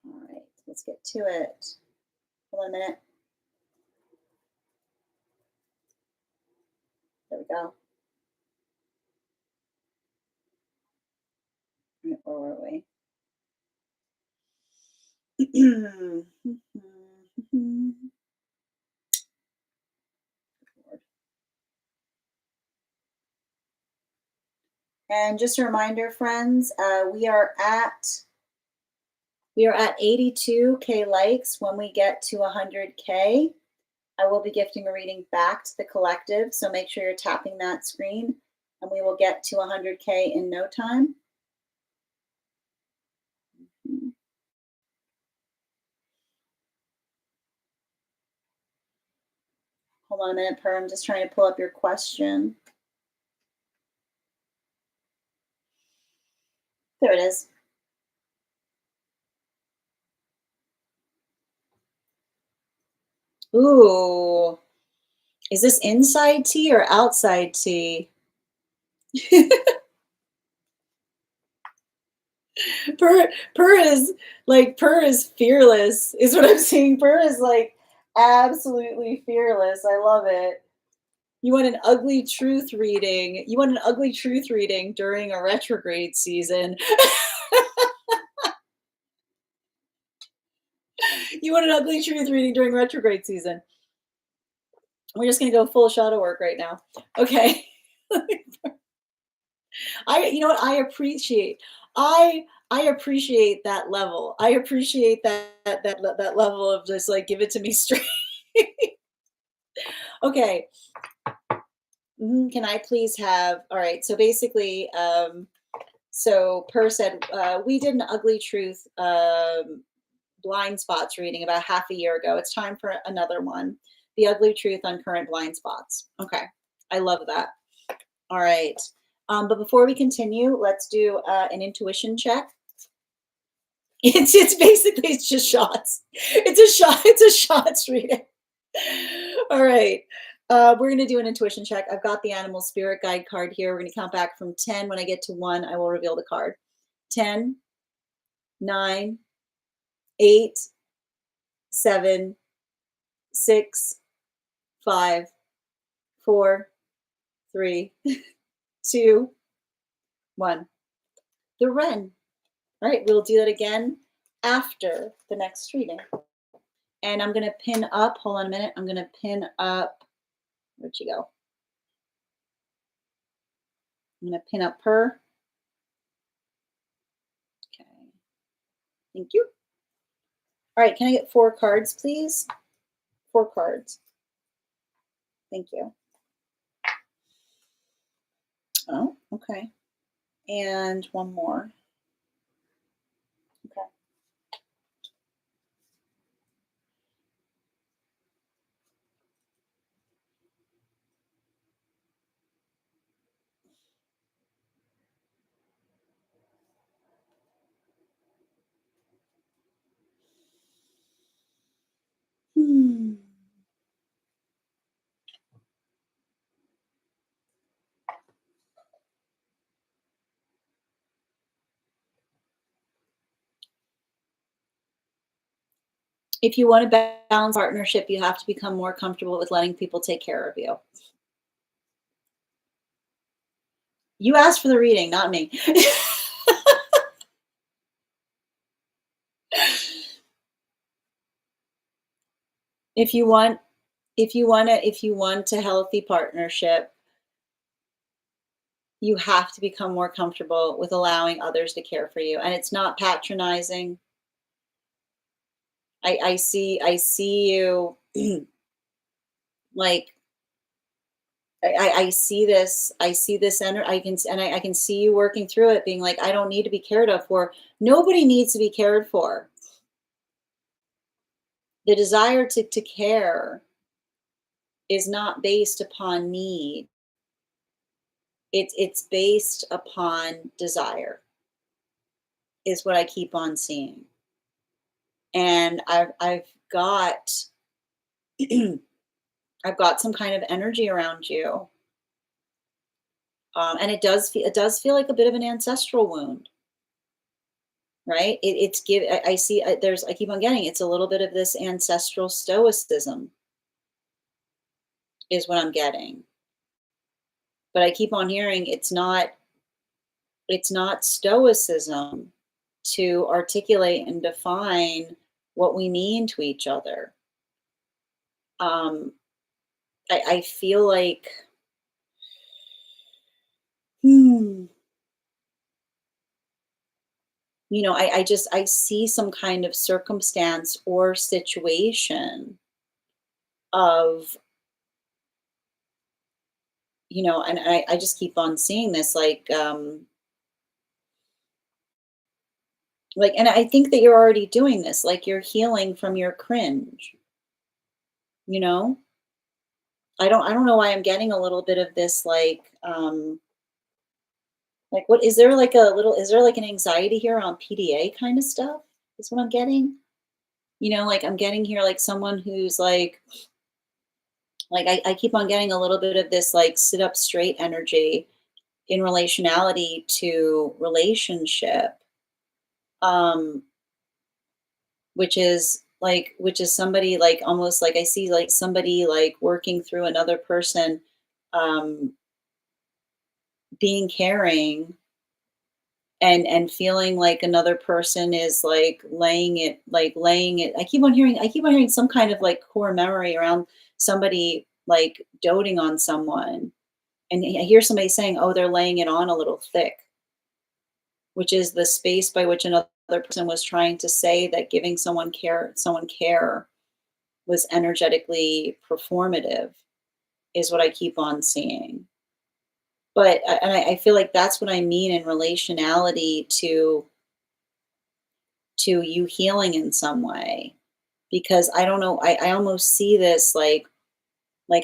Speaker 1: All right, let's get to it. Hold on a minute. There we go. Where were we? And just a reminder, friends, we are at 82K likes. When we get to 100K, I will be gifting a reading back to the collective. So make sure you're tapping that screen, and we will get to 100K in no time. Hold on a minute, Per. I'm just trying to pull up your question. There it is. Ooh. Is this inside tea or outside tea? Per is fearless, is what I'm seeing. Per is like absolutely fearless. I love it. You want an ugly truth reading. You want an ugly truth reading during a retrograde season. You want an ugly truth reading during retrograde season. We're just gonna go full shadow work right now. Okay. You know what? I appreciate that level. I appreciate that level of just like give it to me straight. Okay. Can I please have, all right. So basically, so Per said, we did an ugly truth blind spots reading about half a year ago. It's time for another one. The ugly truth on current blind spots. Okay. I love that. All right. But before we continue, let's do an intuition check. It's basically it's just shots. It's a shots reading. All right. We're going to do an intuition check. I've got the animal spirit guide card here. We're going to count back from 10. When I get to 1, I will reveal the card. 10, 9, 8, 7, 6, 5, 4, 3, 2, 1. The wren. All right, we'll do that again after the next reading. And I'm going to pin up, hold on a minute. I'm going to pin up, where'd you go? I'm going to pin up Per. Okay. Thank you. All right, can I get 4 cards, please? 4 cards. Thank you. Oh, okay. And 1 more. Okay. If you want to balance partnership, you have to become more comfortable with letting people take care of you. You asked for the reading, not me. If you want if you want a healthy partnership, you have to become more comfortable with allowing others to care for you, and it's not patronizing. I see you like I see this I can and I can see you working through it being like, I don't need to be cared of for. Nobody needs to be cared for. The desire to care is not based upon need. It's based upon desire, is what I keep on seeing. And I've got I've got some kind of energy around you. And it does feel like a bit of an ancestral wound, right? It's give I see there's I keep on getting it's a little bit of this ancestral stoicism is what I'm getting. But I keep on hearing it's not stoicism to articulate and define what we mean to each other. Um, I feel like, hmm, I see some kind of circumstance or situation of, and I just keep on seeing this and I think that you're already doing this, like you're healing from your cringe, you know? I don't know why I'm getting a little bit of this like what is there like a little is there like an anxiety here on PDA kind of stuff? Is what I'm getting? Like I'm getting here like someone who's like I keep on getting a little bit of this like sit up straight energy in relationality to relationship. Um, which is somebody like almost like I see like somebody like working through another person, um, being caring and feeling like another person is like laying it I keep on hearing some kind of like core memory around somebody like doting on someone, and I hear somebody saying, oh, they're laying it on a little thick, which is the space by which another person was trying to say that giving someone care was energetically performative, is what I keep on seeing. But I feel like that's what I mean in relationality to you healing in some way, because I don't know, I almost see this like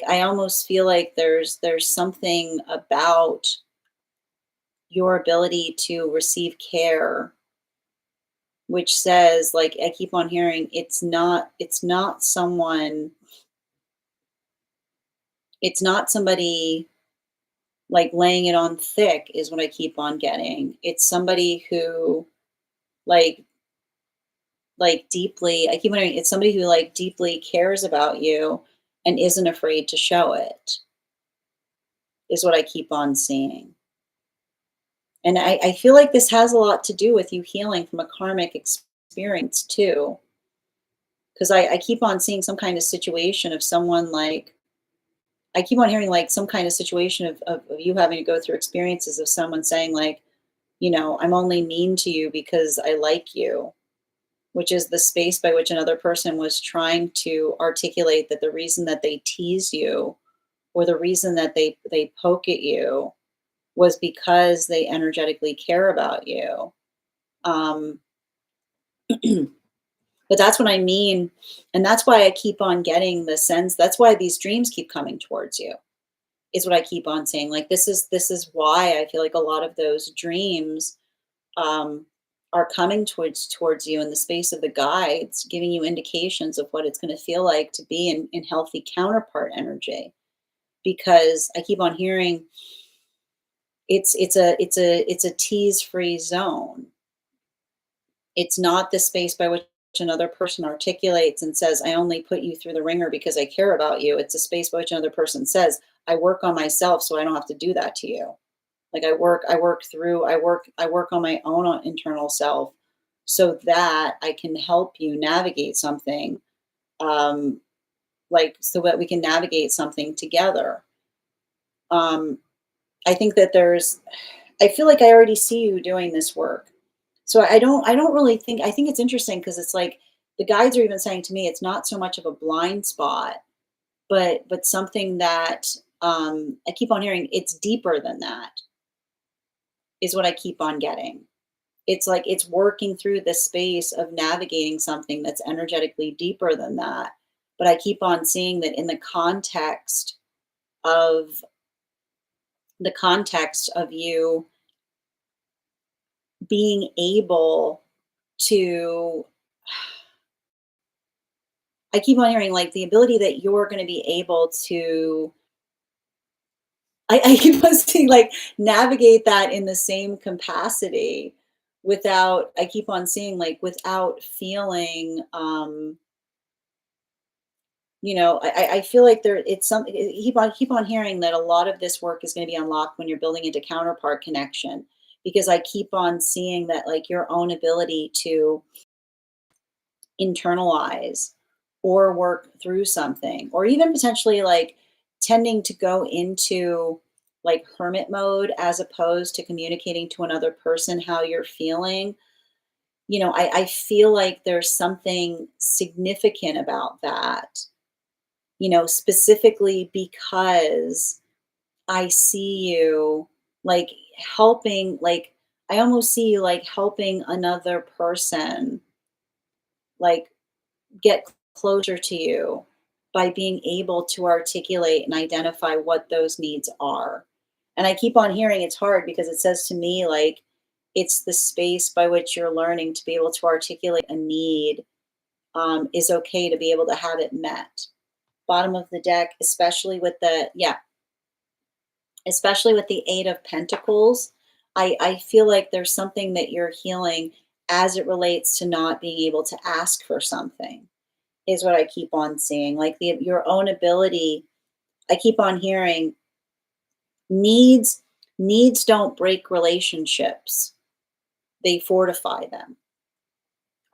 Speaker 1: I almost feel like there's something about your ability to receive care which says like I keep on hearing it's not somebody like laying it on thick, is what I keep on getting. It's somebody who like deeply I keep wondering it's somebody who like deeply cares about you and isn't afraid to show it, is what I keep on seeing. And I feel like this has a lot to do with you healing from a karmic experience too. Because I keep on seeing some kind of situation of someone like I keep on hearing like some kind of situation of you having to go through experiences of someone saying like, I'm only mean to you because I like you, which is the space by which another person was trying to articulate that the reason that they tease you or the reason that they poke at you was because they energetically care about you. Um, but that's what I mean, and that's why I keep on getting the sense. That's why these dreams keep coming towards you. Is what I keep on saying. Like this is why I feel like a lot of those dreams um, are coming towards you in the space of the guides, giving you indications of what it's going to feel like to be in healthy counterpart energy. Because I keep on hearing it's a tease free zone. It's not the space by which another person articulates and says, I only put you through the ringer because I care about you. It's a space by which another person says, I work on myself so I don't have to do that to you. Like I work on my own internal self so that I can help you navigate something, um, like so that we can navigate something together. Um, I think that I feel like I already see you doing this work. So I don't really think, I think it's interesting because it's like the guides are even saying to me it's not so much of a blind spot, but something that I keep on hearing it's deeper than that is what I keep on getting. It's like it's working through the space of navigating something that's energetically deeper than that. But I keep on seeing that in of the context of you being able to, I keep on hearing like the ability that you're going to be able to, I keep on seeing like navigate that in the same capacity without, I keep on seeing like without feeling, I feel like there it's something, keep on hearing that a lot of this work is going to be unlocked when you're building into counterpart connection, because I keep on seeing that like your own ability to internalize or work through something, or even potentially like tending to go into like hermit mode as opposed to communicating to another person how you're feeling. I feel like there's something significant about that, specifically because I see you like like, I almost see you like helping another person like get closer to you by being able to articulate and identify what those needs are. And I keep on hearing it's hard because it says to me like it's the space by which you're learning to be able to articulate a need, is okay to be able to have it met. Bottom of the deck, especially with the Eight of Pentacles, I feel like there's something that you're healing as it relates to not being able to ask for something, is what I keep on seeing. Like your own ability, I keep on hearing needs needs don't break relationships. They fortify them.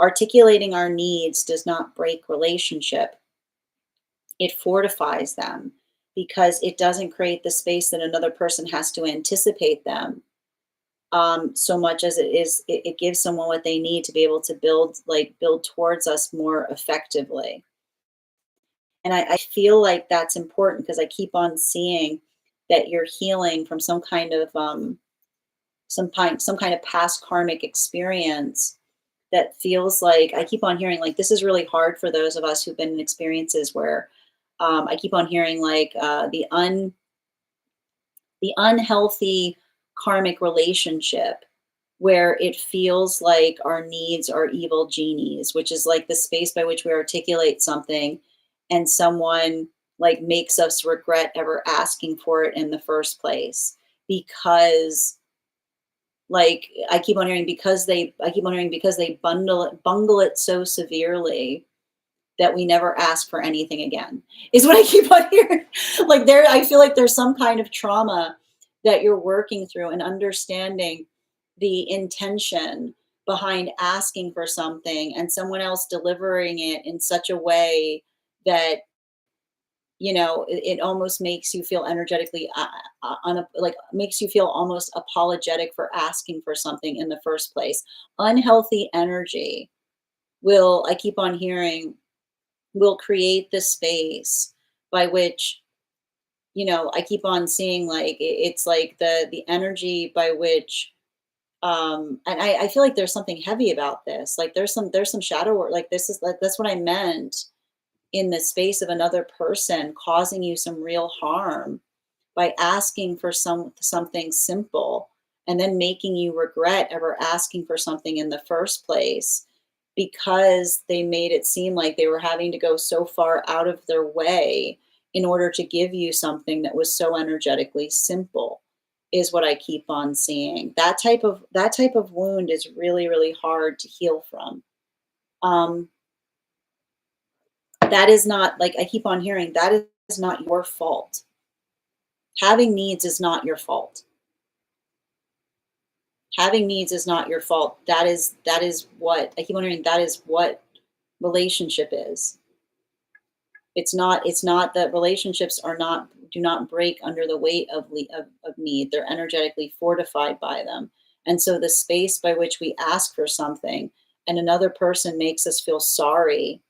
Speaker 1: Articulating our needs does not break relationship. It fortifies them because it doesn't create the space that another person has to anticipate them, so much as it gives someone what they need to be able to build towards us more effectively. And I feel like that's important because I keep on seeing that you're healing from some kind of past karmic experience that feels like, I keep on hearing like this is really hard for those of us who've been in experiences where, I keep on hearing like, the unhealthy karmic relationship where it feels like our needs are evil genies, which is like the space by which we articulate something and someone like makes us regret ever asking for it in the first place, because like I keep on hearing because they bungle it so severely that we never ask for anything again, is what I keep on hearing. Like I feel like there's some kind of trauma that you're working through and understanding the intention behind asking for something and someone else delivering it in such a way that, it almost makes you feel energetically, like makes you feel almost apologetic for asking for something in the first place. Unhealthy energy I keep on hearing, will create the space by which, I keep on seeing like it's like the energy by which, and I feel like there's something heavy about this, like there's some shadow work, like this is like that's what I meant, in the space of another person causing you some real harm by asking for something simple and then making you regret ever asking for something in the first place, because they made it seem like they were having to go so far out of their way in order to give you something that was so energetically simple, is what I keep on seeing. That type of wound is really really hard to heal from. um that is not, like I keep on hearing, that is not your fault. Having needs is not your fault. Having needs is not your fault. That is what I keep wondering. That is what relationship is. It's not that relationships do not break under the weight of need. They're energetically fortified by them. And so the space by which we ask for something and another person makes us feel sorry,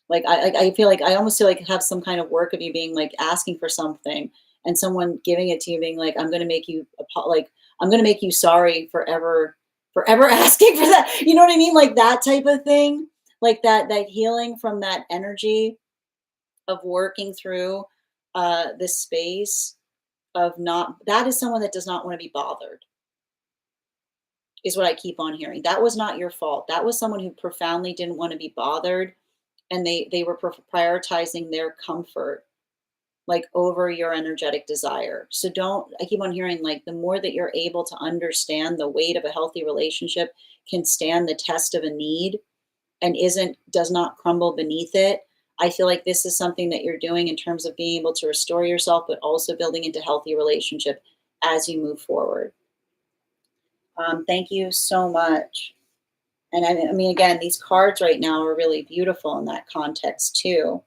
Speaker 1: like I feel like I almost feel like have some kind of work of you being like asking for something and someone giving it to you being like, I'm going to make you like I'm going to make you sorry forever asking for that. You know what I mean? Like that type of thing, like that healing from that energy of working through this space of not, that is someone that does not want to be bothered, is what I keep on hearing. That was not your fault. That was someone who profoundly didn't want to be bothered, and they were prioritizing their comfort like over your energetic desire. So don't, I keep on hearing like the more that you're able to understand the weight of a healthy relationship can stand the test of a need and isn't does not crumble beneath it. I feel like this is something that you're doing in terms of being able to restore yourself, but also building into healthy relationship as you move forward. Thank you so much. And I mean, again, these cards right now are really beautiful in that context too,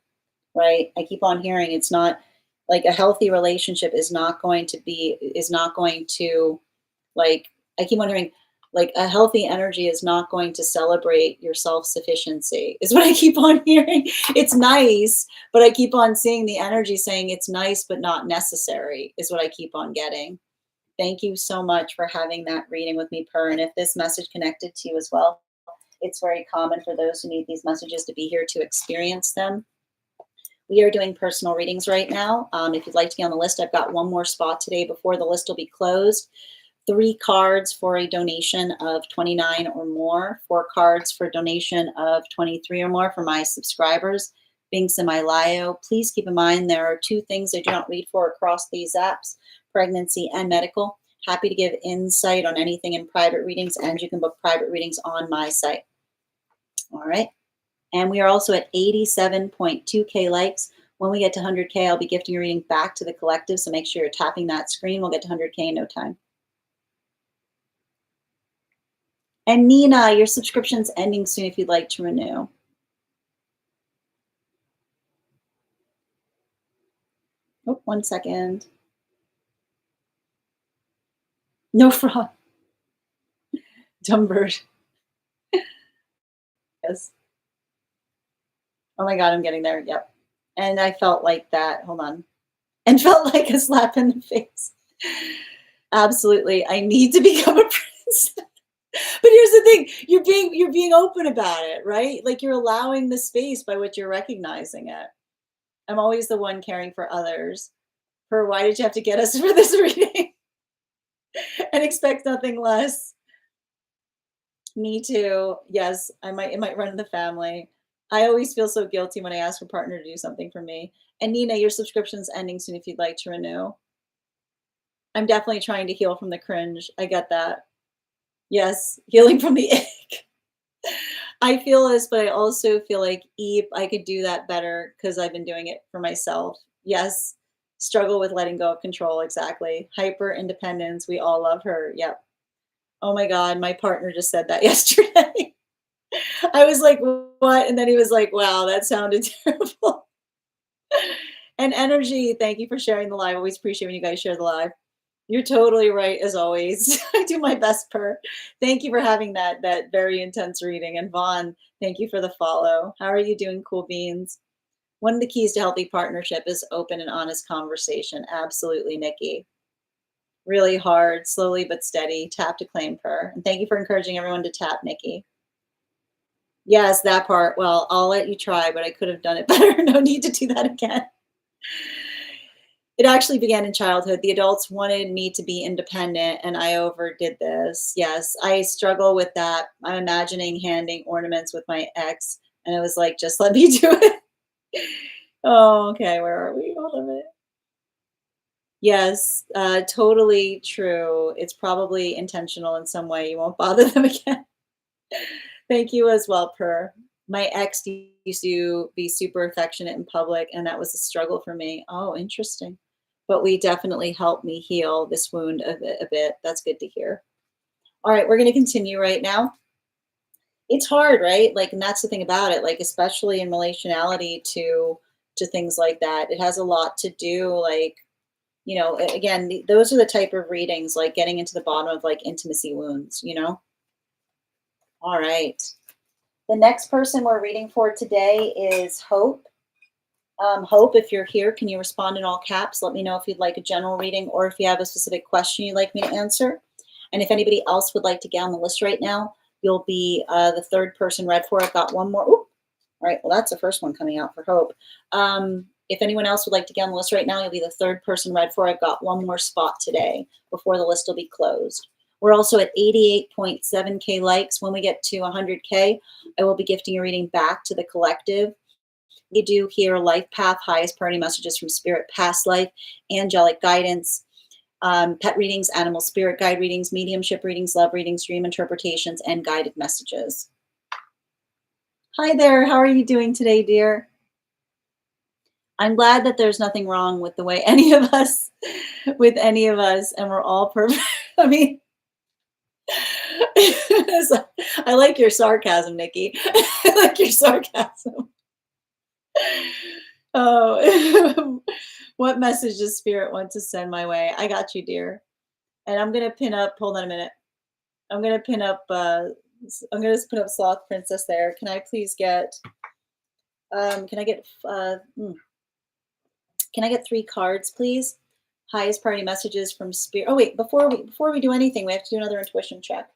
Speaker 1: right? I keep on hearing it's not like a healthy relationship is not going to like, I keep on hearing like a healthy energy is not going to celebrate your self-sufficiency, is what I keep on hearing. It's nice, but I keep on seeing the energy saying it's nice, but not necessary, is what I keep on getting. Thank you so much for having that reading with me, Per. And if this message connected to you as well, it's very common for those who need these messages to be here to experience them. We are doing personal readings right now. If you'd like to be on the list, I've got one more spot today before the list will be closed. 3 cards for a donation of 29 or more, 4 cards for donation of 23 or more for my subscribers. Binks in my Lio. Please keep in mind there are 2 things I do not read for across these apps, pregnancy and medical. Happy to give insight on anything in private readings, and you can book private readings on my site. All right. And we are also at 87.2K likes. When we get to 100K, I'll be gifting a reading back to the collective. So make sure you're tapping that screen. We'll get to 100K in no time. And Nina, your subscription's ending soon if you'd like to renew. Oh, 1 second. No fraud. Dumb bird. Yes. Oh my God, I'm getting there. Yep. And I felt like that. Hold on. And felt like a slap in the face. Absolutely. I need to become a princess. But here's the thing, you're being open about it, right? Like you're allowing the space by which you're recognizing it. I'm always the one caring for others. Per, why did you have to get us for this reading? And expect nothing less. Me too. Yes, it might run in the family. I always feel so guilty when I ask a partner to do something for me. And Nina, your subscription's ending soon if you'd like to renew. I'm definitely trying to heal from the cringe. I get that. Yes, healing from the ick. I feel this, but I also feel like Eve, I could do that better because I've been doing it for myself. Yes, struggle with letting go of control. Exactly. Hyper independence. We all love her. Yep. Oh my God, my partner just said that yesterday. I was like, what? And then he was like, wow, that sounded terrible. And energy, thank you for sharing the live. Always appreciate when you guys share the live. You're totally right, as always. I do my best, Per. Thank you for having that very intense reading. And Vaughn, thank you for the follow. How are you doing, Cool Beans? One of the keys to healthy partnership is open and honest conversation. Absolutely, Nikki. Really hard, slowly but steady. Tap to claim, Per. And thank you for encouraging everyone to tap, Nikki. Yes, that part. Well, I'll let you try, but I could have done it better. No need to do that again. It actually began in childhood. The adults wanted me to be independent, and I overdid this. Yes, I struggle with that. I'm imagining handing ornaments with my ex, and it was like, just let me do it. Oh, okay. Where are we? Hold on a minute. Yes, totally true. It's probably intentional in some way. You won't bother them again. Thank you as well, Per. My ex used to be super affectionate in public, and that was a struggle for me. Oh, interesting. But we definitely helped me heal this wound a bit. That's good to hear. All right, we're going to continue right now. It's hard, right? Like, and that's the thing about it, like, especially in relationality to to things like that. It has a lot to do, like, again, those are the type of readings, like getting into the bottom of like intimacy wounds. All right. The next person we're reading for today is Hope. Hope, if you're here, can you respond in all caps? Let me know if you'd like a general reading or if you have a specific question you'd like me to answer. And if anybody else would like to get on the list right now, you'll be the third person read for. I've got one more. Ooh. All right, well, that's the first one coming out for Hope. If anyone else would like to get on the list right now, you'll be the third person read for. I've got one more spot today before the list will be closed. We're also at 88.7K likes. When we get to 100K, I will be gifting a reading back to the collective. We do here life path, highest priority messages from spirit, past life, angelic guidance, pet readings, animal spirit guide readings, mediumship readings, love readings, dream interpretations, and guided messages. Hi there. How are you doing today, dear? I'm glad that there's nothing wrong with the way any of us, and we're all perfect. I mean, I like your sarcasm, Nikki. I like your sarcasm. Oh, what message does Spirit want to send my way? I got you, dear. And I'm gonna pin up. Hold on a minute. I'm gonna pin up. I'm gonna just put up Sloth Princess there. Can I please get? Can I get? Can I get 3 cards, please? Highest priority messages from Spirit. Oh wait, before we do anything, we have to do another intuition check.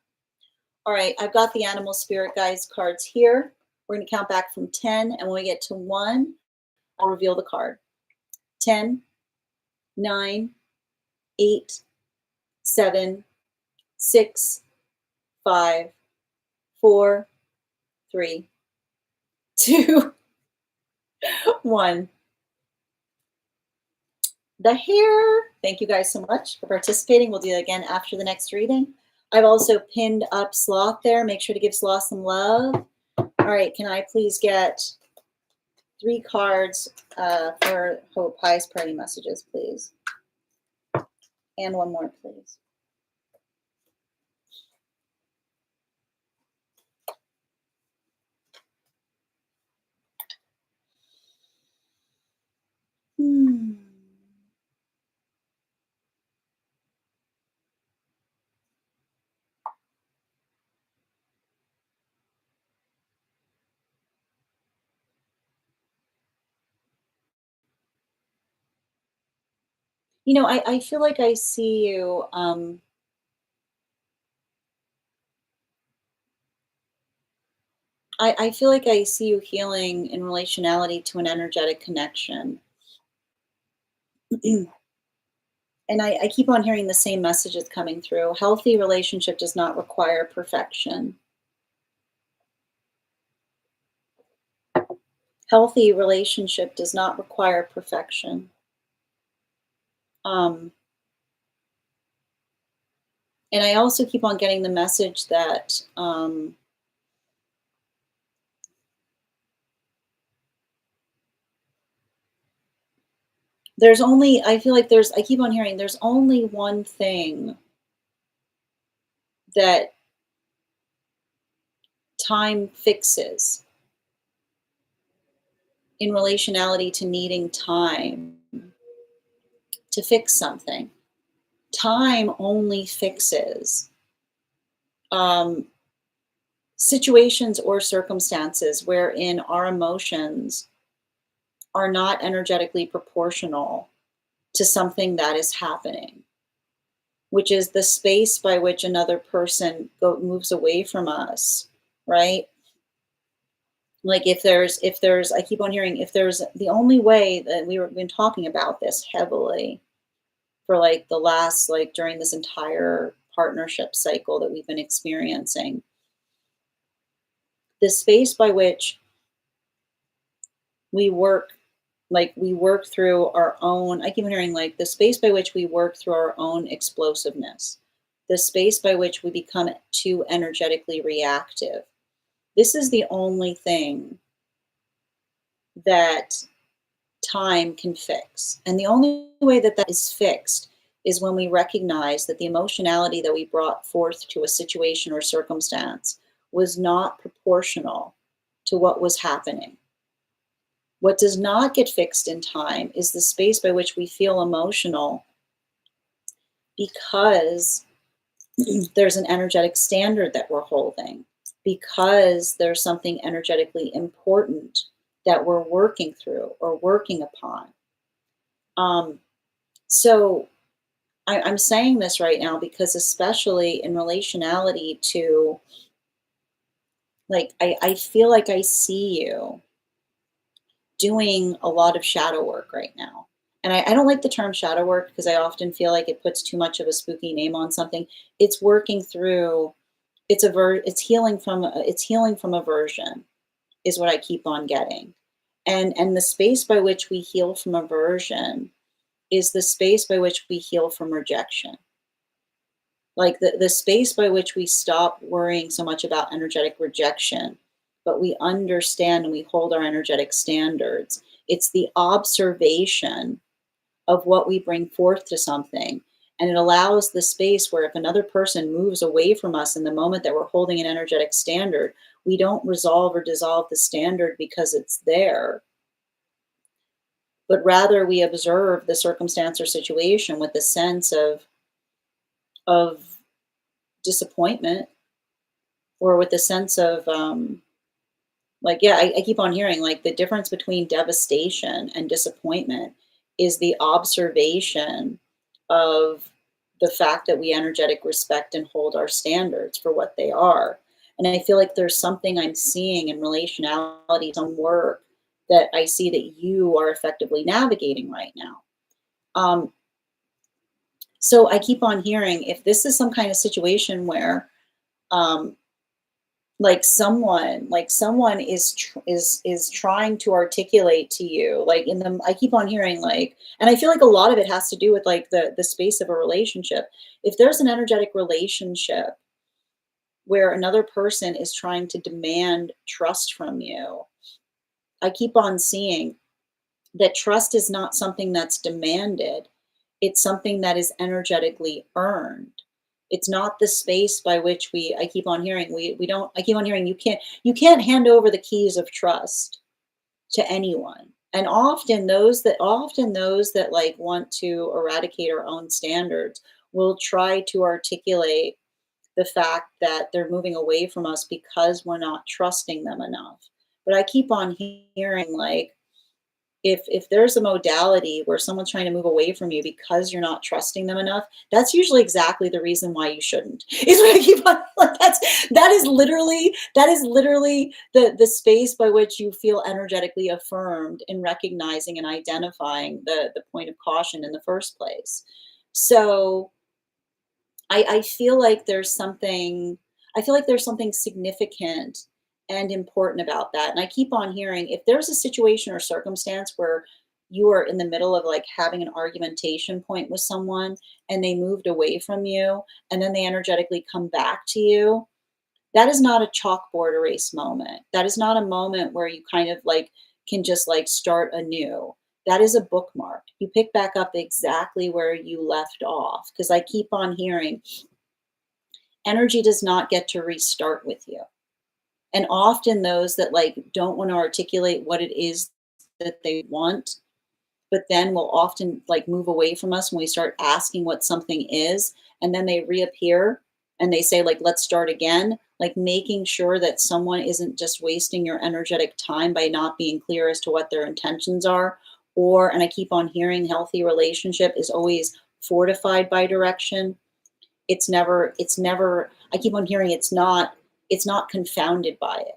Speaker 1: All right, I've got the animal spirit guides cards here. We're going to count back from 10, and when we get to 1, I'll reveal the card. 10, 9, 8, 7, 6, 5, 4, 3, 2, 1. The hair. Thank you guys so much for participating. We'll do it again after the next reading. I've also pinned up Sloth there. Make sure to give Sloth some love. All right, can I please get 3 cards for Hope, highest priority messages, please? And one more, please. I feel like I see you. I feel like I see you healing in relationality to an energetic connection. And I keep on hearing the same messages coming through. Healthy relationship does not require perfection. Healthy relationship does not require perfection. And I also keep on getting the message that I feel like I keep on hearing there's only one thing that time fixes in relationality to needing time to fix something. Time only fixes situations or circumstances wherein our emotions are not energetically proportional to something that is happening, which is the space by which another person moves away from us, right? Like if there's, I keep on hearing, if there's the only way that we've been talking about this heavily for like the last, like during this entire partnership cycle that we've been experiencing, the space by which we work through our own, I keep hearing like the space by which we work through our own explosiveness, the space by which we become too energetically reactive. This is the only thing that time can fix. And the only way that that is fixed is when we recognize that the emotionality that we brought forth to a situation or circumstance was not proportional to what was happening. What does not get fixed in time is the space by which we feel emotional because there's an energetic standard that we're holding, because there's something energetically important that we're working through or working upon. Um, so I'm saying this right now because, especially in relationality to, like, I feel like I see you doing a lot of shadow work right now. And I don't like the term shadow work because I often feel like it puts too much of a spooky name on something. It's working through, it's healing from aversion is what I keep on getting. And the space by which we heal from aversion is the space by which we heal from rejection. Like the space by which we stop worrying so much about energetic rejection, but we understand and we hold our energetic standards. It's the observation of what we bring forth to something. And it allows the space where if another person moves away from us in the moment that we're holding an energetic standard, we don't resolve or dissolve the standard because it's there, but rather we observe the circumstance or situation with a sense of disappointment, or with a sense of like, yeah, I keep on hearing like the difference between devastation and disappointment is the observation of the fact that we energetic respect and hold our standards for what they are. And I feel like there's something I'm seeing in relationality, some work that I see that you are effectively navigating right now. Um, so I keep on hearing if this is some kind of situation where um, someone is trying to articulate to you, like, in the I keep on hearing, like, and I feel like a lot of it has to do with like the space of a relationship. If there's an energetic relationship where another person is trying to demand trust from you, I keep on seeing that trust is not something that's demanded. It's something that is energetically earned. It's not the space by which I keep on hearing, we don't, I keep on hearing you can't hand over the keys of trust to anyone. And often those that like want to eradicate our own standards will try to articulate the fact that they're moving away from us because we're not trusting them enough. But I keep on hearing, like, if there's a modality where someone's trying to move away from you because you're not trusting them enough, that's usually exactly the reason why you shouldn't. Is what I keep on, like, that is literally the space by which you feel energetically affirmed in recognizing and identifying the point of caution in the first place. So I feel like there's something significant and important about that. And I keep on hearing if there's a situation or circumstance where you are in the middle of like having an argumentation point with someone and they moved away from you and then they energetically come back to you, that is not a chalkboard erase moment. That is not a moment where you kind of like can just like start anew. That is a bookmark. You pick back up exactly where you left off. Because I keep on hearing energy does not get to restart with you. And often those that like don't want to articulate what it is that they want, but then will often like move away from us when we start asking what something is, and then they reappear and they say like let's start again, like making sure that someone isn't just wasting your energetic time by not being clear as to what their intentions are. Or, and I keep on hearing, healthy relationship is always fortified by direction. It's never I keep on hearing it's not confounded by it.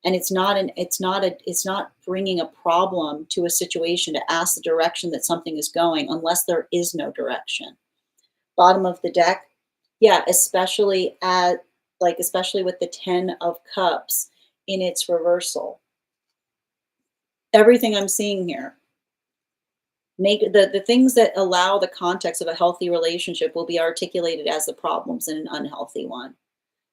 Speaker 1: And it's not bringing a problem to a situation to ask the direction that something is going unless there is no direction. Bottom of the deck, yeah, especially with the 10 of cups in its reversal. Everything I'm seeing here, make the things that allow the context of a healthy relationship will be articulated as the problems in an unhealthy one.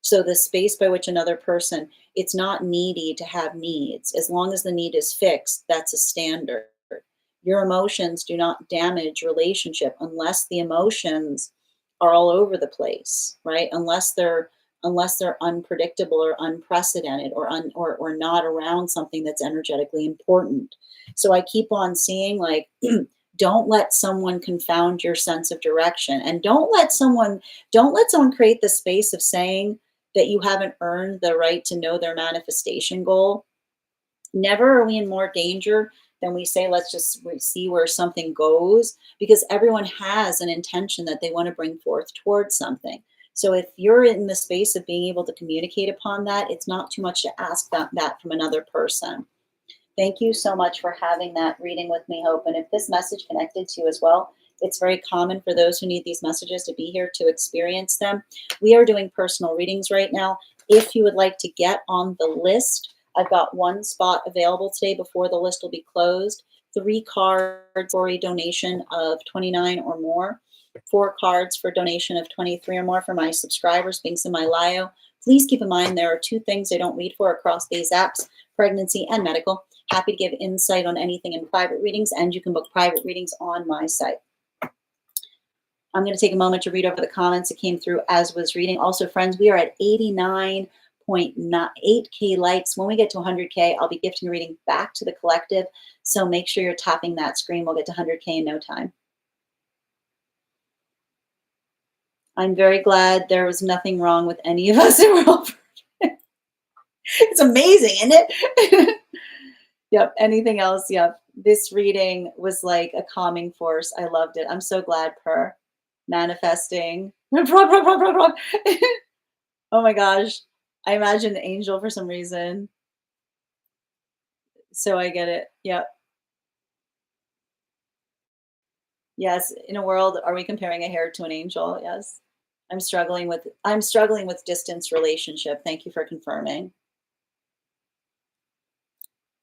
Speaker 1: So the space by which another person, it's not needy to have needs. As long as the need is fixed, that's a standard. Your emotions do not damage relationship unless the emotions are all over the place, right? Unless they're unless they're unpredictable or unprecedented or not around something that's energetically important. So I keep on seeing like don't let someone confound your sense of direction, and don't let someone create the space of saying that you haven't earned the right to know their manifestation goal. Never are we in more danger than we say, let's just see where something goes, because everyone has an intention that they want to bring forth towards something. So if you're in the space of being able to communicate upon that, it's not too much to ask that from another person. Thank you so much for having that reading with me, Hope. And if this message connected to you as well, it's very common for those who need these messages to be here to experience them. We are doing personal readings right now. If you would like to get on the list, I've got one spot available today before the list will be closed. 3 cards for a donation of $29 or more. 4 cards for donation of $23 or more for my subscribers. Links in my bio. Please keep in mind there are 2 things I don't read for across these apps: pregnancy and medical. Happy to give insight on anything in private readings, and you can book private readings on my site. I'm going to take a moment to read over the comments that came through as was reading. Also, friends, we are at 89.8K likes. When we get to 100K, I'll be gifting a reading back to the collective. So make sure you're tapping that screen. We'll get to 100K in no time. I'm very glad there was nothing wrong with any of us. It's amazing, isn't it? Yep. Anything else? Yep. This reading was like a calming force. I loved it. I'm so glad per manifesting. Oh my gosh. I imagine the angel for some reason. So I get it. Yep. Yes. In a world, are we comparing a hair to an angel? Yes. I'm struggling with distance relationship. Thank you for confirming.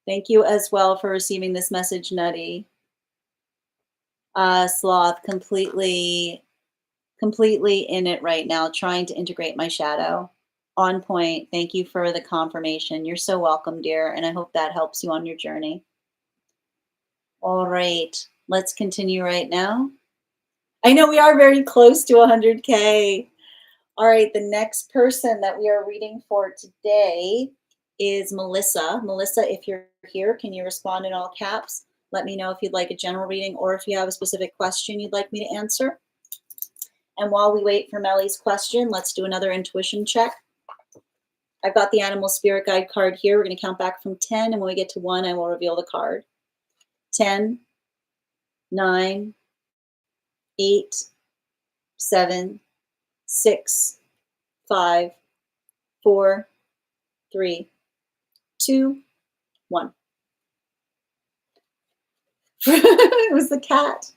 Speaker 1: Thank you as well for receiving this message, Nutty. Sloth, completely in it right now, trying to integrate my shadow. On point. Thank you for the confirmation. You're so welcome, dear, and I hope that helps you on your journey. All right, let's continue right now. I know we are very close to 100K. All right, the next person that we are reading for today is Melissa. Melissa, if you're here, can you respond in all caps? Let me know if you'd like a general reading or if you have a specific question you'd like me to answer. And while we wait for Melly's question, let's do another intuition check. I've got the animal spirit guide card here. We're going to count back from 10, and when we get to 1, I will reveal the card. 10, 9, 8, 7, 6, 5, 4, 3, 2, 1. It was the cat.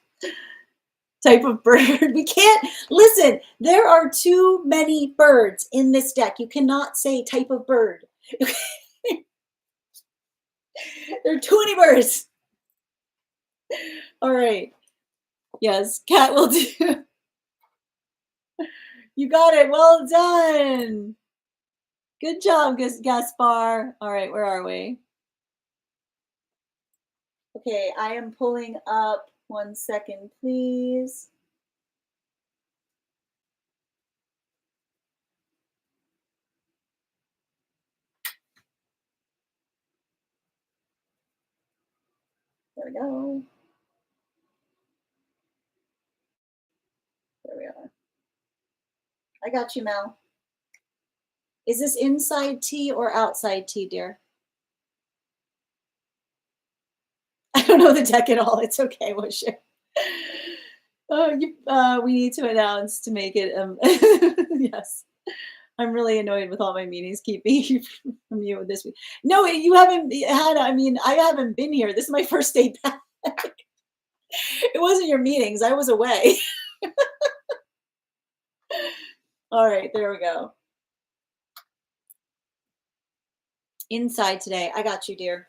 Speaker 1: Type of bird. We can't listen. There are too many birds in this deck. You cannot say type of bird. There are too many birds. All right. Yes, cat will do. You got it. Well done. Good job, Gaspar. All right, where are we? Okay, I am pulling up. 1 second, please. There we go. There we are. I got you, Mel. Is this inside tea or outside tea, dear? I don't know the deck at all. It's okay. We'll share. We need to announce to make it. Yes. I'm really annoyed with all my meetings keeping you from you this week. No, you haven't had. I mean, I haven't been here. This is my first day back. It wasn't your meetings. I was away. All right, there we go. Inside today. I got you, dear.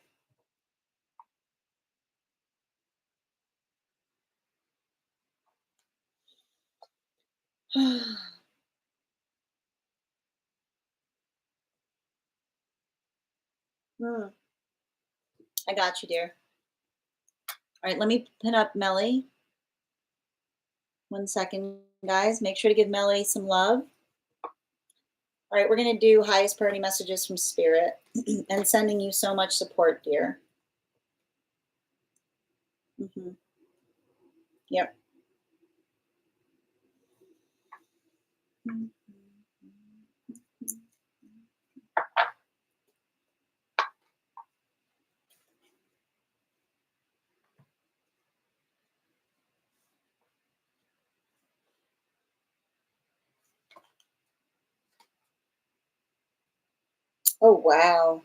Speaker 1: I got you, dear. All right, let me pin up Melly. 1 second, guys. Make sure to give Melly some love. All right, we're going to do highest priority messages from spirit and sending you so much support, dear. Yep. Oh, wow.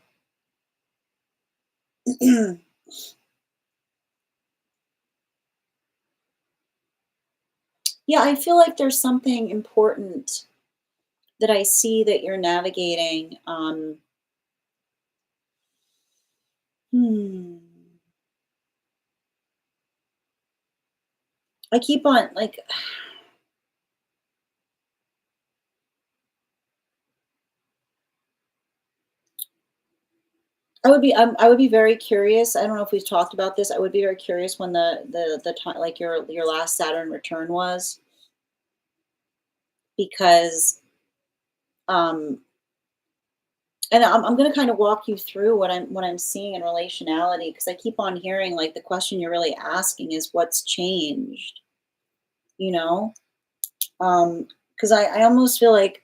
Speaker 1: Yeah, I feel like there's something important that I see that you're navigating. Hmm. I keep on like I would be very curious. I don't know if we've talked about this. I would be very curious when the time like your last Saturn return was, because um and I'm going to kind of walk you through what I'm seeing in relationality, because I keep on hearing like the question you're really asking is what's changed, you know? Because I almost feel like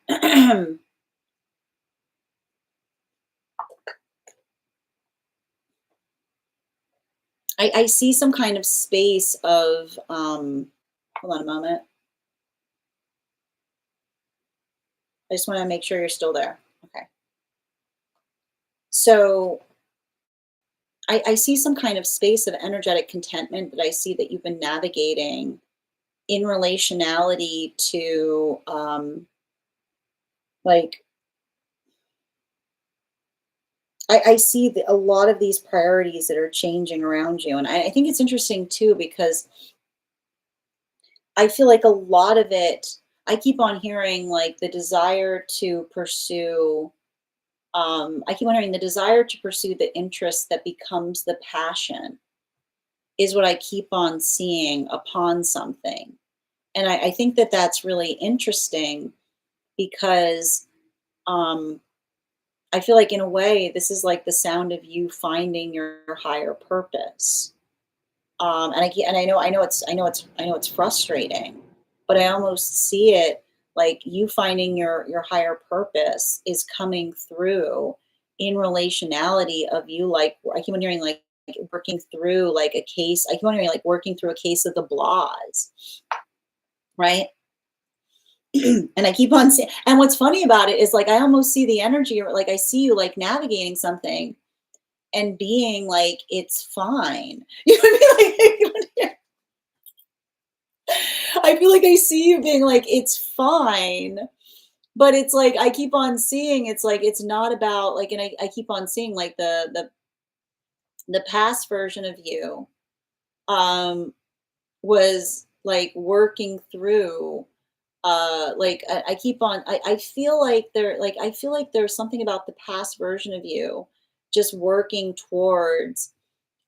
Speaker 1: I see some kind of space of hold on a moment. I just want to make sure you're still there. Okay. So I see some kind of space of energetic contentment that I see that you've been navigating in relationality to like I see a lot of these priorities that are changing around you. And I think it's interesting too, because I feel like a lot of it, I keep on hearing like the desire to pursue, I keep on hearing the desire to pursue the interest that becomes the passion is what I keep on seeing upon something. And I think that that's really interesting because um, I feel like in a way, this is like the sound of you finding your higher purpose. And I know it's frustrating, but I almost see it like you finding your higher purpose is coming through in relationality of you. Like I keep on hearing like working through like a case. I keep on hearing like working through a case of the blahs, right? And I keep on seeing, and what's funny about it is like I almost see the energy, or like I see you like navigating something and being like, it's fine. You know what I mean? Like, I feel like I see you being like, it's fine. But it's like I keep on seeing it's like it's not about like, and I keep on seeing like the past version of you um was like working through like I keep on I feel like I feel like there's something about the past version of you just working towards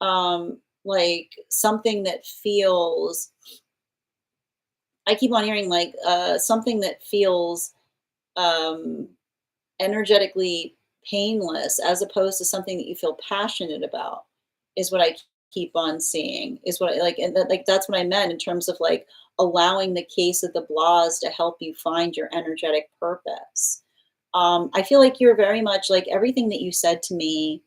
Speaker 1: like something that feels, I keep on hearing like something that feels um energetically painless as opposed to something that you feel passionate about is what I keep on seeing is what I like, and like that's what I meant in terms of like allowing the case of the blahs to help you find your energetic purpose. I feel like you're very much like everything that you said to me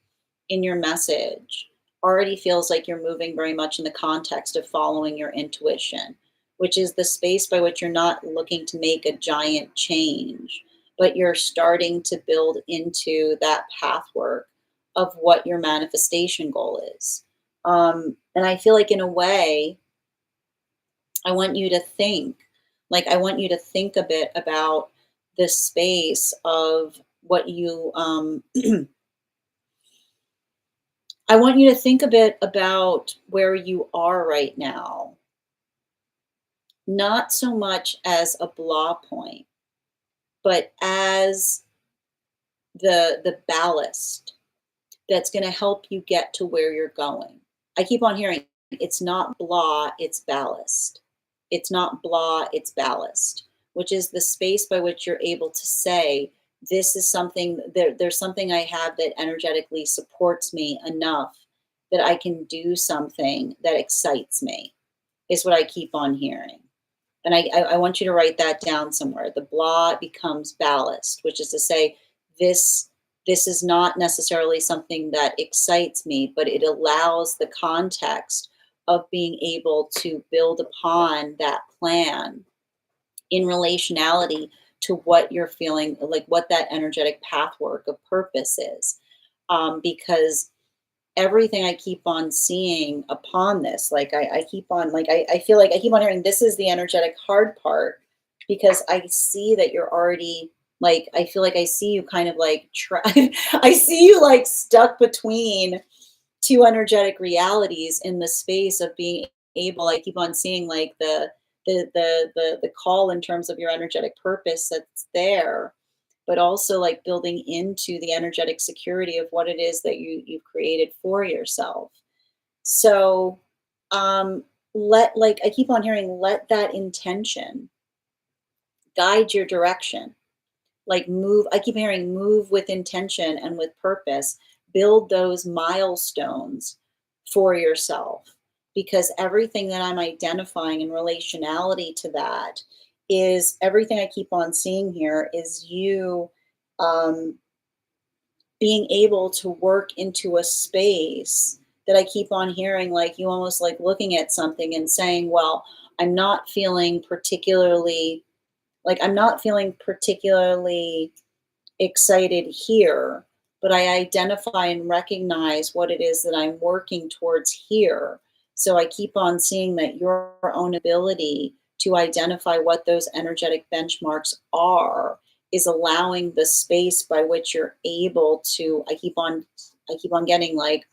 Speaker 1: in your message already feels like you're moving very much in the context of following your intuition, which is the space by which you're not looking to make a giant change, but you're starting to build into that pathwork of what your manifestation goal is. And I feel like, in a way, I want you to think, I want you to think a bit about this space of what you, I want you to think a bit about where you are right now, not so much as a blah point, but as the ballast that's going to help you get to where you're going. I keep on hearing it's not blah, it's ballast. It's not blah, it's ballast, which is the space by which you're able to say, this is something, there's something I have that energetically supports me enough that I can do something that excites me, is what I keep on hearing. And I want you to write that down somewhere. The blah becomes ballast, which is to say, this this is not necessarily something that excites me, but it allows the context of being able to build upon that plan in relationality to what you're feeling, like what that energetic pathwork of purpose is. Because everything I keep on seeing upon this, like I keep on, like I feel like I keep on hearing this is the energetic hard part, because I see that you're already, like, I feel like I see you kind of like I see you like stuck between two energetic realities in the space of being able, I keep on seeing like the call in terms of your energetic purpose that's there, but also like building into the energetic security of what it is that you've created for yourself. So let, like I keep on hearing, let that intention guide your direction. Like move, I keep hearing move with intention and with purpose. Build those milestones for yourself, because everything that I'm identifying in relationality to that is everything I keep on seeing here is you um, being able to work into a space that I keep on hearing, like you almost like looking at something and saying, well, I'm not feeling particularly, I'm not feeling particularly excited here, but I identify and recognize what it is that I'm working towards here. So I keep on seeing that your own ability to identify what those energetic benchmarks are is allowing the space by which you're able to, I keep on getting like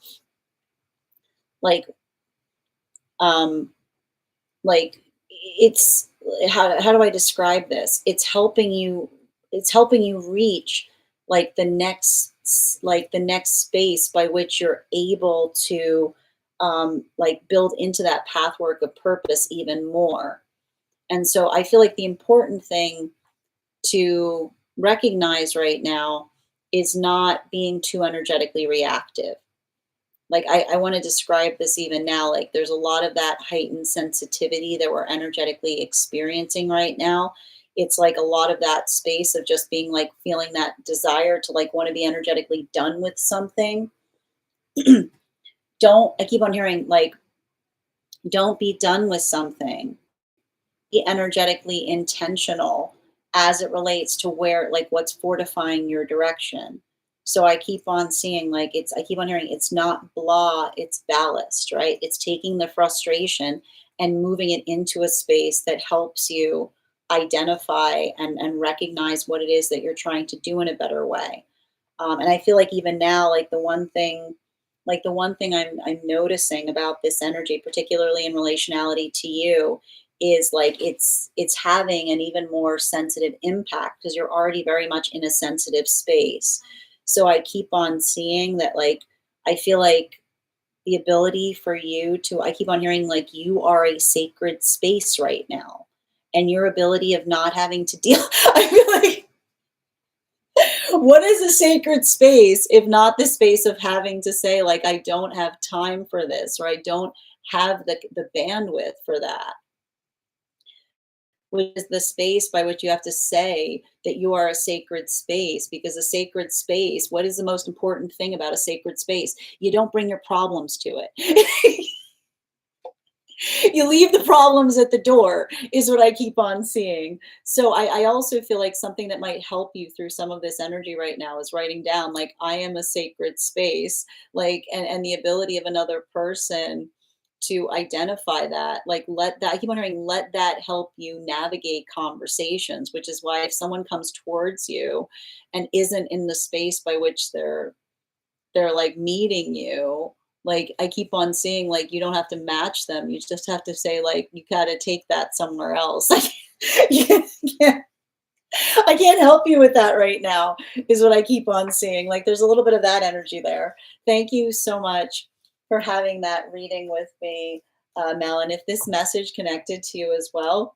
Speaker 1: um like it's, how do I describe this? It's helping you reach like the next space by which you're able to like build into that pathwork of purpose even more. And so I feel like the important thing to recognize right now is not being too energetically reactive. Like I want to describe this even now, like there's a lot of that heightened sensitivity that we're energetically experiencing right now. It's like a lot of that space of just being like feeling that desire to like want to be energetically done with something. Don't, I keep on hearing like, don't be done with something, be energetically intentional as it relates to where, like what's fortifying your direction. So I keep on seeing like I keep on hearing it's not blah, it's ballast, right? It's taking the frustration and moving it into a space that helps you identify and recognize what it is that you're trying to do in a better way. And I feel like even now, like the one thing I'm noticing about this energy, particularly in relationality to you, is like it's having an even more sensitive impact because you're already very much in a sensitive space. So I keep on seeing that, like I feel like the ability for you to, I keep on hearing like you are a sacred space right now, and your ability of not having to deal. I feel like, what is a sacred space if not the space of having to say like I don't have time for this, or I don't have the bandwidth for that, which is the space by which you have to say that you are a sacred space. Because a sacred space, what is the most important thing about a sacred space? You don't bring your problems to it. You leave the problems at the door, is what I keep on seeing. So I also feel like something that might help you through some of this energy right now is writing down like I am a sacred space, like and the ability of another person to identify that, like let that, I keep wondering, let that help you navigate conversations, which is why if someone comes towards you and isn't in the space by which they're like meeting you, like I keep on seeing like you don't have to match them, you just have to say like you got to take that somewhere else. Like you can't, I can't help you with that right now, is what I keep on seeing. Like there's a little bit of that energy there. Thank you so much for having that reading with me, Mel. And if this message connected to you as well,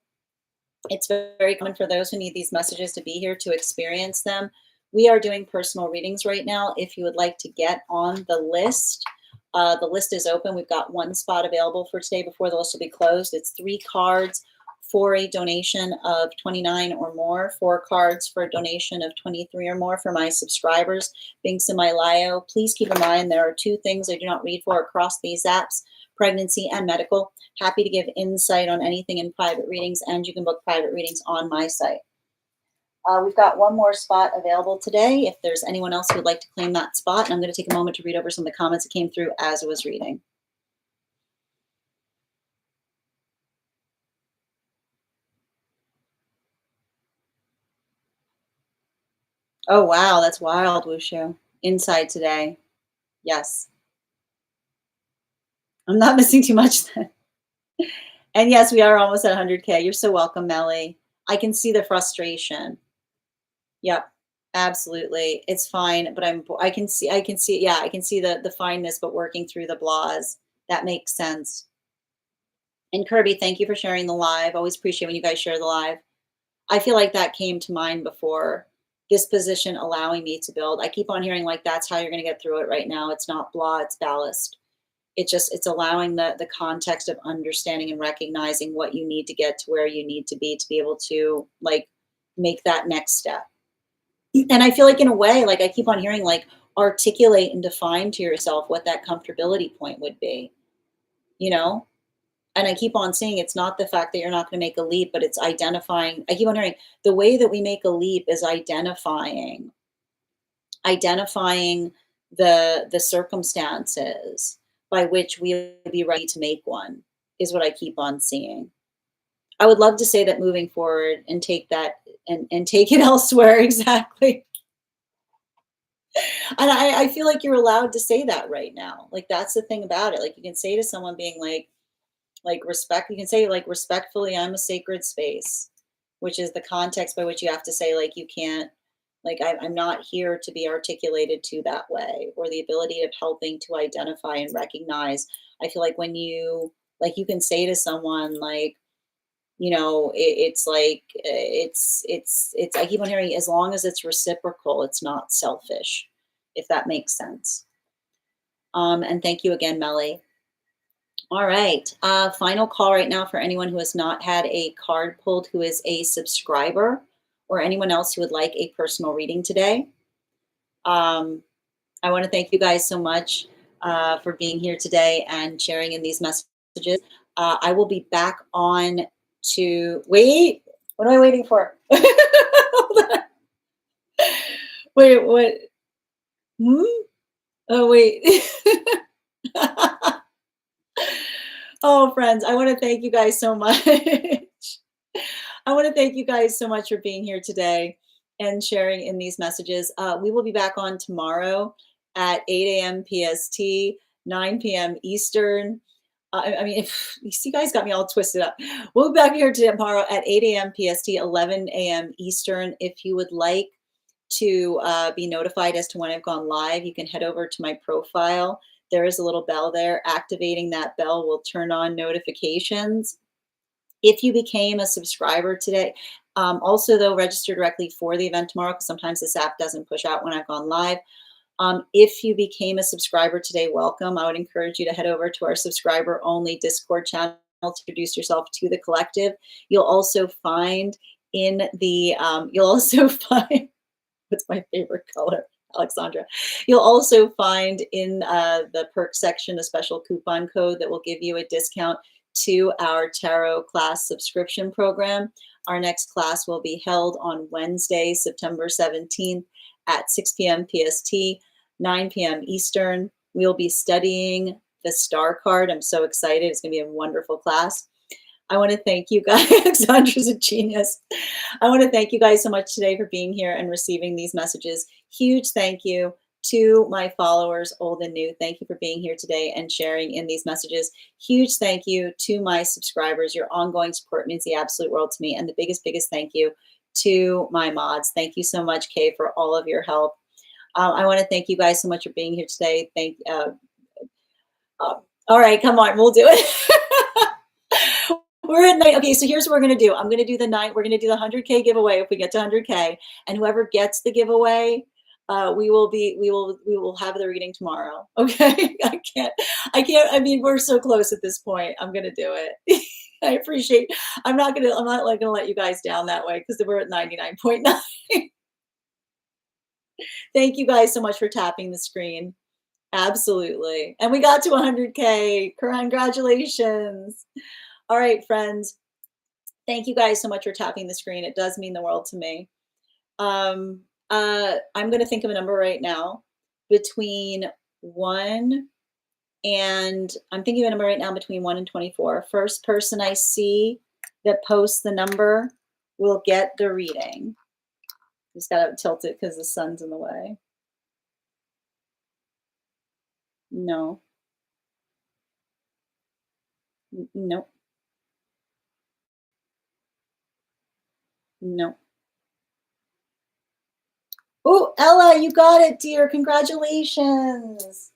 Speaker 1: it's very common for those who need these messages to be here to experience them. We are doing personal readings right now. If you would like to get on the list is open. We've got one spot available for today before the list will be closed. It's 3 cards for a donation of 29 or more, 4 cards for a donation of 23 or more for my subscribers. Binks in my Lio. Please keep in mind there are 2 things I do not read for across these apps: pregnancy and medical. Happy to give insight on anything in private readings, and you can book private readings on my site. We've got one more spot available today. If there's anyone else who would like to claim that spot, and I'm going to take a moment to read over some of the comments that came through as I was reading. Oh, wow, that's wild, Wushu. Inside today. Yes. I'm not missing too much then. And yes, we are almost at 100K. You're so welcome, Melly. I can see the frustration. Yep, absolutely. It's fine, but I can see, yeah, I can see the fineness, but working through the blahs. That makes sense. And Kirby, thank you for sharing the live. Always appreciate when you guys share the live. I feel like that came to mind before. This position allowing me to build. I keep on hearing like that's how you're going to get through it right now. It's not blah, it's ballast. It's allowing the context of understanding and recognizing what you need to get to where you need to be able to like make that next step. And I feel like in a way, like I keep on hearing like articulate and define to yourself what that comfortability point would be, you know? And I keep on saying it's not the fact that you're not going to make a leap, but it's identifying. I keep on hearing the way that we make a leap is identifying the circumstances by which we would be ready to make one is what I keep on seeing. I would love to say that moving forward and take that and take it elsewhere. Exactly. And I feel like you're allowed to say that right now. Like that's the thing about it. Like you can say to someone being like respect, you can say like respectfully, I'm a sacred space, which is the context by which you have to say like you can't, like I'm not here to be articulated to that way, or the ability of helping to identify and recognize. I feel like when you like you can say to someone like, it's like it's I keep on hearing as long as it's reciprocal, it's not selfish, if that makes sense. And thank you again, Melly. All right. Final call right now for anyone who has not had a card pulled, who is a subscriber, or anyone else who would like a personal reading today. I want to thank you guys so much for being here today and sharing in these messages. I will be back on to wait. What am I waiting for? Wait, what? Hmm? Oh, wait. Oh, friends, I want to thank you guys so much. I want to thank you guys so much for being here today and sharing in these messages. We will be back on tomorrow at 8 a.m. PST, 9 p.m. Eastern. I mean, if you guys got me all twisted up. We'll be back here tomorrow at 8 a.m. PST, 11 a.m. Eastern. If you would like to be notified as to when I've gone live, you can head over to my profile. There is a little bell there. Activating that bell will turn on notifications. If you became a subscriber today, also though, register directly for the event tomorrow, because sometimes this app doesn't push out when I've gone live. If you became a subscriber today, welcome. I would encourage you to head over to our subscriber only Discord channel to introduce yourself to the collective. You'll also find in the, what's my favorite color? Alexandra. You'll also find in the perk section a special coupon code that will give you a discount to our tarot class subscription program. Our next class will be held on Wednesday, September 17th at 6 p.m. PST, 9 p.m. Eastern. We'll be studying the star card. I'm so excited. It's going to be a wonderful class. I want to thank you guys. Alexandra's a genius. I want to thank you guys so much today for being here and receiving these messages. Huge thank you to my followers, old and new. Thank you for being here today and sharing in these messages. Huge thank you to my subscribers. Your ongoing support means the absolute world to me. And the biggest thank you to my mods. Thank you so much, Kay, for all of your help. I want to thank you guys so much for being here today. All right, come on, we'll do it. We're at night. Okay, so here's what we're gonna do. I'm gonna do the night. We're gonna do the 100K giveaway if we get to 100K, and whoever gets the giveaway, we will have the reading tomorrow. Okay, I can't. I mean, we're so close at this point. I'm gonna do it. I appreciate. I'm not like gonna let you guys down that way because we're at 99.9. Thank you guys so much for tapping the screen. Absolutely, and we got to 100K. Congratulations. All right, friends. Thank you guys so much for tapping the screen. It does mean the world to me. I'm going to think of a number right now between 1 and I'm thinking of a number right now between 1 and 24. First person I see that posts the number will get the reading. Just got to tilt it because the sun's in the way. No. No. No. Oh, Ella, you got it, dear. Congratulations.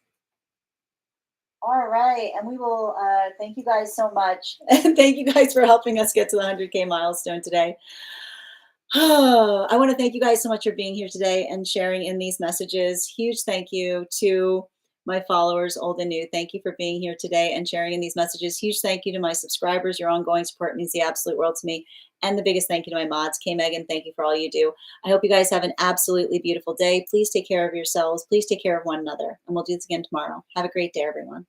Speaker 1: All right, and we will thank you guys so much. And thank you guys for helping us get to the 100K milestone today. I want to thank you guys so much for being here today and sharing in these messages. Huge thank you to my followers, old and new. Thank you for being here today and sharing in these messages. Huge thank you to my subscribers. Your ongoing support means the absolute world to me. And the biggest thank you to my mods. K. Megan, thank you for all you do. I hope you guys have an absolutely beautiful day. Please take care of yourselves. Please take care of one another. And we'll do this again tomorrow. Have a great day, everyone.